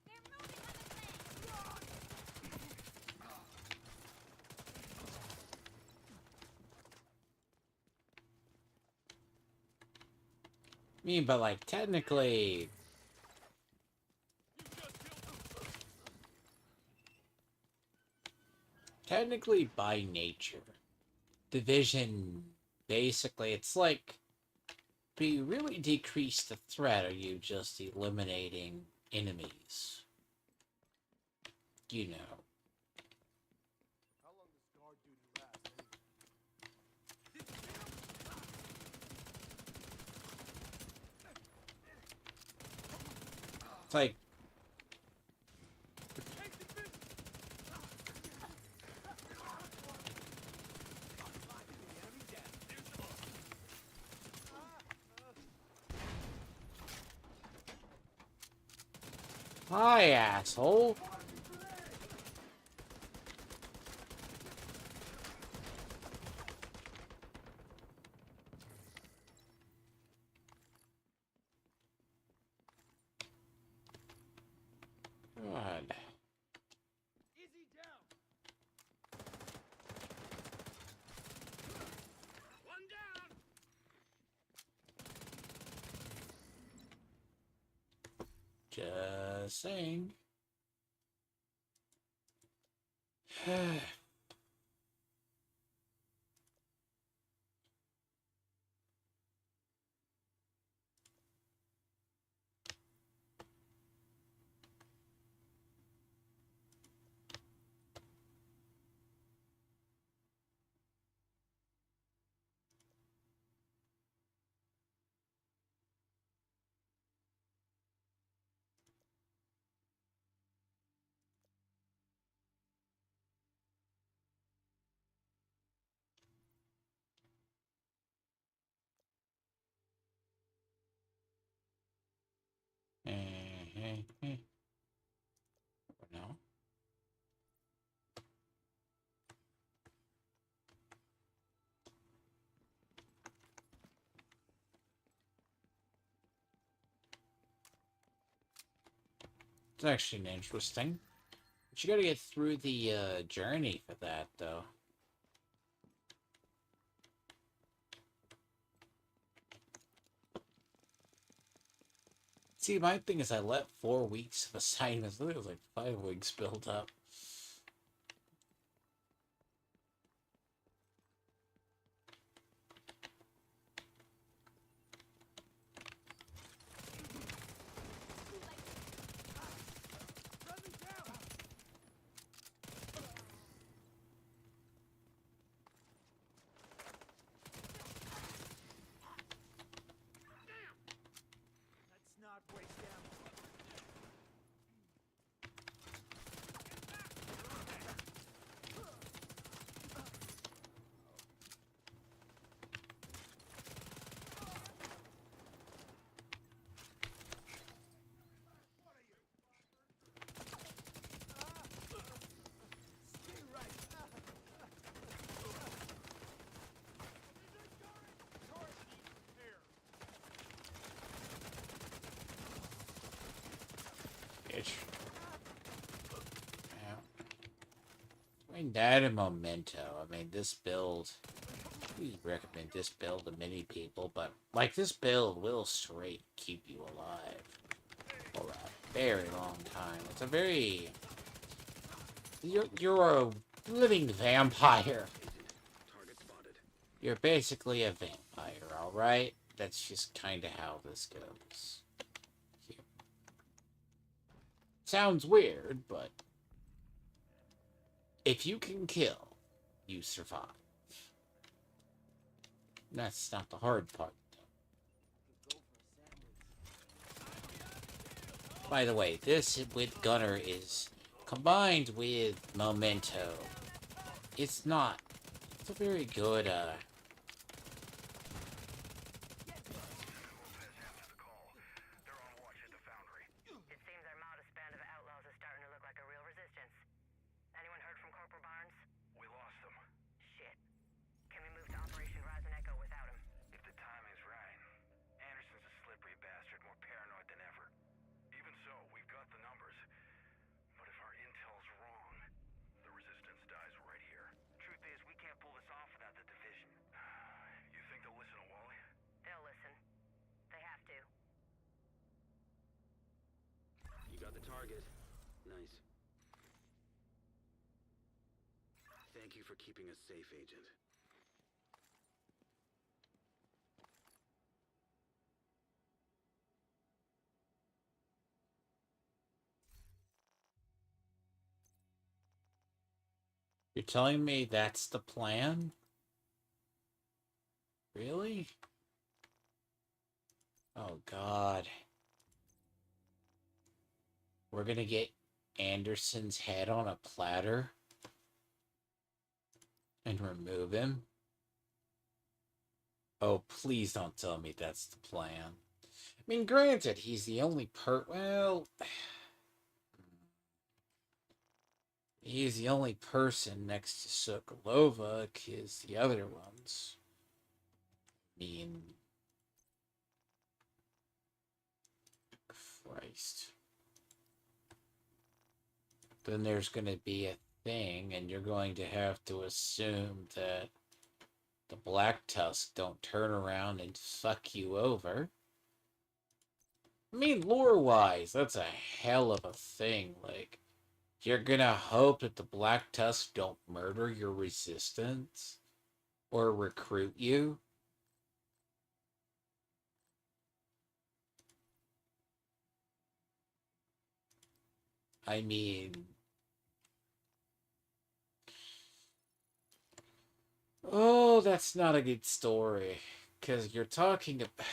They're moving on the flank. I mean, but like, technically, by nature, Division, basically, it's like, do you really decrease the threat, or are you just eliminating enemies? You know. How long does guard duty last, It's like, hi, asshole. God. Easy down. One down. Just saying. No. It's actually interesting. But you gotta get through the journey for that, though. See, my thing is I let 4 weeks of assignments, I think it was like 5 weeks build up. Let's not waste ammo. Stay right. Turret needs repair. Bitch. Yeah. I mean, that and Memento. I mean, this build... We recommend this build to many people, but, like, this build will straight keep you alive for a very long time. It's a very... You're a living vampire. Target spotted. You're basically a vampire, alright? that's just kind of how this goes. Here. Sounds weird, but if you can kill, you survive. That's not the hard part. By the way, this with Gunner is combined with Memento. It's not. It's a very good, It seems our modest band of outlaws is starting to look like a real resistance. Anyone heard from Corporal Barnes? We lost them. Shit. Can we move to Operation Rise and Echo without him? If the timing's right. Anderson's a slippery bastard, more paranoid than ever. Even so, we've got the numbers. But if our intel's wrong, the resistance dies right here. Truth is, we can't pull this off without the division. You think they'll listen to Wally? They'll listen. They have to. You got the target. Nice. Thank you for keeping us safe, Agent. you're telling me that's the plan? Really? Oh, God. We're gonna get Anderson's head on a platter and remove him? Oh, please don't tell me that's the plan. I mean, granted, he's the only well, he's the only person next to Sokolova, because the other ones, I mean, Christ. Then there's going to be a thing, and you're going to have to assume that the Black Tusk don't turn around and fuck you over. I mean, lore-wise, that's a hell of a thing. Like, you're gonna hope that the Black Tusk don't murder your resistance or recruit you. I mean, oh, that's not a good story. Because you're talking about...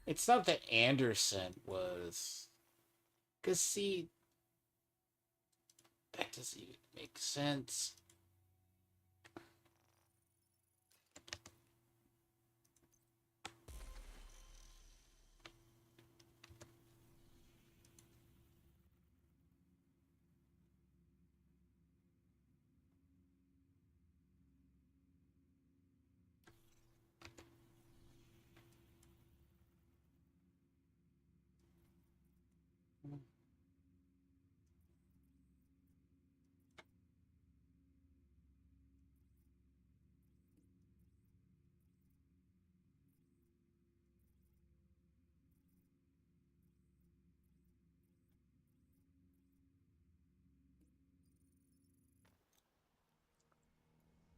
it's not that Anderson was... Because, see... That doesn't even make sense.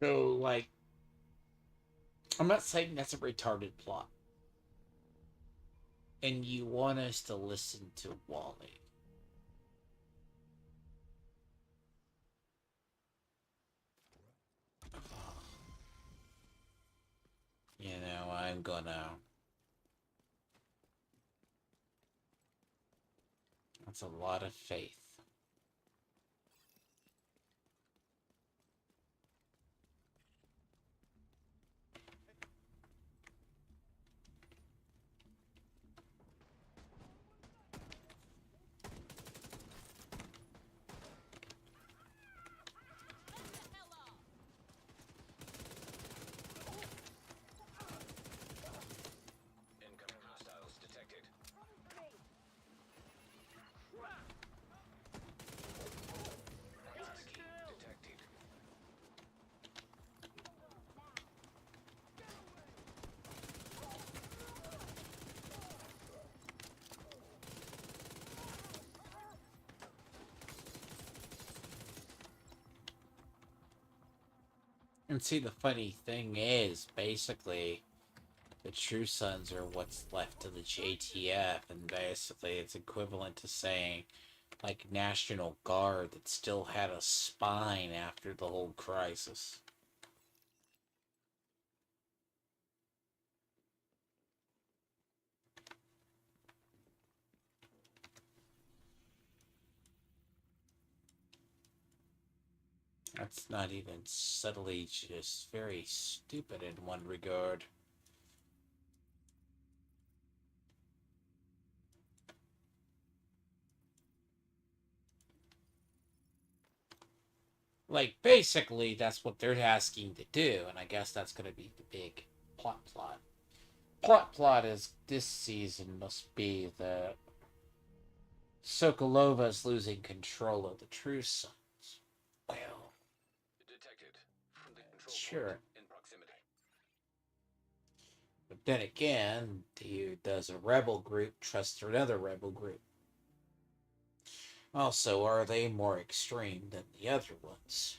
So, like, I'm not saying that's a retarded plot. And you want us to listen to Wally. You know, I'm gonna... That's a lot of faith. Incoming hostiles detected. Husky detected. And see, the funny thing is, basically, The True Sons are what's left of the JTF, and basically it's equivalent to saying, like, National Guard that still had a spine after the whole crisis. That's not even subtly, just very stupid in one regard. Like, basically, that's what they're asking to do, and I guess that's going to be the big plot. Plot is this season must be that Sokolova's losing control of the True Sons. Well, Detected. From the control sure. point in proximity. But then again, does a rebel group trust another rebel group? Also, are they more extreme than the other ones?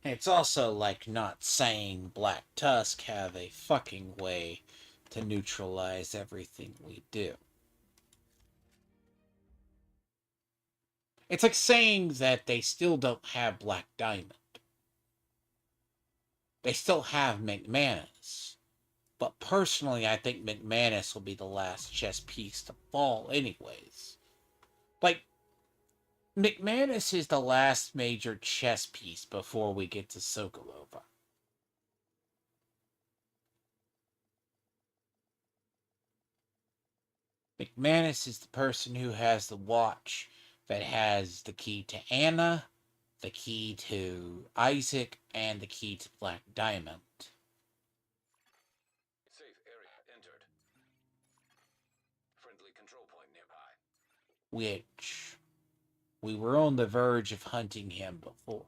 And it's also like not saying Black Tusk have a fucking way to neutralize everything we do. It's like saying that they still don't have Black Diamond. They still have McManus. But personally, I think McManus will be the last chess piece to fall anyways. Like, McManus is the last major chess piece before we get to Sokolova. McManus is the person who has the watch that has the key to Anna, the key to Isaac, and the key to Black Diamond. Safe area entered. Friendly control point nearby. Which we were on the verge of hunting him before.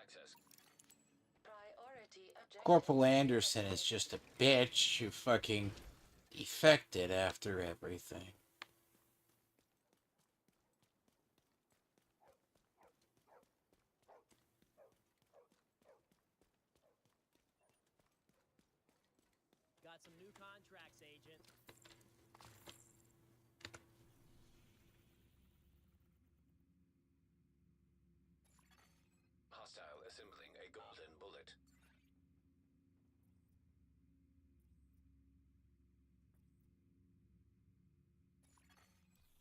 Access. Priority objective. Corporal Anderson is just a bitch who fucking defected after everything. Got some new contracts, Agent. Hostile assembling a golden bullet.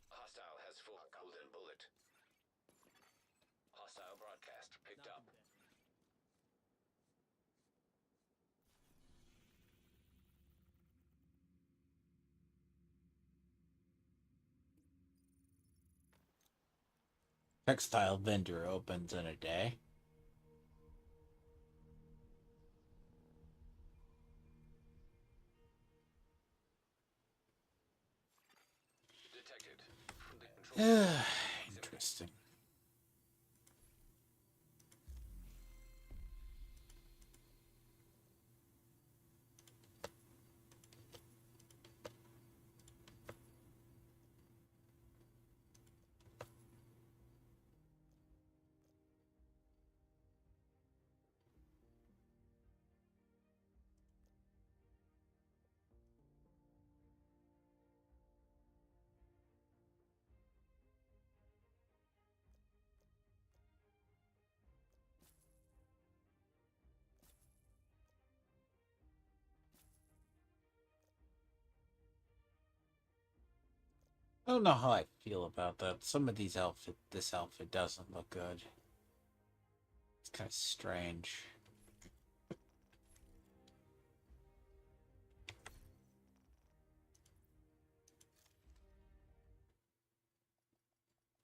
Hostile has full golden bullet. Hostile broadcast picked up. Nothing better. Textile vendor opens in a day. Detected. From the control point in proximity. Interesting. I don't know how I feel about that. Some of this outfit doesn't look good. It's kind of strange.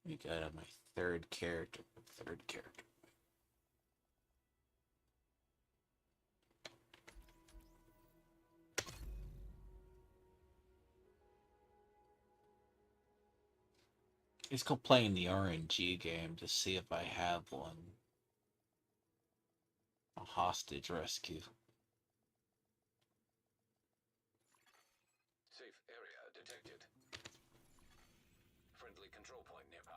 We got on my third character. Third character. Let's go playing the RNG game to see if I have one. A hostage rescue. Safe area detected. Friendly control point nearby.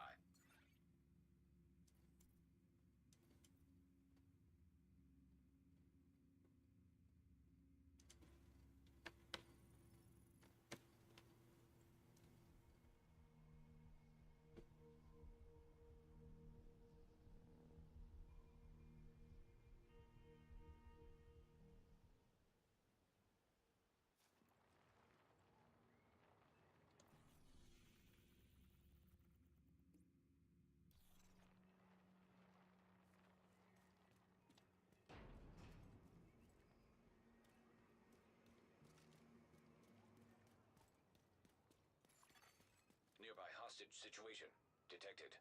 Nearby hostage situation detected.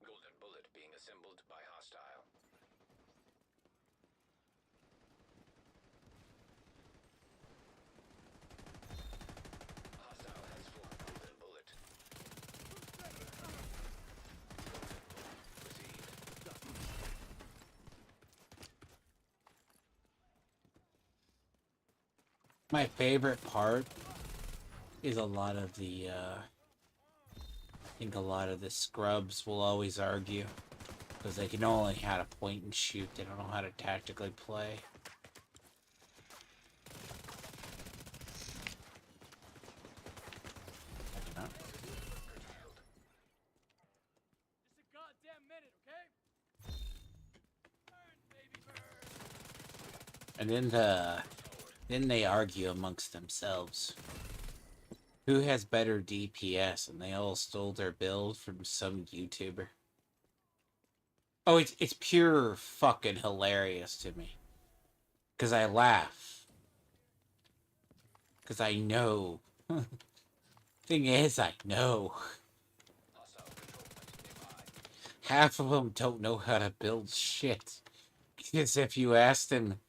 Golden bullet being assembled by hostile. Hostile has formed golden bullet. Received. My favorite part is a lot of the, I think a lot of the scrubs will always argue. Because they can only how to point and shoot, they don't know how to tactically play. Just a goddamn minute, okay? Burn, baby, burn. And then they argue amongst themselves. Who has better DPS? And they all stole their build from some YouTuber. Oh, it's pure fucking hilarious to me. Because I laugh. Because I know. Thing is, I know. Hostile control point nearby. Half of them don't know how to build shit. Because if you ask them,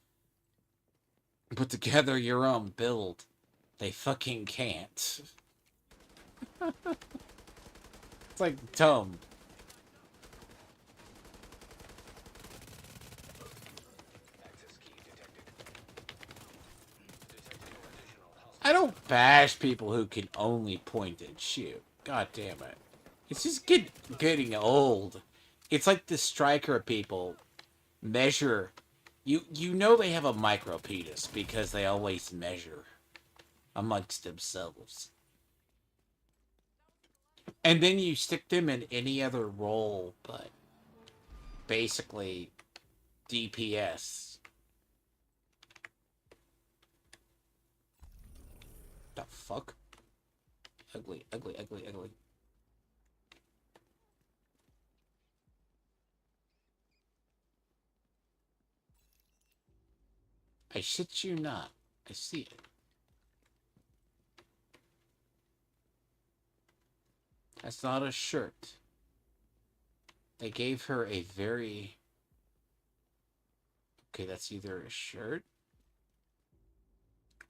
put together your own build, they fucking can't. It's like dumb. Access key detected. Detecting additional hostile. I don't bash people who can only point and shoot. God damn it. It's just getting old. It's like the striker people measure. You know they have a micro penis because they always measure amongst themselves. And then you stick them in any other role but basically DPS. The fuck? Ugly, ugly, ugly, ugly. I shit you not. I see it. That's not a shirt. They gave her a very... Okay, that's either a shirt.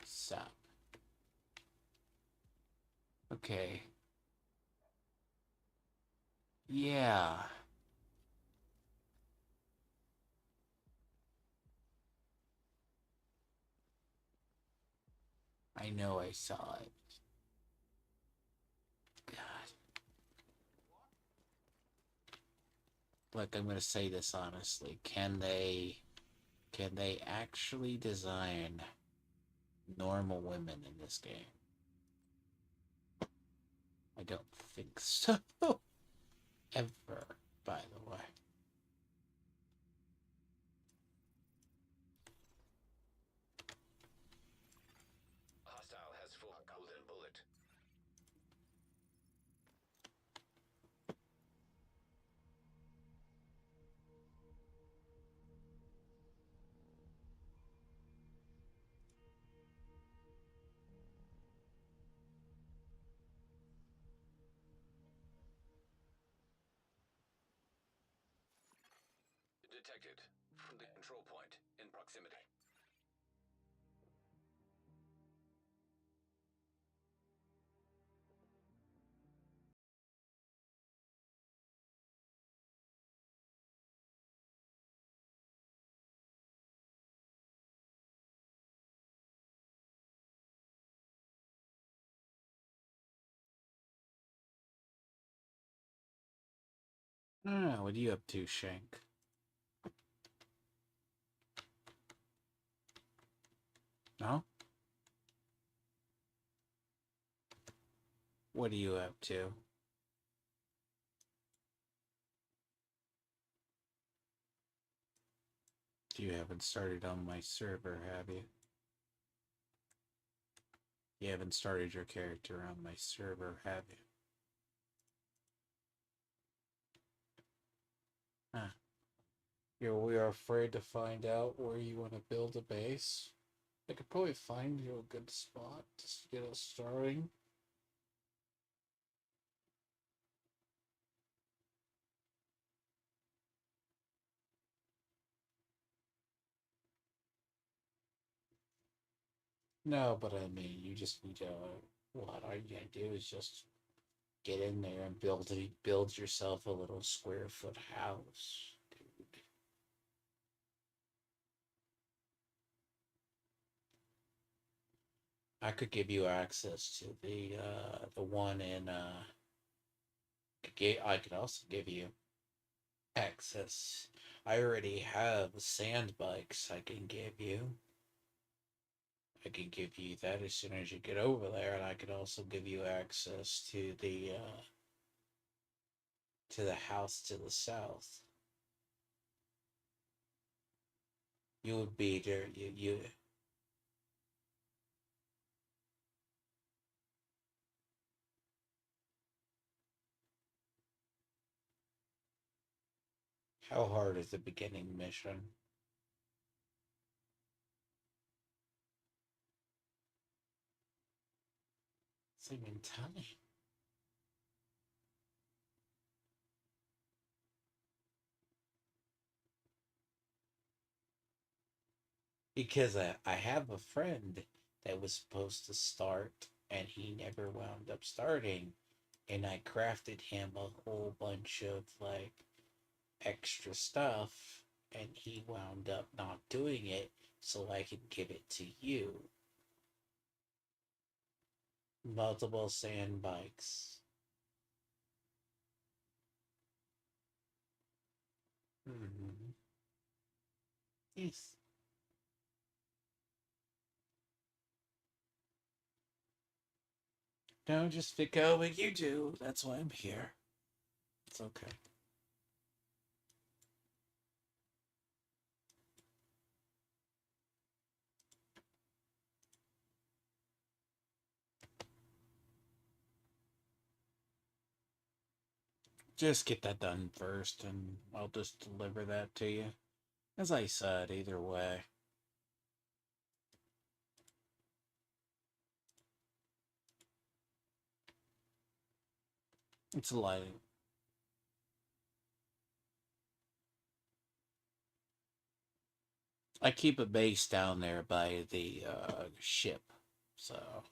Stop. Okay. Yeah. I know I saw it. God. like I'm gonna say this honestly, can they actually design normal women in this game? I don't think so. Ever, by the way. Hostile has full golden bullet. Detected. From the control point in proximity. Ah, what are you up to, Shank? No? What are you up to? You haven't started on my server, have you? You haven't started your character on my server, have you? Huh. We are afraid to find out where you want to build a base? I could probably find you a good spot to get us starting. No, but I mean, you just need to. What all you gotta do is just get in there and build yourself a little square foot house, dude. I could give you access to the one in I could also give you access. I already have sand bikes I can give you. I can give you that as soon as you get over there, and I could also give you access to the house to the south. You would be there. You. How hard is the beginning mission? It's even tiny. Because I have a friend that was supposed to start and he never wound up starting, and I crafted him a whole bunch of like extra stuff, and he wound up not doing it, so I could give it to you. Multiple sand bikes. Mm-hmm. Yes. No, just go what you do. That's why I'm here. It's okay. Just get that done first, and I'll just deliver that to you. As I said, either way. It's a lot. I keep a base down there by the ship, so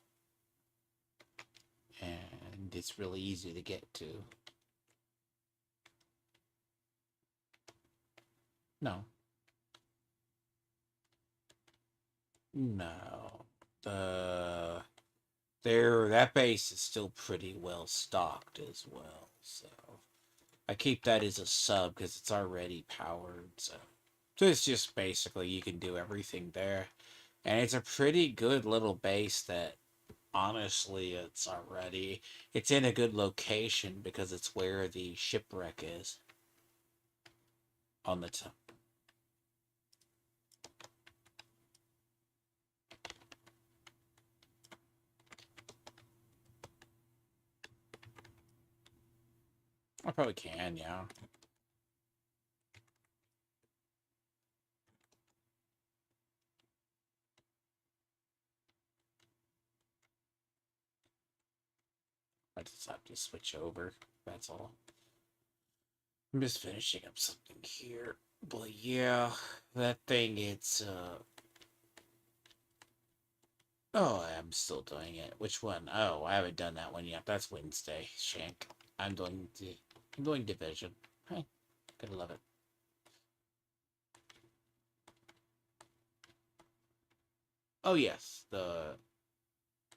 and it's really easy to get to. No, no. That base is still pretty well stocked as well. So I keep that as a sub because it's already powered. So it's just basically you can do everything there. And it's a pretty good little base that honestly it's in a good location because it's where the shipwreck is on the top. I probably can, yeah. I just have to switch over. That's all. I'm just finishing up something here. But yeah, that thing, it's, oh, I'm still doing it. Which one? Oh, I haven't done that one yet. That's Wednesday, Shank. I'm doing Division. Hey, gotta love it. Oh, yes,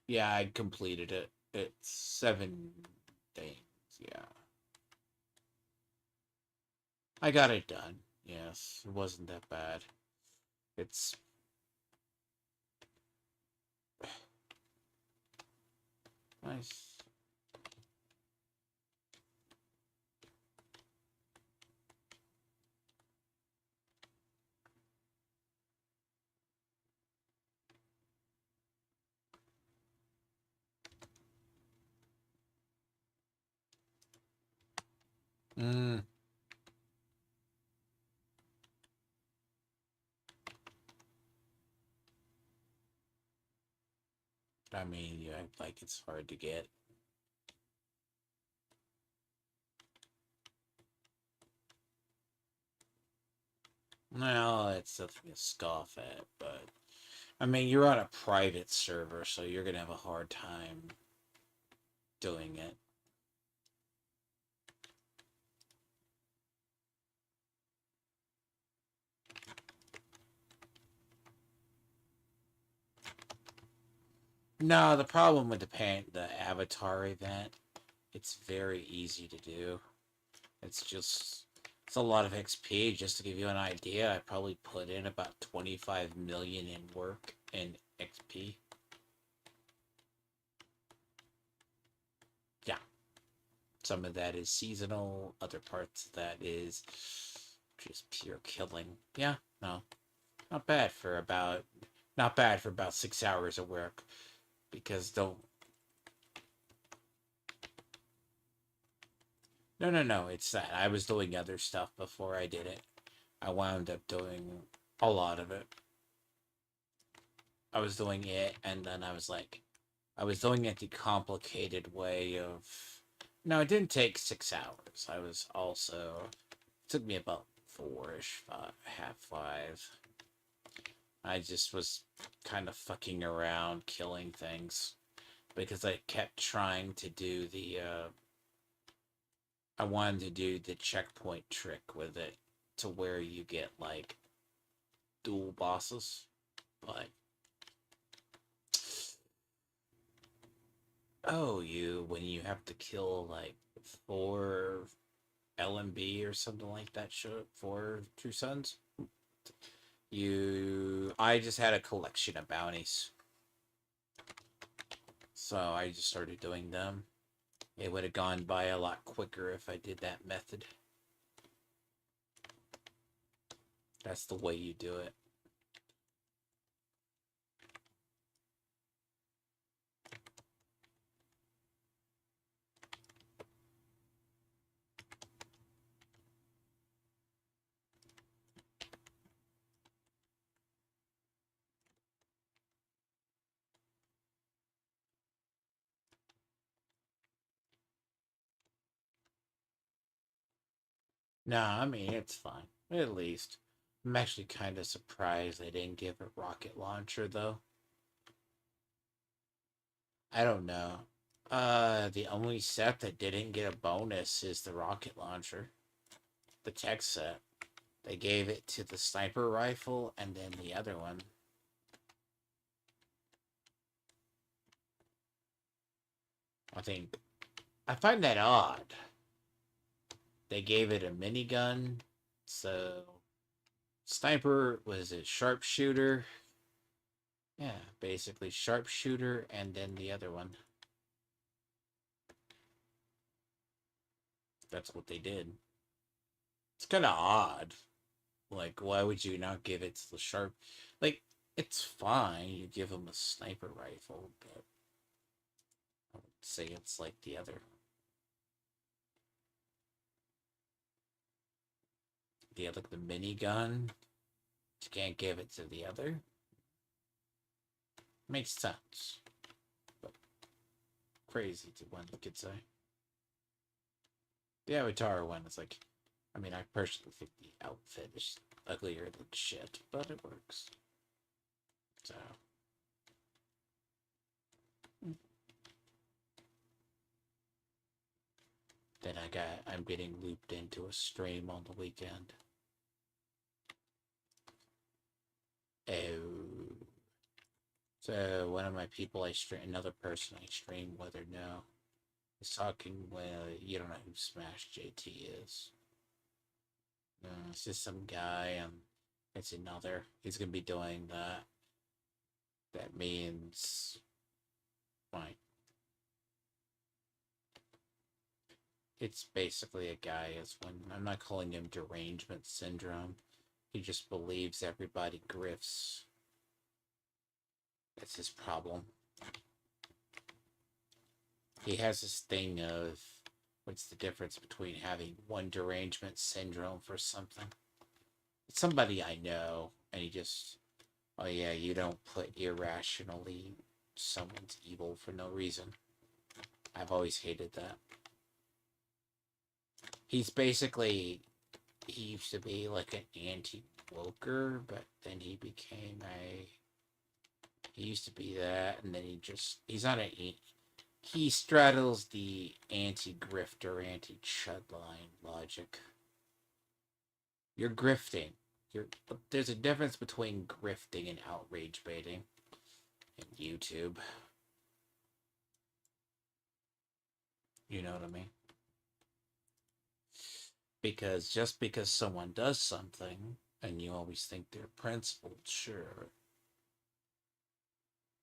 yeah, I completed it. It's 7 things, yeah. I got it done. Yes, it wasn't that bad. It's nice. Mm. I mean, you act like it's hard to get. Well, it's nothing to scoff at, but I mean, you're on a private server, so you're gonna have a hard time doing it. No, the problem with the avatar event, it's very easy to do. It's a lot of XP. Just to give you an idea, I probably put in about 25 million in work in XP. Yeah. Some of that is seasonal, other parts of that is just pure killing. Yeah, no. Not bad for about 6 hours of work. Because don't no, it's that I was doing other stuff before I did it. I wound up doing a lot of it. I was doing it, and then I was doing it the complicated way of. No, it didn't take 6 hours. I was also. It took me about 4-ish, half 5. I just was kind of fucking around, killing things. Because I kept trying to do I wanted to do the checkpoint trick with it to where you get, like, dual bosses. But when you have to kill like 4 LMB or something like that, 4 True Sons. I just had a collection of bounties, so I just started doing them. It would have gone by a lot quicker if I did that method. That's the way you do it. Nah, I mean, it's fine. At least. I'm actually kind of surprised they didn't give a rocket launcher, though. I don't know. The only set that didn't get a bonus is the rocket launcher. The tech set. They gave it to the sniper rifle and then the other one. I find that odd. they gave it a minigun. So sniper was a sharpshooter. Yeah, basically sharpshooter and then the other one. That's what they did. It's kind of odd. Like, why would you not give it to the sharp? Like, it's fine. You give him a sniper rifle, but I would say it's like the other. The other, the minigun. You can't give it to the other. Makes sense. But crazy to one could say. The Avatar one is like, I mean, I personally think the outfit is uglier than shit, but it works. So. Then I'm getting looped into a stream on the weekend. Oh. So one of my people another person I stream with or no, is talking, well, you don't know who Smash JT is. No, it's just some guy, and it's another. He's gonna be doing that. That means, fine. It's basically a guy I'm not calling him derangement syndrome. He just believes everybody grifts. That's his problem. He has this thing of, what's the difference between having one derangement syndrome for something? It's somebody I know, and he just, oh yeah, you don't put irrationally someone's evil for no reason. I've always hated that. He's basically, he used to be like an anti-woker, but then he became he used to be that, and then he's not he straddles the anti-grifter, anti-chud line logic. You're grifting. There's a difference between grifting and outrage baiting in YouTube. You know what I mean? Because just because someone does something, and you always think they're principled, sure.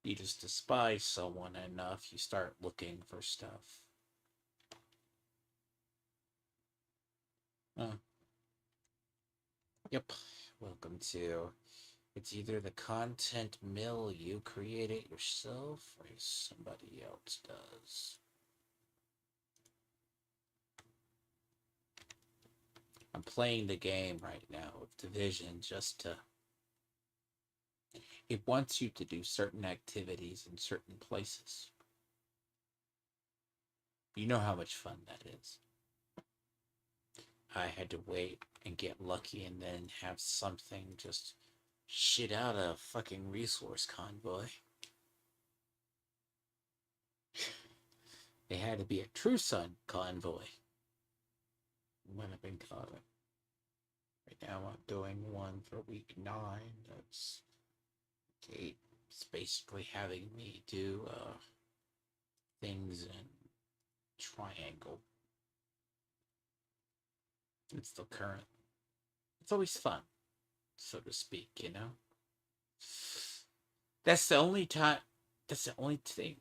You just despise someone enough, you start looking for stuff. Yep. Welcome to... It's either the content mill you create it yourself, or somebody else does. I'm playing the game right now with Division just to... It wants you to do certain activities in certain places. You know how much fun that is. I had to wait and get lucky and then have something just shit out a fucking resource convoy. It had to be a True Sun convoy. When I've been caught it. Right now I'm doing one for week 9. That's Kate. It's basically having me do things in triangle. It's the current. It's always fun, so to speak, you know? That's the only time. That's the only thing.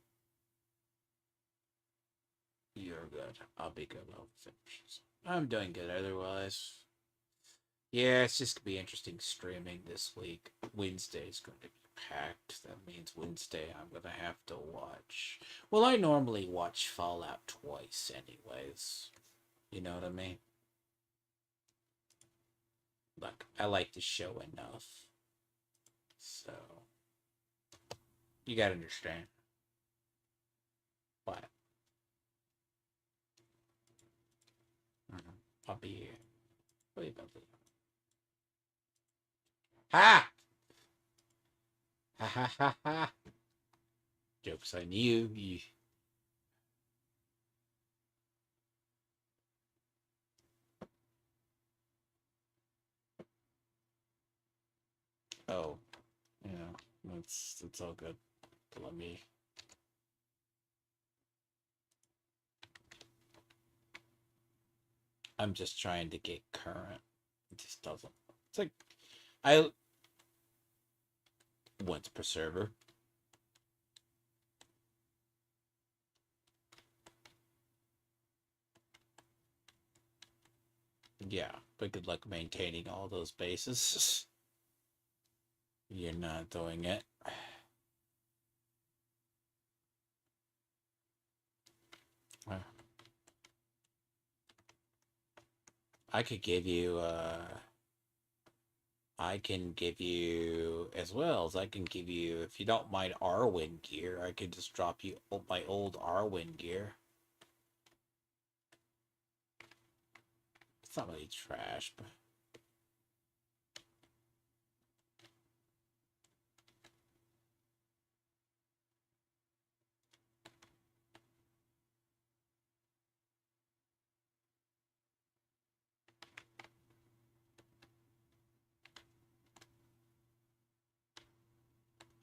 You're good. I'll be good. I'll finish. I'm doing good otherwise. Yeah, it's just gonna be interesting streaming this week. Wednesday's going to be packed. That means Wednesday I'm gonna have to watch. Well, I normally watch Fallout twice anyways. You know what I mean? Look, I like the show enough. So, you gotta understand. What? I'll be here. Wait about that. Ha! Ha ha ha ha! Joke's on you. Oh, yeah, it's all good. Let me. I'm just trying to get current. It just doesn't. It's like I once per server. Yeah, but good luck maintaining all those bases. You're not doing it. I could give you, I can give you, as well as I can give you, if you don't mind Arwen gear, I could just drop you my old Arwen gear. It's not really trash, but...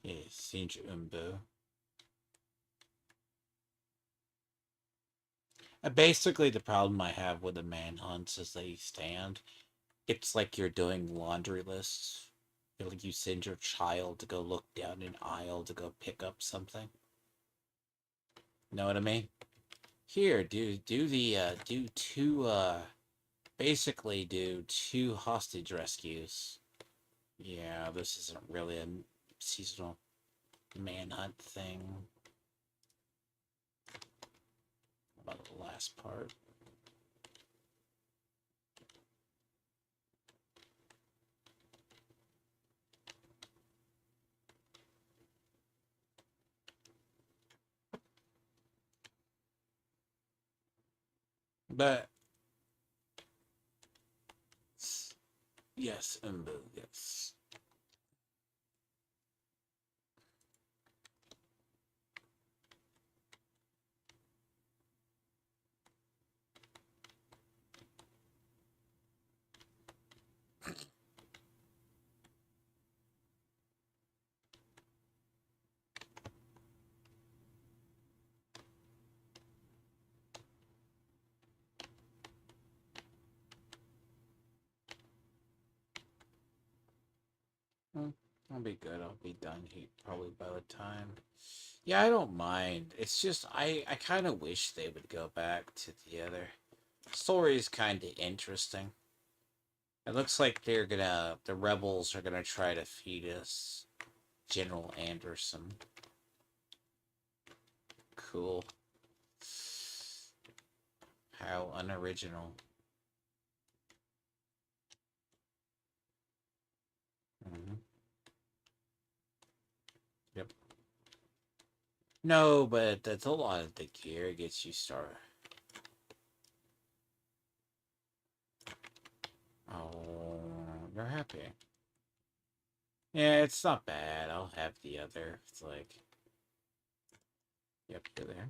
Yeah, Singe Umbu. Basically, the problem I have with the manhunts is they stand. It's like you're doing laundry lists. Like you send your child to go look down an aisle to go pick up something. Know what I mean? Here, do two basically do 2 hostage rescues. Yeah, this isn't really a seasonal manhunt thing. What about the last part? But yes, Umbu, yes. I'll be good. I'll be done here probably by the time. Yeah, I don't mind. It's just I kind of wish they would go back to the other story. Is kind of interesting. It looks like the rebels are gonna try to feed us General Anderson. Cool. How unoriginal. Yep. No, but that's a lot of the gear gets you started. Oh, you're happy. Yeah, it's not bad. I'll have the other. It's like, yep, you're there.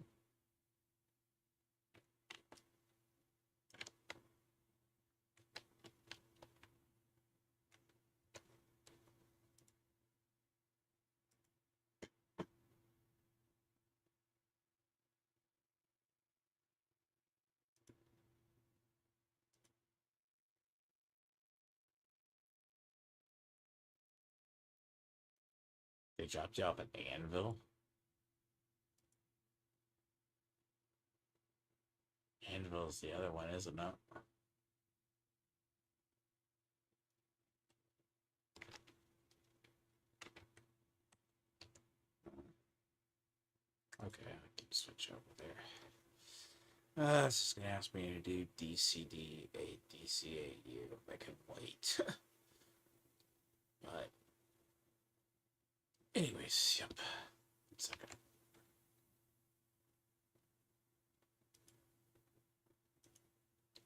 They dropped you off at Anvil. Anvil's the other one, isn't it? Okay, I can switch over there. This is gonna ask me to do DCD8, DCAU. I can wait. But, anyways, yep. 1 second.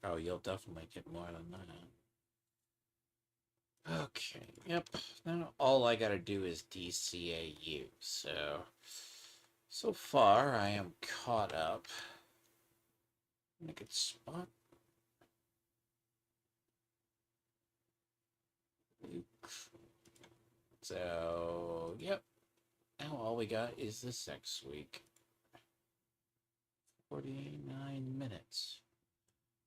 Oh, you'll definitely get more than that. Okay, yep. Now all I gotta do is DCAU, so far I am caught up. Make it spot. So, yep. Now all we got is this next week. 49 minutes.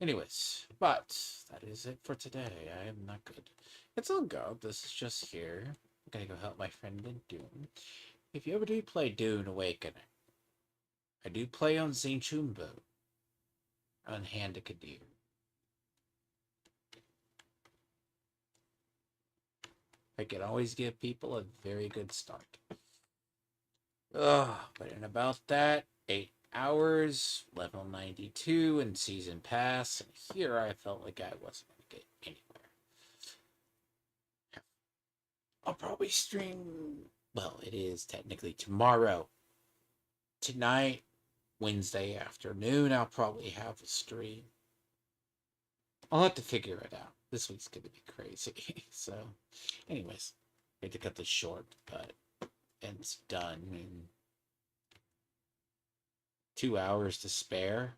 Anyways, but that is it for today. I am not good. It's all good. This is just here. I'm gonna go help my friend in Dune. If you ever do play Dune Awakening, I do play on Zinchumbo on Handikadir. I can always give people a very good start. Ugh, but in about that, 8 hours, level 92 in Season Pass, and here I felt like I wasn't going to get anywhere. I'll probably stream, well, it is technically tomorrow. Tonight, Wednesday afternoon, I'll probably have a stream. I'll have to figure it out. This week's going to be crazy. So, anyways, I had to cut this short, but it's done in 2 hours to spare.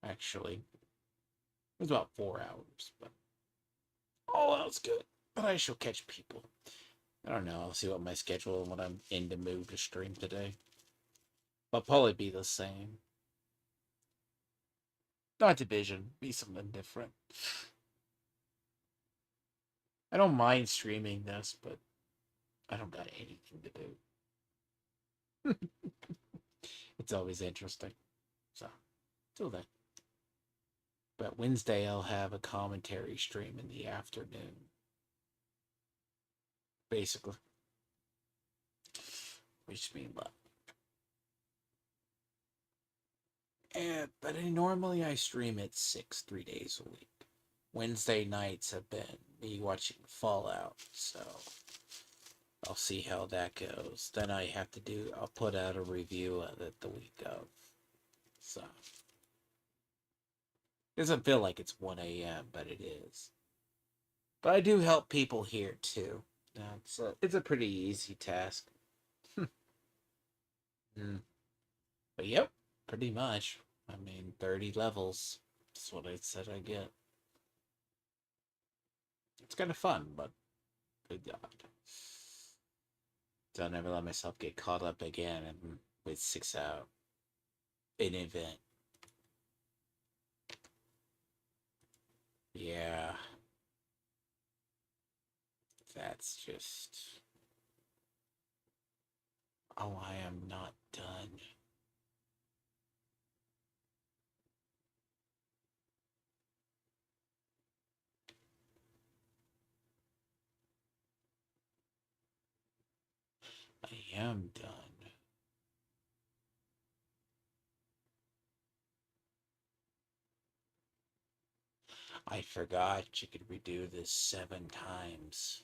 Actually, it was about 4 hours, but all else good. But I shall catch people. I don't know. I'll see what my schedule and what I'm in the mood to stream today. I'll probably be the same. Not Division. Be something different. I don't mind streaming this, but I don't got anything to do. It's always interesting. So, till then. But Wednesday I'll have a commentary stream in the afternoon. Basically. Which means what? But normally I stream at 6, 3 days a week. Wednesday nights have been me watching Fallout, so I'll see how that goes. Then I'll put out a review of it the week of. So, it doesn't feel like it's 1 a.m., but it is. But I do help people here, too. It's a pretty easy task. But yep, pretty much. I mean, 30 levels. That's what I said I get. It's kind of fun, but good God. Don't ever let myself get caught up again and with 6 out an event. Yeah. That's just... Oh, I am not done. I am done. I forgot you could redo this 7 times.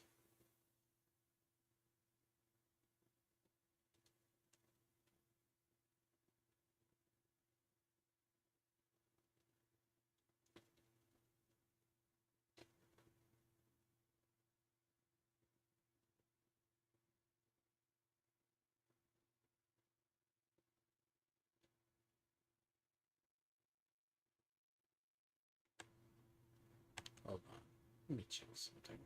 Hold on. Let me check something.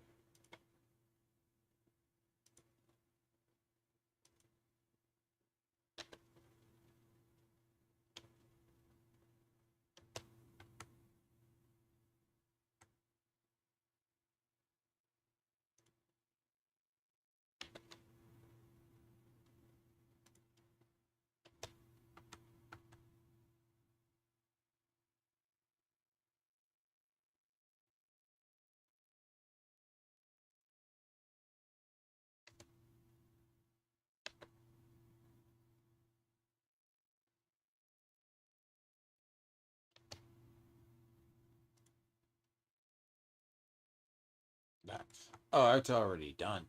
That's... Oh, it's already done.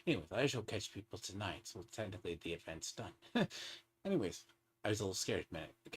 Anyways, I shall catch people tonight, so technically the event's done. Anyways, I was a little scared a minute.